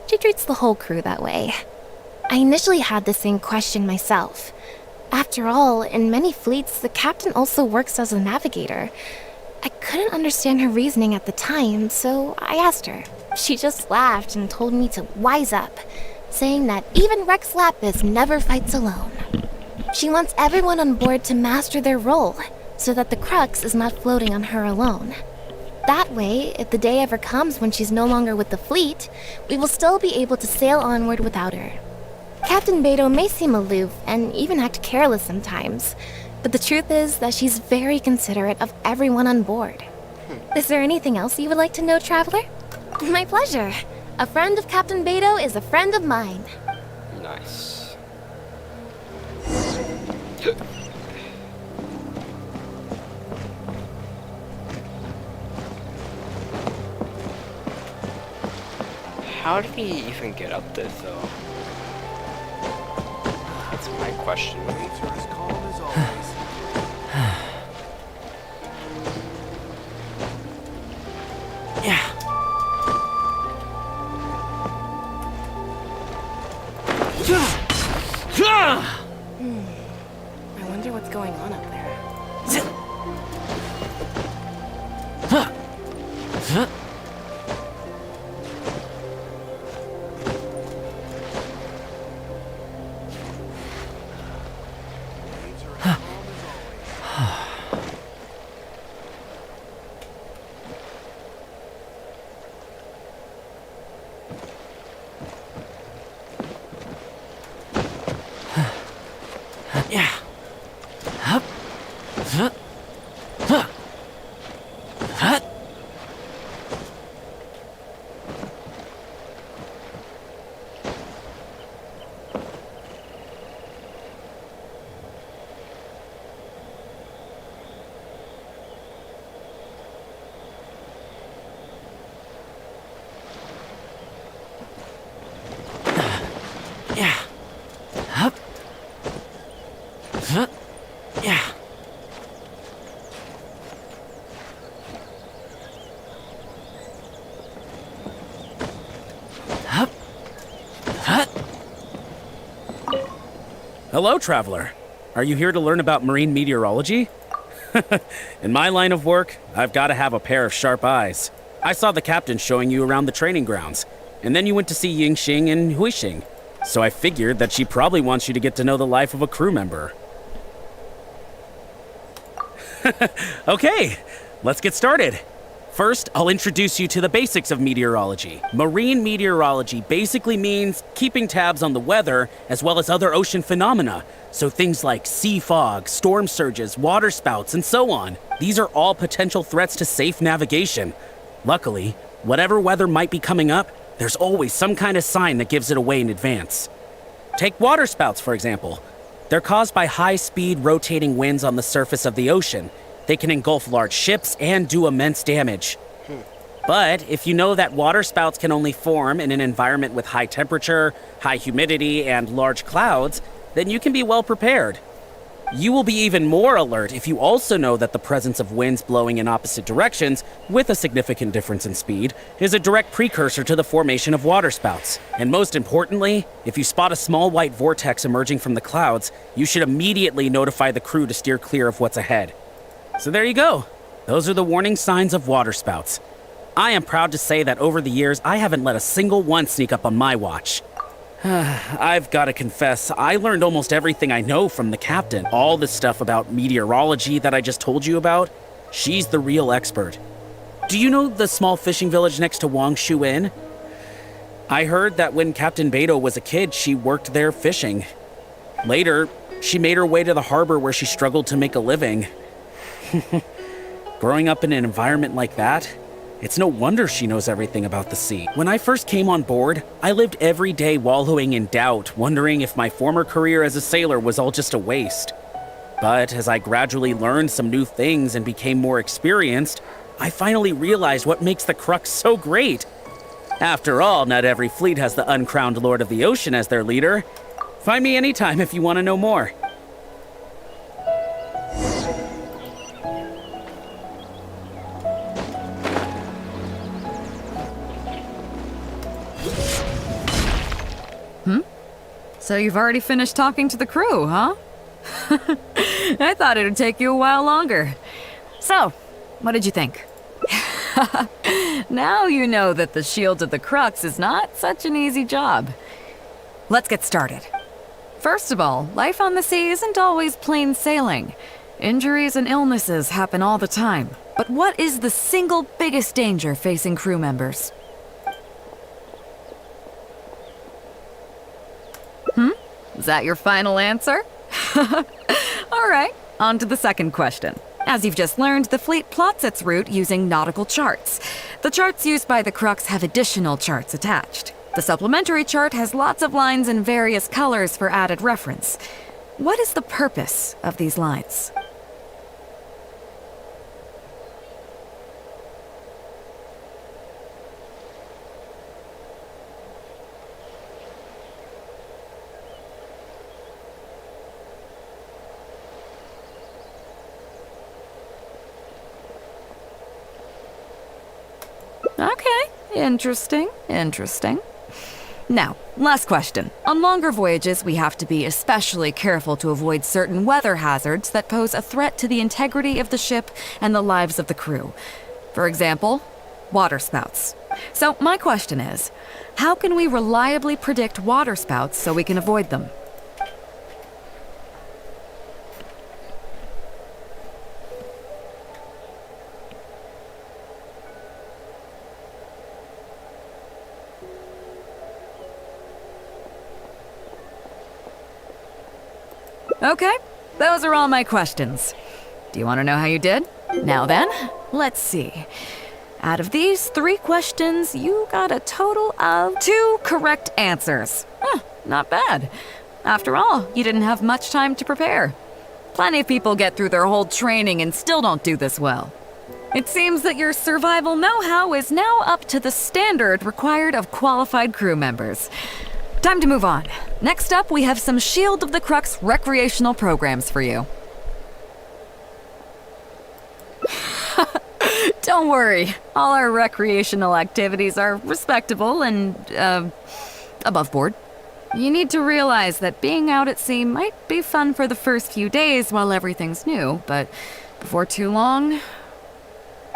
She treats the whole crew that way. I initially had the same question myself. After all, in many fleets, the captain also works as a navigator. I couldn't understand her reasoning at the time, so I asked her. She just laughed and told me to wise up, saying that even Rex Lapis never fights alone. She wants everyone on board to master their role, so that the crux is not floating on her alone. That way, if the day ever comes when she's no longer with the fleet, we will still be able to sail onward without her. Captain Beto may seem aloof and even act careless sometimes, but the truth is that she's very considerate of everyone on board. Is there anything else you would like to know, Traveler? My pleasure. A friend of Captain Beto is a friend of mine. Nice. How did he even get up this, though? That's my question. Yeah. I wonder what's going on up there. Yeah. Hup. Huh. Huh. Huh. Yeah. Hup. Huh. Yeah. Hup. Huh. Hello, Traveler. Are you here to learn about marine meteorology? In my line of work, I've got to have a pair of sharp eyes. I saw the captain showing you around the training grounds, and then you went to see Yingxing and Huixing. So I figured that she probably wants you to get to know the life of a crew member. Okay, let's get started. First, I'll introduce you to the basics of meteorology. Marine meteorology basically means keeping tabs on the weather as well as other ocean phenomena. So things like sea fog, storm surges, water spouts, and so on. These are all potential threats to safe navigation. Luckily, whatever weather might be coming up, there's always some kind of sign that gives it away in advance. Take water spouts, for example. They're caused by high-speed rotating winds on the surface of the ocean. They can engulf large ships and do immense damage. But if you know that water spouts can only form in an environment with high temperature, high humidity, and large clouds, then you can be well prepared. You will be even more alert if you also know that the presence of winds blowing in opposite directions, with a significant difference in speed, is a direct precursor to the formation of waterspouts. And most importantly, if you spot a small white vortex emerging from the clouds, you should immediately notify the crew to steer clear of what's ahead. So there you go. Those are the warning signs of waterspouts. I am proud to say that over the years, I haven't let a single one sneak up on my watch. I've got to confess, I learned almost everything I know from the captain. All the stuff about meteorology that I just told you about, she's the real expert. Do you know the small fishing village next to Wangshu Inn? I heard that when Captain Beto was a kid, she worked there fishing. Later, she made her way to the harbor where she struggled to make a living. Growing up in an environment like that, it's no wonder she knows everything about the sea. When I first came on board, I lived every day wallowing in doubt, wondering if my former career as a sailor was all just a waste. But as I gradually learned some new things and became more experienced, I finally realized what makes the Crux so great. After all, not every fleet has the uncrowned Lord of the Ocean as their leader. Find me anytime if you want to know more. So you've already finished talking to the crew, huh? I thought it would take you a while longer. So, what did you think? Now you know that the Shield of the Crux is not such an easy job. Let's get started. First of all, life on the sea isn't always plain sailing. Injuries and illnesses happen all the time. But what is the single biggest danger facing crew members? Is that your final answer? All right, on to the second question. As you've just learned, the fleet plots its route using nautical charts. The charts used by the Crux have additional charts attached. The supplementary chart has lots of lines in various colors for added reference. What is the purpose of these lines? Okay, interesting. Now, last question. On longer voyages, we have to be especially careful to avoid certain weather hazards that pose a threat to the integrity of the ship and the lives of the crew. For example, waterspouts. So my question is, how can we reliably predict waterspouts so we can avoid them? Okay, those are all my questions. Do you want to know how you did? Now then, let's see. Out of these 3 questions, you got a total of 2 correct answers. Not bad. After all, you didn't have much time to prepare. Plenty of people get through their whole training and still don't do this well. It seems that your survival know-how is now up to the standard required of qualified crew members. Time to move on. Next up, we have some Shield of the Crux recreational programs for you. Don't worry, all our recreational activities are respectable and, above board. You need to realize that being out at sea might be fun for the first few days while everything's new, but before too long,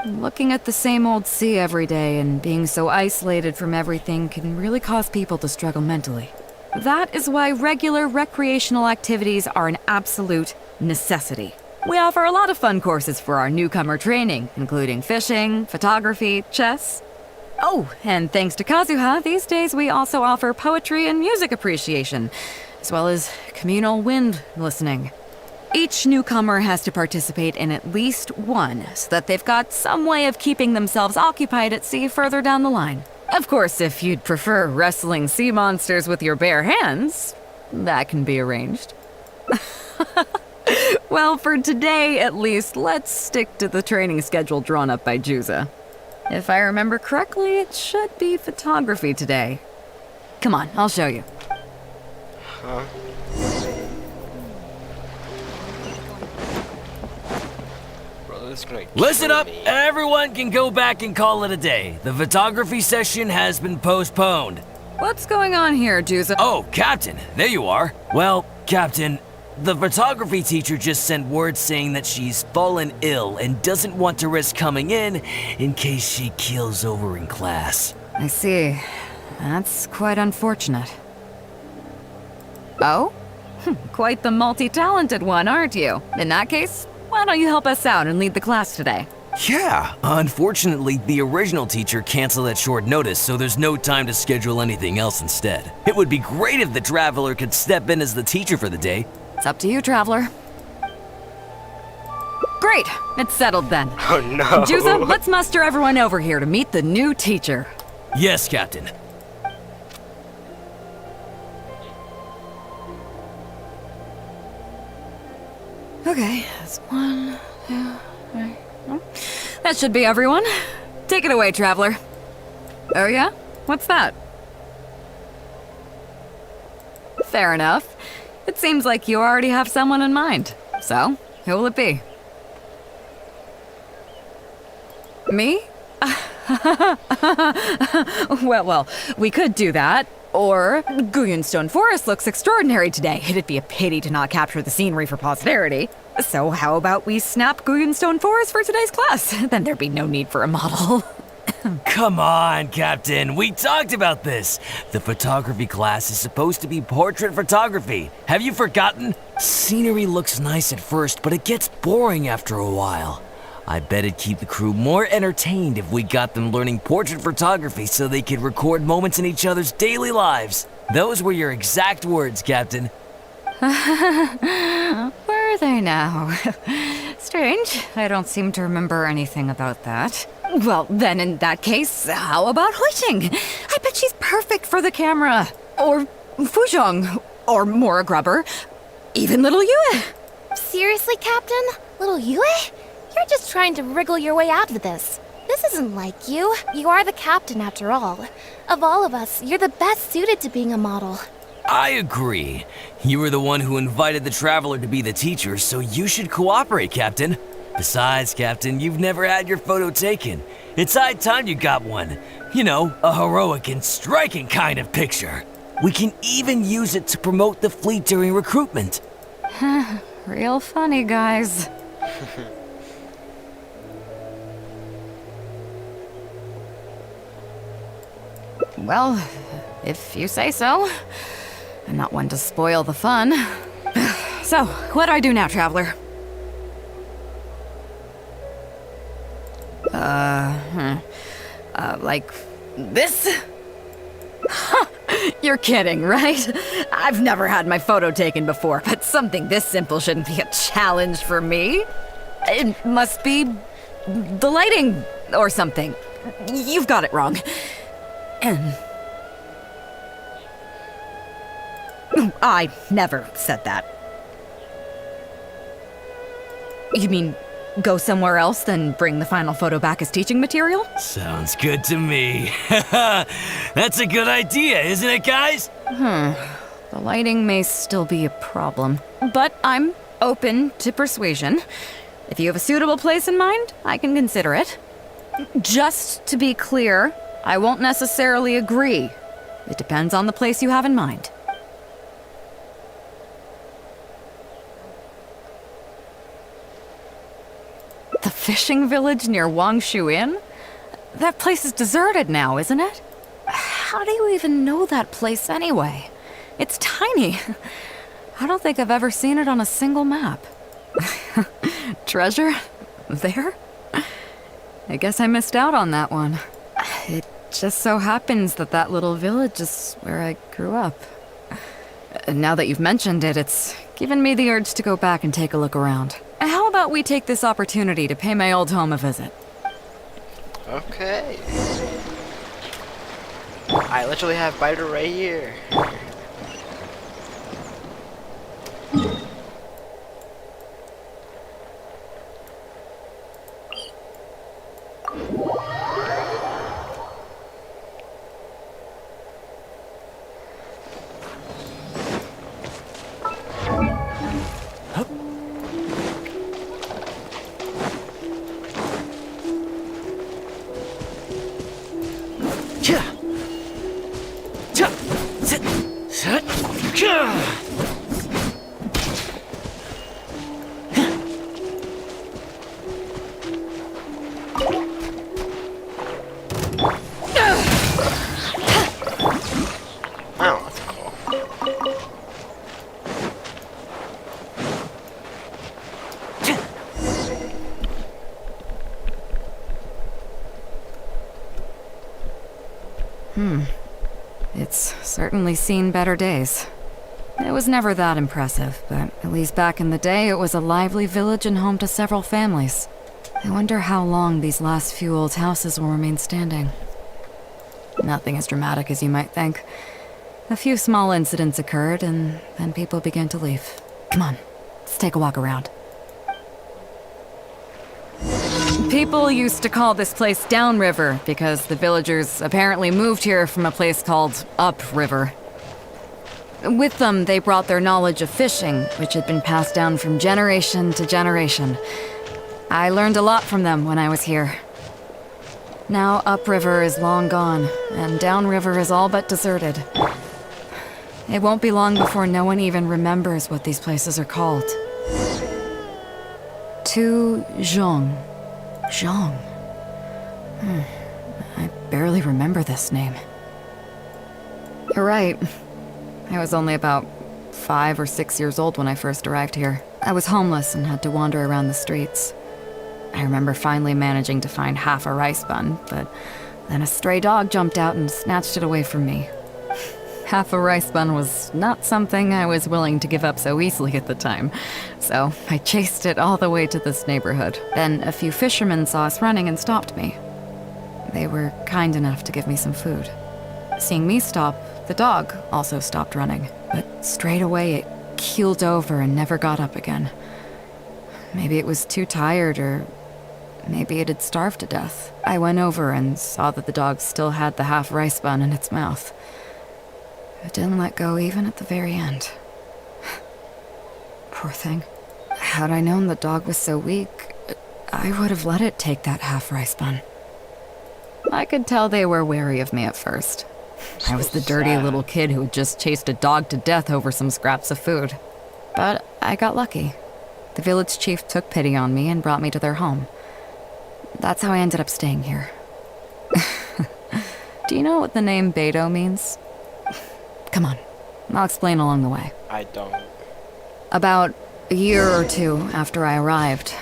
looking at the same old sea every day and being so isolated from everything can really cause people to struggle mentally. That is why regular recreational activities are an absolute necessity. We offer a lot of fun courses for our newcomer training, including fishing, photography, chess. Oh, and thanks to Kazuha, these days we also offer poetry and music appreciation, as well as communal wind listening. Each newcomer has to participate in at least one, so that they've got some way of keeping themselves occupied at sea further down the line. Of course, if you'd prefer wrestling sea monsters with your bare hands, that can be arranged. Well, for today at least, let's stick to the training schedule drawn up by Juza. If I remember correctly, it should be photography today. Come on, I'll show you. Huh? Bro, this is gonna Listen kill up, me. everyone can go back and call it a day. The photography session has been postponed. What's going on here, Juza? Oh, Captain, there you are. Well, Captain, the photography teacher just sent word saying that she's fallen ill and doesn't want to risk coming in case she keels over in class. I see. That's quite unfortunate. Oh? Quite the multi-talented one, aren't you? In that case, why don't you help us out and lead the class today? Yeah, unfortunately, the original teacher canceled at short notice, so there's no time to schedule anything else instead. It would be great if the Traveler could step in as the teacher for the day. It's up to you, Traveler. Great, it's settled then. Oh no. Juza, let's muster everyone over here to meet the new teacher. Yes, Captain. Okay, that's 1, 2, 3. That should be everyone. Take it away, Traveler. Oh yeah? What's that? Fair enough. It seems like you already have someone in mind. So, who will it be? Me? Well, we could do that. Or, Guyunstone Forest looks extraordinary today. It'd be a pity to not capture the scenery for posterity. So how about we snap Guyunstone Forest for today's class? Then there'd be no need for a model. Come on, Captain. We talked about this. The photography class is supposed to be portrait photography. Have you forgotten? Scenery looks nice at first, but it gets boring after a while. I bet it'd keep the crew more entertained if we got them learning portrait photography so they could record moments in each other's daily lives. Those were your exact words, Captain. Were they now? Strange. I don't seem to remember anything about that. Well, then in that case, how about Huixing? I bet she's perfect for the camera. Or Fuzhong. Or Mora Grubber. Even little Yue. Seriously, Captain? Little Yue? You're just trying to wriggle your way out of this. This isn't like you. You are the captain after all. Of all of us, you're the best suited to being a model. I agree. You were the one who invited the Traveler to be the teacher, so you should cooperate, Captain. Besides, Captain, you've never had your photo taken. It's high time you got one. You know, a heroic and striking kind of picture. We can even use it to promote the fleet during recruitment. Real funny, guys. Well, if you say so. I'm not one to spoil the fun. So, what do I do now, Traveler? Like this? You're kidding, right? I've never had my photo taken before, but something this simple shouldn't be a challenge for me. It must be the lighting or something. You've got it wrong. I never said that. You mean go somewhere else, then bring the final photo back as teaching material? Sounds good to me. That's a good idea, isn't it, guys? The lighting may still be a problem, but I'm open to persuasion. If you have a suitable place in mind, I can consider it. Just to be clear, I won't necessarily agree. It depends on the place you have in mind. The fishing village near Wangshu Inn? That place is deserted now, isn't it? How do you even know that place anyway? It's tiny. I don't think I've ever seen it on a single map. Treasure? There? I guess I missed out on that one. It just so happens that that little village is where I grew up. Now that you've mentioned it, it's given me the urge to go back and take a look around. How about we take this opportunity to pay my old home a visit? Okay. I literally have Biter right here. It's certainly seen better days. It was never that impressive, but at least back in the day, it was a lively village and home to several families. I wonder how long these last few old houses will remain standing. Nothing as dramatic as you might think. A few small incidents occurred, and then people began to leave. Come on, let's take a walk around. People used to call this place Downriver because the villagers apparently moved here from a place called Upriver. With them, they brought their knowledge of fishing, which had been passed down from generation to generation. I learned a lot from them when I was here. Now Upriver is long gone, and Downriver is all but deserted. It won't be long before no one even remembers what these places are called. Tu Zhong. Zhong. I barely remember this name. You're right. I was only about 5 or 6 years old when I first arrived here. I was homeless and had to wander around the streets. I remember finally managing to find half a rice bun, but then a stray dog jumped out and snatched it away from me. Half a rice bun was not something I was willing to give up so easily at the time, so I chased it all the way to this neighborhood. Then a few fishermen saw us running and stopped me. They were kind enough to give me some food. Seeing me stop, the dog also stopped running, but straight away it keeled over and never got up again. Maybe it was too tired, or maybe it had starved to death. I went over and saw that the dog still had the half rice bun in its mouth. It didn't let go even at the very end. Poor thing. Had I known the dog was so weak, I would have let it take that half rice bun. I could tell they were wary of me at first. I was the dirty little kid who had just chased a dog to death over some scraps of food. But I got lucky. The village chief took pity on me and brought me to their home. That's how I ended up staying here. Do you know what the name Beidou means? Come on, I'll explain along the way. I don't. About a year or two after I arrived,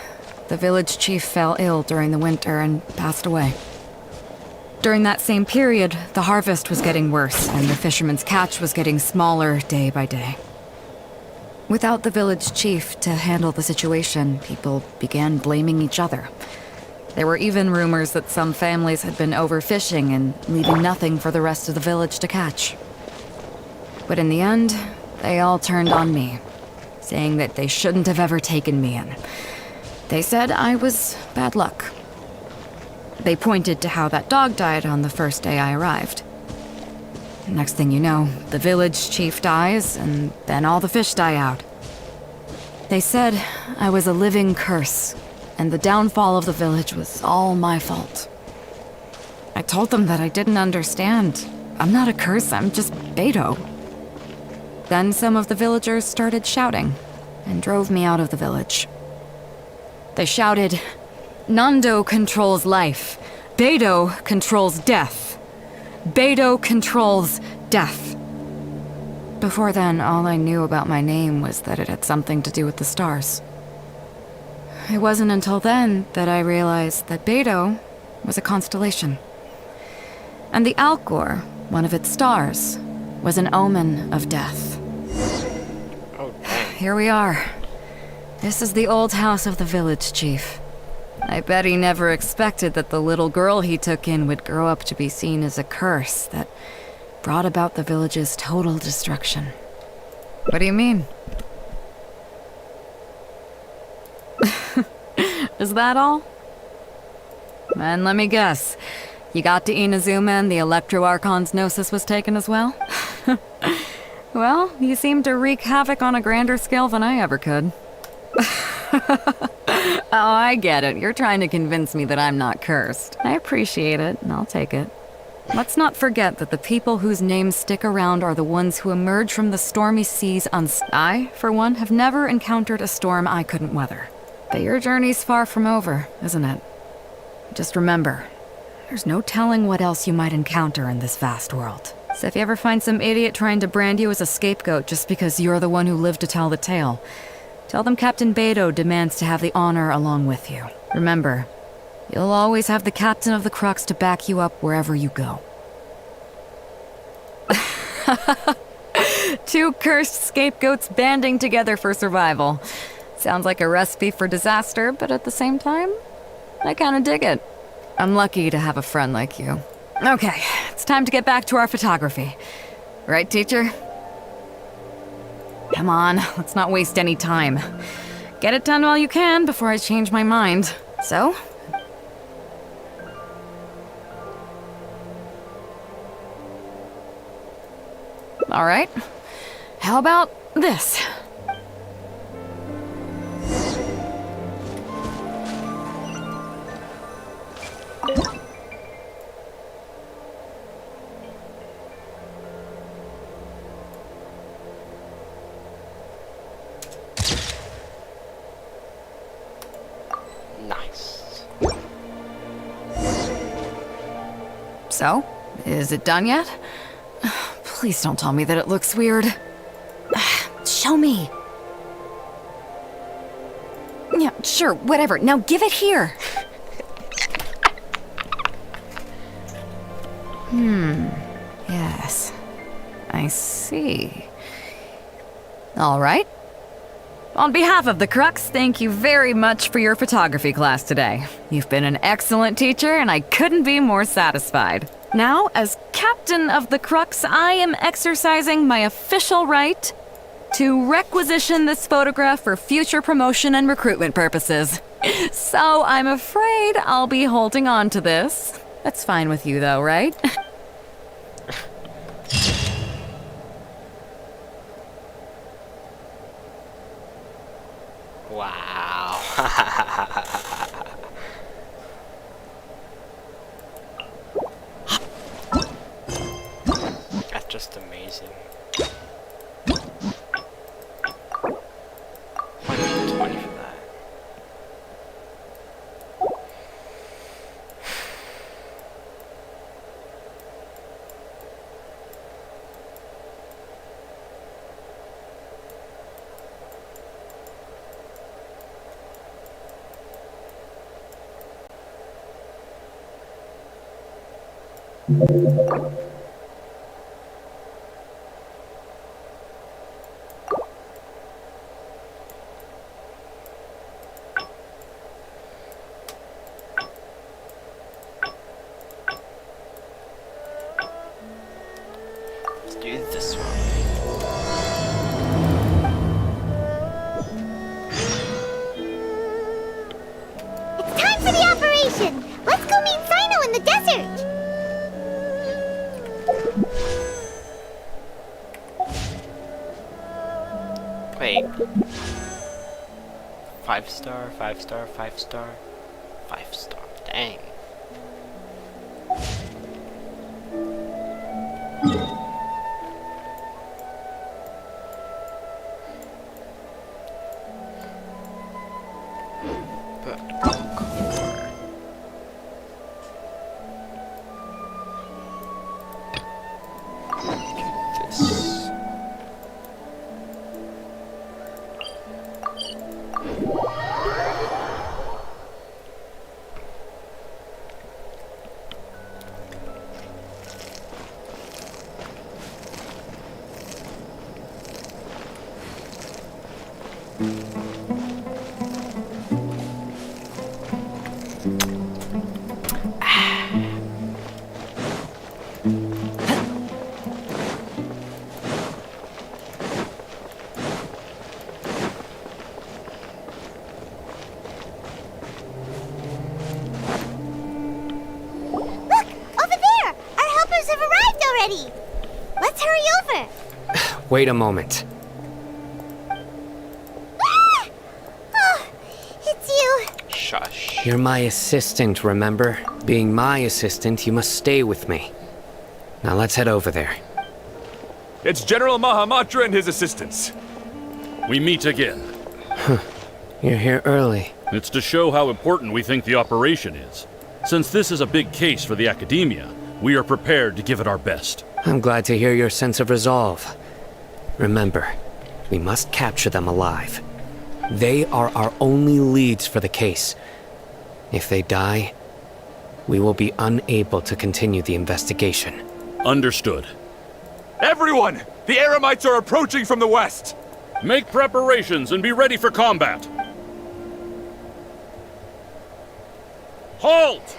the village chief fell ill during the winter and passed away. During that same period, the harvest was getting worse and the fishermen's catch was getting smaller day by day. Without the village chief to handle the situation, people began blaming each other. There were even rumors that some families had been overfishing and leaving nothing for the rest of the village to catch. But in the end, they all turned on me, saying that they shouldn't have ever taken me in. They said I was bad luck. They pointed to how that dog died on the first day I arrived. Next thing you know, the village chief dies, and then all the fish die out. They said I was a living curse, and the downfall of the village was all my fault. I told them that I didn't understand. I'm not a curse, I'm just Beidou. Then some of the villagers started shouting, and drove me out of the village. They shouted, "Nando controls life. Beidou controls death. Beidou controls death." Before then, all I knew about my name was that it had something to do with the stars. It wasn't until then that I realized that Beidou was a constellation. And the Alcor, one of its stars, was an omen of death. Oh, dang. Here we are. This is the old house of the village chief. I bet he never expected that the little girl he took in would grow up to be seen as a curse that brought about the village's total destruction. What do you mean? Is that all? And let me guess, you got to Inazuma and the Electro Archon's Gnosis was taken as well? Well, you seem to wreak havoc on a grander scale than I ever could. Oh, I get it. You're trying to convince me that I'm not cursed. I appreciate it, and I'll take it. Let's not forget that the people whose names stick around are the ones who emerge from the stormy seas I, for one, have never encountered a storm I couldn't weather. But your journey's far from over, isn't it? Just remember, there's no telling what else you might encounter in this vast world. So if you ever find some idiot trying to brand you as a scapegoat just because you're the one who lived to tell the tale, tell them Captain Beidou demands to have the honor along with you. Remember, you'll always have the Captain of the Crux to back you up wherever you go. Two cursed scapegoats banding together for survival. Sounds like a recipe for disaster, but at the same time, I kinda dig it. I'm lucky to have a friend like you. Okay, it's time to get back to our photography. Right, teacher? Come on, let's not waste any time. Get it done while you can before I change my mind. So? All right. How about this? Nice. So, is it done yet? Please don't tell me that it looks weird. Show me. Yeah, sure, whatever. Now give it here. Yes. I see. All right. On behalf of the Crux, thank you very much for your photography class today. You've been an excellent teacher, and I couldn't be more satisfied. Now, as Captain of the Crux, I am exercising my official right to requisition this photograph for future promotion and recruitment purposes. So I'm afraid I'll be holding on to this. That's fine with you, though, right? Wow. That's just amazing. 120 for that. Let's do this one. It's time for the operation! Let's go meet Sino in the desert! Wait. 5-star, 5-star, 5-star, 5-star. Dang. But this. already. Let's hurry over. Wait a moment. Ah! Oh, it's you. Shush. You're my assistant, remember? Being my assistant, you must stay with me. Now let's head over there. It's General Mahamatra and his assistants. We meet again. You're here early. It's to show how important we think the operation is. Since this is a big case for the Academia, we are prepared to give it our best. I'm glad to hear your sense of resolve. Remember, we must capture them alive. They are our only leads for the case. If they die, we will be unable to continue the investigation. Understood. Everyone! The Eremites are approaching from the west! Make preparations and be ready for combat. Halt!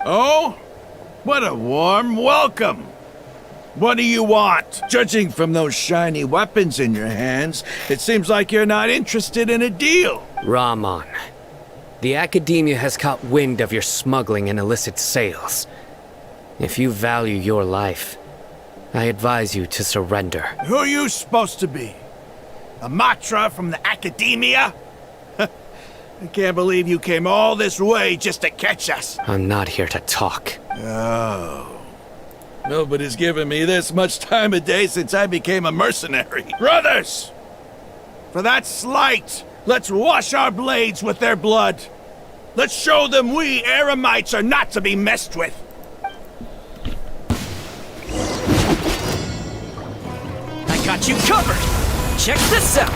Oh? What a warm welcome! What do you want? Judging from those shiny weapons in your hands, it seems like you're not interested in a deal. Rahman, the Academia has caught wind of your smuggling and illicit sales. If you value your life, I advise you to surrender. Who are you supposed to be? A Matra from the Academia? I can't believe you came all this way just to catch us. I'm not here to talk. Oh. Nobody's given me this much time of day since I became a mercenary. Brothers! For that slight, let's wash our blades with their blood. Let's show them we Eremites are not to be messed with. I got you covered! Check this out!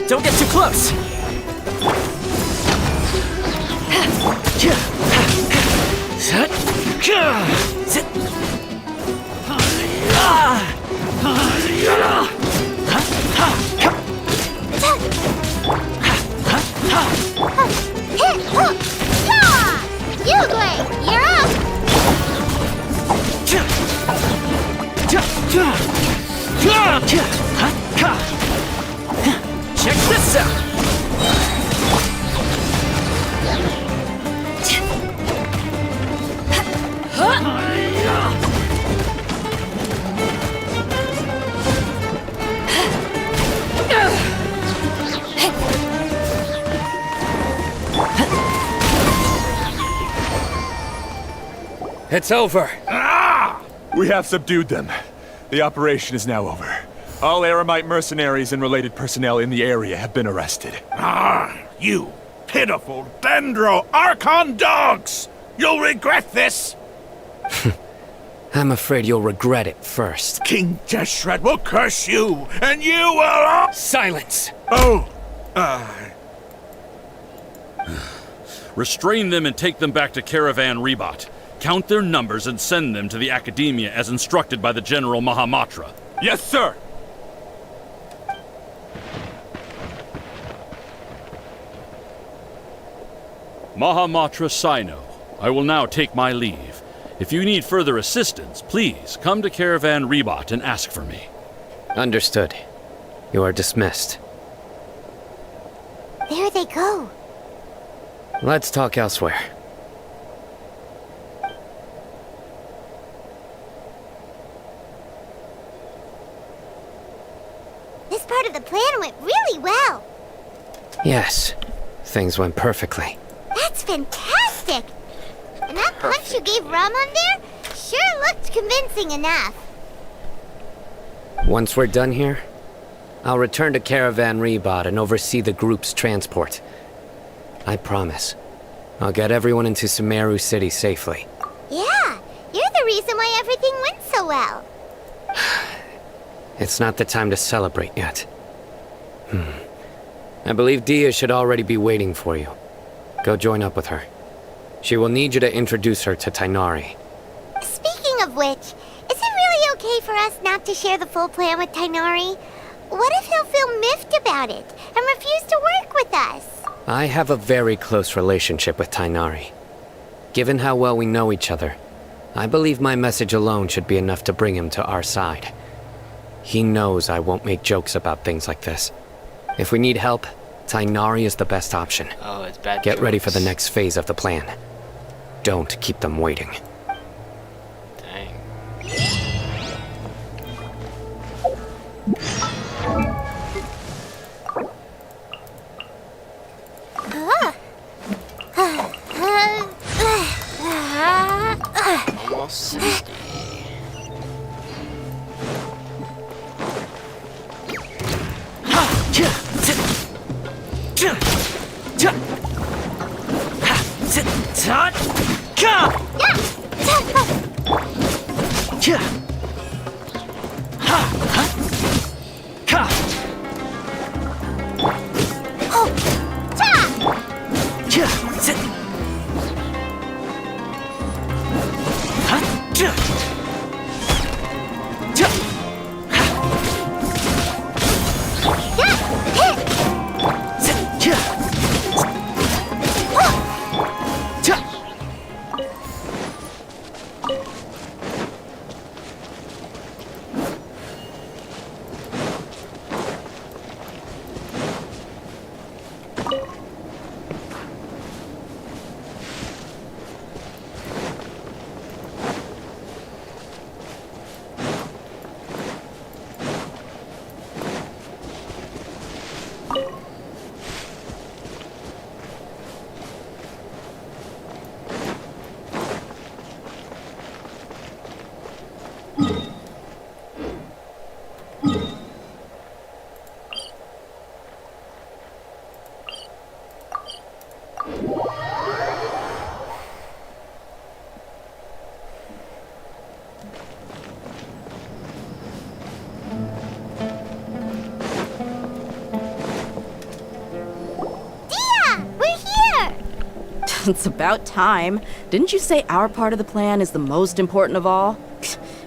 Don't get too close! You're Check this out! It's over. We have subdued them. The operation is now over. All Eremite mercenaries and related personnel in the area have been arrested. You pitiful Dendro Archon dogs! You'll regret this! I'm afraid you'll regret it first. King Deshret will curse you, and you will... Silence! Oh, Restrain them and take them back to Caravan Rebot. Count their numbers and send them to the Academia as instructed by the General Mahamatra. Yes, sir! Mahamatra Sino, I will now take my leave. If you need further assistance, please come to Caravan Rebot and ask for me. Understood. You are dismissed. There they go. Let's talk elsewhere. This part of the plan went really well. Yes, things went perfectly. That's fantastic! And that punch you gave Ramon there sure looked convincing enough. Once we're done here, I'll return to Caravan Rebot and oversee the group's transport. I promise. I'll get everyone into Sumeru City safely. Yeah, you're the reason why everything went so well. It's not the time to celebrate yet. I believe Dia should already be waiting for you. Go join up with her. She will need you to introduce her to Tainari. Speaking of which, is it really okay for us not to share the full plan with Tainari? What if he'll feel miffed about it and refuse to work with us? I have a very close relationship with Tainari. Given how well we know each other, I believe my message alone should be enough to bring him to our side. He knows I won't make jokes about things like this. If we need help, Tainari is the best option. Oh, it's bad. Get ready for the next phase of the plan. Don't keep them waiting. Dang. Almost 60. It's about time. Didn't you say our part of the plan is the most important of all?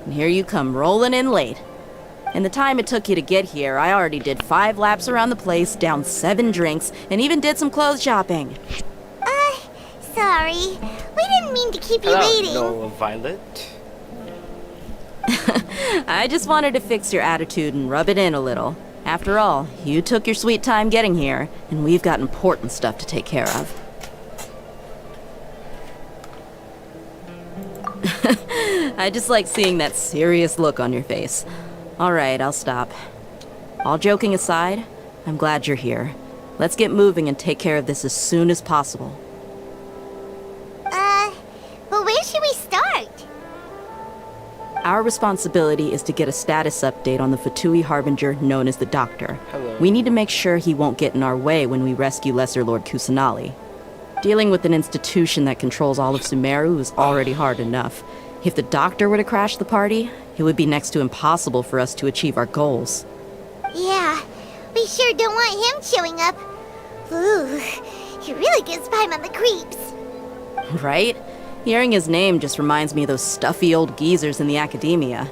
And here you come rolling in late. In the time it took you to get here, I already did 5 laps around the place, downed 7 drinks, and even did some clothes shopping. Sorry. We didn't mean to keep you waiting. No, Violet. I just wanted to fix your attitude and rub it in a little. After all, you took your sweet time getting here, and we've got important stuff to take care of. I just like seeing that serious look on your face. All right, I'll stop. All joking aside, I'm glad you're here. Let's get moving and take care of this as soon as possible. But where should we start? Our responsibility is to get a status update on the Fatui Harbinger known as the Doctor. Hello. We need to make sure he won't get in our way when we rescue Lesser Lord Kusanali. Dealing with an institution that controls all of Sumeru is already hard enough. If the Doctor were to crash the party, it would be next to impossible for us to achieve our goals. Yeah, we sure don't want him showing up. Ooh, he really gives Paimon the creeps. Right? Hearing his name just reminds me of those stuffy old geezers in the academia.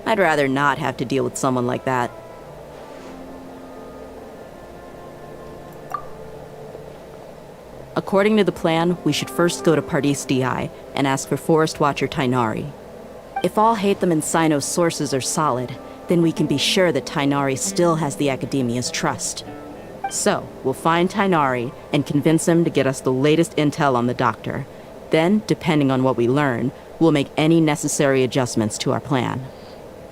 I'd rather not have to deal with someone like that. According to the plan, we should first go to Pardis DI and ask for Forest Watcher Tainari. If all Hatham and Sino's sources are solid, then we can be sure that Tainari still has the Academia's trust. So, we'll find Tainari and convince him to get us the latest intel on the Doctor. Then, depending on what we learn, we'll make any necessary adjustments to our plan.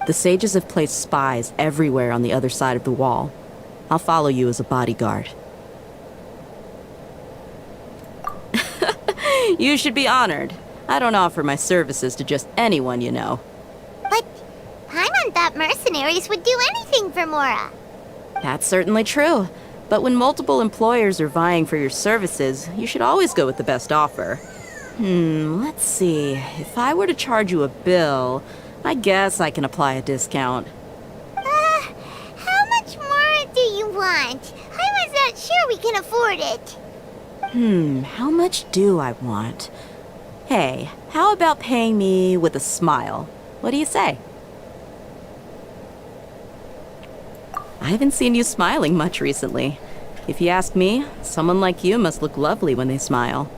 The sages have placed spies everywhere on the other side of the wall. I'll follow you as a bodyguard. You should be honored. I don't offer my services to just anyone, you know. But Paimon thought mercenaries would do anything for Mora. That's certainly true. But when multiple employers are vying for your services, you should always go with the best offer. Let's see. If I were to charge you a bill, I guess I can apply a discount. How much more do you want? Paimon's not sure we can afford it. How much do I want? Hey, how about paying me with a smile? What do you say? I haven't seen you smiling much recently. If you ask me, someone like you must look lovely when they smile.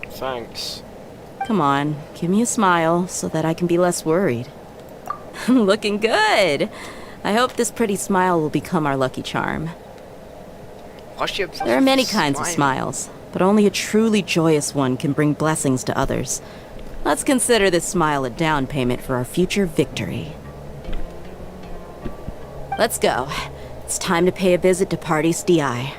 Thanks. Come on, give me a smile so that I can be less worried. Looking good! I hope this pretty smile will become our lucky charm. There are many kinds of smiles, but only a truly joyous one can bring blessings to others. Let's consider this smile a down payment for our future victory. Let's go. It's time to pay a visit to Party's DI.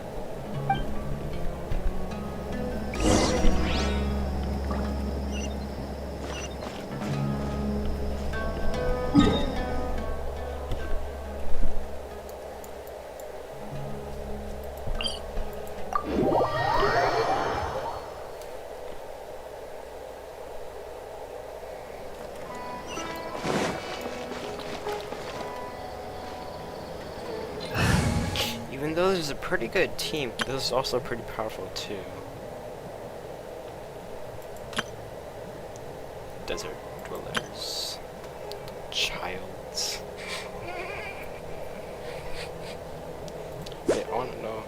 Even though this is a pretty good team, this is also pretty powerful too. Desert dwellers. Childs. Wait, I wanna know.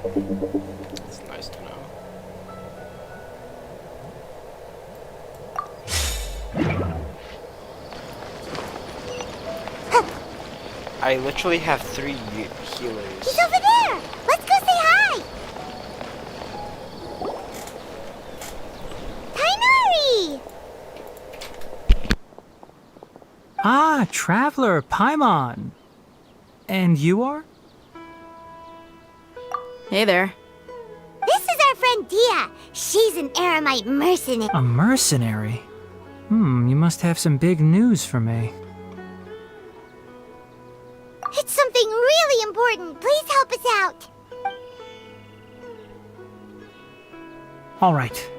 It's nice to know. I literally have 3 healers. He's over there! Let's go say hi! Tainari! Ah, Traveler, Paimon. And you are? Hey there. This is our friend Dia. She's an Aramite mercenary. A mercenary? You must have some big news for me. It's something really important. Please help us out. All right.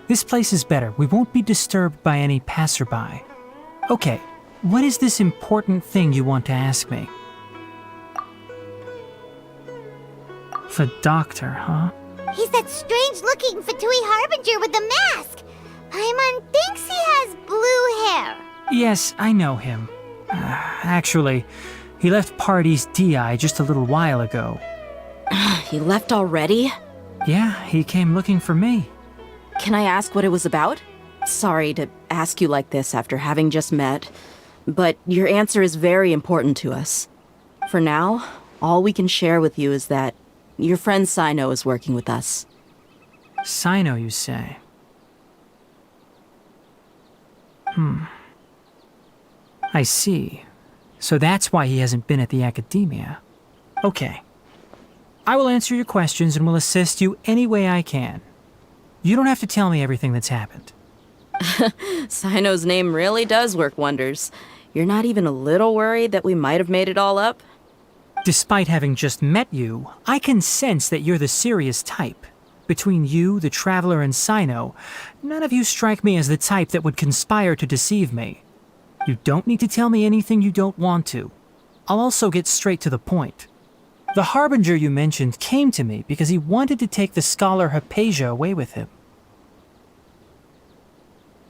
This place is better. We won't be disturbed by any passerby. Okay, what is this important thing you want to ask me? The doctor, huh? He's that strange-looking Fatui Harbinger with the mask. Paimon thinks he has blue hair. Yes, I know him. Actually, he left Party's DI just a little while ago. He left already? Yeah, he came looking for me. Can I ask what it was about? Sorry to ask you like this after having just met, but your answer is very important to us. For now, all we can share with you is that your friend Sino is working with us. Sino, you say? I see. So that's why he hasn't been at the academia. Okay. I will answer your questions and will assist you any way I can. You don't have to tell me everything that's happened. Sino's name really does work wonders. You're not even a little worried that we might have made it all up? Despite having just met you, I can sense that you're the serious type. Between you, the Traveler, and Sino, none of you strike me as the type that would conspire to deceive me. You don't need to tell me anything you don't want to. I'll also get straight to the point. The Harbinger you mentioned came to me because he wanted to take the scholar Hypatia away with him.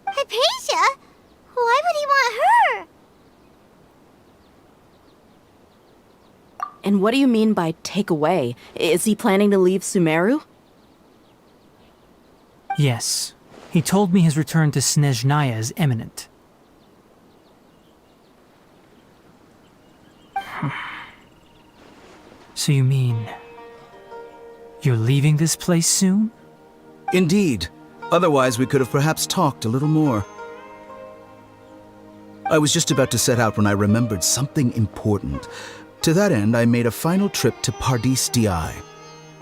Hypatia? Why would he want her? And what do you mean by take away? Is he planning to leave Sumeru? Yes. He told me his return to Snezhnaya is imminent. So you mean... you're leaving this place soon? Indeed. Otherwise, we could have perhaps talked a little more. I was just about to set out when I remembered something important. To that end, I made a final trip to Pardis Di.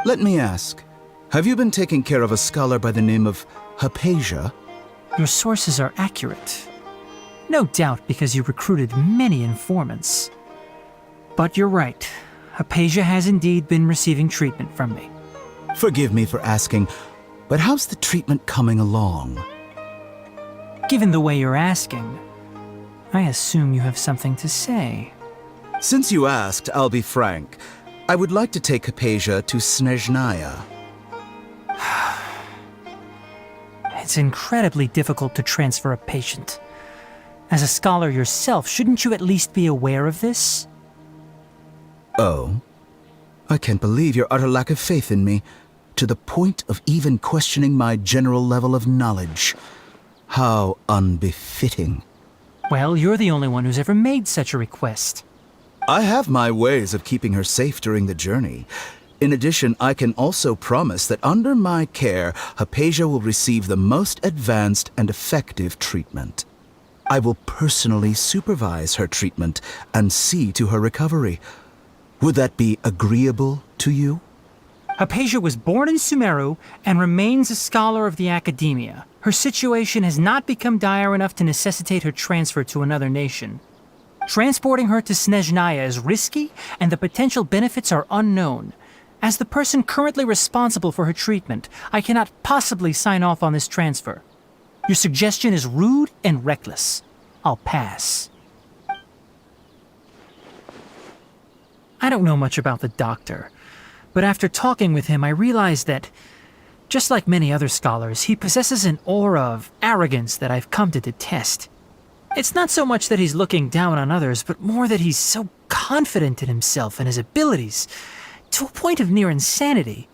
Let me ask, have you been taking care of a scholar by the name of Hypatia? Your sources are accurate. No doubt because you recruited many informants. But you're right. Hypatia has indeed been receiving treatment from me. Forgive me for asking, but how's the treatment coming along? Given the way you're asking, I assume you have something to say. Since you asked, I'll be frank. I would like to take Hypatia to Snezhnaya. It's incredibly difficult to transfer a patient. As a scholar yourself, shouldn't you at least be aware of this? Oh? I can't believe your utter lack of faith in me, to the point of even questioning my general level of knowledge. How unbefitting. Well, you're the only one who's ever made such a request. I have my ways of keeping her safe during the journey. In addition, I can also promise that under my care, Hypatia will receive the most advanced and effective treatment. I will personally supervise her treatment and see to her recovery. Would that be agreeable to you? Hypatia was born in Sumeru and remains a scholar of the academia. Her situation has not become dire enough to necessitate her transfer to another nation. Transporting her to Snezhnaya is risky, and the potential benefits are unknown. As the person currently responsible for her treatment, I cannot possibly sign off on this transfer. Your suggestion is rude and reckless. I'll pass. I don't know much about the doctor, but after talking with him, I realized that, just like many other scholars, he possesses an aura of arrogance that I've come to detest. It's not so much that he's looking down on others, but more that he's so confident in himself and his abilities, to a point of near insanity.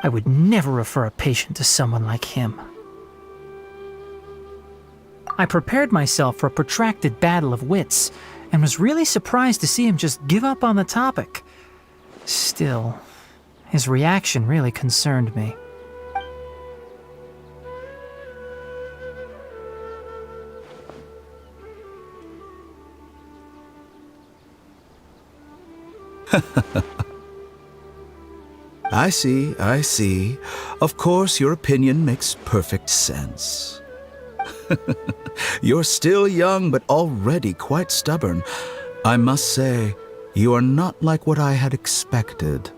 I would never refer a patient to someone like him. I prepared myself for a protracted battle of wits, and was really surprised to see him just give up on the topic. Still, his reaction really concerned me. I see. Of course, your opinion makes perfect sense. You're still young, but already quite stubborn. I must say, you are not like what I had expected.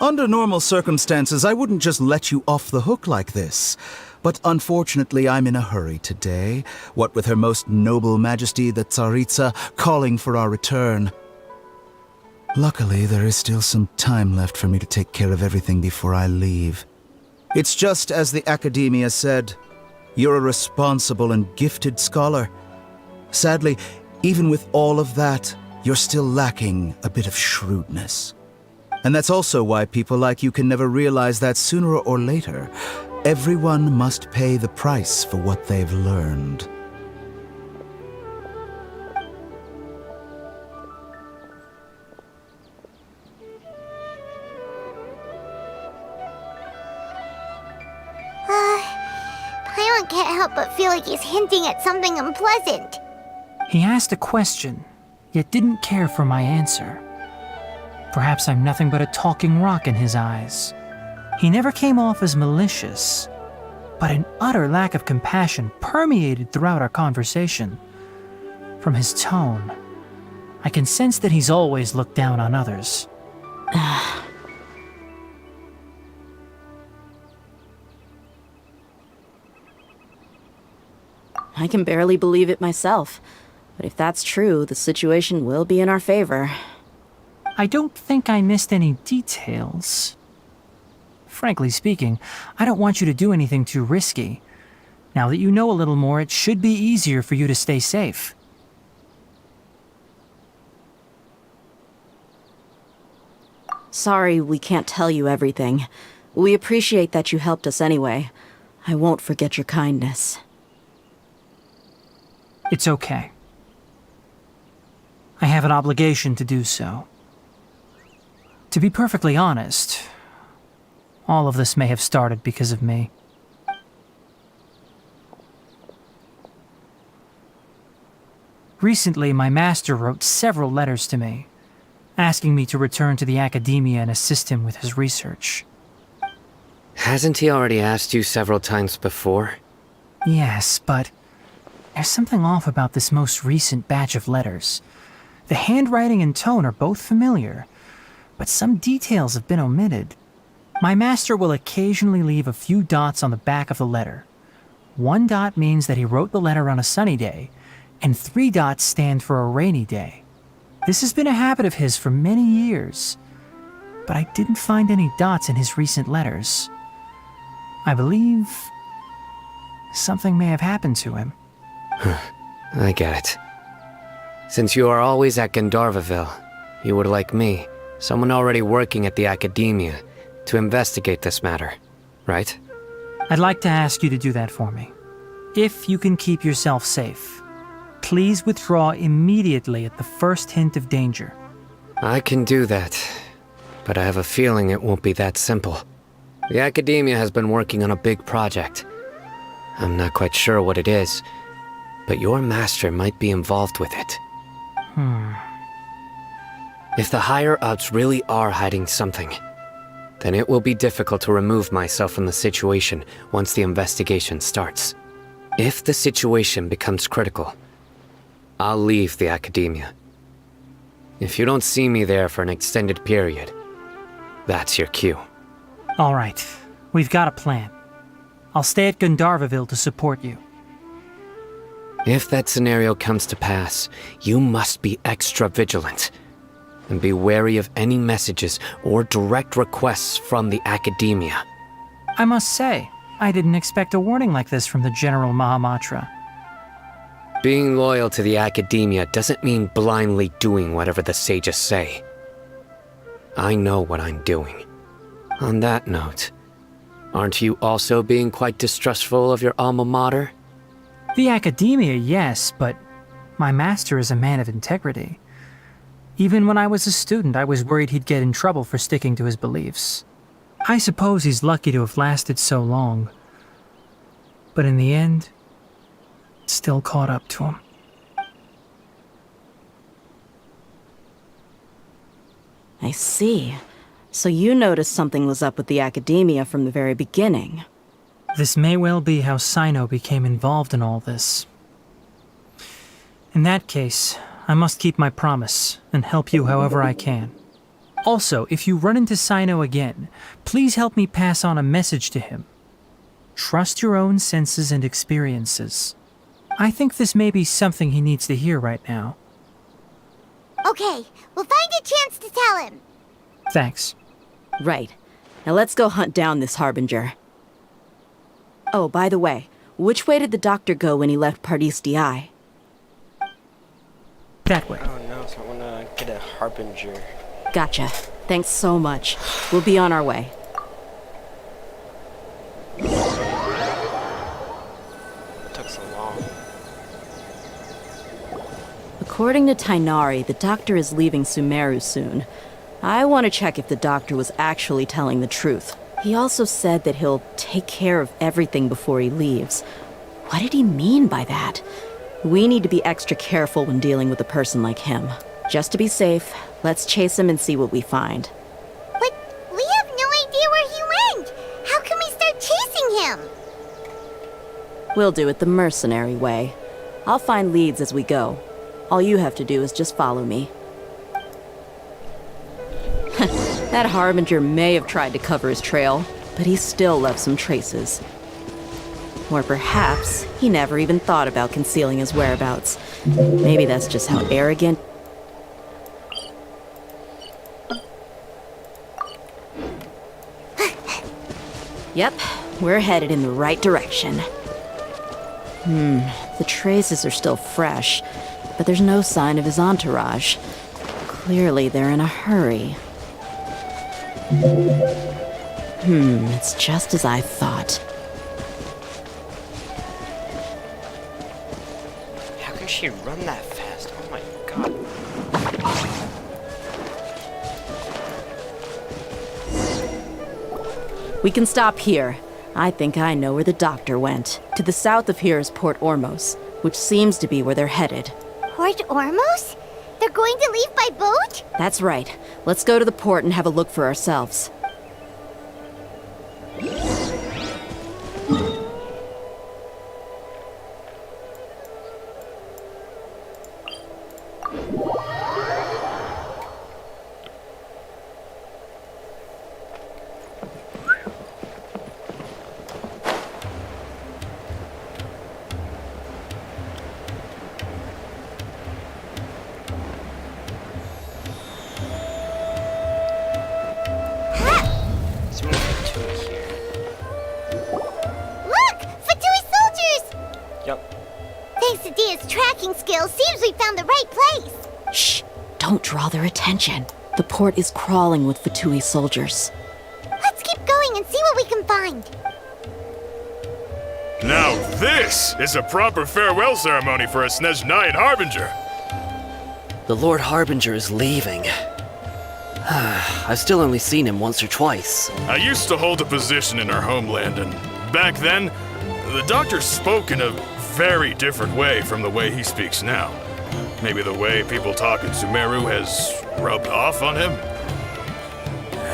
Under normal circumstances, I wouldn't just let you off the hook like this. But unfortunately, I'm in a hurry today, what with Her Most Noble Majesty the Tsaritsa calling for our return. Luckily, there is still some time left for me to take care of everything before I leave. It's just as the Academia said, you're a responsible and gifted scholar. Sadly, even with all of that, you're still lacking a bit of shrewdness. And that's also why people like you can never realize that sooner or later, everyone must pay the price for what they've learned. Paimon can't help but feel like he's hinting at something unpleasant. He asked a question, yet didn't care for my answer. Perhaps I'm nothing but a talking rock in his eyes. He never came off as malicious, but an utter lack of compassion permeated throughout our conversation. From his tone, I can sense that he's always looked down on others. I can barely believe it myself. But if that's true, the situation will be in our favor. I don't think I missed any details. Frankly speaking, I don't want you to do anything too risky. Now that you know a little more, it should be easier for you to stay safe. Sorry we can't tell you everything. We appreciate that you helped us anyway. I won't forget your kindness. It's okay. I have an obligation to do so. To be perfectly honest, all of this may have started because of me. Recently, my master wrote several letters to me, asking me to return to the academia and assist him with his research. Hasn't he already asked you several times before? Yes, but There's something off about this most recent batch of letters. The handwriting and tone are both familiar, but some details have been omitted. My master will occasionally leave a few dots on the back of the letter. 1 dot means that he wrote the letter on a sunny day, and 3 dots stand for a rainy day. This has been a habit of his for many years, but I didn't find any dots in his recent letters. I believe something may have happened to him. I get it. Since you are always at Gandharvaville, you would like me, someone already working at the Academia, to investigate this matter, right? I'd like to ask you to do that for me. If you can keep yourself safe, please withdraw immediately at the first hint of danger. I can do that, but I have a feeling it won't be that simple. The Academia has been working on a big project. I'm not quite sure what it is, but your master might be involved with it. If the higher-ups really are hiding something, then it will be difficult to remove myself from the situation once the investigation starts. If the situation becomes critical, I'll leave the Academia. If you don't see me there for an extended period, that's your cue. All right, we've got a plan. I'll stay at Gandharvaville to support you. If that scenario comes to pass, you must be extra vigilant. And be wary of any messages or direct requests from the Academia. I must say, I didn't expect a warning like this from the General Mahamatra. Being loyal to the Academia doesn't mean blindly doing whatever the sages say. I know what I'm doing. On that note, aren't you also being quite distrustful of your alma mater? The Academia, yes, but my master is a man of integrity. Even when I was a student, I was worried he'd get in trouble for sticking to his beliefs. I suppose he's lucky to have lasted so long. But in the end, it still caught up to him. I see. So you noticed something was up with the Academia from the very beginning. This may well be how Sino became involved in all this. In that case, I must keep my promise and help you however I can. Also, if you run into Sino again, please help me pass on a message to him. Trust your own senses and experiences. I think this may be something he needs to hear right now. Okay, we'll find a chance to tell him. Thanks. Right. Now let's go hunt down this Harbinger. Oh, by the way, which way did the doctor go when he left Pardis Di? That way. Oh no, so I wanna get a Harbinger. Gotcha. Thanks so much. We'll be on our way. It took so long. According to Tainari, the doctor is leaving Sumeru soon. I want to check if the doctor was actually telling the truth. He also said that he'll take care of everything before he leaves. What did he mean by that? We need to be extra careful when dealing with a person like him. Just to be safe, let's chase him and see what we find. But we have no idea where he went. How can we start chasing him? We'll do it the mercenary way. I'll find leads as we go. All you have to do is just follow me. That Harbinger may have tried to cover his trail, but he still left some traces. Or perhaps he never even thought about concealing his whereabouts. Maybe that's just how arrogant... Yep, we're headed in the right direction. The traces are still fresh, but there's no sign of his entourage. Clearly they're in a hurry. It's just as I thought. How can she run that fast? Oh my god. We can stop here. I think I know where the doctor went. To the south of here is Port Ormos, which seems to be where they're headed. Port Ormos? They're going to leave by boat? That's right. Let's go to the port and have a look for ourselves. Look! Fatui soldiers! Yep. Thanks to Dia's tracking skills, seems we found the right place. Shh! Don't draw their attention. The port is crawling with Fatui soldiers. Let's keep going and see what we can find. Now this is a proper farewell ceremony for a SNES-9 Harbinger. The Lord Harbinger is leaving. I've still only seen him once or twice. I used to hold a position in our homeland, and back then, the Doctor spoke in a very different way from the way he speaks now. Maybe the way people talk in Sumeru has rubbed off on him?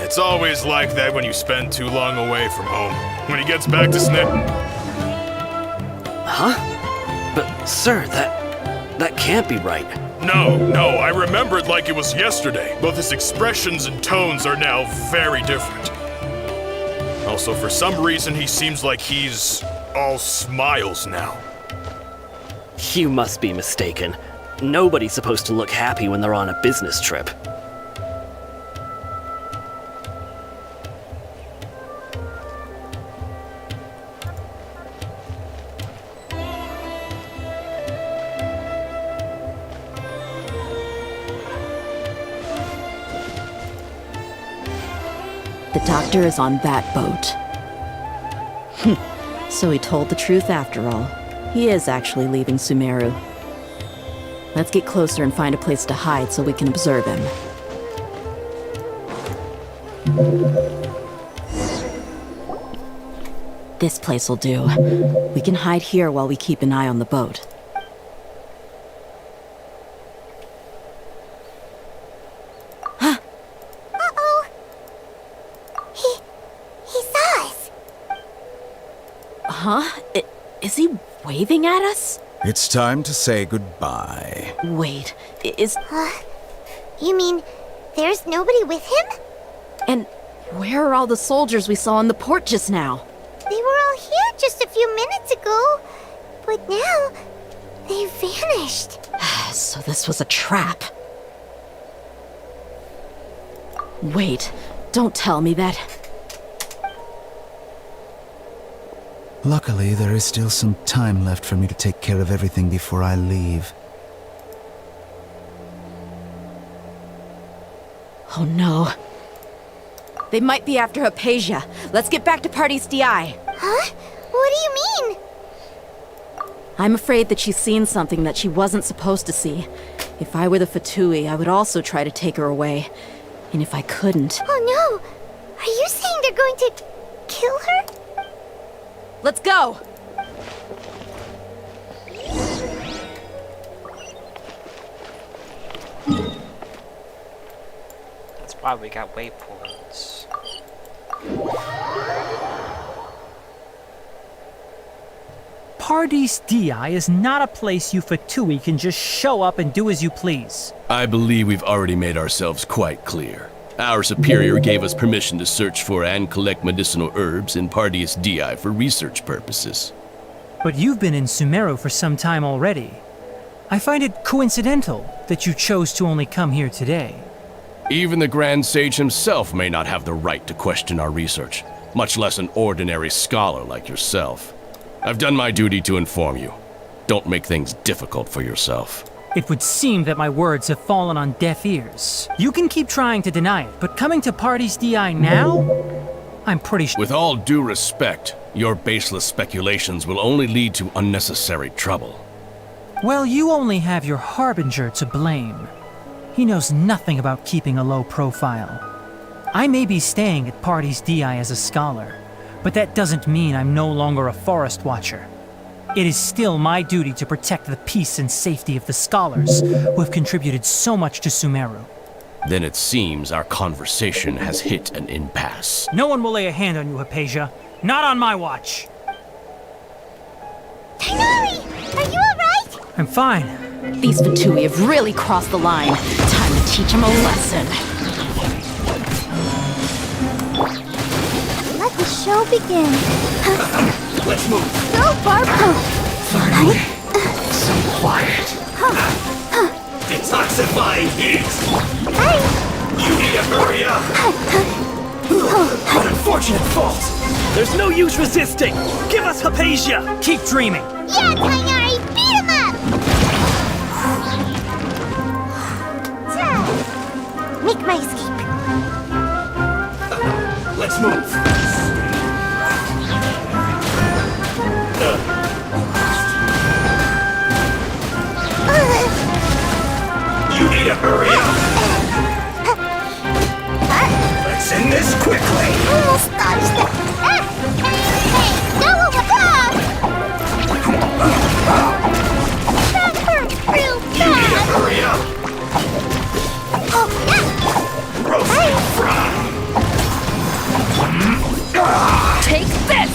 It's always like that when you spend too long away from home. When he gets back to Huh? But, sir, that can't be right. No, I remembered like it was yesterday. Both his expressions and tones are now very different. Also, for some reason, he seems like he's all smiles now. You must be mistaken. Nobody's supposed to look happy when they're on a business trip. The doctor is on that boat. So he told the truth after all. He is actually leaving Sumeru. Let's get closer and find a place to hide so we can observe him. This place will do. We can hide here while we keep an eye on the boat. Uh-oh. He saw us. Huh? Is he waving at us? It's time to say goodbye. Wait, is... You mean there's nobody with him? And where are all the soldiers we saw in the port just now? They were all here just a few minutes ago, but now they vanished. So this was a trap. Wait, don't tell me that... Luckily, there is still some time left for me to take care of everything before I leave. Oh no. They might be after Hypatia. Let's get back to Party's DI. Huh? What do you mean? I'm afraid that she's seen something that she wasn't supposed to see. If I were the Fatui, I would also try to take her away. And if I couldn't... Oh no! Are you saying they're going to kill her? Let's go! That's why we got waypoints. Pardis Di is not a place you Fatui can just show up and do as you please. I believe we've already made ourselves quite clear. Our superior gave us permission to search for and collect medicinal herbs in Pardis Di for research purposes. But you've been in Sumeru for some time already. I find it coincidental that you chose to only come here today. Even the Grand Sage himself may not have the right to question our research, much less an ordinary scholar like yourself. I've done my duty to inform you. Don't make things difficult for yourself. It would seem that my words have fallen on deaf ears. You can keep trying to deny it, but coming to Pardis Di now? I'm pretty sure. With all due respect, your baseless speculations will only lead to unnecessary trouble. Well, you only have your Harbinger to blame. He knows nothing about keeping a low profile. I may be staying at Pardis Di as a scholar, but that doesn't mean I'm no longer a forest watcher. It is still my duty to protect the peace and safety of the scholars who have contributed so much to Sumeru. Then it seems our conversation has hit an impasse. No one will lay a hand on you, Hypatia. Not on my watch. Tighnari! Are you alright? I'm fine. These Fatui have really crossed the line. Time to teach them a lesson. Let the show begin. Let's move. Go, Barbara. So quiet. Detoxifying heat. You need to hurry up. An unfortunate fault. There's no use resisting. Give us Hypatia. Keep dreaming. Yeah, Tainari, beat him up. Make my escape. Let's move. You need to hurry up. Let's end this quickly. Almost dodged it. Hey, go over top. That hurt real bad. You need to hurry up. Oh, yeah. Roast and fry. Take this!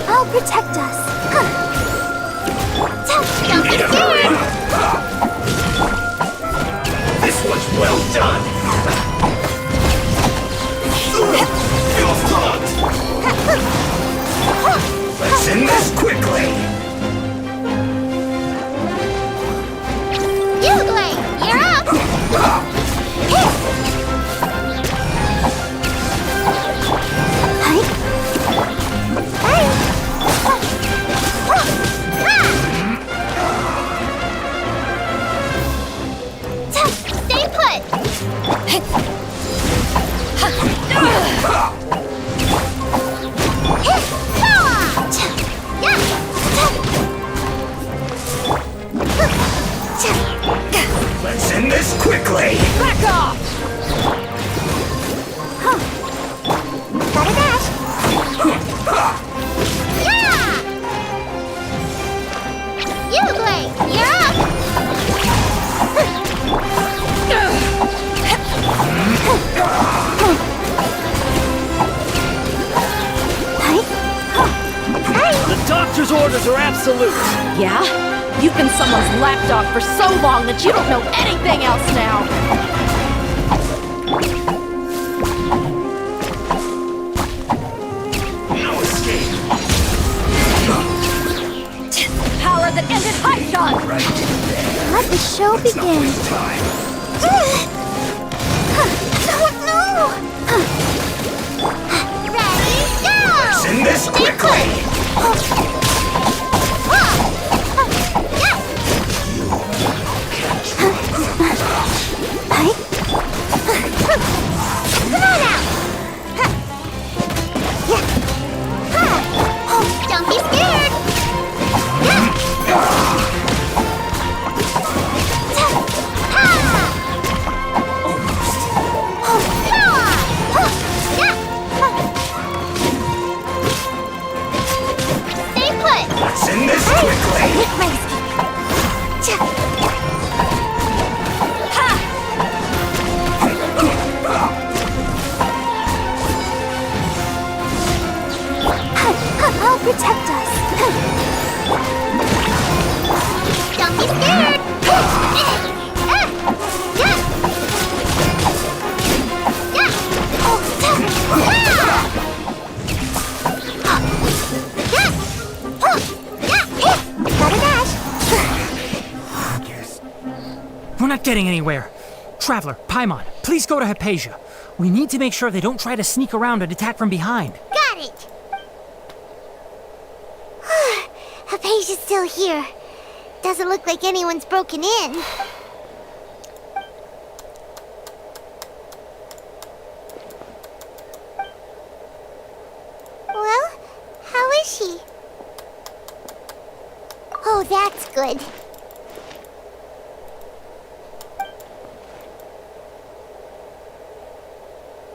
I'll protect us. Don't be scared. This was well done. Feel front. Let's end this quickly. Yugli, you're up. Stay put. Let's end this quickly. Back off! Gotta dash. Yeah! Yugli, you're up. The doctor's orders are absolute. Yeah? You've been someone's lapdog for so long that you don't know anything else now. No escape. Power that ended Haishan! Let the show begin. Ready, go! Let's end this quickly. Come on out! Don't be scared! Stay put! Let's end this quickly. Make my escape. I'll protect us. Don't be scared. Gotta dash. We're not getting anywhere. Traveler, Paimon, please go to Hypatia. We need to make sure they don't try to sneak around and attack from behind. Got it. Hypatia's still here. Doesn't look like anyone's broken in. Well, how is she? Oh, that's good.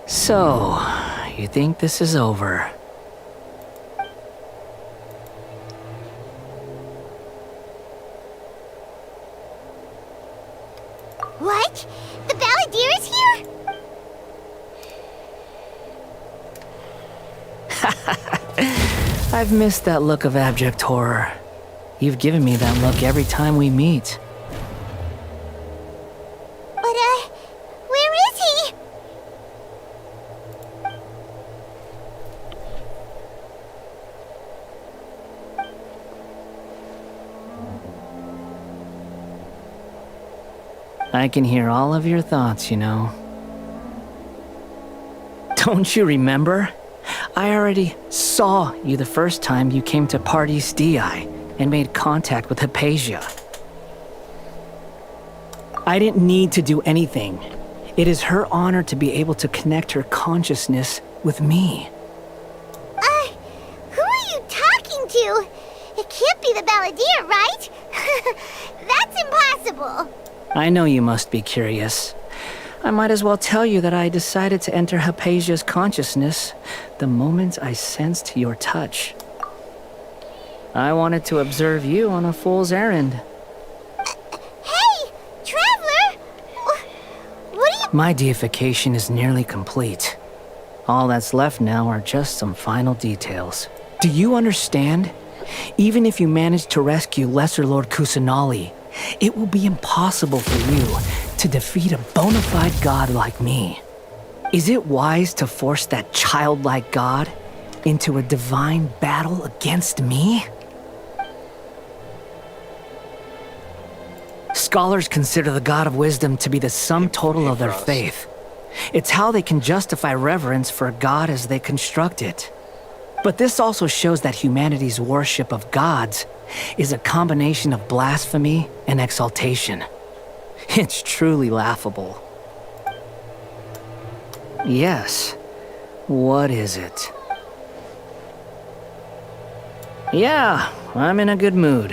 So, you think this is over? What? The balladeer is here? I've missed that look of abject horror. You've given me that look every time we meet. But, where is he? I can hear all of your thoughts, you know. Don't you remember? I already saw you the first time you came to Parties DI and made contact with Hypatia. I didn't need to do anything. It is her honor to be able to connect her consciousness with me. Who are you talking to? It can't be the Balladeer, right? That's impossible. I know you must be curious. I might as well tell you that I decided to enter Hypatia's consciousness the moment I sensed your touch. I wanted to observe you on a fool's errand. Hey, Traveler! What are you— My deification is nearly complete. All that's left now are just some final details. Do you understand? Even if you manage to rescue Lesser Lord Kusanali, it will be impossible for you to defeat a bona fide god like me. Is it wise to force that childlike god into a divine battle against me? Scholars consider the god of wisdom to be the sum total of their faith. It's how they can justify reverence for a god as they construct it. But this also shows that humanity's worship of gods is a combination of blasphemy and exaltation. It's truly laughable. Yes. What is it? Yeah, I'm in a good mood,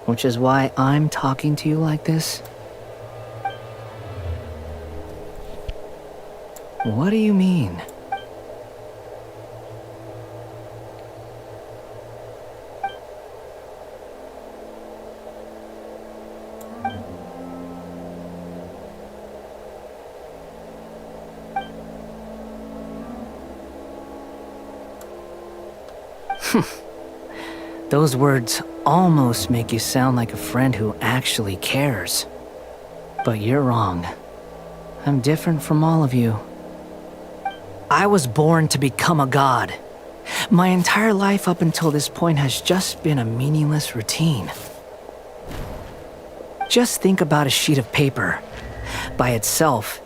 which is why I'm talking to you like this. What do you mean? Those words almost make you sound like a friend who actually cares. But you're wrong. I'm different from all of you. I was born to become a god. My entire life up until this point has just been a meaningless routine. Just think about a sheet of paper. By itself,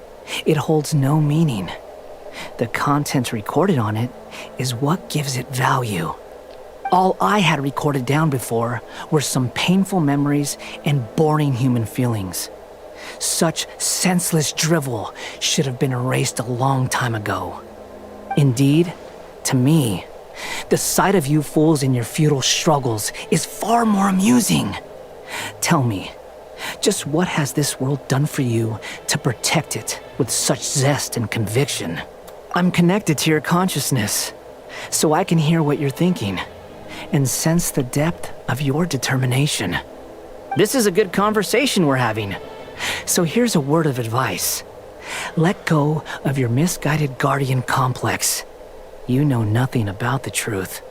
it holds no meaning. The content recorded on it is what gives it value. All I had recorded down before were some painful memories and boring human feelings. Such senseless drivel should have been erased a long time ago. Indeed, to me, the sight of you fools in your futile struggles is far more amusing. Tell me, just what has this world done for you to protect it with such zest and conviction? I'm connected to your consciousness, so I can hear what you're thinking and sense the depth of your determination. This is a good conversation we're having. So here's a word of advice. Let go of your misguided guardian complex. You know nothing about the truth.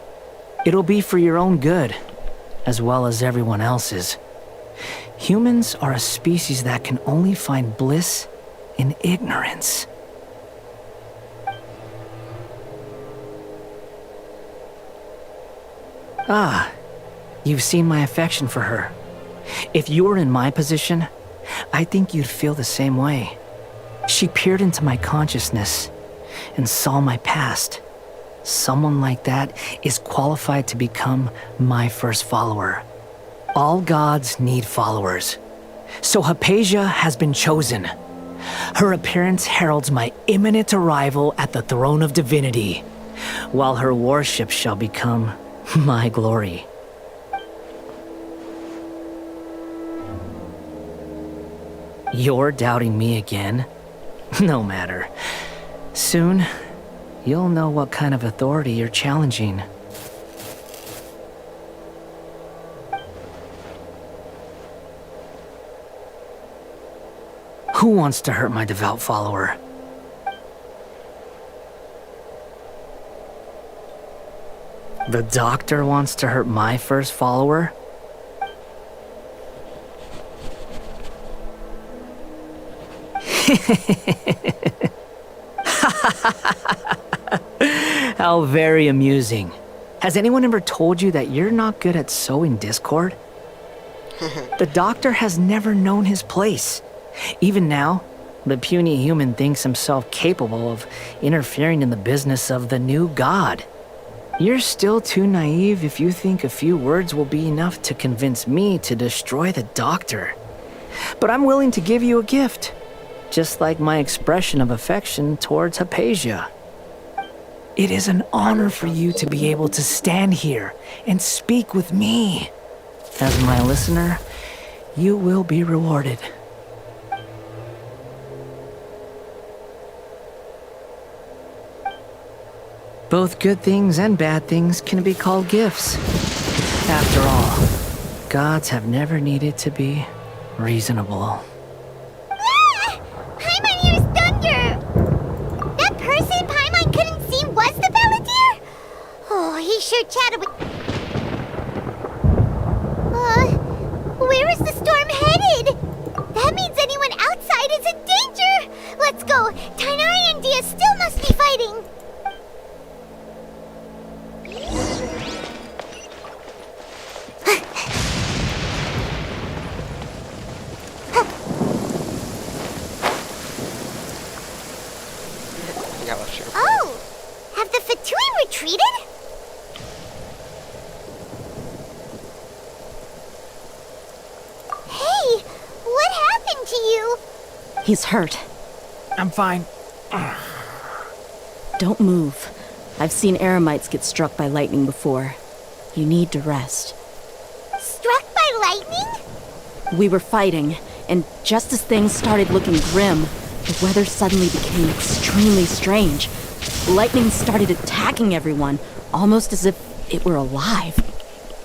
It'll be for your own good, as well as everyone else's. Humans are a species that can only find bliss in ignorance. Ah, you've seen my affection for her. If you were in my position, I think you'd feel the same way. She peered into my consciousness and saw my past. Someone like that is qualified to become my first follower. All gods need followers. So Hypatia has been chosen. Her appearance heralds my imminent arrival at the throne of divinity, while her worship shall become my glory. You're doubting me again? No matter. Soon, you'll know what kind of authority you're challenging. Who wants to hurt my devout follower? The doctor wants to hurt my first follower? How very amusing. Has anyone ever told you that you're not good at sowing discord? The doctor has never known his place. Even now, the puny human thinks himself capable of interfering in the business of the new god. You're still too naive if you think a few words will be enough to convince me to destroy the doctor. But I'm willing to give you a gift, just like my expression of affection towards Hypatia. It is an honor for you to be able to stand here and speak with me. As my listener, you will be rewarded. Both good things and bad things can be called gifts. After all, gods have never needed to be reasonable. Ah! Paimon hears thunder! That person Paimon couldn't see was the Balladeer? Oh, he sure chatted with... where is the storm headed? That means anyone outside is in danger! Let's go! Tighnari and Dia still must be fighting! Oh! Have the Fatui retreated? Hey! What happened to you? He's hurt. I'm fine. Don't move. I've seen eremites get struck by lightning before. You need to rest. Struck by lightning? We were fighting, and just as things started looking grim, the weather suddenly became extremely strange. Lightning started attacking everyone, almost as if it were alive.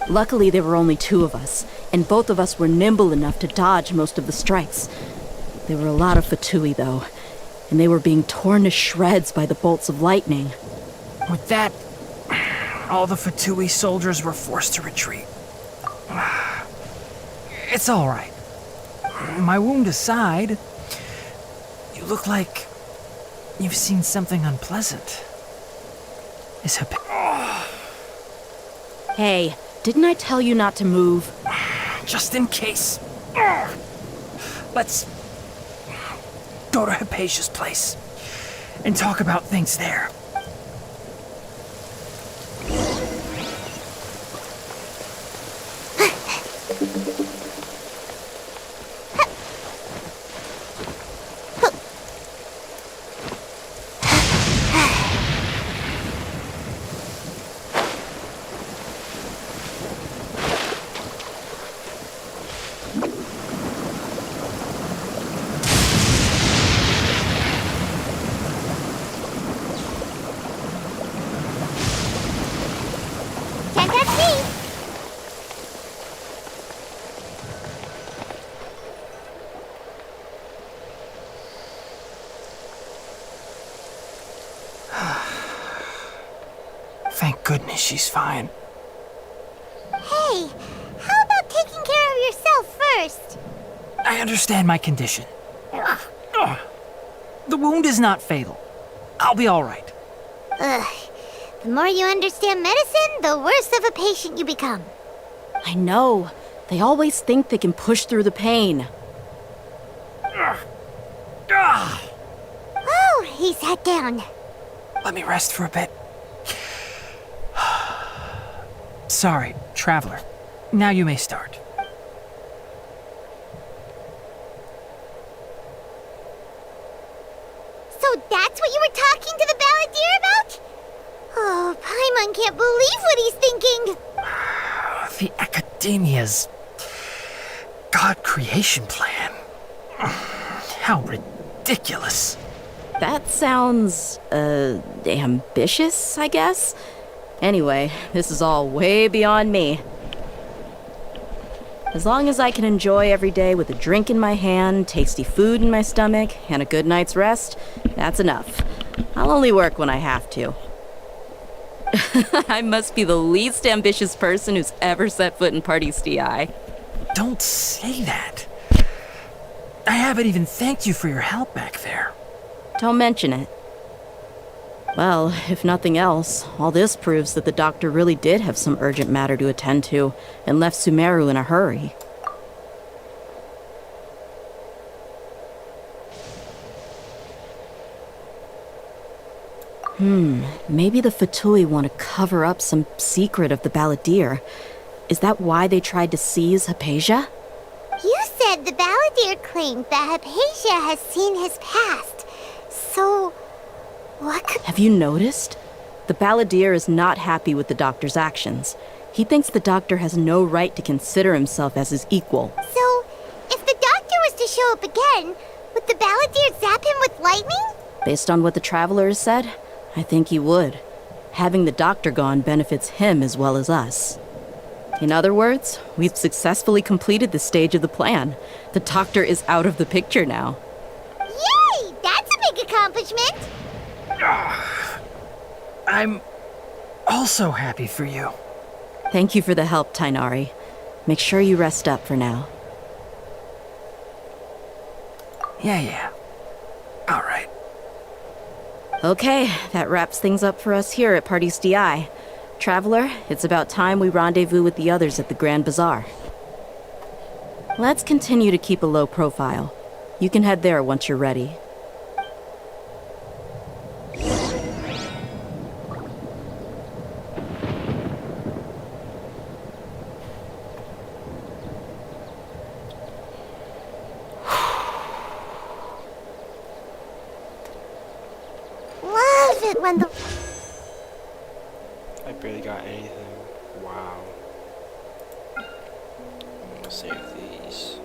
Luckily, there were only two of us, and both of us were nimble enough to dodge most of the strikes. There were a lot of Fatui, though, and they were being torn to shreds by the bolts of lightning. With that, all the Fatui soldiers were forced to retreat. It's all right. My wound aside, you look like you've seen something unpleasant. Is Hey, didn't I tell you not to move? Just in case. Let's go to Hypatia's place and talk about things there. Thank goodness she's fine. Hey, how about taking care of yourself first? I understand my condition. The wound is not fatal. I'll be all right. Ugh. The more you understand medicine, the worse of a patient you become. I know. They always think they can push through the pain. Oh, he sat down. Let me rest for a bit. Sorry, traveler. Now you may start. So that's what you were talking to the Balladeer about? Oh, Paimon can't believe what he's thinking. The Academia's God creation plan. How ridiculous. That sounds, ambitious, I guess? Anyway, this is all way beyond me. As long as I can enjoy every day with a drink in my hand, tasty food in my stomach, and a good night's rest, that's enough. I'll only work when I have to. I must be the least ambitious person who's ever set foot in Party STI. Don't say that. I haven't even thanked you for your help back there. Don't mention it. Well, if nothing else, all this proves that the doctor really did have some urgent matter to attend to and left Sumeru in a hurry. Maybe the Fatui want to cover up some secret of the Balladeer. Is that why they tried to seize Hypatia? You said the Balladeer claimed that Hypatia has seen his past. So, what could... Have you noticed? The Balladeer is not happy with the doctor's actions. He thinks the doctor has no right to consider himself as his equal. So, if the doctor was to show up again, would the Balladeer zap him with lightning? Based on what the Traveler has said, I think he would. Having the doctor gone benefits him as well as us. In other words, we've successfully completed this stage of the plan. The doctor is out of the picture now. Yay! That's a big accomplishment! I'm also happy for you. Thank you for the help, Tainari. Make sure you rest up for now. Yeah. All right. Okay, that wraps things up for us here at Party's DI. Traveler, it's about time we rendezvous with the others at the Grand Bazaar. Let's continue to keep a low profile. You can head there once you're ready. Love it when the... I barely got anything. Wow. I'm gonna save these.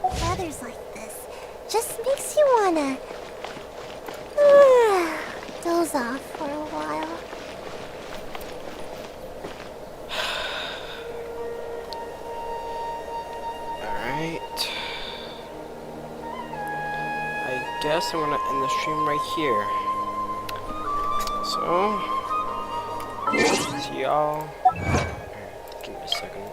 Weathers like this just makes you wanna... doze off for a while. Alright. I guess I'm gonna end the stream right here. So, see y'all. Give me a second.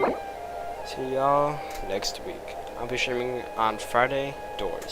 Alright. See y'all next week. I'll be streaming on Friday, doors.